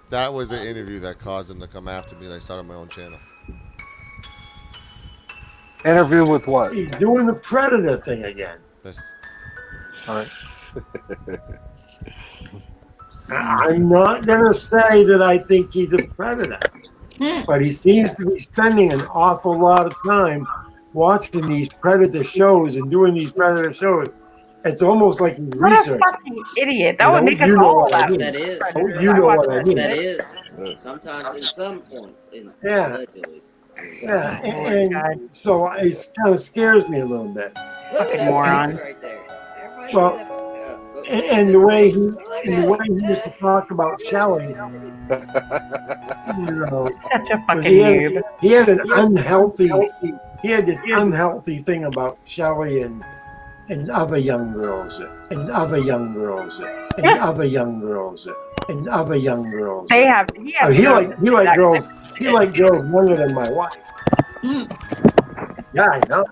S1: That was the interview that caused them to come after me. I started my own channel.
S19: Interview with what?
S7: He's doing the predator thing again.
S19: All right.
S7: I'm not gonna say that I think he's a predator, but he seems to be spending an awful lot of time watching these predator shows and doing these predator shows. It's almost like he's
S18: What a
S7: researching.
S18: fucking idiot! That
S7: You
S18: would
S7: know,
S18: make us
S7: you know
S18: all
S7: what I
S18: laugh.
S7: mean.
S8: That is.
S7: You know what I mean.
S8: That is. Sometimes in some points,
S7: Yeah.
S8: allegedly.
S7: Yeah,
S18: Oh my
S7: and
S18: God.
S7: so it kind of scares me a little bit.
S8: Look at that
S18: moron.
S8: face right there. Everybody
S7: Well,
S8: see that?
S7: and the way he used to talk about Shelley, you know,
S18: Such a fucking
S7: he
S18: noob.
S7: had an unhealthy. He had this unhealthy thing about Shelley and other young girls, and other young girls, and other young girls, and other young girls.
S18: They have.
S7: He liked girls. He liked girls younger than my wife. Yeah, I know.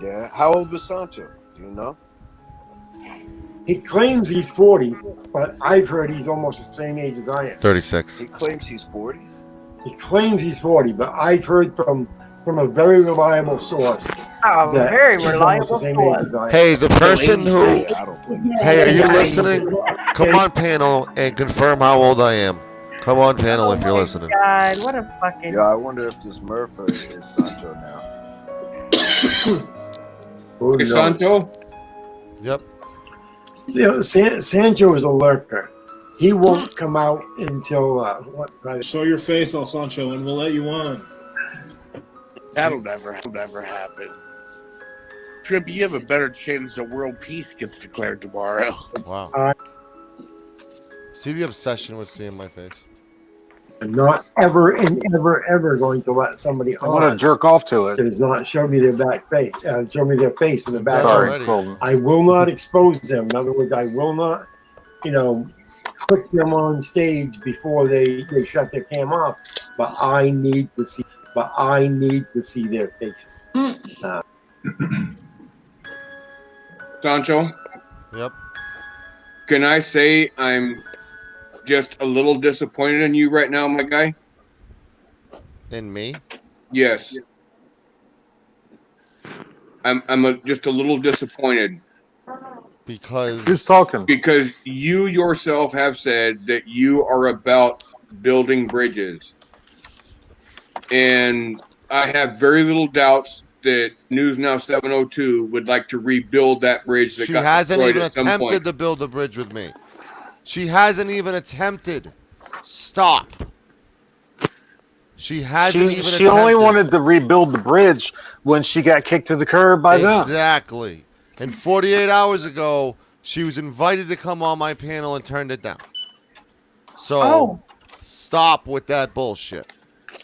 S2: Yeah. How old was Sancho? Do you know?
S7: He claims he's 40, but I've heard he's almost the same age as I am.
S1: 36.
S2: He claims he's 40.
S7: He claims he's 40, but I've heard from a very reliable source.
S18: Oh,
S7: that
S18: very
S7: he's almost
S18: reliable
S7: the same
S18: source.
S7: age as I am.
S1: Hey, the person who. Hey, are you
S7: Yeah.
S1: listening? Come on, panel, and confirm how old I am. Come on, panel, if you're listening.
S18: God, what a fucking.
S2: Yeah, I wonder if this Murphy is Sancho now.
S6: Is Sancho?
S1: Yep.
S7: You know, Sancho is a lurker. He won't come out until
S22: Show your face, El Sancho, and we'll let you on.
S5: That'll never happen. Trippy, you have a better chance that world peace gets declared tomorrow.
S1: Wow. See the obsession with seeing my face?
S7: I'm not ever and ever going to let somebody
S19: I want to jerk off to it.
S7: that does not show me their back face, show me their face in the back.
S19: Sorry, Colton.
S7: I will not expose them. In other words, I will not, put them on stage before they shut their cam off. But I need to see their faces.
S6: Sancho?
S1: Yep.
S6: Can I say I'm just a little disappointed in you right now, my guy?
S1: In me?
S6: Yes. I'm just a little disappointed.
S1: Because
S19: who's talking?
S6: Because you yourself have said that you are about building bridges. And I have very little doubts that News Now 702 would like to rebuild that bridge that
S1: She
S6: got
S1: hasn't
S6: destroyed
S1: even
S6: at some
S1: attempted
S6: point.
S1: to build a bridge with me. She hasn't even attempted. Stop. She hasn't even attempted.
S19: She only wanted to rebuild the bridge when she got kicked to the curb by them.
S1: Exactly. And 48 hours ago, she was invited to come on my panel and turned it down. So stop with that bullshit.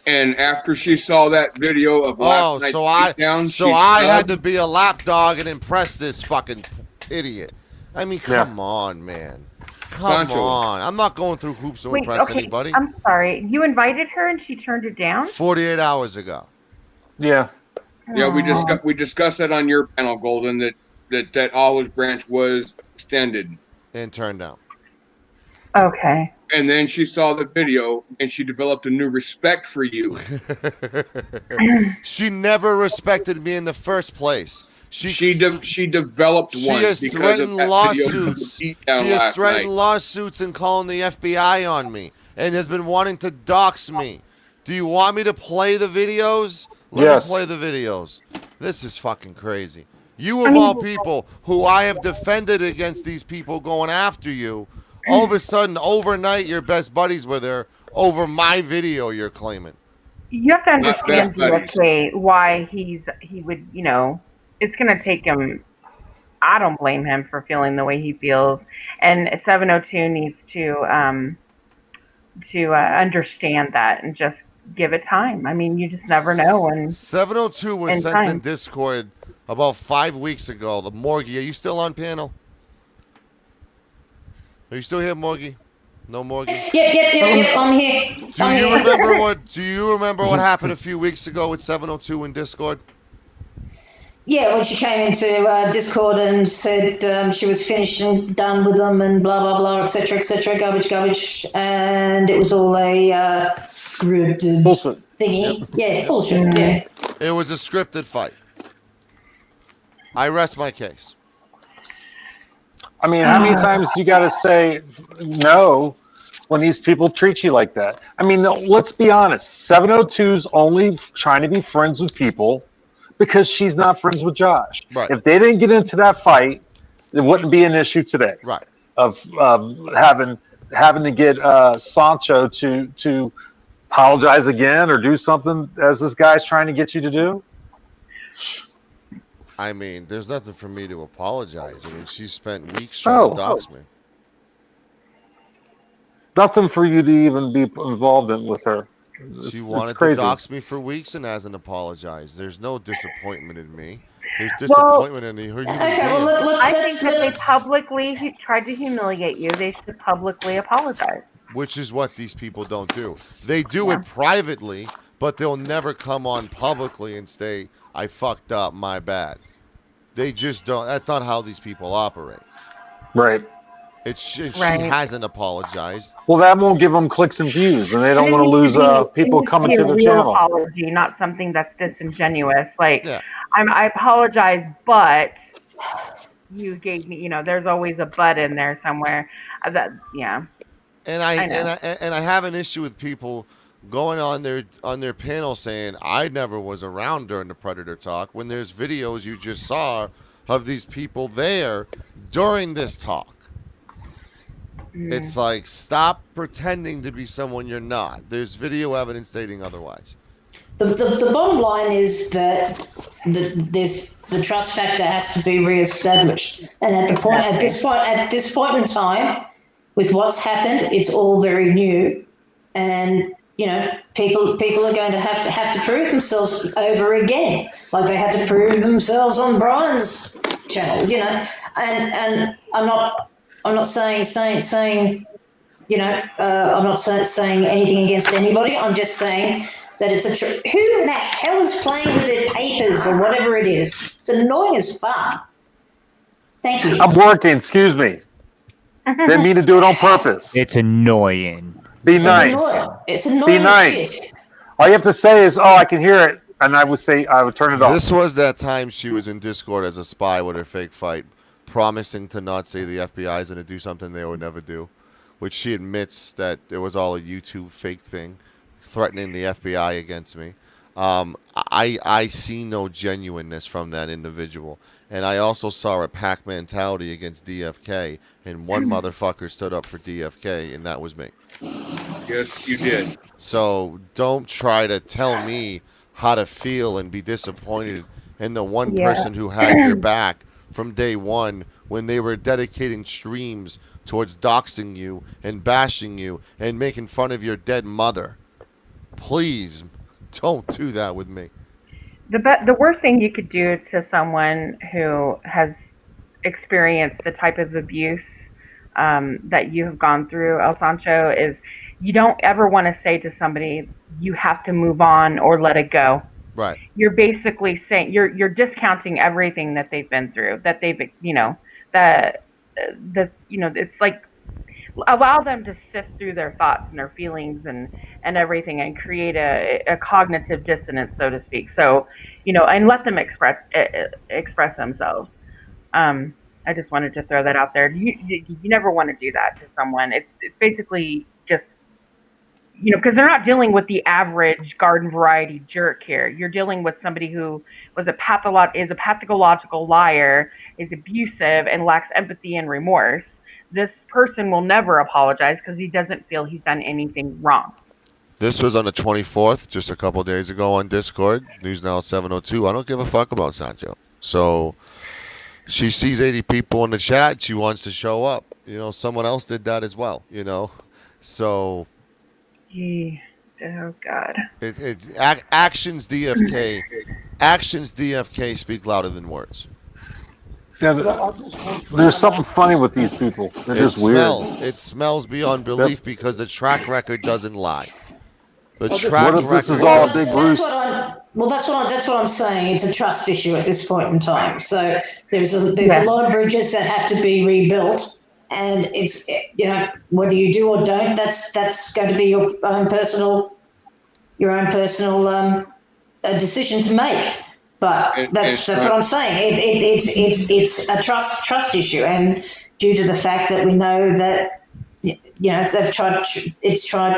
S6: And after she saw that video of last night's beatdown,
S1: so I had to be a lapdog and impress this fucking idiot. I mean, come on, man. Come
S6: Sancho.
S1: on. I'm not going through hoops to
S18: Wait,
S1: impress
S18: okay,
S1: anybody.
S18: I'm sorry. You invited her and she turned it down?
S1: 48 hours ago.
S19: Yeah.
S6: Yeah, we discussed that on your panel, Golden, that olive branch was extended
S1: and turned down.
S18: Okay.
S6: And then she saw the video and she developed a new respect for you.
S1: She never respected me in the first place. She
S6: developed
S1: she
S6: one
S1: has
S6: because of
S1: threatened
S6: that
S1: lawsuits.
S6: video
S1: She
S6: beatdown
S1: has
S6: last
S1: threatened
S6: night.
S1: lawsuits and calling the FBI on me, and has been wanting to dox me. Do you want me to play the videos? Let me play the videos. This is fucking crazy. You of all people, who I have defended against these people going after you, all of a sudden, overnight, your best buddies were there over my video you're claiming.
S18: You have to
S1: Not
S18: understand,
S1: best buddies.
S18: DSK, why he would, it's going to take him. I don't blame him for feeling the way he feels. And 702 needs to understand that and just give it time. I mean, you just never know. And
S1: 702 was
S18: and
S1: sent
S18: time.
S1: in Discord about 5 weeks ago. The Morgie, are you still on panel? Are you still here, Morgie? No, Morgie.
S10: Yep. I'm here.
S1: Do you remember what happened a few weeks ago with 702 in Discord?
S10: Yeah, when she came into Discord and said she was finished and done with them and blah, blah, blah, etc., garbage, and it was all a scripted thingy. Yeah, bullshit, yeah.
S1: It was a scripted fight. I rest my case.
S19: I mean, how many times you got to say no when these people treat you like that? I mean, let's be honest. 702's only trying to be friends with people because she's not friends with Josh.
S1: Right.
S19: If they didn't get into that fight, it wouldn't be an issue today.
S1: Right.
S19: Of having to get Sancho to apologize again or do something as this guy's trying to get you to do.
S1: I mean, there's nothing for me to apologize. I mean, she spent weeks trying to dox me.
S19: Nothing for you to even be involved in with her.
S1: She wanted to dox me for weeks and hasn't apologized. There's no disappointment in me. There's disappointment in her human being.
S18: I think that they publicly tried to humiliate you. They should publicly apologize.
S1: Which is what these people don't do. They do it privately, but they'll never come on publicly and say, I fucked up, my bad. They just don't. That's not how these people operate.
S19: Right.
S1: She hasn't apologized.
S19: Well, that won't give them clicks and views, and they don't want to lose people coming to their channel.
S18: Apology, not something that's disingenuous. Like, I apologize, but you gave me. There's always a but in there somewhere.
S1: And I have an issue with people going on their panel saying I never was around during the Predator talk when there's videos you just saw of these people there during this talk. It's like, stop pretending to be someone you're not. There's video evidence stating otherwise.
S10: The bottom line is that the trust factor has to be reestablished, and at this point in time, with what's happened, it's all very new, and people are going to have to prove themselves over again, like they had to prove themselves on Brian's channel, and I'm not saying I'm not saying anything against anybody. I'm just saying that it's who the hell is playing with their papers or whatever it is? It's annoying as fuck. Thank you.
S19: I'm working. Excuse me. Didn't mean to do it on purpose.
S16: It's annoying.
S19: Be nice.
S10: It's annoying.
S19: Be nice.
S10: Shit.
S19: All you have to say is, "Oh, I can hear it," and I would turn it off.
S1: This was that time she was in Discord as a spy with her fake fight, promising to not say the FBI is going to do something they would never do, which she admits that it was all a YouTube fake thing, threatening the FBI against me. I see no genuineness from that individual. And I also saw a pack mentality against DFK, and one motherfucker stood up for DFK, and that was me.
S6: Yes, you did.
S1: So don't try to tell me how to feel and be disappointed in the one person who had your back from day one when they were dedicating streams towards doxing you and bashing you and making fun of your dead mother. Please don't do that with me.
S18: The worst thing you could do to someone who has experienced the type of abuse that you have gone through, El Sancho, is you don't ever want to say to somebody, you have to move on or let it go.
S1: Right.
S18: You're basically saying you're discounting everything that they've been through, that they've it's like allow them to sift through their thoughts and their feelings and everything and create a cognitive dissonance, so to speak. So, and let them express themselves. I just wanted to throw that out there. You never want to do that to someone. It's basically just, because they're not dealing with the average garden variety jerk here. You're dealing with somebody who is a pathological liar, is abusive, and lacks empathy and remorse. This person will never apologize because he doesn't feel he's done anything wrong.
S1: This was on the 24th, just a couple days ago on Discord. News Now 702. I don't give a fuck about Sancho. So she sees 80 people in the chat. She wants to show up. Someone else did that as well, So...
S18: Oh, God.
S1: Actions DFK speak louder than words.
S19: Yeah, there's something funny with these people. They're just weird.
S1: It smells beyond belief because the track record doesn't lie.
S10: That's what I'm saying. It's a trust issue at this point in time. So there's a lot of bridges that have to be rebuilt, and it's whether you do or don't. That's going to be your own personal decision to make. But that's what I'm saying. It's a trust issue, and due to the fact that we know that they've tried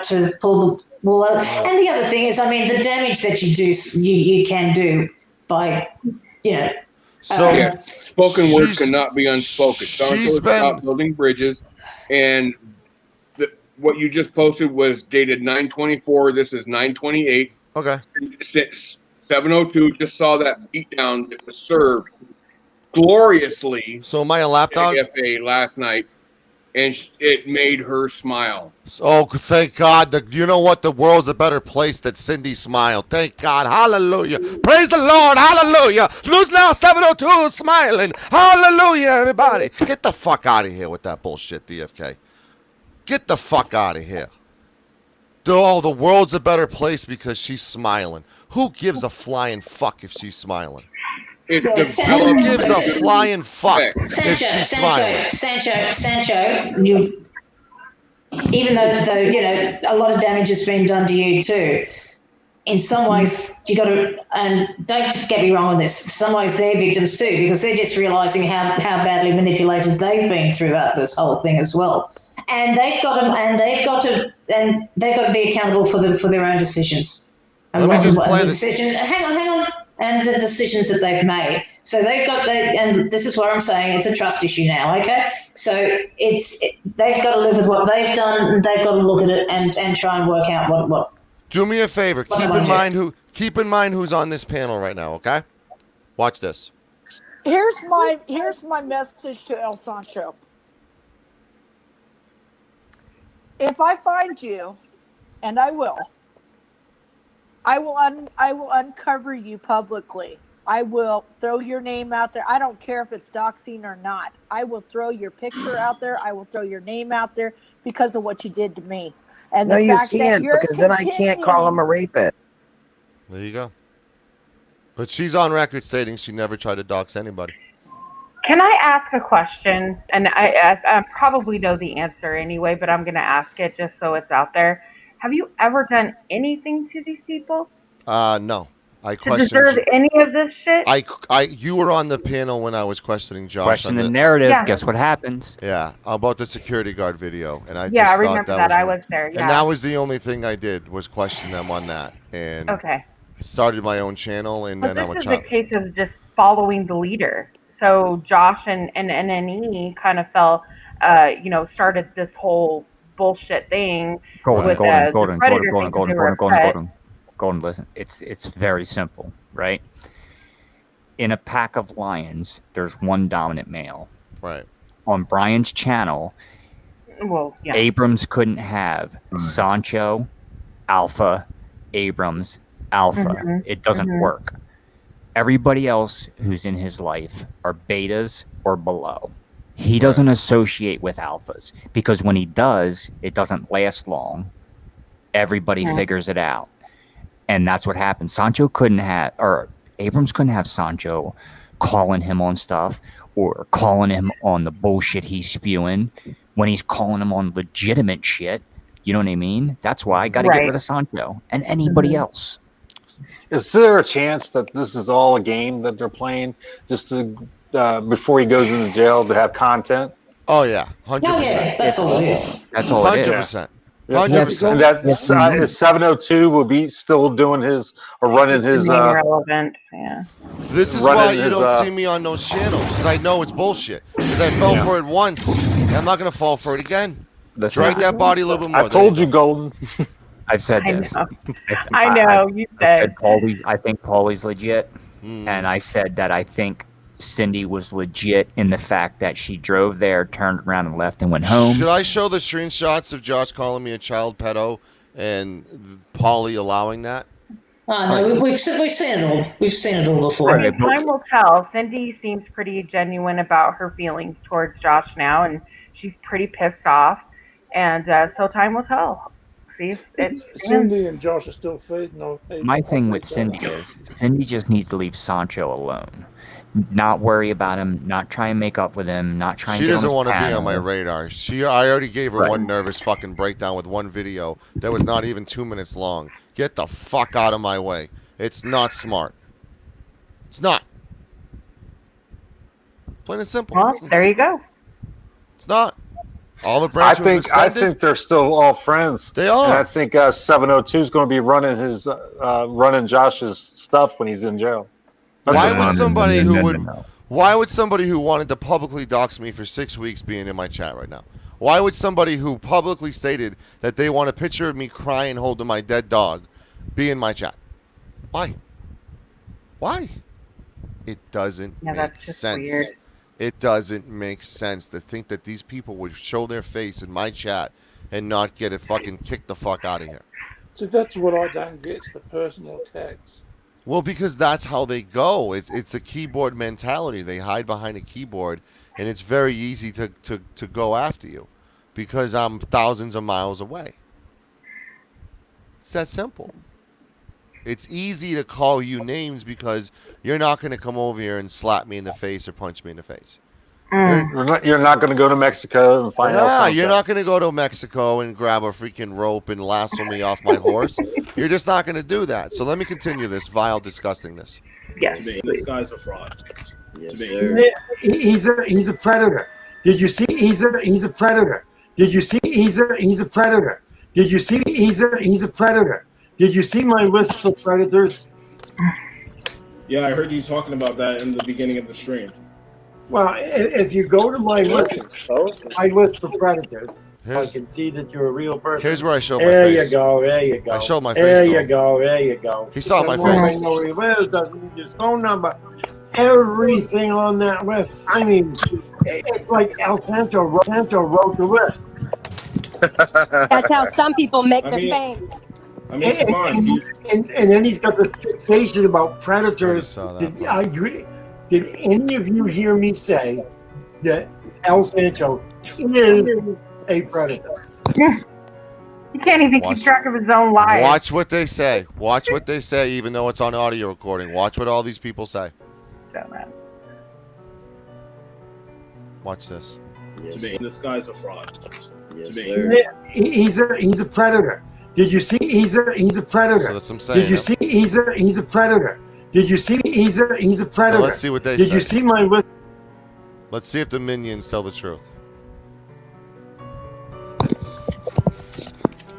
S10: to pull the wool out. And the other thing is, the damage that you can do by
S1: So
S6: yeah, spoken word cannot be unspoken. Sancho stopped building bridges, and what you just posted was dated 9/24. This is 9/28.
S1: Okay.
S6: 702 just saw that beatdown that was served gloriously.
S1: So am I a lapdog?
S6: AFA last night, and it made her smile.
S1: Oh, thank God. You know what? The world's a better place that Cindy smiled. Thank God. Hallelujah. Praise the Lord. Hallelujah. Lose now 702 is smiling. Hallelujah, everybody. Get the fuck out of here with that bullshit, DFK. Get the fuck out of here. Oh, the world's a better place because she's smiling. Who gives a flying fuck if she's smiling? Who gives a flying fuck if she's smiling?
S10: Sancho, even though you know a lot of damage has been done to you too. In some ways, you got to, and don't get me wrong on this. In some ways, they're victims too because they're just realizing how badly manipulated they've been throughout this whole thing as well. And they've got to be accountable for their own decisions.
S1: Let me just play this.
S10: Hang on. And the decisions that they've made. So and this is what I'm saying, it's a trust issue now, okay? So they've got to live with what they've done, and they've got to look at it and try and work out what.
S1: Do me a favor. Keep in mind who's on this panel right now, okay? Watch this.
S3: Here's my message to El Sancho. If I find you, and I will uncover you publicly. I will throw your name out there. I don't care if it's doxing or not. I will throw your picture out there. I will throw your name out there because of what you did to me. And
S13: no,
S3: the
S13: you
S3: fact
S13: can't,
S3: that
S13: because then I can't call him a rapist.
S1: There you go. But she's on record stating she never tried to dox anybody.
S18: Can I ask a question? And I probably know the answer anyway, but I'm going to ask it just so it's out there. Have you ever done anything to these people?
S1: No. I
S18: to deserve any of this shit?
S1: You were on the panel when I was questioning Josh.
S16: Question the narrative. Yeah. Guess what happens?
S1: Yeah, about the security guard video, and I
S18: I remember that. I was there. Yeah,
S1: and that was the only thing I did was question them on that, and started my own channel, and then
S18: this is a case of just following the leader. So Josh and NNE kind of started this whole bullshit thing. Golden,
S16: listen. It's very simple, right? In a pack of lions, there's one dominant male.
S1: Right.
S16: On Brian's channel, Abrams couldn't have Sancho, Alpha, Abrams, Alpha.
S18: Mm-hmm.
S16: It doesn't work. Everybody else who's in his life are betas or below. He doesn't associate with alphas because when he does, it doesn't last long. Everybody figures it out. And that's what happened. Abrams couldn't have Sancho calling him on stuff or calling him on the bullshit he's spewing when he's calling him on legitimate shit. You know what I mean? That's why I got to get rid of Sancho and anybody else.
S19: Is there a chance that this is all a game that they're playing just to before he goes into jail to have content?
S1: Oh yeah, 100%.
S10: Yeah, that's all it is.
S16: That's all
S1: 100%.
S19: 100%. And that 702 will be still doing his or running his.
S18: Relevant, yeah.
S1: This is why you don't see me on those channels because I know it's bullshit. Because I fell for it once, and I'm not gonna fall for it again. Drag that body a little bit more.
S19: I told you, Golden.
S16: I've said this.
S18: I know. You said.
S16: I think Paulie's legit, and I said that I think Cindy was legit in the fact that she drove there, turned around and left and went home.
S1: Should I show the screenshots of Josh calling me a child pedo and Paulie allowing that?
S10: No, we've seen it all. We've seen it all before.
S18: Time will tell. Cindy seems pretty genuine about her feelings towards Josh now, and she's pretty pissed off. And so time will tell. See,
S21: Cindy and Josh are still feeding.
S16: My thing with Cindy is Cindy just needs to leave Sancho alone. Not worry about him, not try and make up with him, not try and
S1: She
S16: get
S1: doesn't
S16: want to
S1: be on my radar. I already gave her one nervous fucking breakdown with one video that was not even 2 minutes long. Get the fuck out of my way. It's not smart. It's not. Plain and simple.
S18: Well, there you go.
S1: It's not. All the branches
S19: I think they're still all friends.
S1: They are.
S19: And I think 702 is going to be running Josh's stuff when he's in jail.
S1: Why would somebody who would Why would somebody who wanted to publicly dox me for 6 weeks be in my chat right now? Why would somebody who publicly stated that they want a picture of me crying holding my dead dog be in my chat? Why? Why? It doesn't make sense.
S18: Weird.
S1: It doesn't make sense to think that these people would show their face in my chat and not get it fucking kicked the fuck out of here.
S21: So that's what I don't get, is the personal attacks.
S1: Well, because that's how they go. It's a keyboard mentality. They hide behind a keyboard, and it's very easy to go after you because I'm thousands of miles away. It's that simple. It's easy to call you names because you're not going to come over here and slap me in the face or punch me in the face.
S19: You're not going to go to Mexico and find out.
S1: Yeah, you're not going to go to Mexico and grab a freaking rope and lasso me off my horse. You're just not going to do that. So let me continue this vile disgustingness.
S18: Yes.
S22: This guy's a fraud.
S7: He's a predator. Did you see? He's a predator. Did you see? He's a predator. Did you see? He's a predator. Did you see my list of predators?
S22: Yeah, I heard you talking about that in the beginning of the stream.
S7: Well, if you go to my list, I list of predators. I can see that you're a real person.
S1: Here's where I show my
S7: there
S1: face.
S7: You go. There you go.
S1: I showed my face.
S7: There
S1: to
S7: you
S1: him.
S7: go. There you go.
S1: He saw my
S7: I
S1: face.
S7: know where he lives. Doesn't need his phone number. Everything on that list. I mean, it's like El Santo wrote the list.
S17: That's how some people make their fame.
S22: I mean, come on.
S7: And then he's got the fixation about predators. Did any of you hear me say that El Sancho is a predator?
S18: He can't even keep track of his own life.
S1: Watch what they say. Watch what they say, even though it's on audio recording. Watch what all these people say. Watch this.
S22: This guy's a fraud.
S7: He's a predator. Did you see? He's a predator.
S1: So that's what I'm saying.
S7: Did you see? He's a predator. Did you see? He's a predator.
S1: Now let's see what they
S7: Did
S1: say.
S7: you see my list?
S1: Let's see if the minions tell the truth.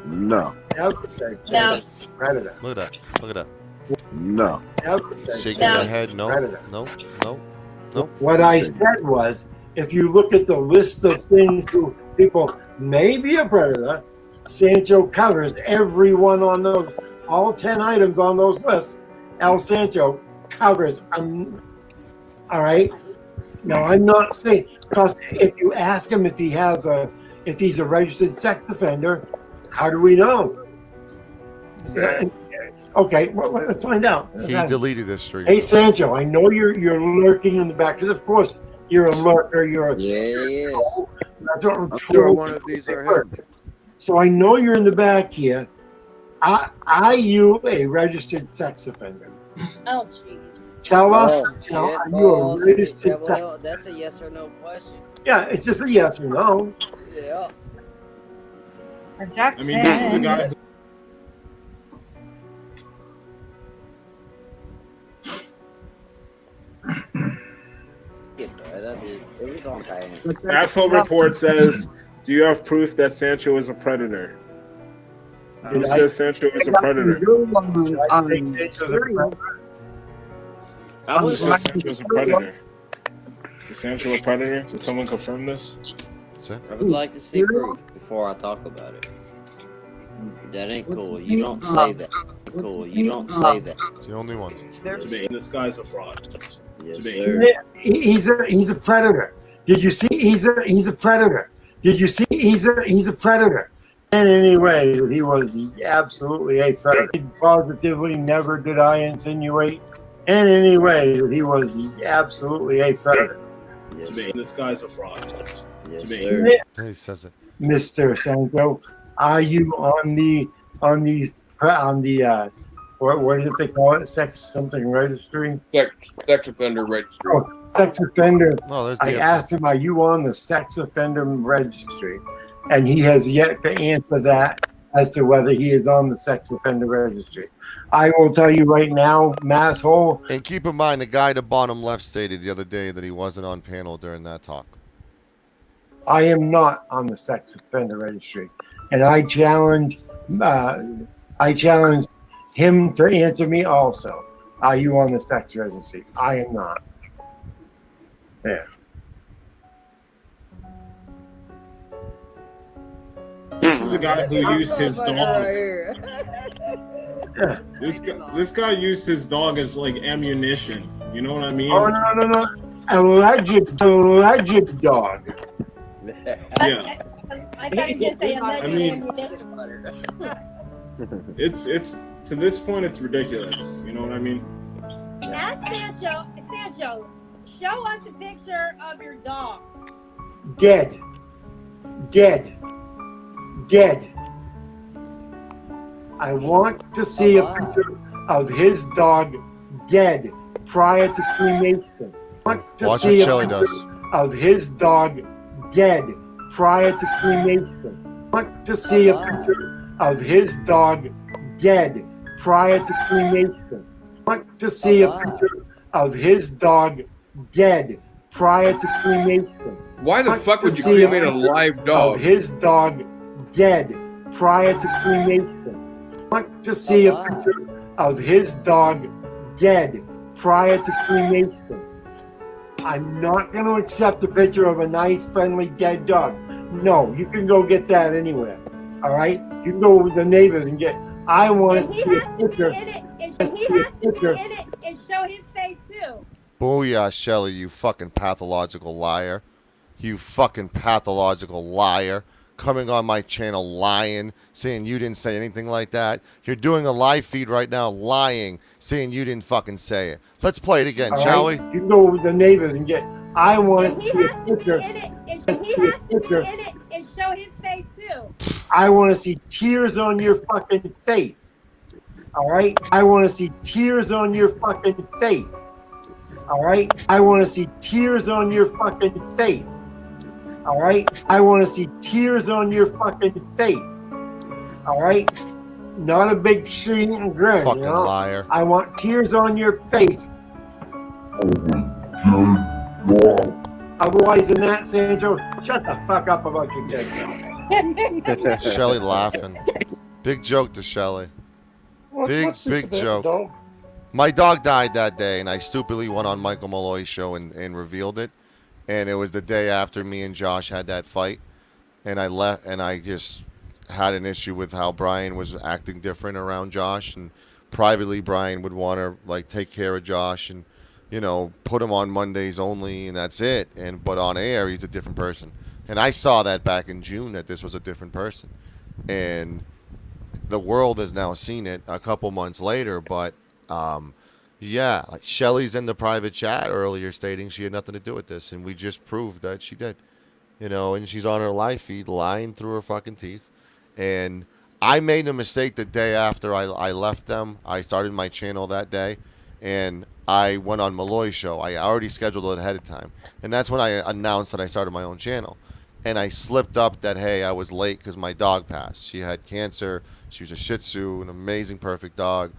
S2: No.
S7: No. Predator.
S1: Look at that. Look at that.
S2: No.
S1: Shaking their head. No. No. No. No.
S7: What I said was, if you look at the list of things who people may be a predator, Sancho covers every one on those, all 10 items on those lists. El Sancho covers them. All right. Now, I'm not saying, because if you ask him if he's a registered sex offender, how do we know? Okay, well, let's find out.
S1: He deleted this stream.
S7: Hey, Sancho, I know you're lurking in the back, because of course you're a lurker.
S2: Yeah.
S7: That's what
S2: I'm sure one of these are him.
S7: So I know you're in the back here. Are you a registered sex offender?
S17: Oh, jeez.
S7: Tell us.
S8: Oh,
S7: You know,
S8: shit,
S7: are you a
S8: balls.
S7: registered
S8: Yeah,
S7: sex?
S8: well, that's a yes or no question.
S7: Yeah, it's just a yes or no.
S8: Yeah.
S22: I mean, this is the guy who...
S8: It was on time.
S22: Asshole report says, do you have proof that Sancho is a predator? Who says Sancho is a predator? Who says Sancho is a predator? Is Sancho a predator? Did someone confirm this?
S8: I would like to see proof before I talk about it. That ain't cool. You don't say that. Cool. You don't say that.
S1: It's the only one.
S22: This guy's a fraud.
S7: He's a predator. Did you see? He's a predator. Did you see? He's a predator. And anyway, he was absolutely a predator. Positively, never did I insinuate. And anyway, he was absolutely a predator.
S22: This guy's a fraud.
S1: He says it.
S7: Mr. Sancho, are you on the what is it they call it? Sex something registry?
S6: Sex offender registry.
S7: Oh, sex offender.
S1: Oh, there's
S7: I
S1: the
S7: asked him, are you on the sex offender registry? And he has yet to answer that as to whether he is on the sex offender registry. I will tell you right now, masshole.
S1: And keep in mind, the guy at the bottom left stated the other day that he wasn't on panel during that talk.
S7: I am not on the sex offender registry, and I challenge him to answer me also. Are you on the sex registry? I am not. Yeah.
S22: This is the guy who used his dog. This guy used his dog as like ammunition. You know what I mean?
S7: Oh no! Alleged dog.
S22: Yeah.
S17: I thought he was gonna say alleged
S22: I mean-
S17: ammunition.
S22: It's to this point it's ridiculous. You know what I mean?
S17: Ask Sancho, show us a picture of your dog.
S7: Dead. I want to see a picture of his dog dead prior to cremation. I want to
S1: Watch
S7: see
S1: what
S7: a
S1: Shelly
S7: picture
S1: does.
S7: of his dog dead prior to cremation. I want to see a picture of his dog dead prior to cremation. I want to see a picture of his dog dead prior to cremation.
S6: Why the
S7: I want
S6: fuck
S7: to
S6: would you
S7: see a
S6: cremate a
S7: picture
S6: live dog?
S7: Of his dog dead prior to cremation. I want to see a picture of his dog dead prior to cremation. I'm not going to accept a picture of a nice, friendly, dead dog. No, you can go get that anywhere. All right? You can go with the neighbors and get. I want
S17: And
S7: to
S17: he
S7: see
S17: has
S7: a
S17: to be
S7: picture.
S17: in it, and he has to be in it and show his face too.
S1: Booyah, Shelly, you fucking pathological liar. You fucking pathological liar. Coming on my channel lying, saying you didn't say anything like that. You're doing a live feed right now lying, saying you didn't fucking say it. Let's play it again,
S7: All
S1: shall
S7: right?
S1: we?
S7: You can go with the neighbors and get. I want
S17: And
S7: to
S17: he
S7: see a
S17: has to be
S7: picture.
S17: in it, and he has to be in it and show his face too.
S7: I want to see tears on your fucking face. All right? I want to see tears on your fucking face. All right? I want to see tears on your fucking face. All right? I want to see tears on your fucking face. All right? Not a big shitting and grin,
S1: Fucking
S7: you know?
S1: liar.
S7: I want tears on your face. Otherwise than that, Sancho, shut the fuck up about your dick.
S1: Shelly laughing. Big joke to Shelly. Big joke.
S21: Dog?
S1: My dog died that day, and I stupidly went on Michael Malloy's show and revealed it. And it was the day after me and Josh had that fight, and I left, and I just had an issue with how Brian was acting different around Josh, and privately Brian would want to like take care of Josh and put him on Mondays only, and that's it. But on air he's a different person, and I saw that back in June that this was a different person, and the world has now seen it a couple months later. But yeah, like Shelly's in the private chat earlier stating she had nothing to do with this, and we just proved that she did. And she's on her live feed lying through her fucking teeth. And I made a mistake the day after I left them. I started my channel that day, and I went on Malloy's show. I already scheduled it ahead of time, and that's when I announced that I started my own channel. And I slipped up that, hey, I was late because my dog passed. She had cancer. She was a Shih Tzu, an amazing, perfect dog.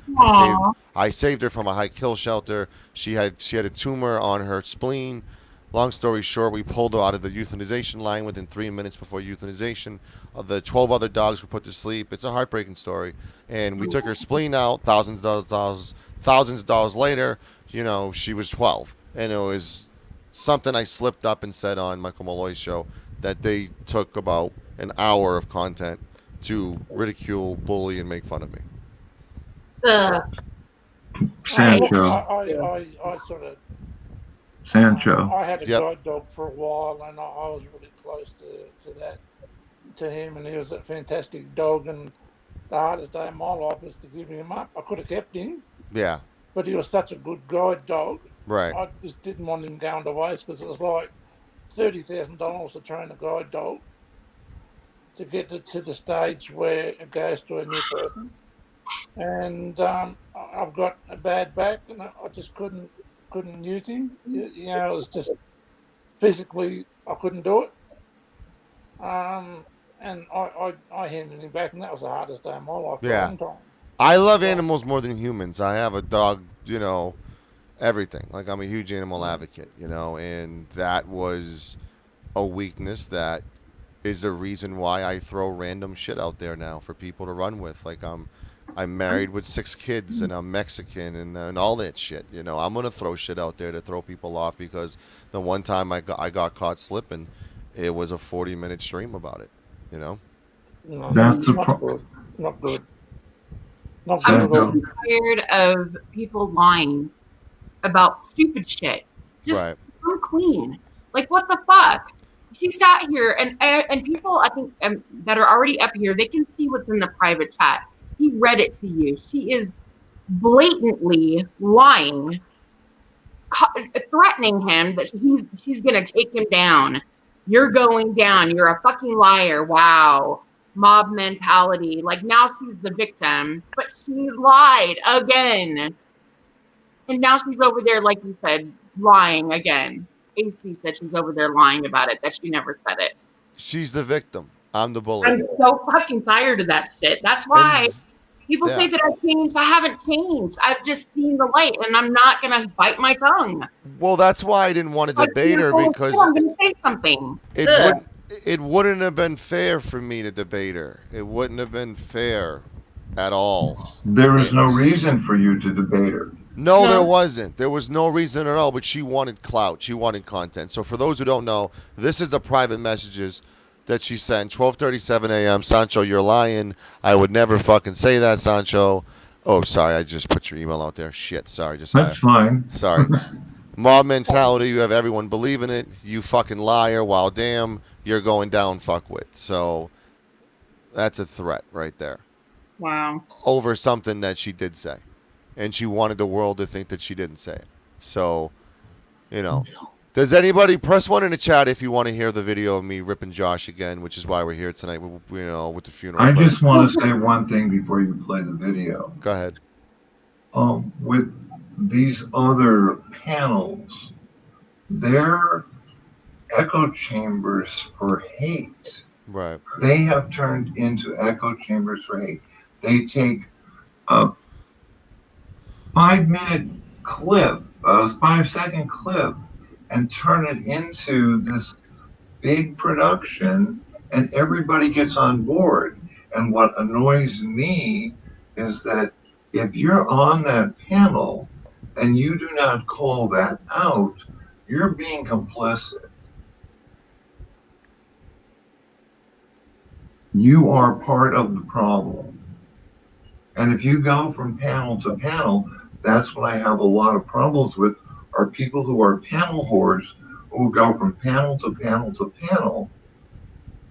S1: I saved her from a high kill shelter. She had a tumor on her spleen. Long story short, we pulled her out of the euthanization line within 3 minutes before euthanization. The 12 other dogs were put to sleep. It's a heartbreaking story. And we took her spleen out. Thousands of dollars later, she was 12. And it was something I slipped up and said on Michael Malloy's show, that they took about an hour of content to ridicule, bully, and make fun of me.
S21: Sancho. I sort of.
S14: Sancho.
S21: I had a guide dog for a while, and I was really close to him, and he was a fantastic dog. And the hardest day of my life was to give him up. I could have kept him.
S1: Yeah.
S21: But he was such a good guide dog.
S1: Right.
S21: I just didn't want him going to waste because it was like $30,000 to train a guide dog to get it to the stage where it goes to a new person. And I've got a bad back, and I just couldn't use him. It was just physically I couldn't do it. And I handed him back, and that was the hardest day of my life for a long time.
S1: I love animals more than humans. I have a dog, everything. Like, I'm a huge animal advocate, and that was a weakness that is the reason why I throw random shit out there now for people to run with. Like, I'm married with 6 kids, and I'm Mexican, and all that shit. You know, I'm gonna throw shit out there to throw people off because the one time I got caught slipping, it was a 40-minute stream about it. You know.
S21: No,
S14: That's a
S21: not good. Not good. Not good
S14: Sancho.
S21: at all.
S4: I'm tired of people lying about stupid shit. Just
S1: Right.
S4: come clean. Like what the fuck? She sat here and people I think that are already up here, they can see what's in the private chat. He read it to you. She is blatantly lying, threatening him that she's gonna take him down. You're going down. You're a fucking liar. Wow. Mob mentality. Like now she's the victim, but she lied again. And now she's over there, like you said, lying again. AC said she's over there lying about it, that she never said it.
S1: She's the victim. I'm the bully.
S4: I'm so fucking tired of that shit. That's why people
S1: yeah.
S4: say that I've changed. I haven't changed. I've just seen the light, and I'm not going to bite my tongue.
S1: Well, that's why I didn't want to debate her, because
S4: I'm going to say something.
S1: it wouldn't have been fair for me to debate her. It wouldn't have been fair at all.
S14: There is no reason for you to debate her.
S1: No, there wasn't. There was no reason at all, but she wanted clout. She wanted content. So for those who don't know, this is the private messages that she sent. 12:37 a.m. Sancho, you're lying. I would never fucking say that, Sancho. Oh, sorry. I just put your email out there. Shit. Sorry.
S14: That's fine.
S1: Sorry. Mob mentality. You have everyone believing it. You fucking liar. Wow, damn. You're going down, fuckwit. So that's a threat right there.
S4: Wow.
S1: Over something that she did say. And she wanted the world to think that she didn't say it. So, you know. Does anybody press 1 in the chat if you want to hear the video of me ripping Josh again, which is why we're here tonight, you know, with the funeral.
S14: I just want to say one thing before you play the video.
S1: Go ahead.
S14: With these other panels, they're echo chambers for hate.
S1: Right.
S14: They have turned into echo chambers for hate. They take a 5-minute clip, a 5-second clip, and turn it into this big production, and everybody gets on board. And what annoys me is that if you're on that panel and you do not call that out, you're being complicit. You are part of the problem. And if you go from panel to panel, that's what I have a lot of problems with, are people who are panel whores who go from panel to panel to panel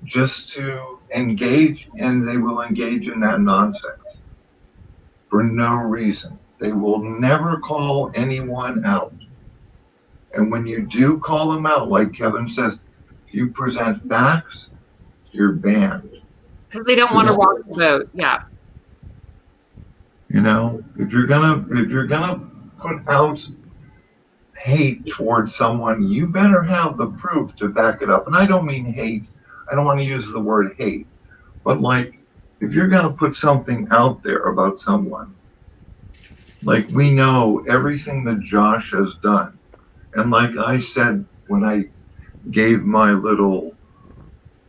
S14: just to engage, and they will engage in that nonsense for no reason. They will never call anyone out. And when you do call them out, like Kevin says, if you present facts, you're banned.
S4: Because they don't want to rock the boat. Yeah.
S14: You know, if you're gonna put out hate towards someone, you better have the proof to back it up. And I don't mean hate. I don't want to use the word hate. But like, if you're gonna put something out there about someone, like we know everything that Josh has done. And like I said when I gave my little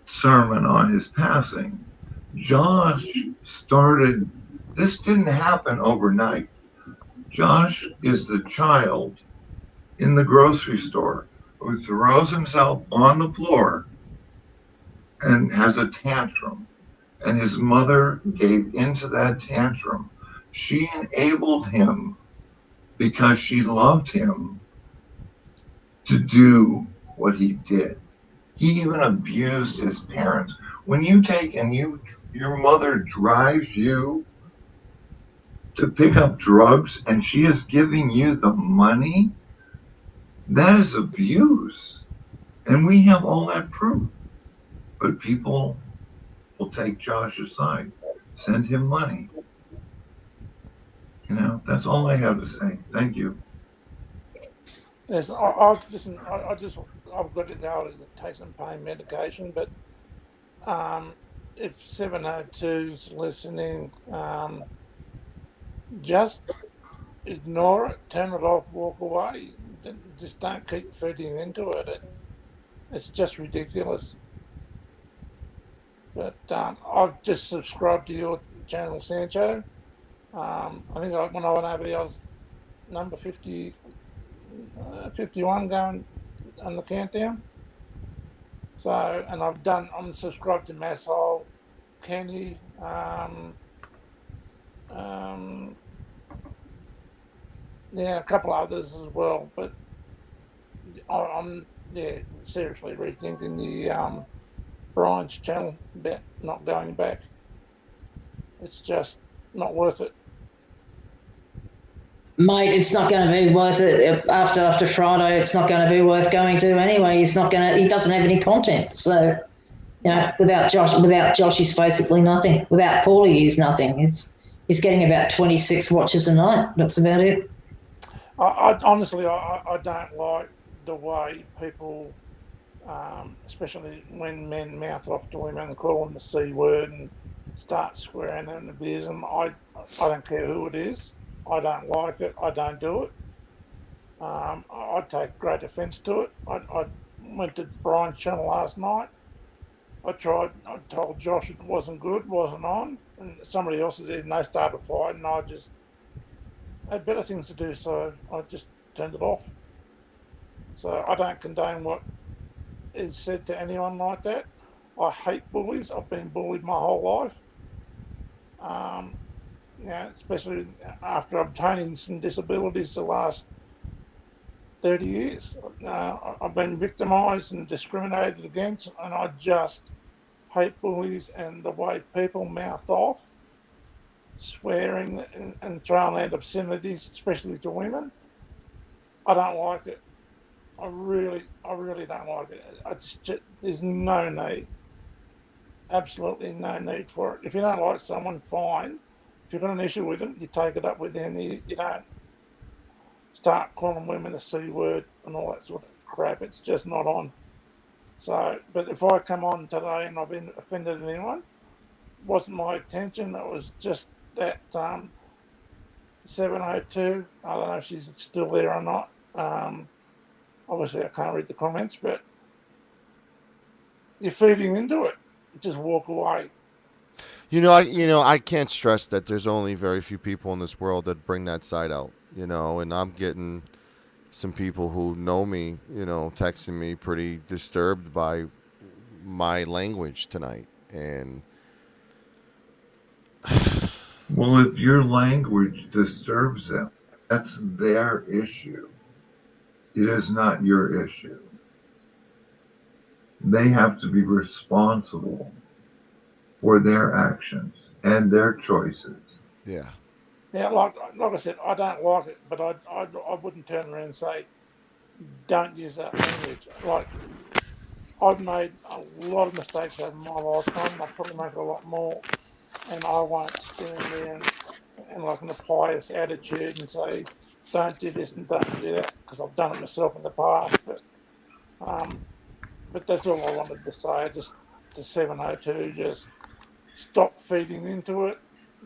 S14: sermon on his passing, Josh started, this didn't happen overnight. Josh is the child in the grocery store who throws himself on the floor and has a tantrum. And his mother gave into that tantrum. She enabled him because she loved him to do what he did. He even abused his parents. When you take and your mother drives you to pick up drugs and she is giving you the money, that is abuse. And we have all that proof. But people will take Josh's side, send him money. You know, that's all I have to say. Thank you.
S21: Yes, listen. I've got to go to take some pain medication, but if 702's listening, just ignore it, turn it off, walk away. Just don't keep feeding into it. It's just ridiculous. But I've just subscribed to your channel, Sancho, I think when I went over there, I was number 50, 51 going on the countdown. So, and I'm subscribed to Masshole, Kenny, yeah, a couple others as well. But I'm seriously rethinking the Brian's channel about not going back. It's just not worth it.
S10: Mate, it's not going to be worth it after Friday. It's not going to be worth going to anyway. He doesn't have any content. So, without Josh, he's basically nothing. Without Paulie, he's nothing. He's getting about 26 watches a night. That's about it.
S21: I honestly don't like the way people, especially when men mouth off to women and call them the C word and start swearing and abuse them. I don't care who it is. I don't like it. I don't do it. I take great offence to it. I went to Brian's channel last night. I told Josh it wasn't good, wasn't on, and somebody else did, and they started fighting, and I just had better things to do, so I just turned it off. So I don't condone what is said to anyone like that. I hate bullies. I've been bullied my whole life. Especially after obtaining some disabilities the last 30 years. I've been victimised and discriminated against, and I just hate bullies and the way people mouth off, swearing and throwing out obscenities, especially to women. I don't like it. I really don't like it. There's no need. Absolutely no need for it. If you don't like someone, fine. If you've got an issue with them, you take it up with them. You don't start calling women the C word and all that sort of crap. It's just not on. So, but if I come on today and I've been offended anyone, it wasn't my intention. It was just that 702. I don't know if she's still there or not. Obviously, I can't read the comments, but you're feeding into it. Just walk away.
S1: I can't stress that there's only very few people in this world that bring that side out, and I'm getting some people who know me, texting me pretty disturbed by my language tonight. And
S14: well, if your language disturbs them, that's their issue. It is not your issue. They have to be responsible for their actions and their choices.
S1: Yeah.
S21: Yeah, like I said, I don't like it, but I wouldn't turn around and say, don't use that language. Like, I've made a lot of mistakes over my lifetime. I'll probably make a lot more, and I won't stand there and like in a pious attitude and say, don't do this and don't do that, because I've done it myself in the past. But that's all I wanted to say. Just the 702, just stop feeding into it.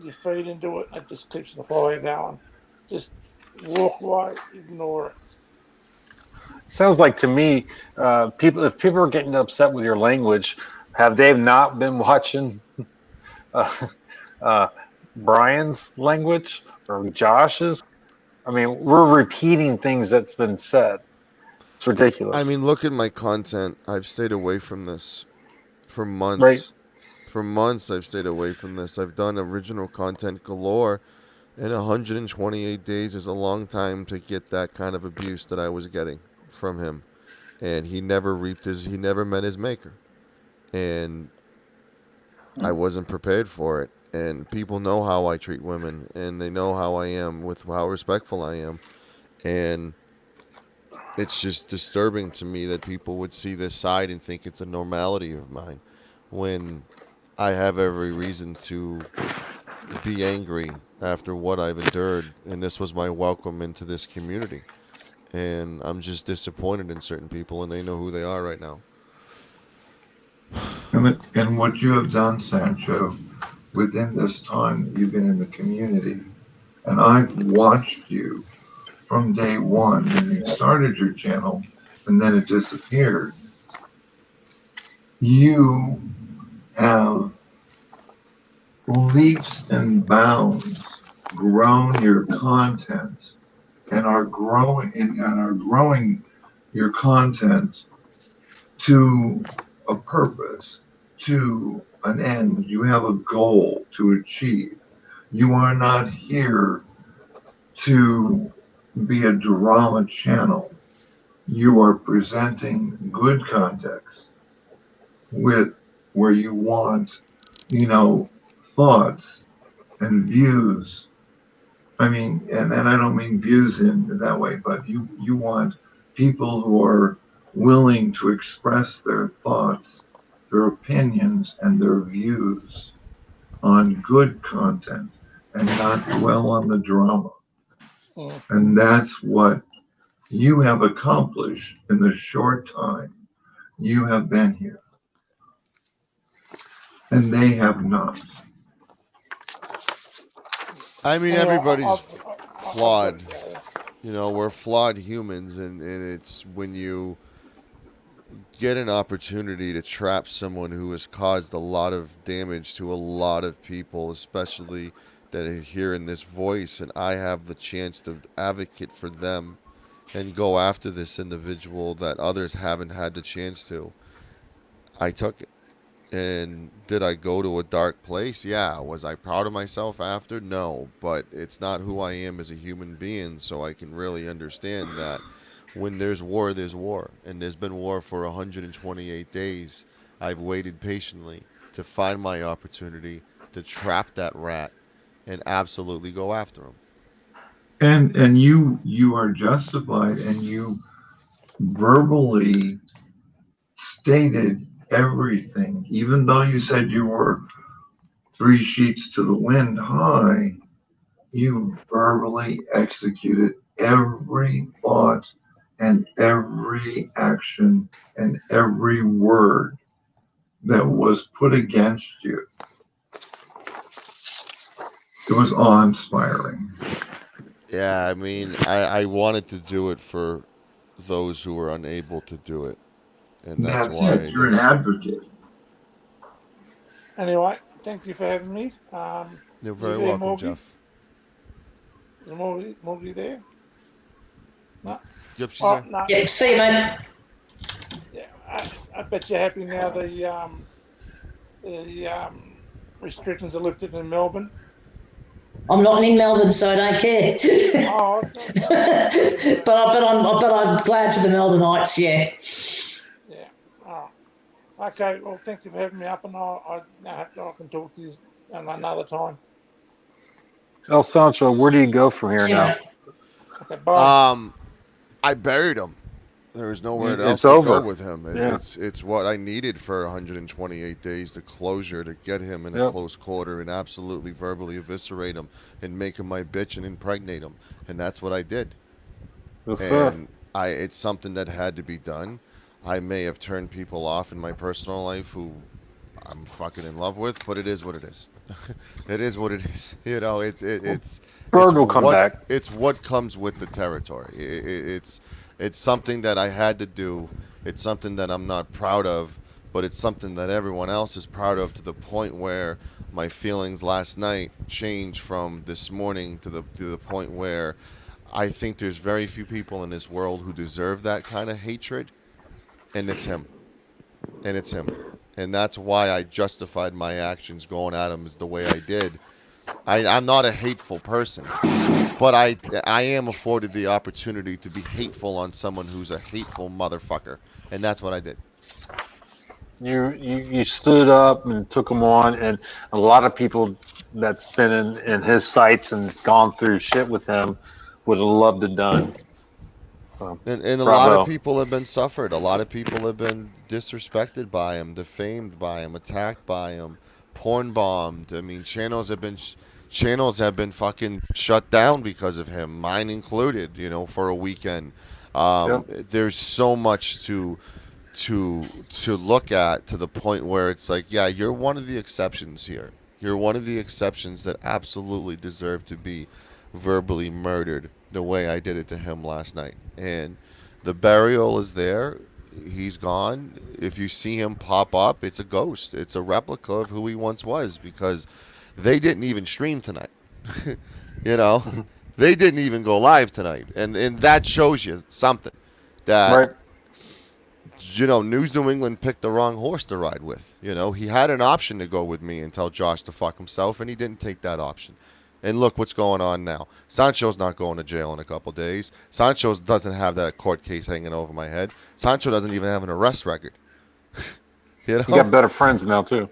S21: You feed into it, and it just keeps the fire going. Just walk away, ignore it.
S19: Sounds like to me, if people are getting upset with your language, have they not been watching Brian's language or Josh's? I mean, we're repeating things that's been said. It's ridiculous.
S1: I mean, look at my content. I've stayed away from this for months.
S19: Right.
S1: For months, I've stayed away from this. I've done original content galore, and 128 days is a long time to get that kind of abuse that I was getting from him. And he never met his maker. And I wasn't prepared for it. And people know how I treat women, and they know how I am with how respectful I am. And it's just disturbing to me that people would see this side and think it's a normality of mine, when I have every reason to be angry after what I've endured, and this was my welcome into this community. And I'm just disappointed in certain people, and they know who they are right now.
S14: And what you have done, Sancho, within this time that you've been in the community, and I've watched you from day one when you started your channel, and then it disappeared. You have leaps and bounds grown your content and are growing your content to a purpose, to an end. You have a goal to achieve. You are not here to be a drama channel. You are presenting good context with where you want, thoughts and views. I mean, and I don't mean views in that way, but you want people who are willing to express their thoughts, their opinions, and their views on good content and not dwell on the drama. And that's what you have accomplished in the short time you have been here. And they have not.
S1: I mean,
S21: Anyway,
S1: everybody's flawed. We're flawed humans, and it's when you get an opportunity to trap someone who has caused a lot of damage to a lot of people, especially that are hearing this voice, and I have the chance to advocate for them and go after this individual that others haven't had the chance to. I took it. And did I go to a dark place? Yeah. Was I proud of myself after? No. But it's not who I am as a human being, so I can really understand that when there's war, there's war. And there's been war for 128 days. I've waited patiently to find my opportunity to trap that rat and absolutely go after him.
S14: And you are justified, and you verbally stated everything, even though you said you were 3 sheets to the wind high. You verbally executed every thought and every action and every word that was put against you. It was awe-inspiring.
S1: Yeah, I mean, I wanted to do it for those who were unable to do it. And that's why
S14: it. You're an advocate.
S21: Anyway, thank you for having me.
S1: You're very welcome,
S21: Morgie?
S1: Jeff.
S21: Is Morgie there? No.
S1: Yep, she's there.
S21: No.
S10: Yep, see you, mate.
S21: Yeah, I bet you're happy now the restrictions are lifted in Melbourne.
S10: I'm not in Melbourne, so I don't care.
S21: Oh,
S10: but I'm glad for the Melbourneites. Yeah.
S21: Yeah. All right. Okay. Well, thank you for having me up, and I can talk to you another time.
S19: El Sancho, where do you go from here now?
S21: Okay. Bye.
S1: I buried him. There's nowhere
S19: It's
S1: else to
S19: over.
S1: go with him.
S19: Yeah.
S1: It's what I needed for 128 days, the closure, to get him in a close quarter and absolutely verbally eviscerate him and make him my bitch and impregnate him. And that's what I did.
S19: Yes, sir.
S1: And it's something that had to be done. I may have turned people off in my personal life who I'm fucking in love with, but it is what it is. It is what it is.
S19: Bird will come back.
S1: It's what comes with the territory. It's something that I had to do. It's something that I'm not proud of, but it's something that everyone else is proud of, to the point where my feelings last night changed from this morning to the point where I think there's very few people in this world who deserve that kind of hatred, and it's him. And it's him. And that's why I justified my actions going at him the way I did. I'm not a hateful person, but I am afforded the opportunity to be hateful on someone who's a hateful motherfucker, and that's what I did.
S19: You stood up and took him on, and a lot of people that's been in his sights and gone through shit with him would have loved it done.
S1: And a lot of people have been suffered. A lot of people have been disrespected by him, defamed by him, attacked by him, porn bombed. I mean, channels have been fucking shut down because of him, mine included. For a weekend. There's so much to look at, to the point where it's like, yeah, you're one of the exceptions here. You're one of the exceptions that absolutely deserve to be verbally murdered the way I did it to him last night. And the burial is there. He's gone. If you see him pop up, it's a ghost. It's a replica of who he once was, because they didn't even stream tonight. You know, they didn't even go live tonight, and that shows you something that.
S19: Right.
S1: You know, News New England picked the wrong horse to ride with. You know, he had an option to go with me and tell Josh to fuck himself, and he didn't take that option. And look what's going on now. Sancho's not going to jail in a couple days. Sancho doesn't have that court case hanging over my head. Sancho doesn't even have an arrest record. You know?
S19: You got better friends now too.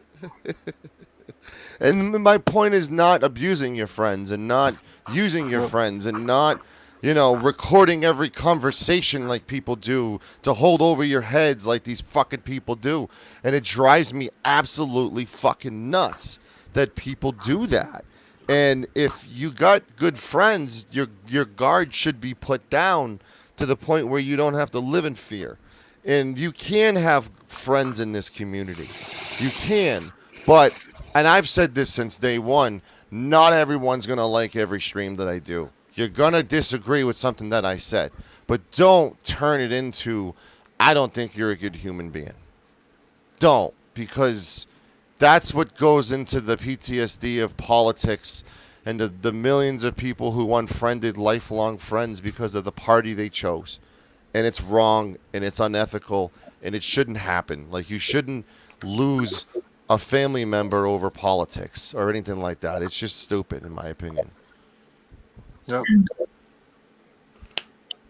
S1: And my point is not abusing your friends and not using your friends and not, you know, recording every conversation like people do to hold over your heads like these fucking people do. And it drives me absolutely fucking nuts that people do that. And if you got good friends, your guard should be put down to the point where you don't have to live in fear. And you can have friends in this community. You can. But, and I've said this since day one, not everyone's going to like every stream that I do. You're going to disagree with something that I said. But don't turn it into, I don't think you're a good human being. Don't. Because that's what goes into the PTSD of politics and the millions of people who unfriended lifelong friends because of the party they chose. And it's wrong, and it's unethical, and it shouldn't happen. Like, you shouldn't lose a family member over politics or anything like that. It's just stupid, in my opinion.
S19: Yep.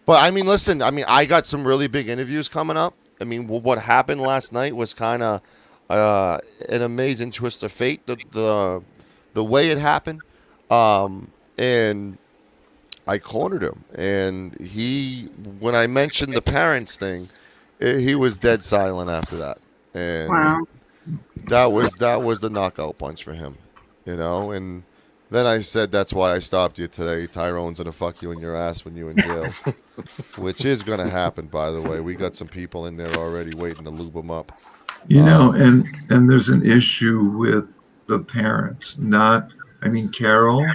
S1: But, I mean, listen, I got some really big interviews coming up. I mean, what happened last night was kind of an amazing twist of fate, the way it happened. And I cornered him. And when I mentioned the parents thing, he was dead silent after that. And
S4: Wow.
S1: that was the knockout punch for him, you know. And then I said, that's why I stopped you today. Tyrone's gonna fuck you in your ass when you're in jail, which is gonna happen, by the way. We got some people in there already waiting to lube him up.
S14: You know, and there's an issue with the parents. Carol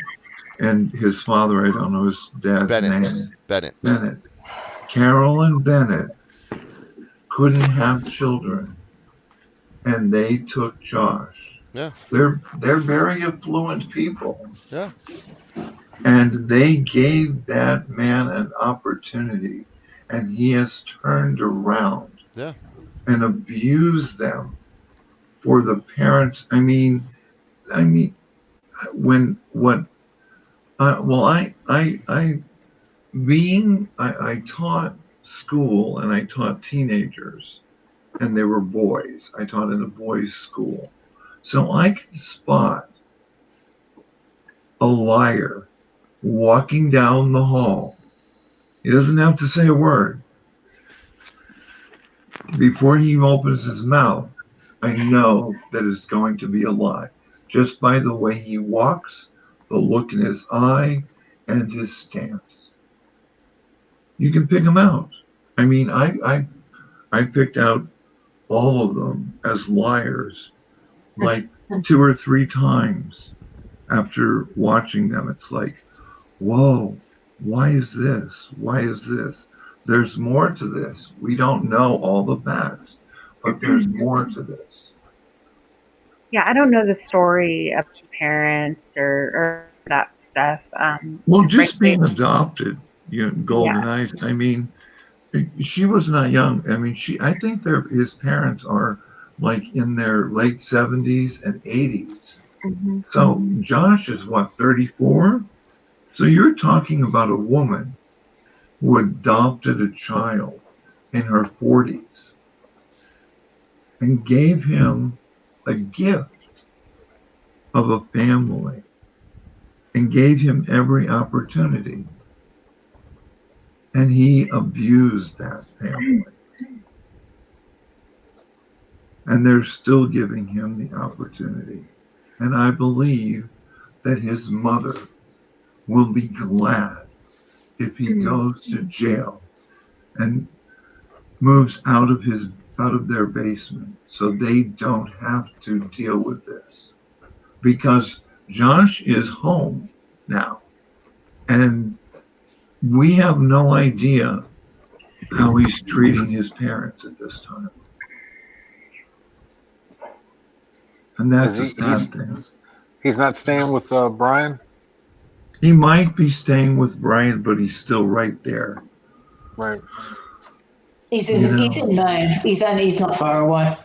S14: and his father. I don't know his dad's name.
S1: Bennett.
S14: Carol and Bennett couldn't have children, and they took Josh.
S1: Yeah.
S14: They're very affluent people.
S1: Yeah.
S14: And they gave that man an opportunity, and he has turned around.
S1: Yeah.
S14: And abused them for the parents. I taught school and I taught teenagers, and they were boys. I taught in a boys' school. So I can spot a liar walking down the hall. He doesn't have to say a word. Before he opens his mouth, I know that it's going to be a lie. Just by the way he walks, the look in his eye, and his stance. You can pick him out. I picked out all of them as liars like 2 or 3 times after watching them. It's like, whoa, why is this? Why is this? There's more to this. We don't know all the facts, but there's more to this.
S18: Yeah, I don't know the story of parents or that stuff.
S14: Well, just being adopted, Golden Eyes. She was not young. I think his parents are like in their late 70s and 80s.
S18: Mm-hmm.
S14: So Josh is 34? So you're talking about a woman who adopted a child in her 40s and gave him a gift of a family and gave him every opportunity. And he abused that family. And they're still giving him the opportunity. And I believe that his mother will be glad if he goes to jail and moves out of their basement so they don't have to deal with this. Because Josh is home now. And we have no idea how he's treating his parents at this time. And that's the sad thing.
S19: He's not staying with Brian?
S14: He might be staying with Brian, but he's still right there.
S19: Right.
S10: He's in Maine. He's not far away.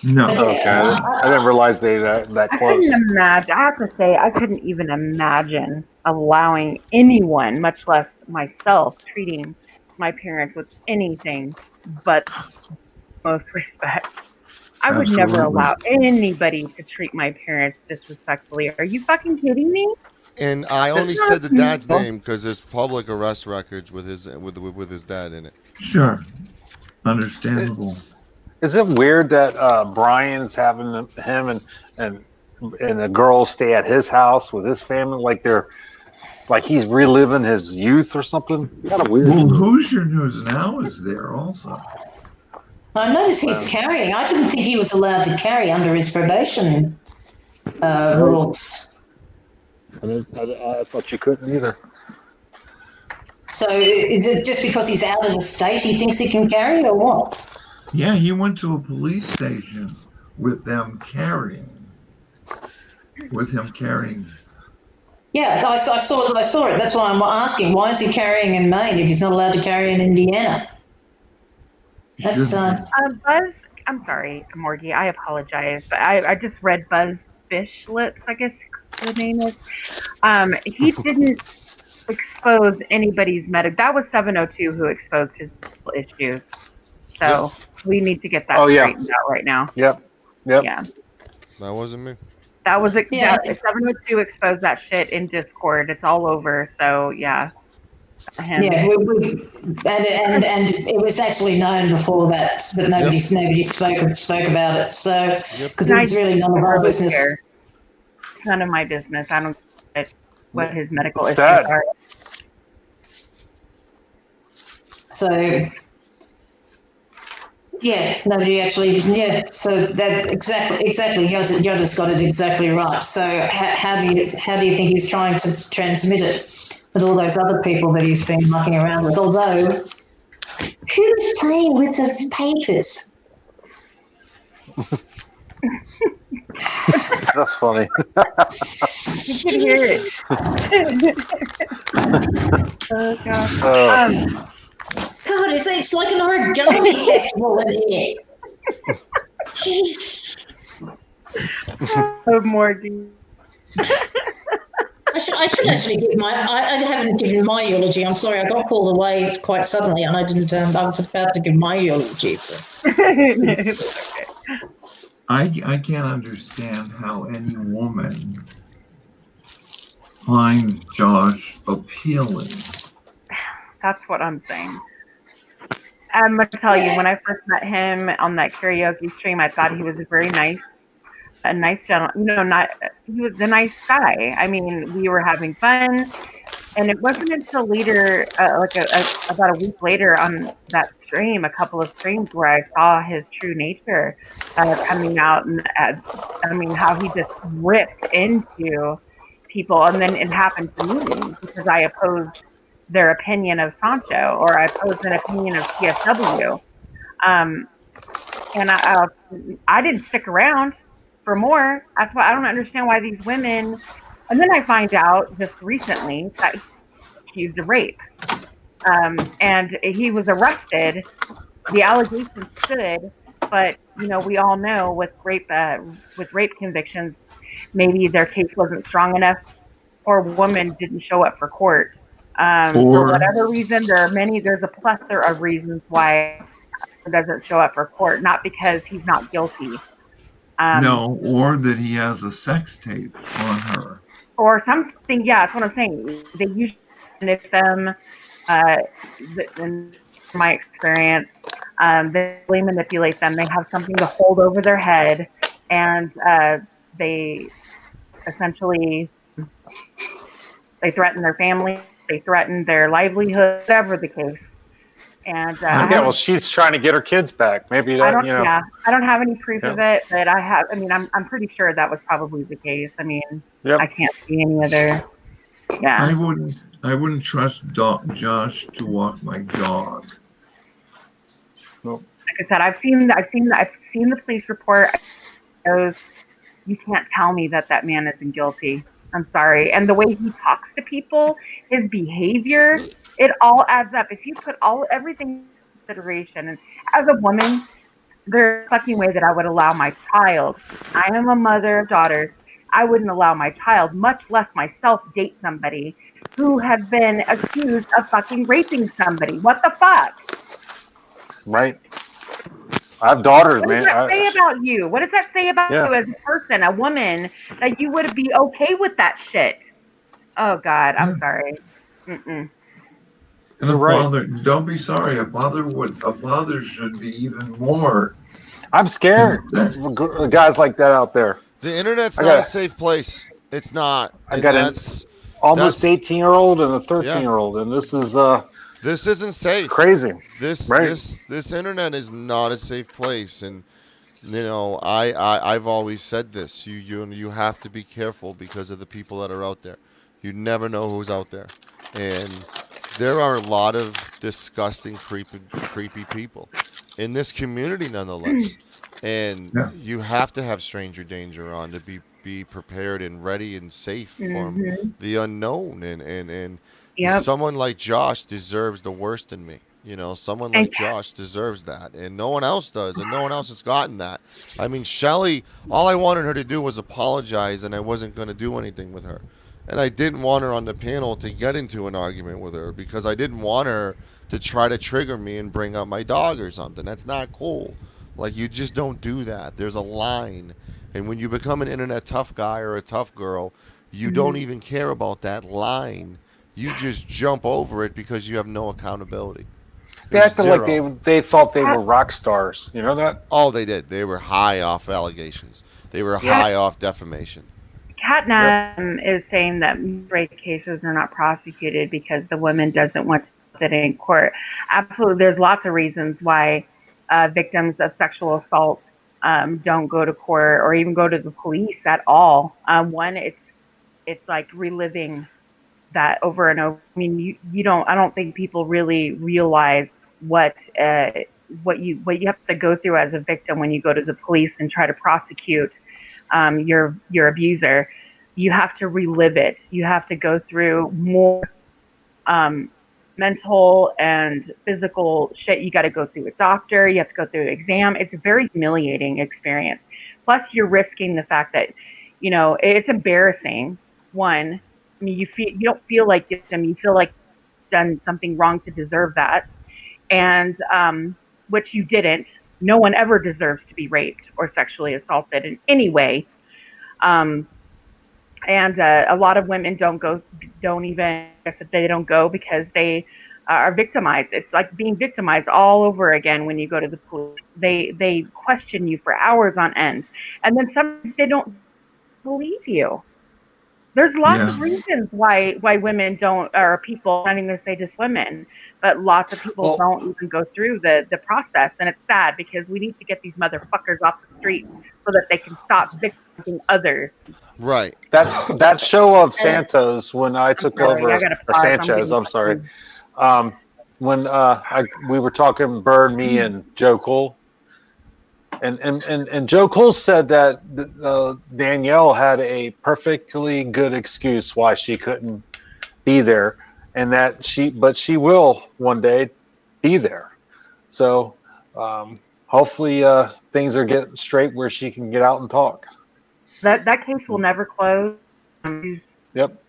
S14: No.
S10: But yeah,
S19: Okay. I didn't realize they that
S18: I
S19: close.
S18: couldn't imagine. I have to say, I couldn't even imagine allowing anyone, much less myself, treating my parents with anything but most respect. I would never
S1: Absolutely.
S18: allow anybody to treat my parents disrespectfully. Are you fucking kidding me?
S1: And I only said the dad's name because there's public arrest records with his dad in it.
S14: Sure. Understandable.
S19: Is it weird that Brian's having him and the girls stay at his house with his family, like he's reliving his youth or something? Kind of weird.
S14: Well, Hoosier News Now is there also.
S10: I noticed he's carrying. I didn't think he was allowed to carry under his probation rules.
S19: I thought you couldn't either.
S10: So is it just because he's out of the state he thinks he can carry, or what?
S14: Yeah, he went to a police station with them carrying.
S10: Yeah, I saw it. That's why I'm asking. Why is he carrying in Maine if he's not allowed to carry in Indiana? That's
S18: Buzz. I'm sorry, Morgie. I apologize, but I just read Buzz Fish Lips, I guess the name is. He didn't expose anybody's medical. That was 702 who exposed his issues. So we need to get that straightened out right now.
S19: Yep.
S18: Yeah.
S1: That wasn't me.
S18: That was 702 exposed that shit in Discord. It's all over. So yeah.
S10: Yeah, and it was actually known before that, but nobody spoke about it. So because it was really none of our business.
S18: None of my business. I don't know what his medical issues are.
S10: So yeah, nobody actually. Yeah, so that exactly. You just got it exactly right. So how do you think he's trying to transmit it with all those other people that he's been mucking around with? Although, who's playing with the papers?
S19: That's funny.
S18: You can hear it. Oh gosh.
S10: God, it's like an origami festival in here. Jeez.
S18: Oh, Morgan.
S10: I should actually give I haven't given my eulogy. I'm sorry, I got called away quite suddenly, and I didn't. I was about to give my eulogy. So.
S14: I can't understand how any woman finds Josh appealing.
S18: That's what I'm saying. I'm gonna tell you, when I first met him on that karaoke stream, I thought he was a nice gentleman. He was a nice guy. I mean, we were having fun, and it wasn't until later, about a week later on that stream, a couple of streams, where I saw his true nature coming out, and how he just ripped into people, and then it happened to me because I opposed their opinion of Sancho, or I opposed an opinion of CSW, and I didn't stick around for more. That's why I don't understand why these women. And then I find out just recently that he's accused of rape, and he was arrested. The allegations stood, but we all know with rape convictions, maybe their case wasn't strong enough, or woman didn't show up for court. For whatever reason, there's a plethora of reasons why he doesn't show up for court. Not because he's not guilty.
S14: No, or that he has a sex tape on her.
S18: Or something, yeah, that's what I'm saying. They usually manipulate them, in my experience, they really manipulate them. They have something to hold over their head, and they essentially, they threaten their family, they threaten their livelihood, whatever the case. And
S19: well, she's trying to get her kids back. Maybe
S18: I don't have any proof of it, but I'm pretty sure that was probably the case. I mean, I can't see any other. Yeah.
S14: I wouldn't trust Josh to walk my dog.
S19: Nope.
S18: Like I said, I've seen the police report. You can't tell me that man isn't guilty. I'm sorry. And the way he talks to people, his behavior, it all adds up. If you put everything in consideration, and as a woman, there's a fucking way that I would allow my child. I am a mother of daughters. I wouldn't allow my child, much less myself, date somebody who has been accused of fucking raping somebody. What the fuck?
S19: Right. I have daughters,
S18: What
S19: man.
S18: does that say about you? What does that say about
S19: Yeah.
S18: you as a person, a woman, that you would be okay with that shit? Oh God, I'm sorry. Mm-mm.
S14: And a father, don't be sorry. A father should be even more.
S19: I'm scared. Guys like that out there.
S1: The internet's
S19: I
S1: not
S19: got
S1: a safe place. It's not.
S19: I
S1: And
S19: got an almost 18-year-old and a 13-year-old, and this is
S1: this isn't safe.
S19: Crazy.
S1: This
S19: Right.
S1: this internet is not a safe place, and you know I've always said this. You have to be careful because of the people that are out there. You never know who's out there, and there are a lot of disgusting, creepy people in this community, nonetheless. And you have to have stranger danger on to be prepared and ready and safe from the unknown. And
S18: Yep.
S1: someone like Josh deserves the worst in me. You know, someone like Josh deserves that, and no one else does, and no one else has gotten that. I mean, Shelly, all I wanted her to do was apologize, and I wasn't going to do anything with her. And I didn't want her on the panel to get into an argument with her because I didn't want her to try to trigger me and bring up my dog or something. That's not cool. Like, you just don't do that. There's a line. And when you become an internet tough guy or a tough girl, you don't even care about that line. You just jump over it because you have no accountability.
S19: They
S1: There's
S19: acted like
S1: zero.
S19: they thought they were rock stars. You know that?
S1: Oh, they did. They were high off allegations. They were high off defamation.
S18: Catnam is saying that rape cases are not prosecuted because the woman doesn't want to sit in court. Absolutely, there's lots of reasons why victims of sexual assault don't go to court or even go to the police at all. One, it's like reliving that over and over. I mean, you don't. I don't think people really realize what you have to go through as a victim when you go to the police and try to prosecute your abuser. You have to relive it. You have to go through more mental and physical shit. You got to go through a doctor. You have to go through an exam. It's a very humiliating experience. Plus, you're risking the fact that, you know, it's embarrassing. One, I mean, you don't feel like victim. You feel like you've done something wrong to deserve that, and which you didn't. No one ever deserves to be raped or sexually assaulted in any way. And a lot of women don't go because they are victimized. It's like being victimized all over again when you go to the police. They question you for hours on end, and then sometimes they don't believe you. There's lots of reasons why women don't, or people, not even going to say just women, but lots of people don't even go through the process, and it's sad because we need to get these motherfuckers off the street so that they can stop victimizing others.
S1: Right.
S19: That show of Santos when I took over,
S18: I gotta
S19: or
S18: pause.
S19: Sanchez, I'm sorry. When we were talking, Bird, me, and Joe Cole, and Joe Cole said that Danielle had a perfectly good excuse why she couldn't be there, and that she will one day be there. So hopefully things are getting straight where she can get out and talk.
S18: That case will never close.
S19: Yep.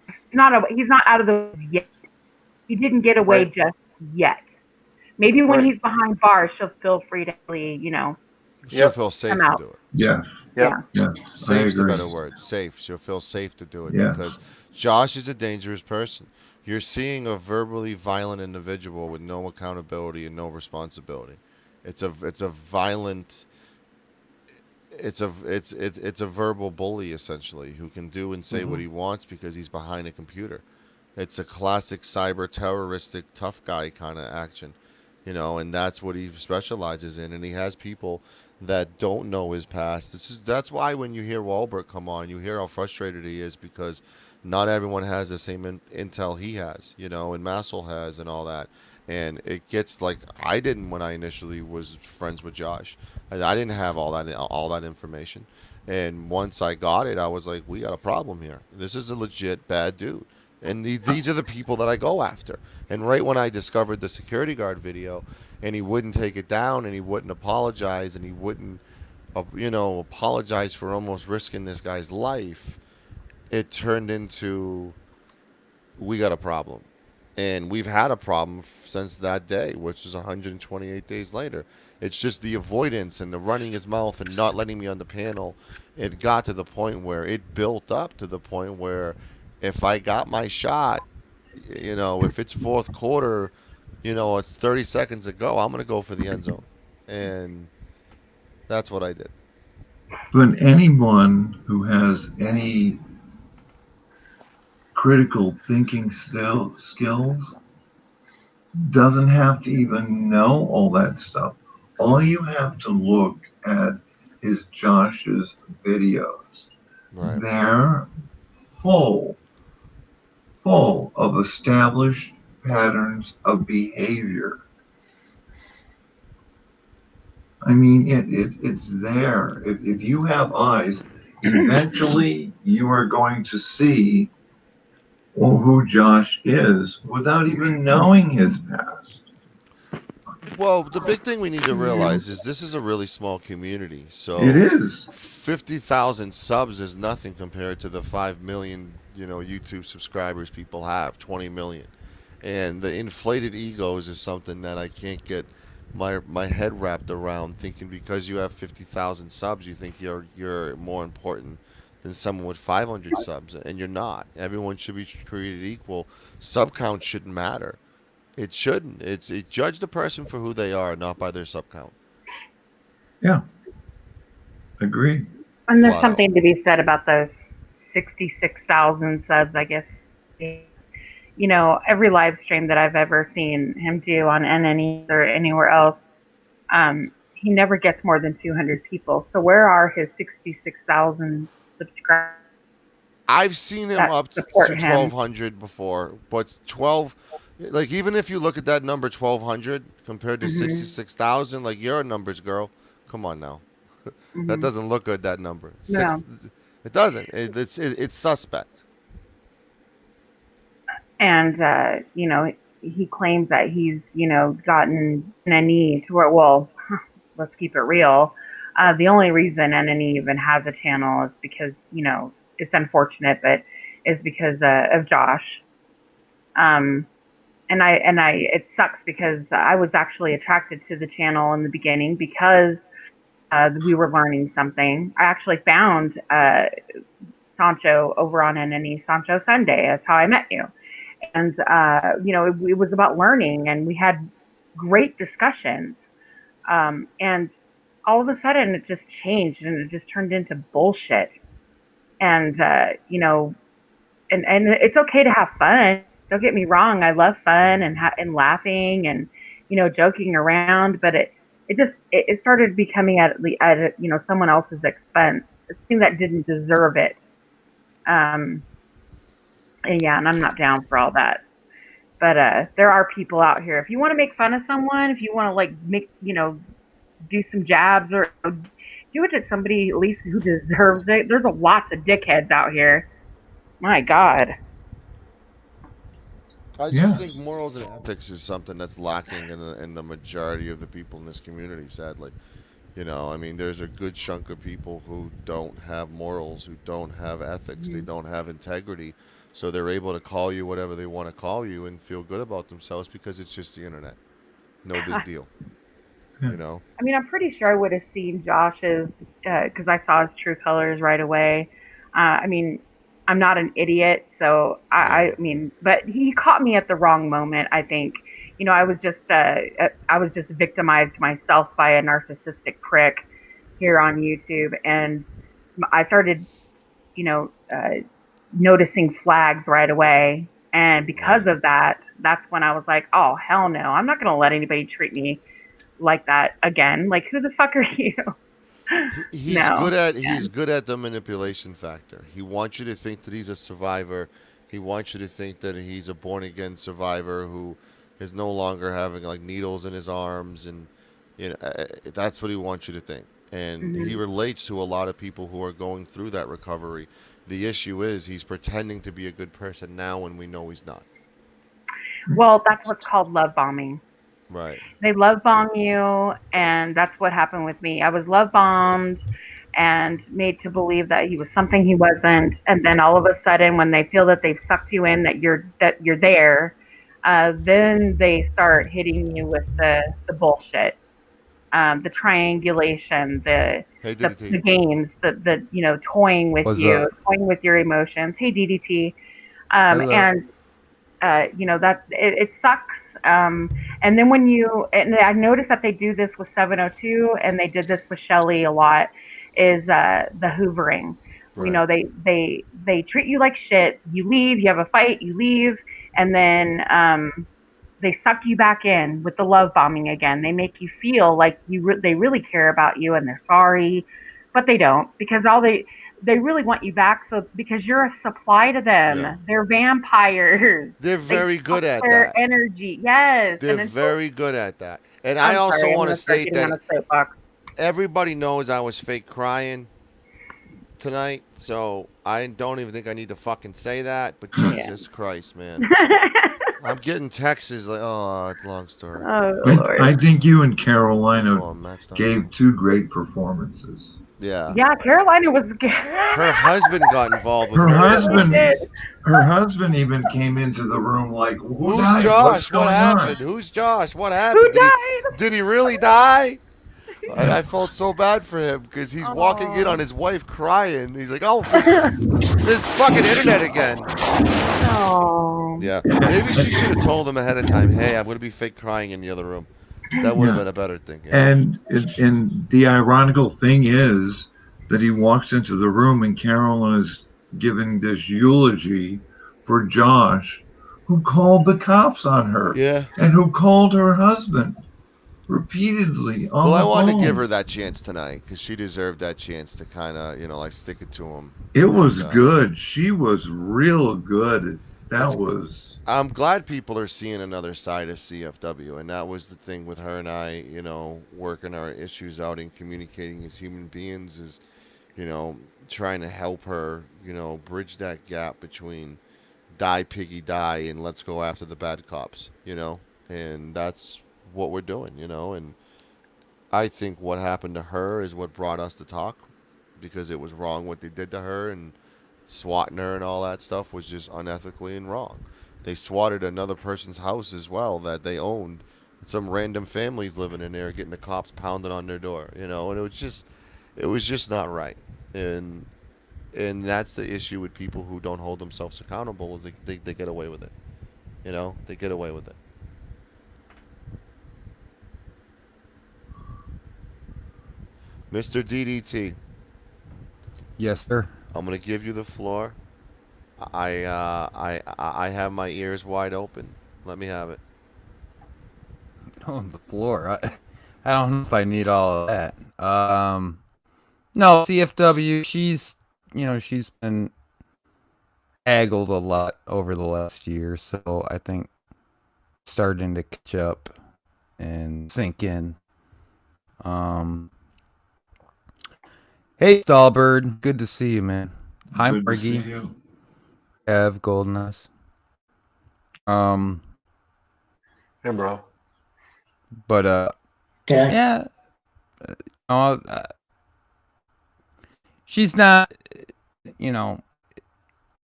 S18: He's not out of the woods yet. He didn't get away just yet. Maybe when he's behind bars, she'll feel free to, you know.
S1: She'll feel safe to do it.
S14: Yeah.
S1: Safe's the better word. Safe. She'll feel safe to do it because Josh is a dangerous person. You're seeing a verbally violent individual with no accountability and no responsibility. It's a violent. It's a verbal bully essentially who can do and say what he wants because he's behind a computer. It's a classic cyber terroristic tough guy kind of action, you know, and that's what he specializes in. And he has people that don't know his past. That's why when you hear Wahlberg come on, you hear how frustrated he is because not everyone has the same intel he has, you know, and Massel has and all that. And it gets like I didn't when I initially was friends with Josh. I didn't have all that information. And once I got it, I was like, we got a problem here. This is a legit bad dude. And these are the people that I go after. And right when I discovered the security guard video, and he wouldn't take it down, and he wouldn't apologize, and he wouldn't, apologize for almost risking this guy's life, it turned into we got a problem. And we've had a problem since that day, which is 128 days later. It's just the avoidance and the running his mouth and not letting me on the panel. It got to the point where it built up to the point where if I got my shot, if it's fourth quarter, it's 30 seconds to go, I'm going to go for the end zone. And that's what I did.
S14: But anyone who has any critical thinking skills doesn't have to even know all that stuff. All you have to look at is Josh's videos.
S1: Right.
S14: They're full of established patterns of behavior. I mean, it's there. If you have eyes, eventually you are going to see who Josh is without even knowing his past.
S1: Well, the big thing we need to realize is this is a really small community. So
S14: It is.
S1: 50,000 subs is nothing compared to the 5 million, YouTube subscribers people have, 20 million. And the inflated egos is something that I can't get my head wrapped around, thinking because you have 50,000 subs, you think you're more important than someone with 500 subs, and you're not. Everyone should be treated equal. Sub count shouldn't matter. It shouldn't. Judge the person for who they are, not by their sub count.
S14: Yeah. Agree.
S18: And there's
S1: Flat
S18: something to be said about those 66,000 subs, I guess. Every live stream that I've ever seen him do on NNE or anywhere else, he never gets more than 200 people. So where are his 66,000 subscribers?
S1: I've seen him up to 1,200 before, but 12, like even if you look at that number 1,200 compared to 66,000, like you're a numbers girl. Come on now, that doesn't look good. That number,
S18: No.
S1: It doesn't. It's suspect.
S18: And, he claims that he's, gotten NNE to where, well, let's keep it real. The only reason NNE even has a channel is because, it's unfortunate, but is because of Josh. It sucks because I was actually attracted to the channel in the beginning because we were learning something. I actually found Sancho over on NNE, Sancho Sunday. That's how I met you. And, it was about learning, and we had great discussions. And all of a sudden it just changed and it just turned into bullshit. And, and it's okay to have fun. Don't get me wrong. I love fun and laughing and, joking around, but it started becoming at someone else's expense, a thing that didn't deserve it. And I'm not down for all that. But there are people out here. If you want to make fun of someone, if you want to do some jabs or do it to somebody at least who deserves it. There's lots of dickheads out here. My God.
S1: I just think morals and ethics is something that's lacking in the majority of the people in this community, sadly. There's a good chunk of people who don't have morals, who don't have ethics, they don't have integrity, so they're able to call you whatever they want to call you and feel good about themselves because it's just the internet. No big deal.
S18: I'm pretty sure I would have seen Josh's, because I saw his true colors right away. I'm not an idiot, so but he caught me at the wrong moment, I think. I was just victimized myself by a narcissistic prick here on YouTube, and I started, noticing flags right away. And because of that, that's when I was like, oh, hell no, I'm not going to let anybody treat me like that again. Like, who the fuck are you?
S1: He's good at the manipulation factor. He wants you to think that he's a survivor. He wants you to think that he's a born again survivor who, is no longer having like needles in his arms, and that's what he wants you to think. And he relates to a lot of people who are going through that recovery. The issue is he's pretending to be a good person now when we know he's not.
S18: Well, that's what's called love bombing.
S1: Right.
S18: They love bomb you, and that's what happened with me. I was love bombed and made to believe that he was something he wasn't, and then all of a sudden, when they feel that they've sucked you in, that you're there, then they start hitting you with the bullshit, the triangulation, the games, the toying with
S9: What's
S18: you,
S9: up?
S18: toying with your emotions. Hey, DDT,
S9: Hello.
S18: and that it sucks. And then and I noticed that they do this with 702, and they did this with Shelly a lot, is the hoovering.
S1: Right.
S18: They treat you like shit. You leave, you have a fight, you leave, and then they suck you back in with the love bombing again. They make you feel like they really care about you and they're sorry, but they don't, because they really want you back. So because you're a supply to them,
S1: Yeah.
S18: they're vampires.
S1: They're very good at
S18: their
S1: that.
S18: energy, yes.
S1: They're very good at that. And I
S18: I'm
S1: also
S18: sorry, I'm
S1: want to
S18: gonna start
S1: state
S18: getting on
S1: that
S18: a soapbox.
S1: everybody knows I was fake crying tonight, so I don't even think I need to fucking say that. But Jesus Christ, man. I'm getting texts like, oh, it's a long story.
S14: I think you and Carolina gave two great performances.
S1: Yeah.
S18: Yeah, Carolina was good.
S1: Her husband got involved with
S14: Her
S1: her.
S14: husband even came into the room like, who
S1: Who's
S14: died?
S1: Josh?
S14: What's
S1: What
S14: going
S1: happened?
S14: on?
S1: Who's Josh? What happened? Did he really die? And I felt so bad for him because he's walking in on his wife crying. He's like, oh, this fucking internet again. Yeah. Maybe she should have told him ahead of time, hey, I'm going to be fake crying in the other room. That would have been a better thing. You know?
S14: And the ironical thing is that he walks into the room and Carolyn is giving this eulogy for Josh, who called the cops on her.
S1: Yeah.
S14: And who called her husband repeatedly on
S1: Well, I
S14: the
S1: wanted
S14: phone.
S1: to give her that chance tonight because she deserved that chance to kind of, like stick it to him.
S14: It was good. She was real good.
S1: I'm glad people are seeing another side of CFW, and that was the thing with her and I, working our issues out and communicating as human beings is, trying to help her, bridge that gap between die piggy die and let's go after the bad cops, and that's what we're doing, and I think what happened to her is what brought us to talk, because it was wrong what they did to her, and swatting her and all that stuff was just unethically and wrong. They swatted another person's house as well that they owned. Some random families living in there, getting the cops pounded on their door, and it was just not right. And that's the issue with people who don't hold themselves accountable, is they get away with it. They get away with it. Mr. DDT.
S9: Yes, sir.
S1: I'm gonna give you the floor. I have my ears wide open. Let me have it.
S9: On the floor. I don't know if I need all of that. No, CFW. She's been haggled a lot over the last year, so I think starting to catch up and sink in. Hey, Stahlbird. Good to see you, man. Hi,
S14: Good to see
S9: Margie.
S14: you.
S9: Ev, Golden Eyes.
S19: Hey, bro.
S9: But yeah. She's not.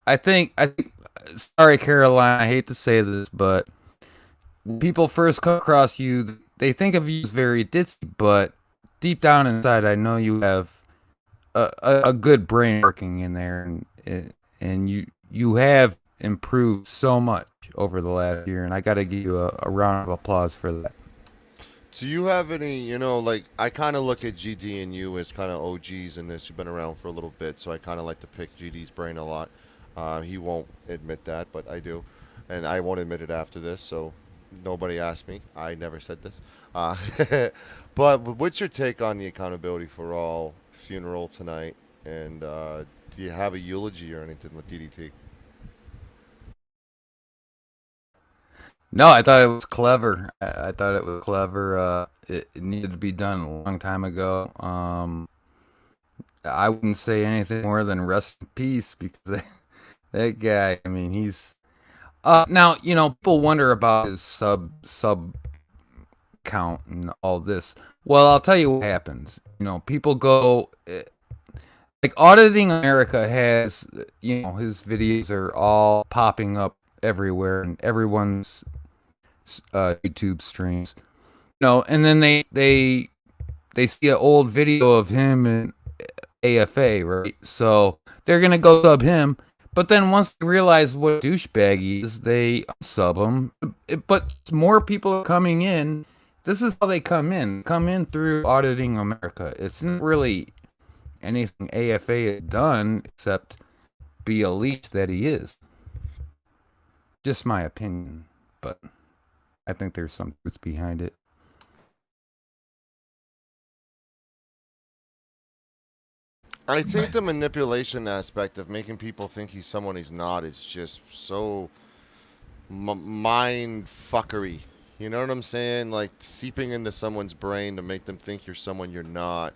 S9: I think. Sorry, Caroline. I hate to say this, but when people first come across you, they think of you as very ditzy, but deep down inside, I know you have a good brain working in there, and you have improved so much over the last year, and I got to give you a round of applause for that.
S1: Do you have any, I kind of look at GD and you as kind of OGs in this. You've been around for a little bit, so I kind of like to pick GD's brain a lot. He won't admit that, but I do. And I won't admit it after this, so nobody asked me. I never said this. But what's your take on the Accountability for All funeral tonight? And do you have a eulogy or anything with DDT?
S9: No, I thought it was clever. I thought it was clever. It needed to be done a long time ago. I wouldn't say anything more than rest in peace because that guy. I mean, he's now people wonder about his sub count and all this. Well, I'll tell you what happens. People go like Auditing America has his videos are all popping up everywhere and everyone's YouTube streams. And then they see an old video of him in AFA, right? So they're gonna go sub him. But then once they realize what a douchebag he is, they sub him. But more people are coming in. This is how they come in. Come in through Auditing America. It's not really anything AFA has done except be a leech that he is. Just my opinion, but I think there's some truth behind it.
S1: I think the manipulation aspect of making people think he's someone he's not is just so mind fuckery. You know what I'm saying? Like seeping into someone's brain to make them think you're someone you're not.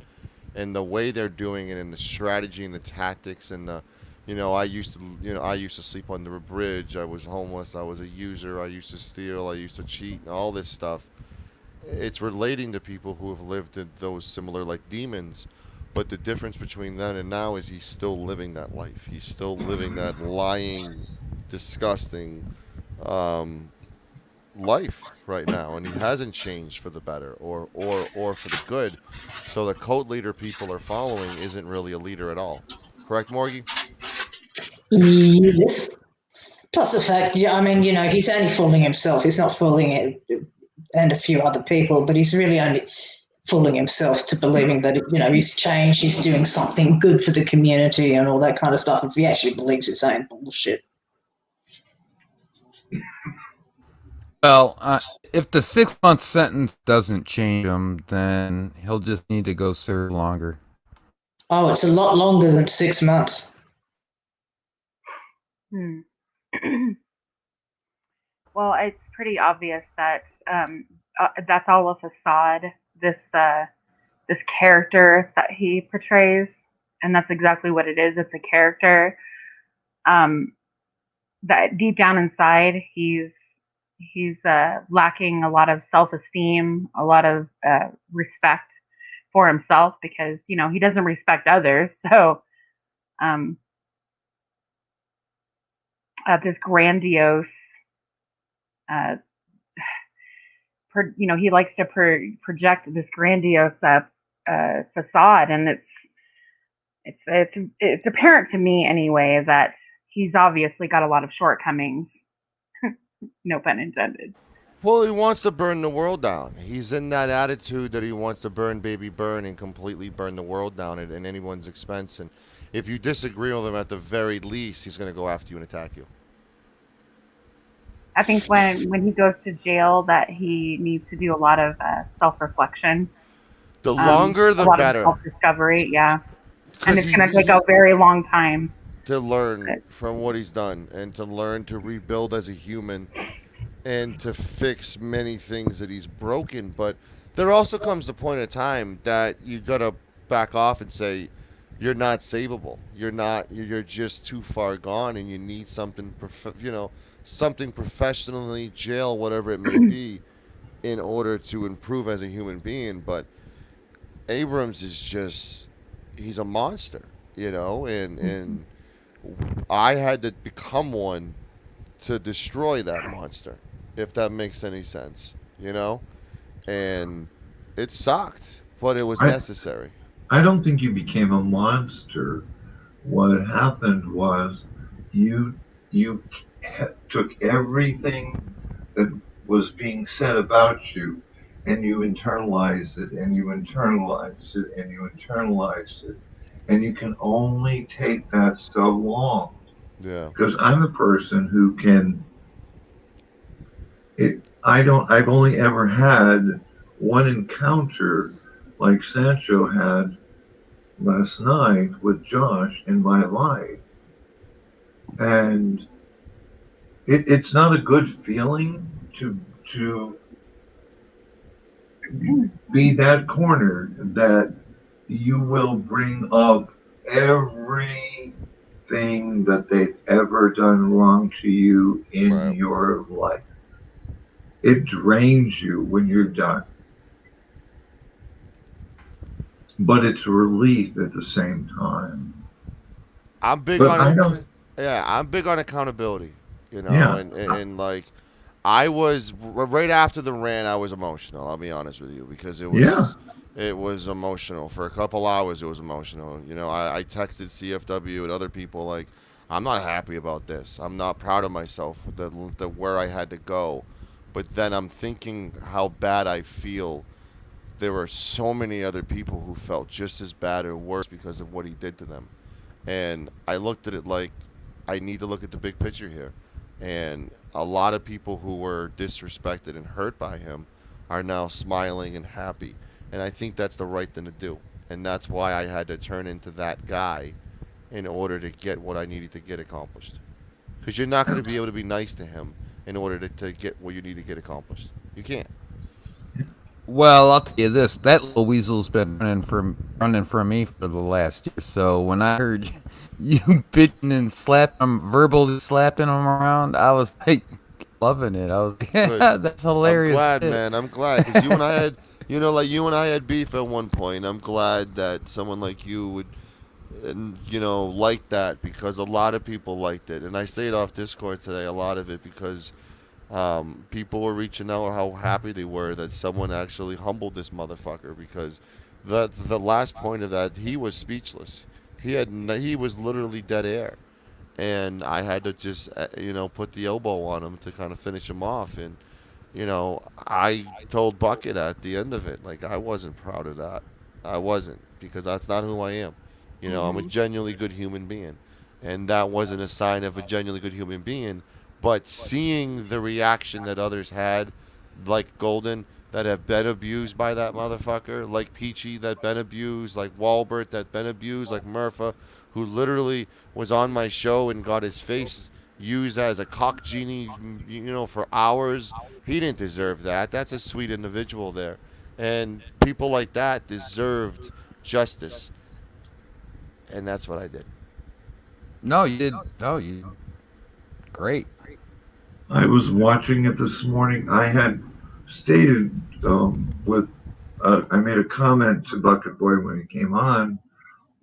S1: And the way they're doing it and the strategy and the tactics and the I used to sleep under a bridge. I was homeless. I was a user. I used to steal. I used to cheat. And all this stuff. It's relating to people who have lived in those similar like demons. But the difference between then and now is he's still living that life. He's still living that lying, disgusting life right now, and he hasn't changed for the better or for the good. So the cult leader people are following isn't really a leader at all. Correct, Morgie?
S10: Yes. Plus the fact, I mean, he's only fooling himself. He's not fooling it and a few other people, but he's really only fooling himself to believing that, he's changed, he's doing something good for the community and all that kind of stuff. If he actually believes his own bullshit.
S9: Well, if the 6-month sentence doesn't change him, then he'll just need to go serve longer.
S10: Oh, it's a lot longer than 6 months.
S18: Well, it's pretty obvious that that's all a facade. This character that he portrays, and that's exactly what it is. It's a character. That deep down inside, he's lacking a lot of self-esteem, a lot of respect for himself because he doesn't respect others. So, this grandiose. He likes to project this grandiose facade, and it's apparent to me anyway that he's obviously got a lot of shortcomings. No pun intended.
S1: Well, he wants to burn the world down. He's in that attitude that he wants to burn and completely burn the world down at anyone's expense. And if you disagree with him, at the very least, he's going to go after you and attack you.
S18: I think when he goes to jail that he needs to do a lot of self-reflection.
S1: The longer, the better.
S18: Self-discovery, yeah. And it's going to take a very long time.
S1: To learn from what he's done and to learn to rebuild as a human and to fix many things that he's broken. But there also comes the point of time that you got to back off and say, you're not savable. You're just too far gone and you need something, something professionally, jail, whatever it may be, in order to improve as a human being. But Abrams is he's a monster, and I had to become one to destroy that monster, if that makes any sense, and it sucked, but it was necessary.
S14: I don't think you became a monster. What happened was you took everything that was being said about you and you internalized it and you internalized it and you internalized it. And you can only take that so long.
S1: Yeah.
S14: Because I'm a person who can. I've only ever had one encounter like Sancho had last night with Josh in my life. And it's not a good feeling to be that corner that you will bring up everything that they've ever done wrong to you in your life. It drains you when you're done. But it's relief at the same time.
S1: I'm big
S14: But
S1: on
S14: I
S1: it.
S14: don't.
S1: Yeah, I'm big on accountability. You know,
S14: Yeah.
S1: and like I was right after the rant. I was emotional. I'll be honest with you because it was emotional for a couple hours. It was emotional. You know, I texted CFW and other people like, I'm not happy about this. I'm not proud of myself with the where I had to go. But then I'm thinking how bad I feel. There were so many other people who felt just as bad or worse because of what he did to them. And I looked at it like I need to look at the big picture here. And a lot of people who were disrespected and hurt by him are now smiling and happy. And I think that's the right thing to do. And that's why I had to turn into that guy in order to get what I needed to get accomplished. Because you're not going to be able to be nice to him in order to get what you need to get accomplished. You can't.
S9: Well, I'll tell you this: that little weasel's been running from me for the last year. So when I heard you bitching and verbally slapping him around, I was like loving it. I was like, yeah, that's hilarious.
S1: I'm glad,
S9: shit.
S1: man. I'm glad because you and I had, you and I had beef at one point. I'm glad that someone like you would, like that because a lot of people liked it, and I say it off Discord today. A lot of it because. People were reaching out how happy they were that someone actually humbled this motherfucker because the last point of that he was speechless. He was literally dead air, and I had to just put the elbow on him to kind of finish him off. And I told Bucket at the end of it like I wasn't proud of that. I wasn't because that's not who I am. I'm a genuinely good human being, and that wasn't a sign of a genuinely good human being. But seeing the reaction that others had, like Golden, that have been abused by that motherfucker, like Peachy that been abused, like Walbert that been abused, like Murpha, who literally was on my show and got his face used as a cock genie, for hours. He didn't deserve that. That's a sweet individual there. And people like that deserved justice. And that's what I did.
S9: No, you did. No, you. Great.
S14: I was watching it this morning. I had stated I made a comment to Bucket Boy when he came on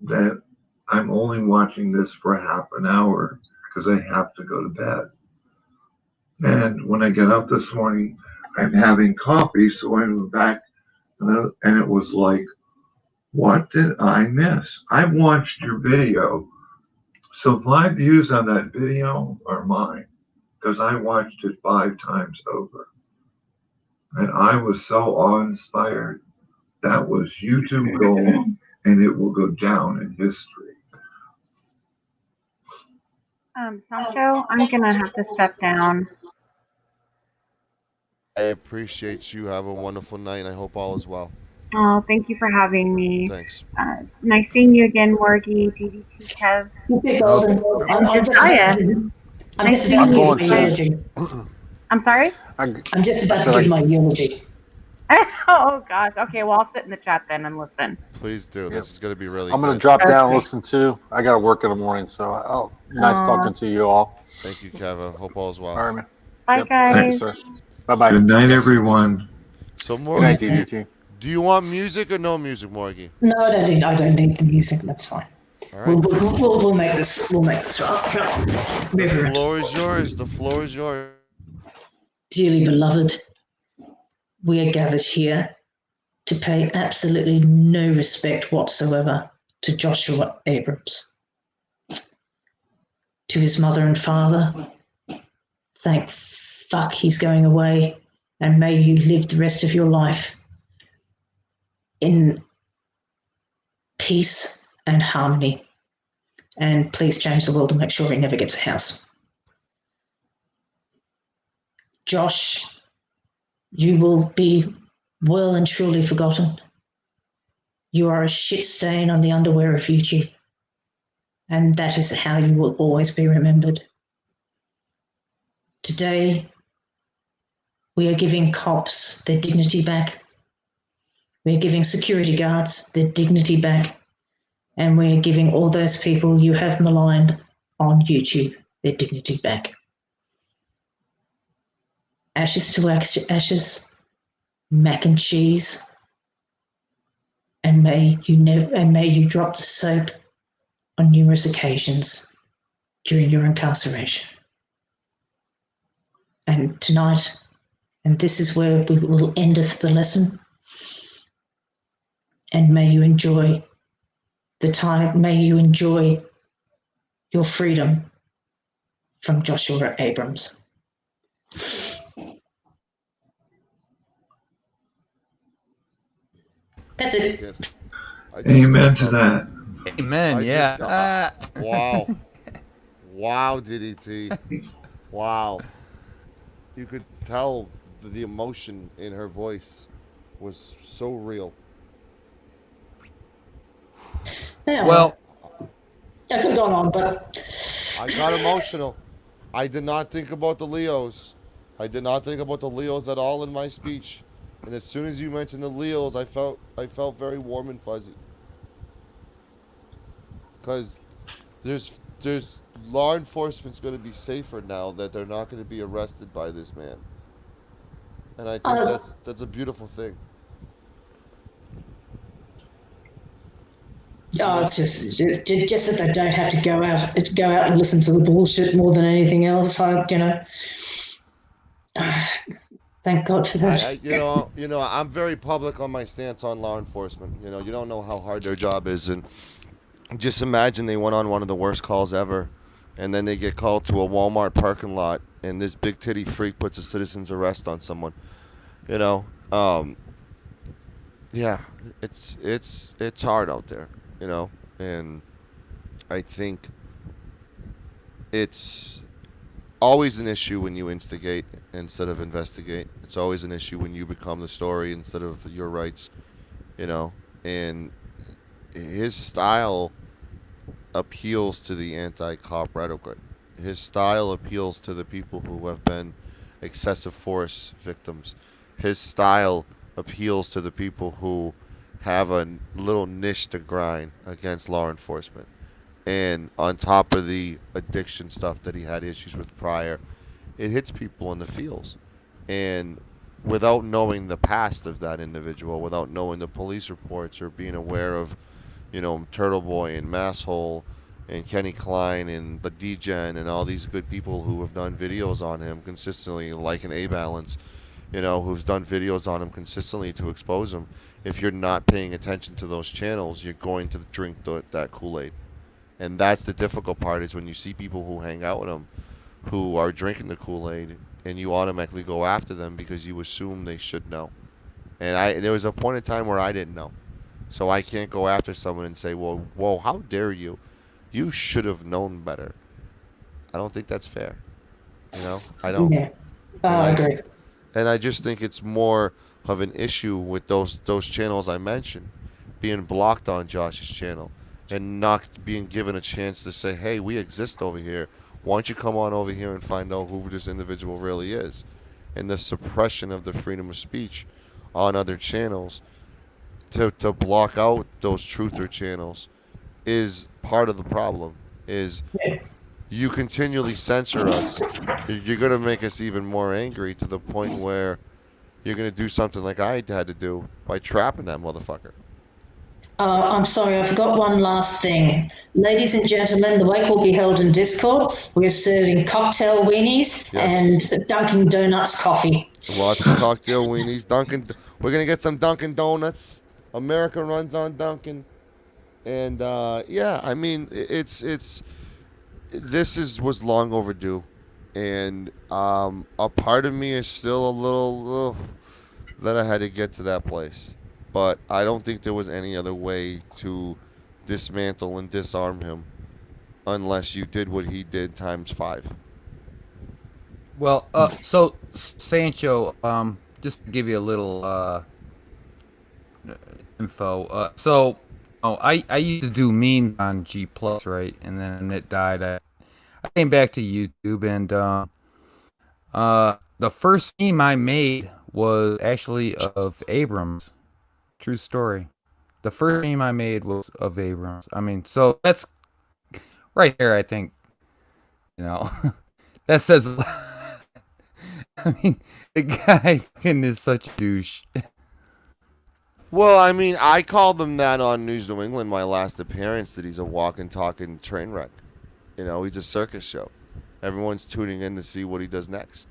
S14: that I'm only watching this for half an hour because I have to go to bed. And when I get up this morning, I'm having coffee, so I went back and it was like, what did I miss? I watched your video. So my views on that video are mine because I watched it 5 times over. And I was so awe-inspired. That was YouTube gold, and it will go down in history.
S18: Sancho, I'm gonna have to step down.
S1: I appreciate you. Have a wonderful night, and I hope all is well.
S18: Oh, thank you for having me.
S1: Thanks.
S18: Nice seeing you again, Morgie, DDT, Kev.
S10: I'm just about to give my eulogy.
S18: I'm sorry?
S10: I'm just about to give my eulogy.
S18: Oh, gosh. Okay, well, I'll sit in the chat then and listen.
S1: Please do. This is going to be really
S19: I'm going to
S1: good.
S19: drop down and listen too. I got to work in the morning, so nice talking to you all.
S1: Thank you, Kevin. Hope all is well.
S19: All right, man.
S18: Bye, guys.
S19: Thank you, sir. Bye-bye.
S14: Good night, everyone.
S1: So,
S19: Good night,
S1: Morgie,
S19: DDT.
S1: do you want music or no music, Morgie?
S10: No, I don't need the music. That's fine.
S1: All right.
S10: We'll make this. We'll make this right.
S1: The floor is yours. The floor is yours.
S10: Dearly beloved, we are gathered here to pay absolutely no respect whatsoever to Joshua Abrams. To his mother and father, thank fuck he's going away, and may you live the rest of your life in peace and harmony. And please change the world and make sure he never gets a house. Josh, you will be well and truly forgotten. You are a shit stain on the underwear of YouTube, and that is how you will always be remembered. Today, We are giving cops their dignity back. We are giving security guards their dignity back. And we are giving all those people you have maligned on YouTube their dignity back. Ashes to ashes, mac and cheese, and may you drop the soap on numerous occasions during your incarceration. And tonight, and this is where we will end the lesson, and may you enjoy the time, may you enjoy your freedom from Joshua Abrams. That's it.
S14: Amen to that.
S9: Amen. Yeah.
S1: Wow. Wow, DDT. Wow. You could tell the emotion in her voice was so real.
S10: Yeah,
S9: Well,
S10: I could have gone on, but
S1: I got emotional. I did not think about the Leos. I did not think about the Leos at all in my speech. And as soon as you mentioned the Leos, I felt very warm and fuzzy. Because there's law enforcement's going to be safer now that they're not going to be arrested by this man. And I think that's a beautiful thing.
S10: oh, it's just that they don't have to go out and listen to the bullshit more than anything else. Thank God for that.
S1: You know, I'm very public on my stance on law enforcement. You know, you don't know how hard their job is, and just imagine they went on one of the worst calls ever, and then they get called to a Walmart parking lot, and this big titty freak puts a citizen's arrest on someone. You know, yeah, it's hard out there. You know, and I think it's always an issue when you instigate instead of investigate. It's always an issue when you become the story instead of your rights, you know. And his style appeals to the anti-cop rhetoric. His style appeals to the people who have been excessive force victims. His style appeals to the people who have a little niche to grind against law enforcement. And on top of the addiction stuff that he had issues with prior, it hits people in the feels. And without knowing the past of that individual, without knowing the police reports or being aware of, you know, Turtle Boy and Masshole and Kenny Klein and the D-Gen and all these good people who have done videos on him consistently, like an A-Balance, you know, who's done videos on him consistently to expose him. If you're not paying attention to those channels, you're going to drink that Kool-Aid. And that's the difficult part, is when you see people who hang out with them who are drinking the Kool-Aid, and you automatically go after them because you assume they should know. And there was a point in time where I didn't know. So I can't go after someone and say, well, whoa, how dare you? You should have known better. I don't think that's fair. You know? I don't.
S10: Yeah. I agree.
S1: And I just think it's more of an issue with those channels I mentioned being blocked on Josh's channel and not being given a chance to say, hey, we exist over here. Why don't you come on over here and find out who this individual really is? And the suppression of the freedom of speech on other channels to block out those truther channels is part of the problem. Is you continually censor us, you're going to make us even more angry to the point where you're going to do something like I had to do by trapping that motherfucker.
S10: I'm sorry, I forgot one last thing. Ladies and gentlemen, the wake will be held in Discord. We're serving cocktail weenies and Dunkin' Donuts coffee.
S1: Lots of cocktail weenies. We're going to get some Dunkin' Donuts. America runs on Dunkin'. And yeah, I mean, this was long overdue. And a part of me is still a little that I had to get to that place. But I don't think there was any other way to dismantle and disarm him unless you did what he did times 5.
S9: Well, so Sancho, just to give you a little info. I used to do memes on G Plus, right? And then it died. I came back to YouTube, and The first meme I made was actually of Abrams. True story. The first meme I made was of Abrams. I mean, so that's right there, I think, that says a lot. I mean, the guy fucking is such a douche.
S1: Well, I mean, I called him that on News New England my last appearance, that he's a walking, talking train wreck. He's a circus show. Everyone's tuning in to see what he does next.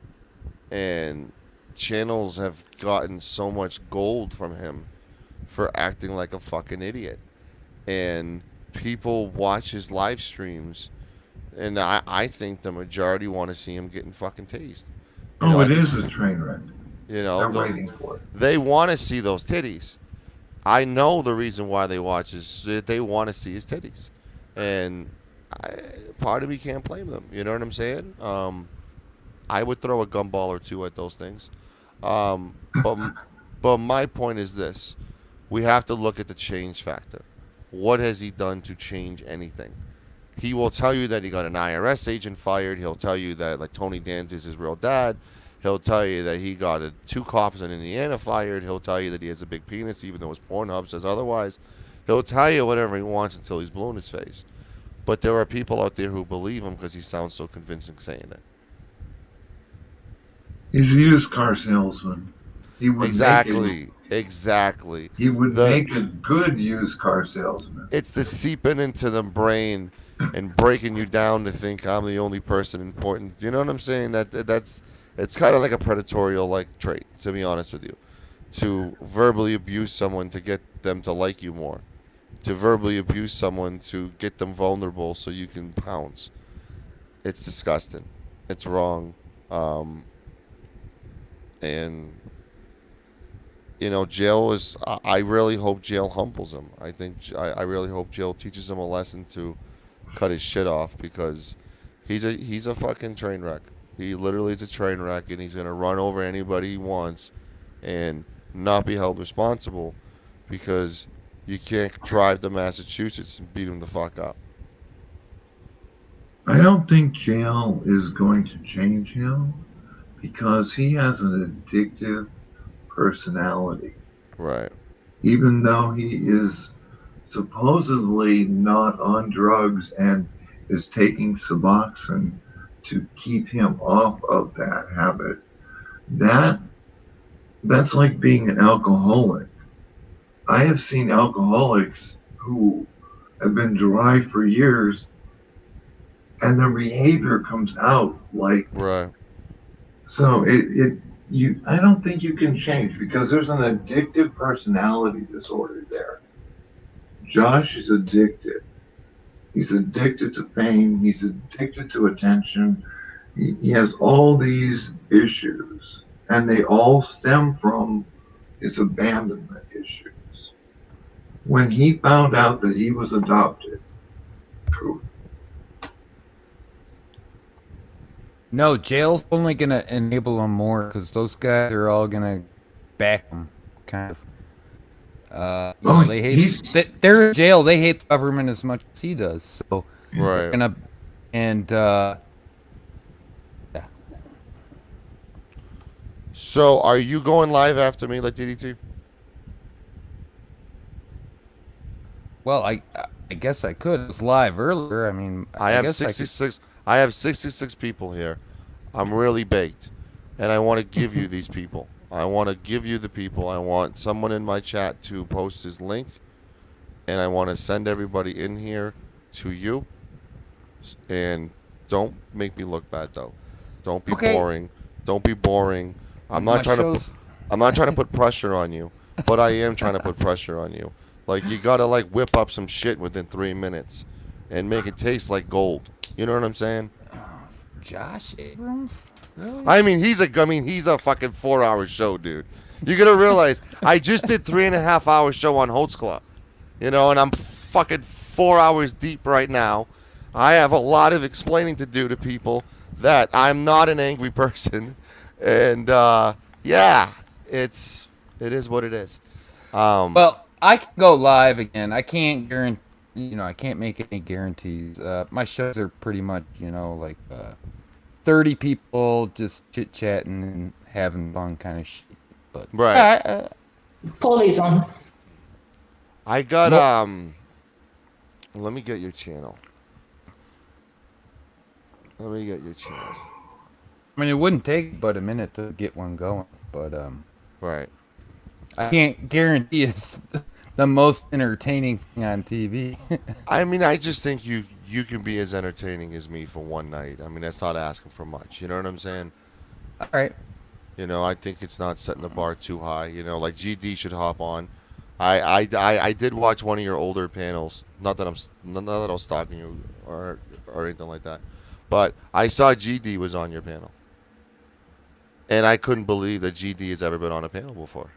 S1: And channels have gotten so much gold from him for acting like a fucking idiot. And people watch his live streams, and I think the majority want to see him getting fucking tased.
S14: It is a train wreck. They're waiting for it.
S1: They want to see those titties. I know the reason why they watch is that they want to see his titties. And part of me can't blame them. You know what I'm saying? I would throw a gumball or two at those things. But my point is this. We have to look at the change factor. What has he done to change anything? He will tell you that he got an IRS agent fired. He'll tell you that like Tony Danza is his real dad. He'll tell you that he got 2 cops in Indiana fired. He'll tell you that he has a big penis, even though his Pornhub says otherwise. He'll tell you whatever he wants until he's blue in his face. But there are people out there who believe him because he sounds so convincing saying it.
S14: He's a used car salesman. He would
S1: Exactly.
S14: He would make a good used car salesman.
S1: It's the seeping into the brain and breaking you down to think I'm the only person important. You know what I'm saying? It's kind of like a predatorial trait, to be honest with you. To verbally abuse someone to get them to like you more. To verbally abuse someone to get them vulnerable so you can pounce. It's disgusting. It's wrong. And jail is. I really hope jail humbles him. I really hope jail teaches him a lesson to cut his shit off, because he's a fucking train wreck. He literally is a train wreck, and he's gonna run over anybody he wants, and not be held responsible, because you can't drive to Massachusetts and beat him the fuck up.
S14: I don't think jail is going to change him, because he has an addictive personality.
S1: Right.
S14: Even though he is supposedly not on drugs and is taking Suboxone to keep him off of that habit, that's like being an alcoholic. I have seen alcoholics who have been dry for years, and their behavior comes out like.
S1: Right.
S14: So I don't think you can change, because there's an addictive personality disorder there. Josh is addicted. He's addicted to fame. He's addicted to attention. He has all these issues, and they all stem from his abandonment issues. When he found out that he was adopted,
S9: No, jail's only gonna enable him more, because those guys are all gonna back him, kind of. They hate. They're in jail. They hate the government as much as he does. So
S1: right.
S9: Yeah.
S1: So, are you going live after me, like DDT?
S9: Well, I guess I could. It was live earlier. I mean,
S1: I have 66. I have 66 people here. I'm really baked, and I want to give you these people. I want to give you the people. I want someone in my chat to post his link, and I want to send everybody in here to you. And don't make me look bad, though. Don't be boring. Don't be boring. I'm not trying to put pressure on you, but I am trying to put pressure on you. Like, you gotta whip up some shit within 3 minutes, and make it taste like gold. You know what I'm saying?
S9: Josh Abrams? Really?
S1: I mean, he's a fucking 4-hour show, dude. You're gonna realize I just did 3.5 hour show on Holtz Club, and I'm fucking 4 hours deep right now. I have a lot of explaining to do to people that I'm not an angry person, and it is what it is.
S9: Well, I can go live again. I can't guarantee. I can't make any guarantees. My shows are pretty much, 30 people just chit chatting and having fun kind of shit. But
S1: right.
S10: Paulie's on.
S1: I got let me get your channel. Let me get your channel.
S9: I mean, it wouldn't take but a minute to get one going, but
S1: right.
S9: I can't guarantee it's the most entertaining thing on TV.
S1: I mean, I just think you can be as entertaining as me for one night. I mean, that's not asking for much. You know what I'm saying?
S9: All right.
S1: You know, I think it's not setting the bar too high. You know, like GD should hop on. I did watch one of your older panels. Not that I was stalking you or anything like that, but I saw GD was on your panel, and I couldn't believe that GD has ever been on a panel before.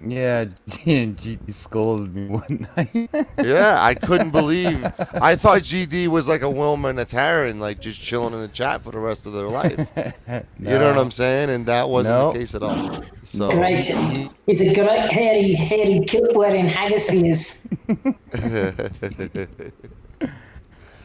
S9: Yeah, GD scolded me one night.
S1: Yeah, I couldn't believe. I thought GD was like a Wilma and a Taryn, like just chilling in the chat for the rest of their life. You know what I'm saying? And that wasn't the case at all. So
S10: Great. He's a great hairy kilt wearing haggis he is.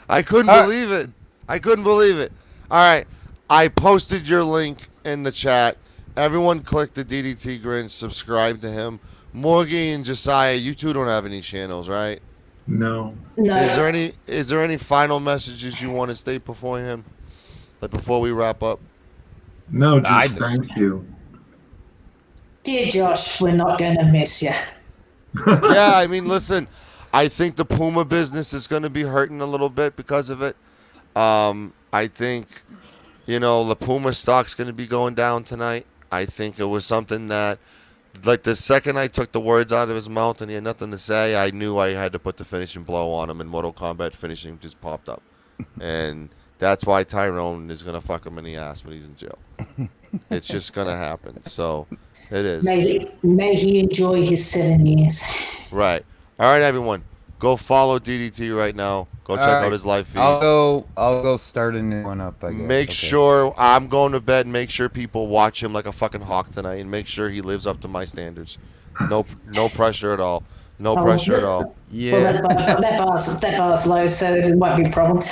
S1: I couldn't believe it. I couldn't believe it. All right, I posted your link in the chat. Everyone click the DDT Grinch, subscribe to him. Morgie and Josiah, you two don't have any channels, right?
S14: No.
S1: Is there any final messages you want to state before him? Like before we wrap up?
S14: No, just thank you.
S10: Dear Josh, we're not going to miss you.
S1: Yeah, I mean, listen, I think the Puma business is going to be hurting a little bit because of it. I think, you know, the Puma stock's going to be going down tonight. I think it was something that, like, the second I took the words out of his mouth and he had nothing to say, I knew I had to put the finishing blow on him, and Mortal Kombat finishing just popped up. And that's why Tyrone is going to fuck him in the ass when he's in jail. It's just going to happen. So, it is.
S10: May he enjoy his 7 years.
S1: Right. All right, everyone. Go follow DDT right now. Go check out his live feed.
S9: I'll go start a new one up, I guess.
S1: Make sure I'm going to bed. Make sure people watch him like a fucking hawk tonight, and make sure he lives up to my standards. No pressure at all. No pressure at all.
S10: Yeah. Well, that bar's low, so it won't be a problem.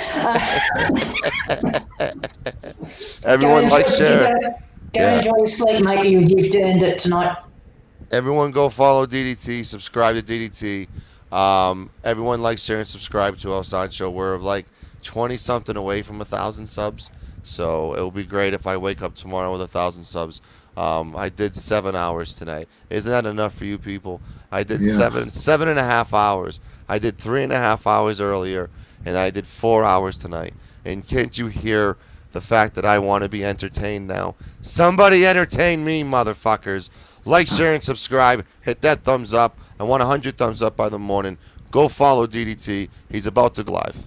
S1: Everyone like, share.
S10: Go enjoy your sleep, mate. You've earned it tonight.
S1: Everyone go follow DDT. Subscribe to DDT. Everyone like, share, and subscribe to El Sancho. We're like 20-something away from 1,000 subs. So it will be great if I wake up tomorrow with 1,000 subs. I did 7 hours tonight. Isn't that enough for you people? I did 7.5 hours. I did 3.5 hours earlier, and I did 4 hours tonight. And can't you hear the fact that I want to be entertained now? Somebody entertain me, motherfuckers. Like, share, and subscribe. Hit that thumbs up. I want 100 thumbs up by the morning. Go follow DDT. He's about to go live.